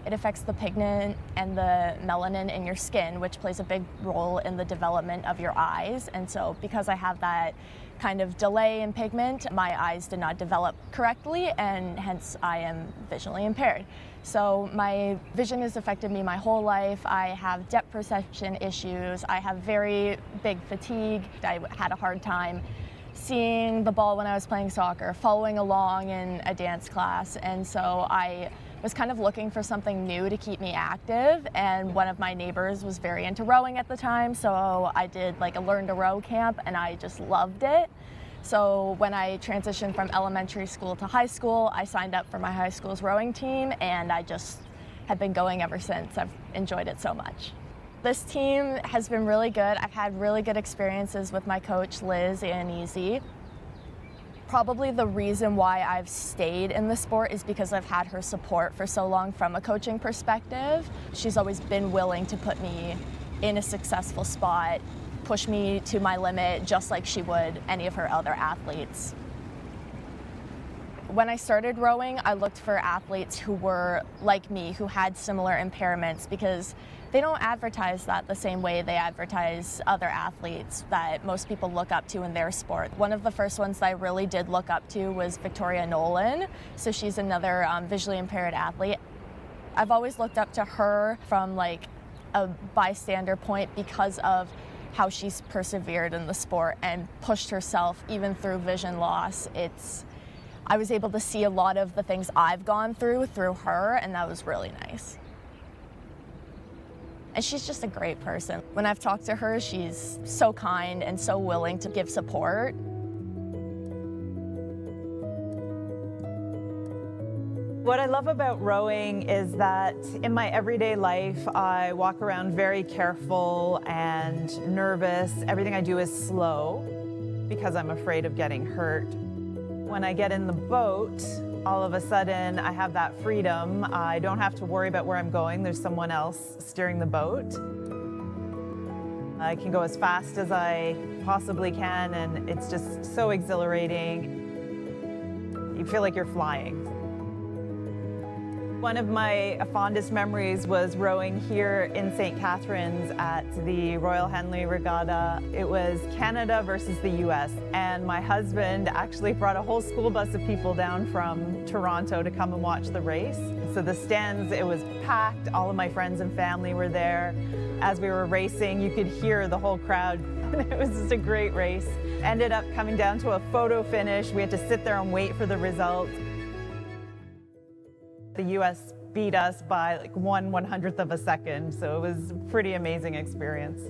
F: It affects the pigment and the melanin in your skin, which plays a big role in the development of your eyes. And so because I have that kind of delay in pigment, my eyes did not develop correctly, and hence I am visually impaired. So my vision has affected me my whole life. I have depth perception issues. I have very big fatigue. I had a hard time seeing the ball when I was playing soccer, following along in a dance class. And so I was kind of looking for something new to keep me active, and one of my neighbors was very into rowing at the time, so I did like a learn to row camp and I just loved it. So when I transitioned from elementary school to high school, I signed up for my high school's rowing team, and I just have been going ever since. I've enjoyed it so much. This team has been really good. I've had really good experiences with my coach, Liz Iannese. Probably the reason why I've stayed in the sport is because I've had her support for so long from a coaching perspective. She's always been willing to put me in a successful spot, push me to my limit, just like she would any of her other athletes. When I started rowing, I looked for athletes who were like me, who had similar impairments, because they don't advertise that the same way they advertise other athletes that most people look up to in their sport. One of the first ones that I really did look up to was Victoria Nolan. So she's another visually impaired athlete. I've always looked up to her from like a bystander point because of how she's persevered in the sport and pushed herself even through vision loss. I was able to see a lot of the things I've gone through her, and that was really nice. And she's just a great person. When I've talked to her, she's so kind and so willing to give support.
K: What I love about rowing is that in my everyday life, I walk around very careful and nervous. Everything I do is slow because I'm afraid of getting hurt. When I get in the boat, all of a sudden I have that freedom. I don't have to worry about where I'm going. There's someone else steering the boat. I can go as fast as I possibly can, and it's just so exhilarating. You feel like you're flying. One of my fondest memories was rowing here in St Catharines at the Royal Henley Regatta. It was Canada versus the US, and my husband actually brought a whole school bus of people down from Toronto to come and watch the race. So the stands, it was packed. All of my friends and family were there. As we were racing, you could hear the whole crowd. It was just a great race. Ended up coming down to a photo finish. We had to sit there and wait for the results. The US beat us by like 1/100th of a second. So it was a pretty amazing experience.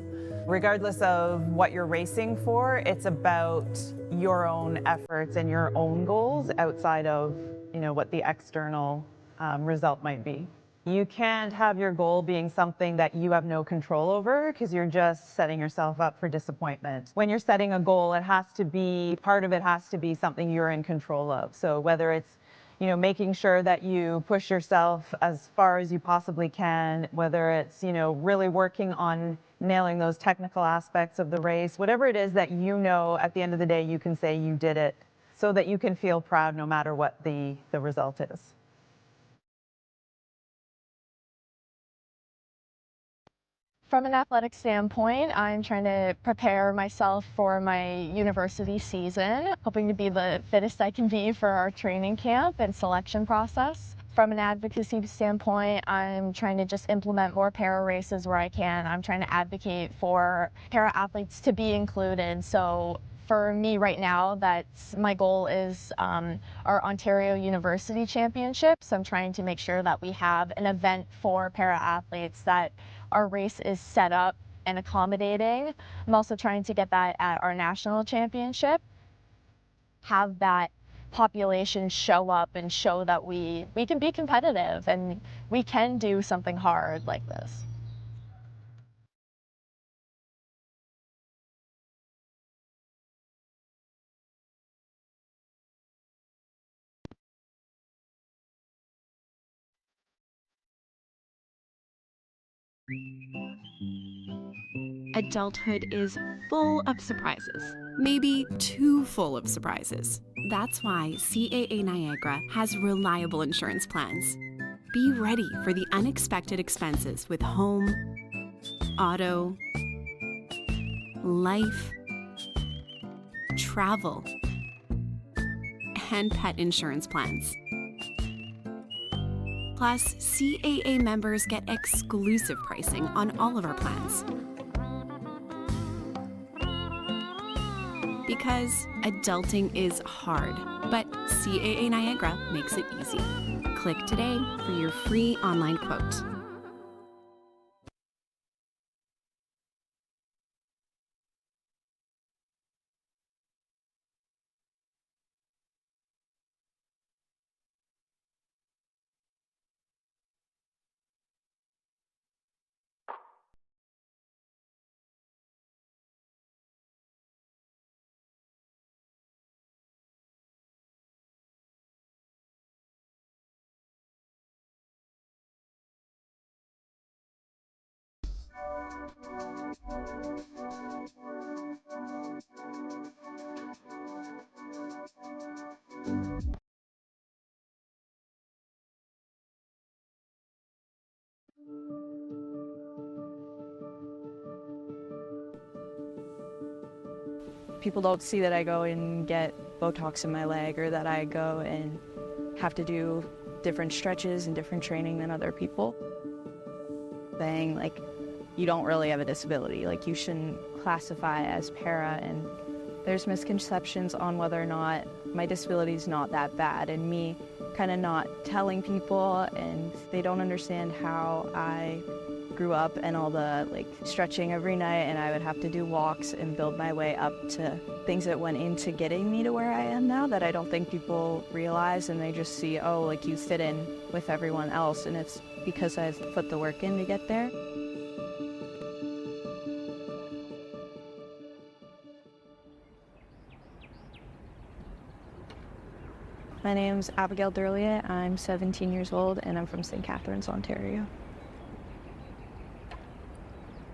K: Regardless of what you're racing for, it's about your own efforts and your own goals outside of, what the external result might be. You can't have your goal being something that you have no control over because you're just setting yourself up for disappointment. When you're setting a goal, part of it has to be something you're in control of. So whether it's, making sure that you push yourself as far as you possibly can, whether it's, really working on nailing those technical aspects of the race, whatever it is that at the end of the day, you can say you did it so that you can feel proud no matter what the result is.
F: From an athletic standpoint, I'm trying to prepare myself for my university season, hoping to be the fittest I can be for our training camp and selection process. From an advocacy standpoint, I'm trying to just implement more para races where I can. I'm trying to advocate for para athletes to be included. So for me right now, my goal is our Ontario University Championships. I'm trying to make sure that we have an event for para athletes, that our race is set up and accommodating. I'm also trying to get that at our national championship, have that population show up and show that we can be competitive and we can do something hard like this.
M: Adulthood is full of surprises, maybe too full of surprises. That's why CAA Niagara has reliable insurance plans. Be ready for the unexpected expenses with home, auto, life, travel, and pet insurance plans. Plus, CAA members get exclusive pricing on all of our plans. Because adulting is hard, but CAA Niagara makes it easy. Click today for your free online quote.
D: People don't see that I go and get Botox in my leg or that I go and have to do different stretches and different training than other people. Saying, like, you don't really have a disability, like, you shouldn't classify as para, and there's misconceptions on whether or not my disability is not that bad, and me kind of not telling people, and they don't understand how I grew up and all the stretching every night, and I would have to do walks and build my way up to things that went into getting me to where I am now that I don't think people realize, and they just see, oh, like, you fit in with everyone else, and it's because I've put the work in to get there. My name's Abigail Durliet. I'm 17 years old and I'm from St Catharines, Ontario.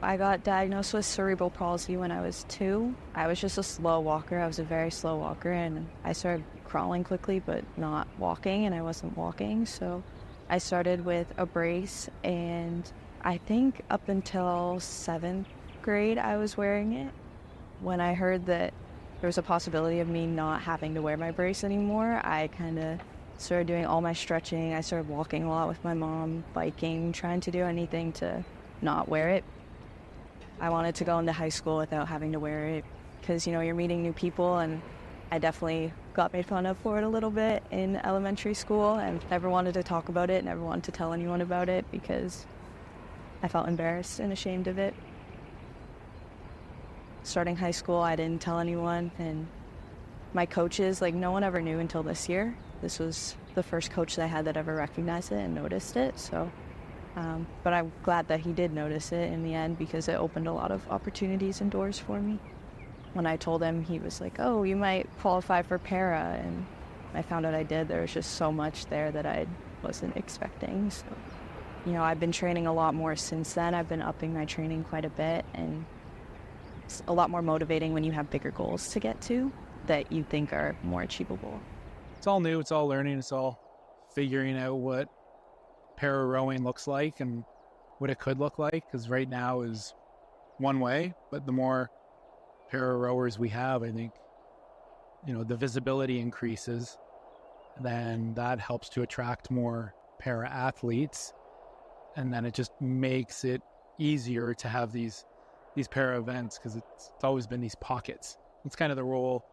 D: I got diagnosed with cerebral palsy when I was 2. I was just a slow walker. I was a very slow walker, and I started crawling quickly but not walking, and I wasn't walking. So I started with a brace, and I think up until 7th grade I was wearing it. When I heard that there was a possibility of me not having to wear my brace anymore, I kind of started doing all my stretching. I started walking a lot with my mom, biking, trying to do anything to not wear it. I wanted to go into high school without having to wear it because, you know, you're meeting new people and I definitely got made fun of for it a little bit in elementary school and never wanted to talk about it, never wanted to tell anyone about it because I felt embarrassed and ashamed of it. Starting high school, I didn't tell anyone, and my coaches, like, no one ever knew until this year. This was the first coach that I had that ever recognized it and noticed it, so but I'm glad that he did notice it in the end because it opened a lot of opportunities and doors for me. When I told him, he was like, oh, you might qualify for para, and I found out I did. There was just so much there that I wasn't expecting. So, you know, I've been training a lot more since then. I've been upping my training quite a bit, and it's a lot more motivating when you have bigger goals to get to that you think are more achievable.
E: It's all new, it's all learning, it's all figuring out what para rowing looks like and what it could look like, because right now is one way, but the more para rowers we have, I think, you know, the visibility increases, then that helps to attract more para athletes, and then it just makes it easier to have these para events, because it's always been these pockets. It's kind of the role,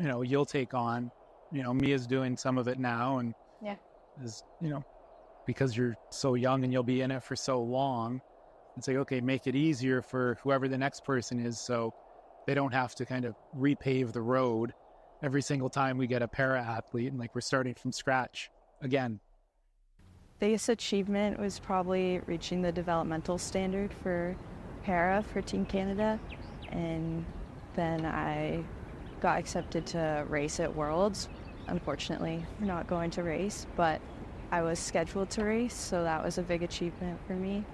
E: you know, you'll take on. You know, Mia's doing some of it now, and is, you know, because you're so young and you'll be in it for so long, it's like, okay, make it easier for whoever the next person is, so they don't have to kind of repave the road every single time we get a para athlete, and like we're starting from scratch again.
D: Biggest achievement was probably reaching the developmental standard for para for Team Canada, and then I got accepted to race at Worlds. Unfortunately, not going to race, but I was scheduled to race, so that was a big achievement for me.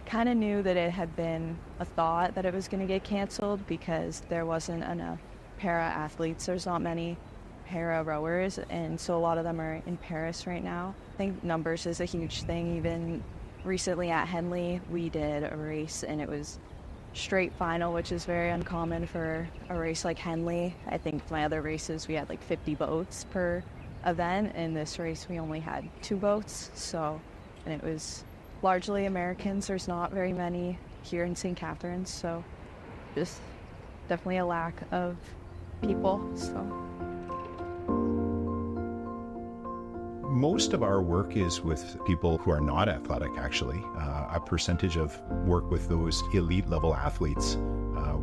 D: Kind of knew that it had been a thought that it was going to get canceled because there wasn't enough para athletes. There's not many para rowers, and so a lot of them are in Paris right now. I think numbers is a huge thing. Even recently at Henley, we did a race and it was straight final, which is very uncommon for a race like Henley. I think my other races we had like 50 boats per event, and this race we only had 2 boats, so, and it was largely Americans. There's not very many here in St Catharines, so just definitely a lack of people. So
V: most of our work is with people who are not athletic, actually. A percentage of work with those elite level athletes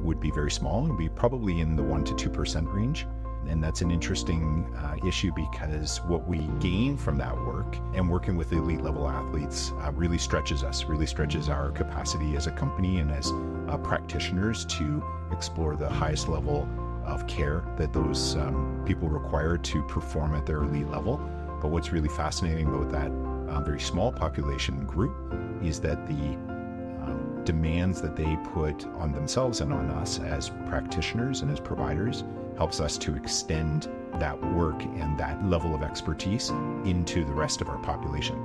V: would be very small, and be probably in the 1% to 2% range. And that's an interesting issue, because what we gain from that work and working with elite level athletes really stretches us, really stretches our capacity as a company and as practitioners to explore the highest level of care that those people require to perform at their elite level. But what's really fascinating about that very small population group is that the demands that they put on themselves and on us as practitioners and as providers helps us to extend that work and that level of expertise into the rest of our population.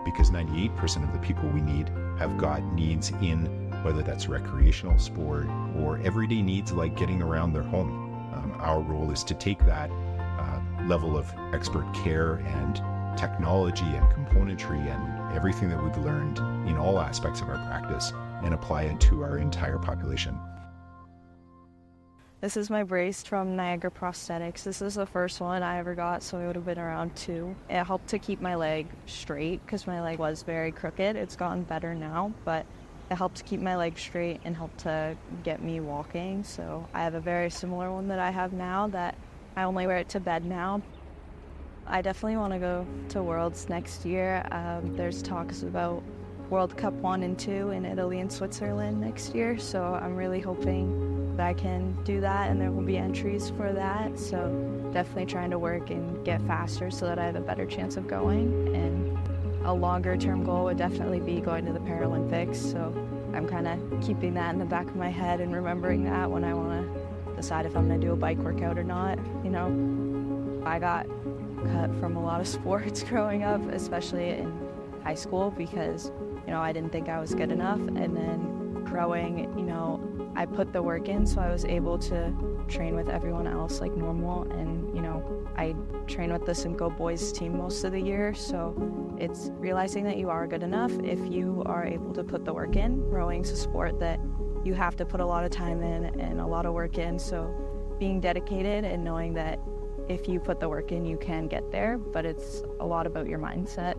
V: Because 98% of the people we need have got needs in, whether that's recreational sport or everyday needs like getting around their home. Our role is to take that level of expert care and technology and componentry and everything that we've learned in all aspects of our practice and apply it to our entire population.
D: this is my brace from Niagara Prosthetics. This is the first one I ever got, so it would have been around 2. It helped to keep my leg straight because my leg was very crooked. It's gotten better now, but it helped to keep my leg straight and helped to get me walking. So I have a very similar one that I have now that I only wear it to bed now. I definitely want to go to Worlds next year. There's talks about World Cup 1 and 2 in Italy and Switzerland next year, so I'm really hoping that I can do that, and there will be entries for that. So definitely trying to work and get faster so that I have a better chance of going. And a longer term goal would definitely be going to the Paralympics, so I'm kind of keeping that in the back of my head and remembering that when I want to decide if I'm going to do a bike workout or not. You know, I got cut from a lot of sports growing up, especially in high school, because, you know, I didn't think I was good enough. And then growing, you know, I put the work in, so I was able to train with everyone else like normal. And, you know, I train with the Simcoe boys team most of the year, so it's realizing that you are good enough if you are able to put the work in. Rowing's a sport that you have to put a lot of time in and a lot of work in, so being dedicated and knowing that If you put the work in, you can get there, but it's a lot about your mindset.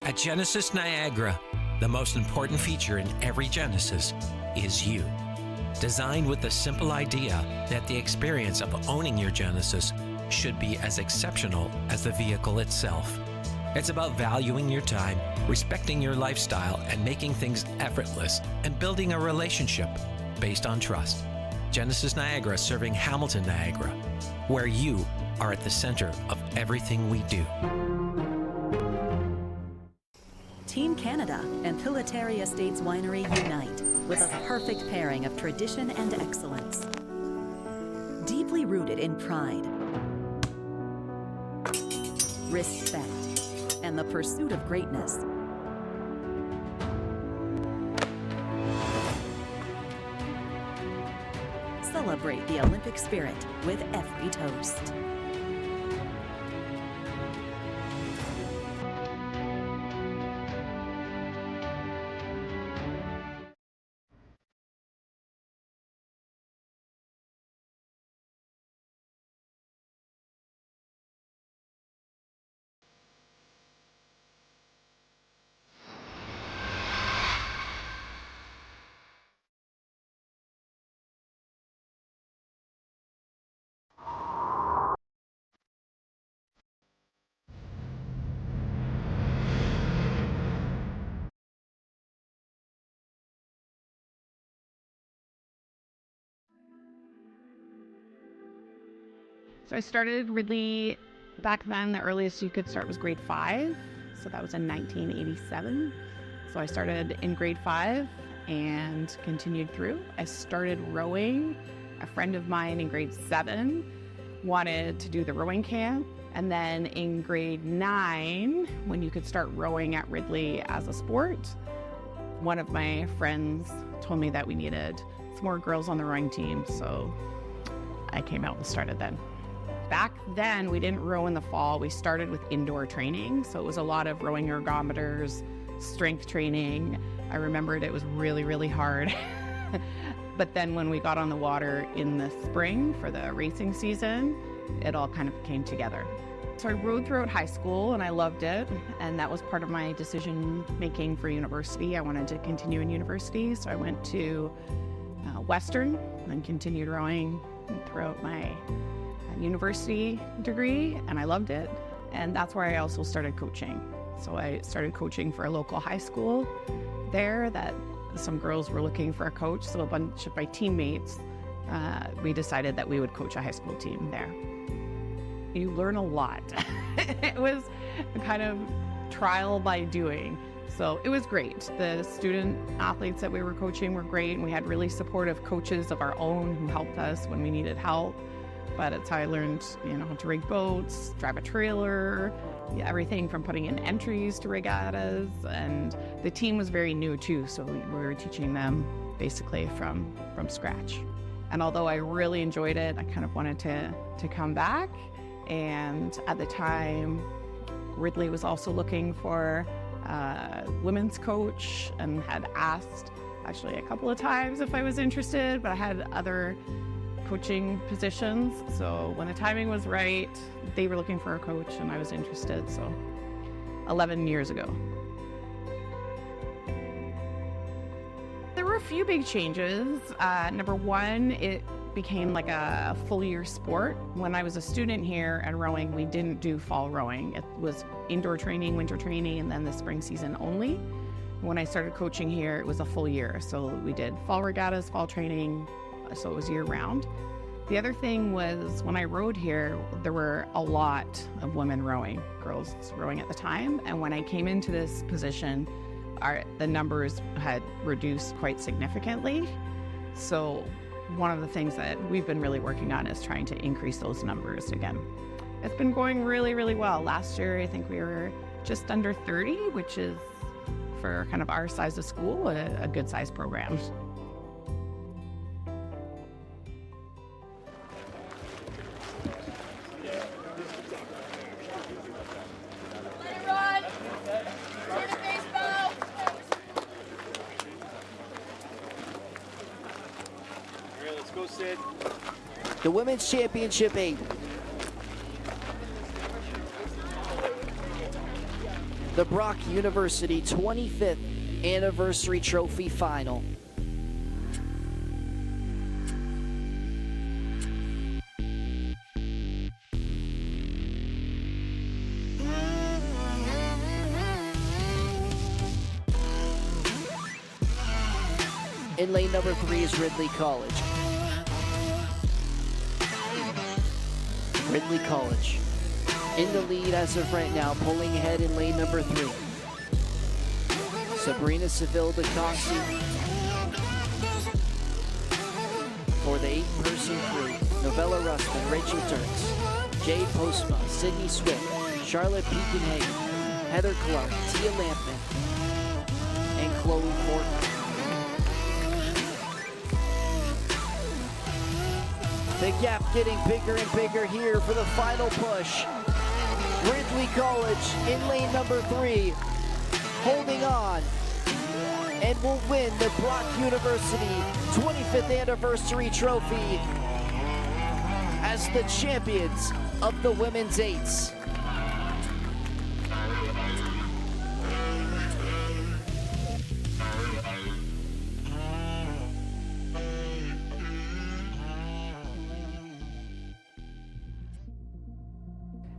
B: At Genesis Niagara, the most important feature in every Genesis is you. Designed with the simple idea that the experience of owning your Genesis should be as exceptional as the vehicle itself. It's about valuing your time, respecting your lifestyle, and making things effortless, and building a relationship based on trust. Genesis Niagara serving Hamilton, Niagara, where you are at the center of everything we do.
N: Team Canada and Pilataria Estates Winery unite with a perfect pairing of tradition and excellence. Deeply rooted in pride, respect, and the pursuit of greatness. Celebrate the Olympic spirit with every toast.
W: So I started Ridley back then. The earliest you could start was grade 5. So that was in 1987. So I started in grade 5 and continued through. I started rowing. A friend of mine in grade 7 wanted to do the rowing camp. And then in grade 9, when you could start rowing at Ridley as a sport, one of my friends told me that we needed some more girls on the rowing team. So I came out and started then. Back then, we didn't row in the fall. We started with indoor training. So it was a lot of rowing ergometers, strength training. I remembered it was really, really hard. But then when we got on the water in the spring for the racing season, it all kind of came together. So I rowed throughout high school and I loved it. And that was part of my decision making for university. I wanted to continue in university. So I went to Western and continued rowing throughout my university degree, and I loved it. And that's where I also started coaching. So I started coaching for a local high school there that some girls were looking for a coach. So a bunch of my teammates, we decided that we would coach a high school team there. You learn a lot. It was kind of trial by doing. So it was great. The student athletes that we were coaching were great, and we had really supportive coaches of our own who helped us when we needed help. But it's how I learned, how to rig boats, drive a trailer, everything from putting in entries to regattas. And the team was very new too, so we were teaching them basically from scratch. And although I really enjoyed it, I kind of wanted to come back. And at the time, Ridley was also looking for a women's coach and had asked actually a couple of times if I was interested, but I had other coaching positions. So when the timing was right, they were looking for a coach and I was interested. So 11 years ago. There were a few big changes. Number one, it became like a full year sport. When I was a student here at rowing, we didn't do fall rowing. It was indoor training, winter training, and then the spring season only. When I started coaching here, it was a full year. So we did fall regattas, fall training, so it was year round. The other thing was when I rowed here, there were a lot of women rowing, girls rowing at the time. And when I came into this position, the numbers had reduced quite significantly. So one of the things that we've been really working on is trying to increase those numbers again. It's been going really, really well. Last year, I think we were just under 30, which is, for kind of our size of school, a good size program.
A: The Women's Championship 8. The Brock University 25th Anniversary Trophy Final. In lane number 3 is Ridley College. Ridley College in the lead as of right now, pulling ahead in lane number 3. Sabrina Seville de Coxey for the 8-person crew. Novella Russman, Rachel Dirks, Jade Postma, Sydney Swift, Charlotte Peakenhagen, Heather Clark, Tia Lampman, and Chloe Fortner. The gap getting bigger and bigger here for the final push. Ridley College in lane number 3, holding on, and will win the Brock University 25th Anniversary Trophy as the champions of the Women's Eights.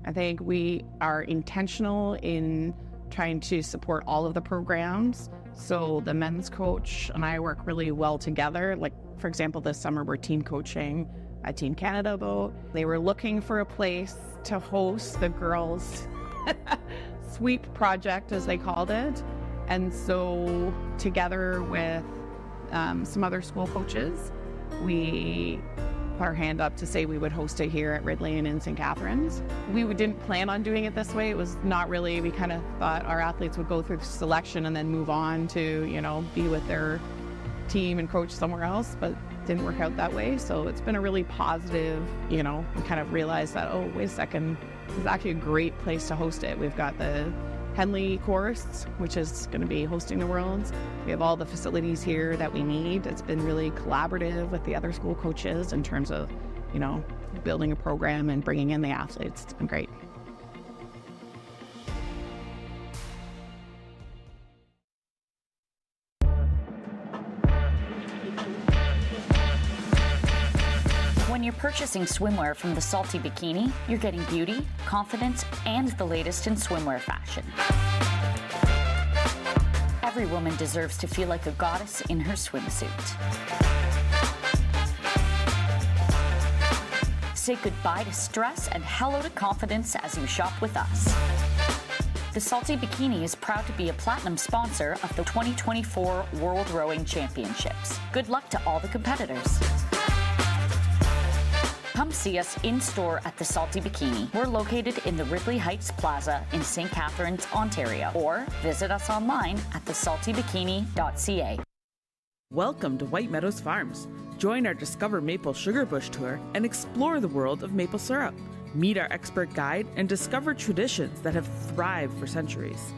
W: I think we are intentional in trying to support all of the programs. So the men's coach and I work really well together. Like, for example, this summer we're team coaching at Team Canada boat. They were looking for a place to host the girls' sweep project, as they called it. And so together with some other school coaches, we put our hand up to say we would host it here at Ridley and in St Catharines. We didn't plan on doing it this way. It was not really, we kind of thought our athletes would go through selection and then move on to, you know, be with their team and coach somewhere else, but it didn't work out that way. So it's been a really positive, you know, we kind of realized that, oh, wait a second, this is actually a great place to host it. We've got the Henley course, which is going to be hosting the Worlds. We have all the facilities here that we need. It's been really collaborative with the other school coaches in terms of, you know, building a program and bringing in the athletes. It's been great.
C: When you're purchasing swimwear from the Salty Bikini, you're getting beauty, confidence, and the latest in swimwear fashion. Every woman deserves to feel like a goddess in her swimsuit. Say goodbye to stress and hello to confidence as you shop with us. The Salty Bikini is proud to be a platinum sponsor of the 2024 World Rowing Championships. Good luck to all the competitors. Come see us in-store at the Salty Bikini. We're located in the Ridley Heights Plaza in St Catharines, Ontario. Or visit us online at thesaltybikini.ca.
G: Welcome to White Meadows Farms. Join our Discover Maple Sugar Bush tour and explore the world of maple syrup. Meet our expert guide and discover traditions that have thrived for centuries.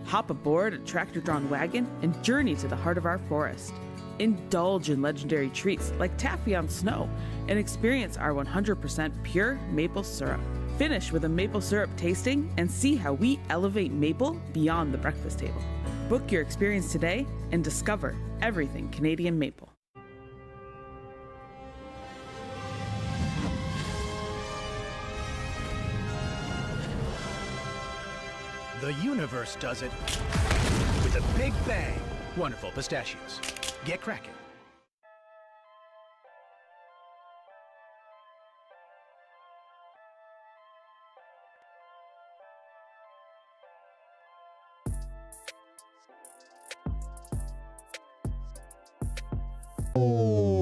G: Hop aboard a tractor-drawn wagon and journey to the heart of our forest. Indulge in legendary treats like taffy on snow and experience our 100% pure maple syrup. Finish with a maple syrup tasting and see how we elevate maple beyond the breakfast table. Book your experience today and discover everything Canadian maple.
X: The universe does it with a big bang. Wonderful pistachios. Get cracking.
A: Oh.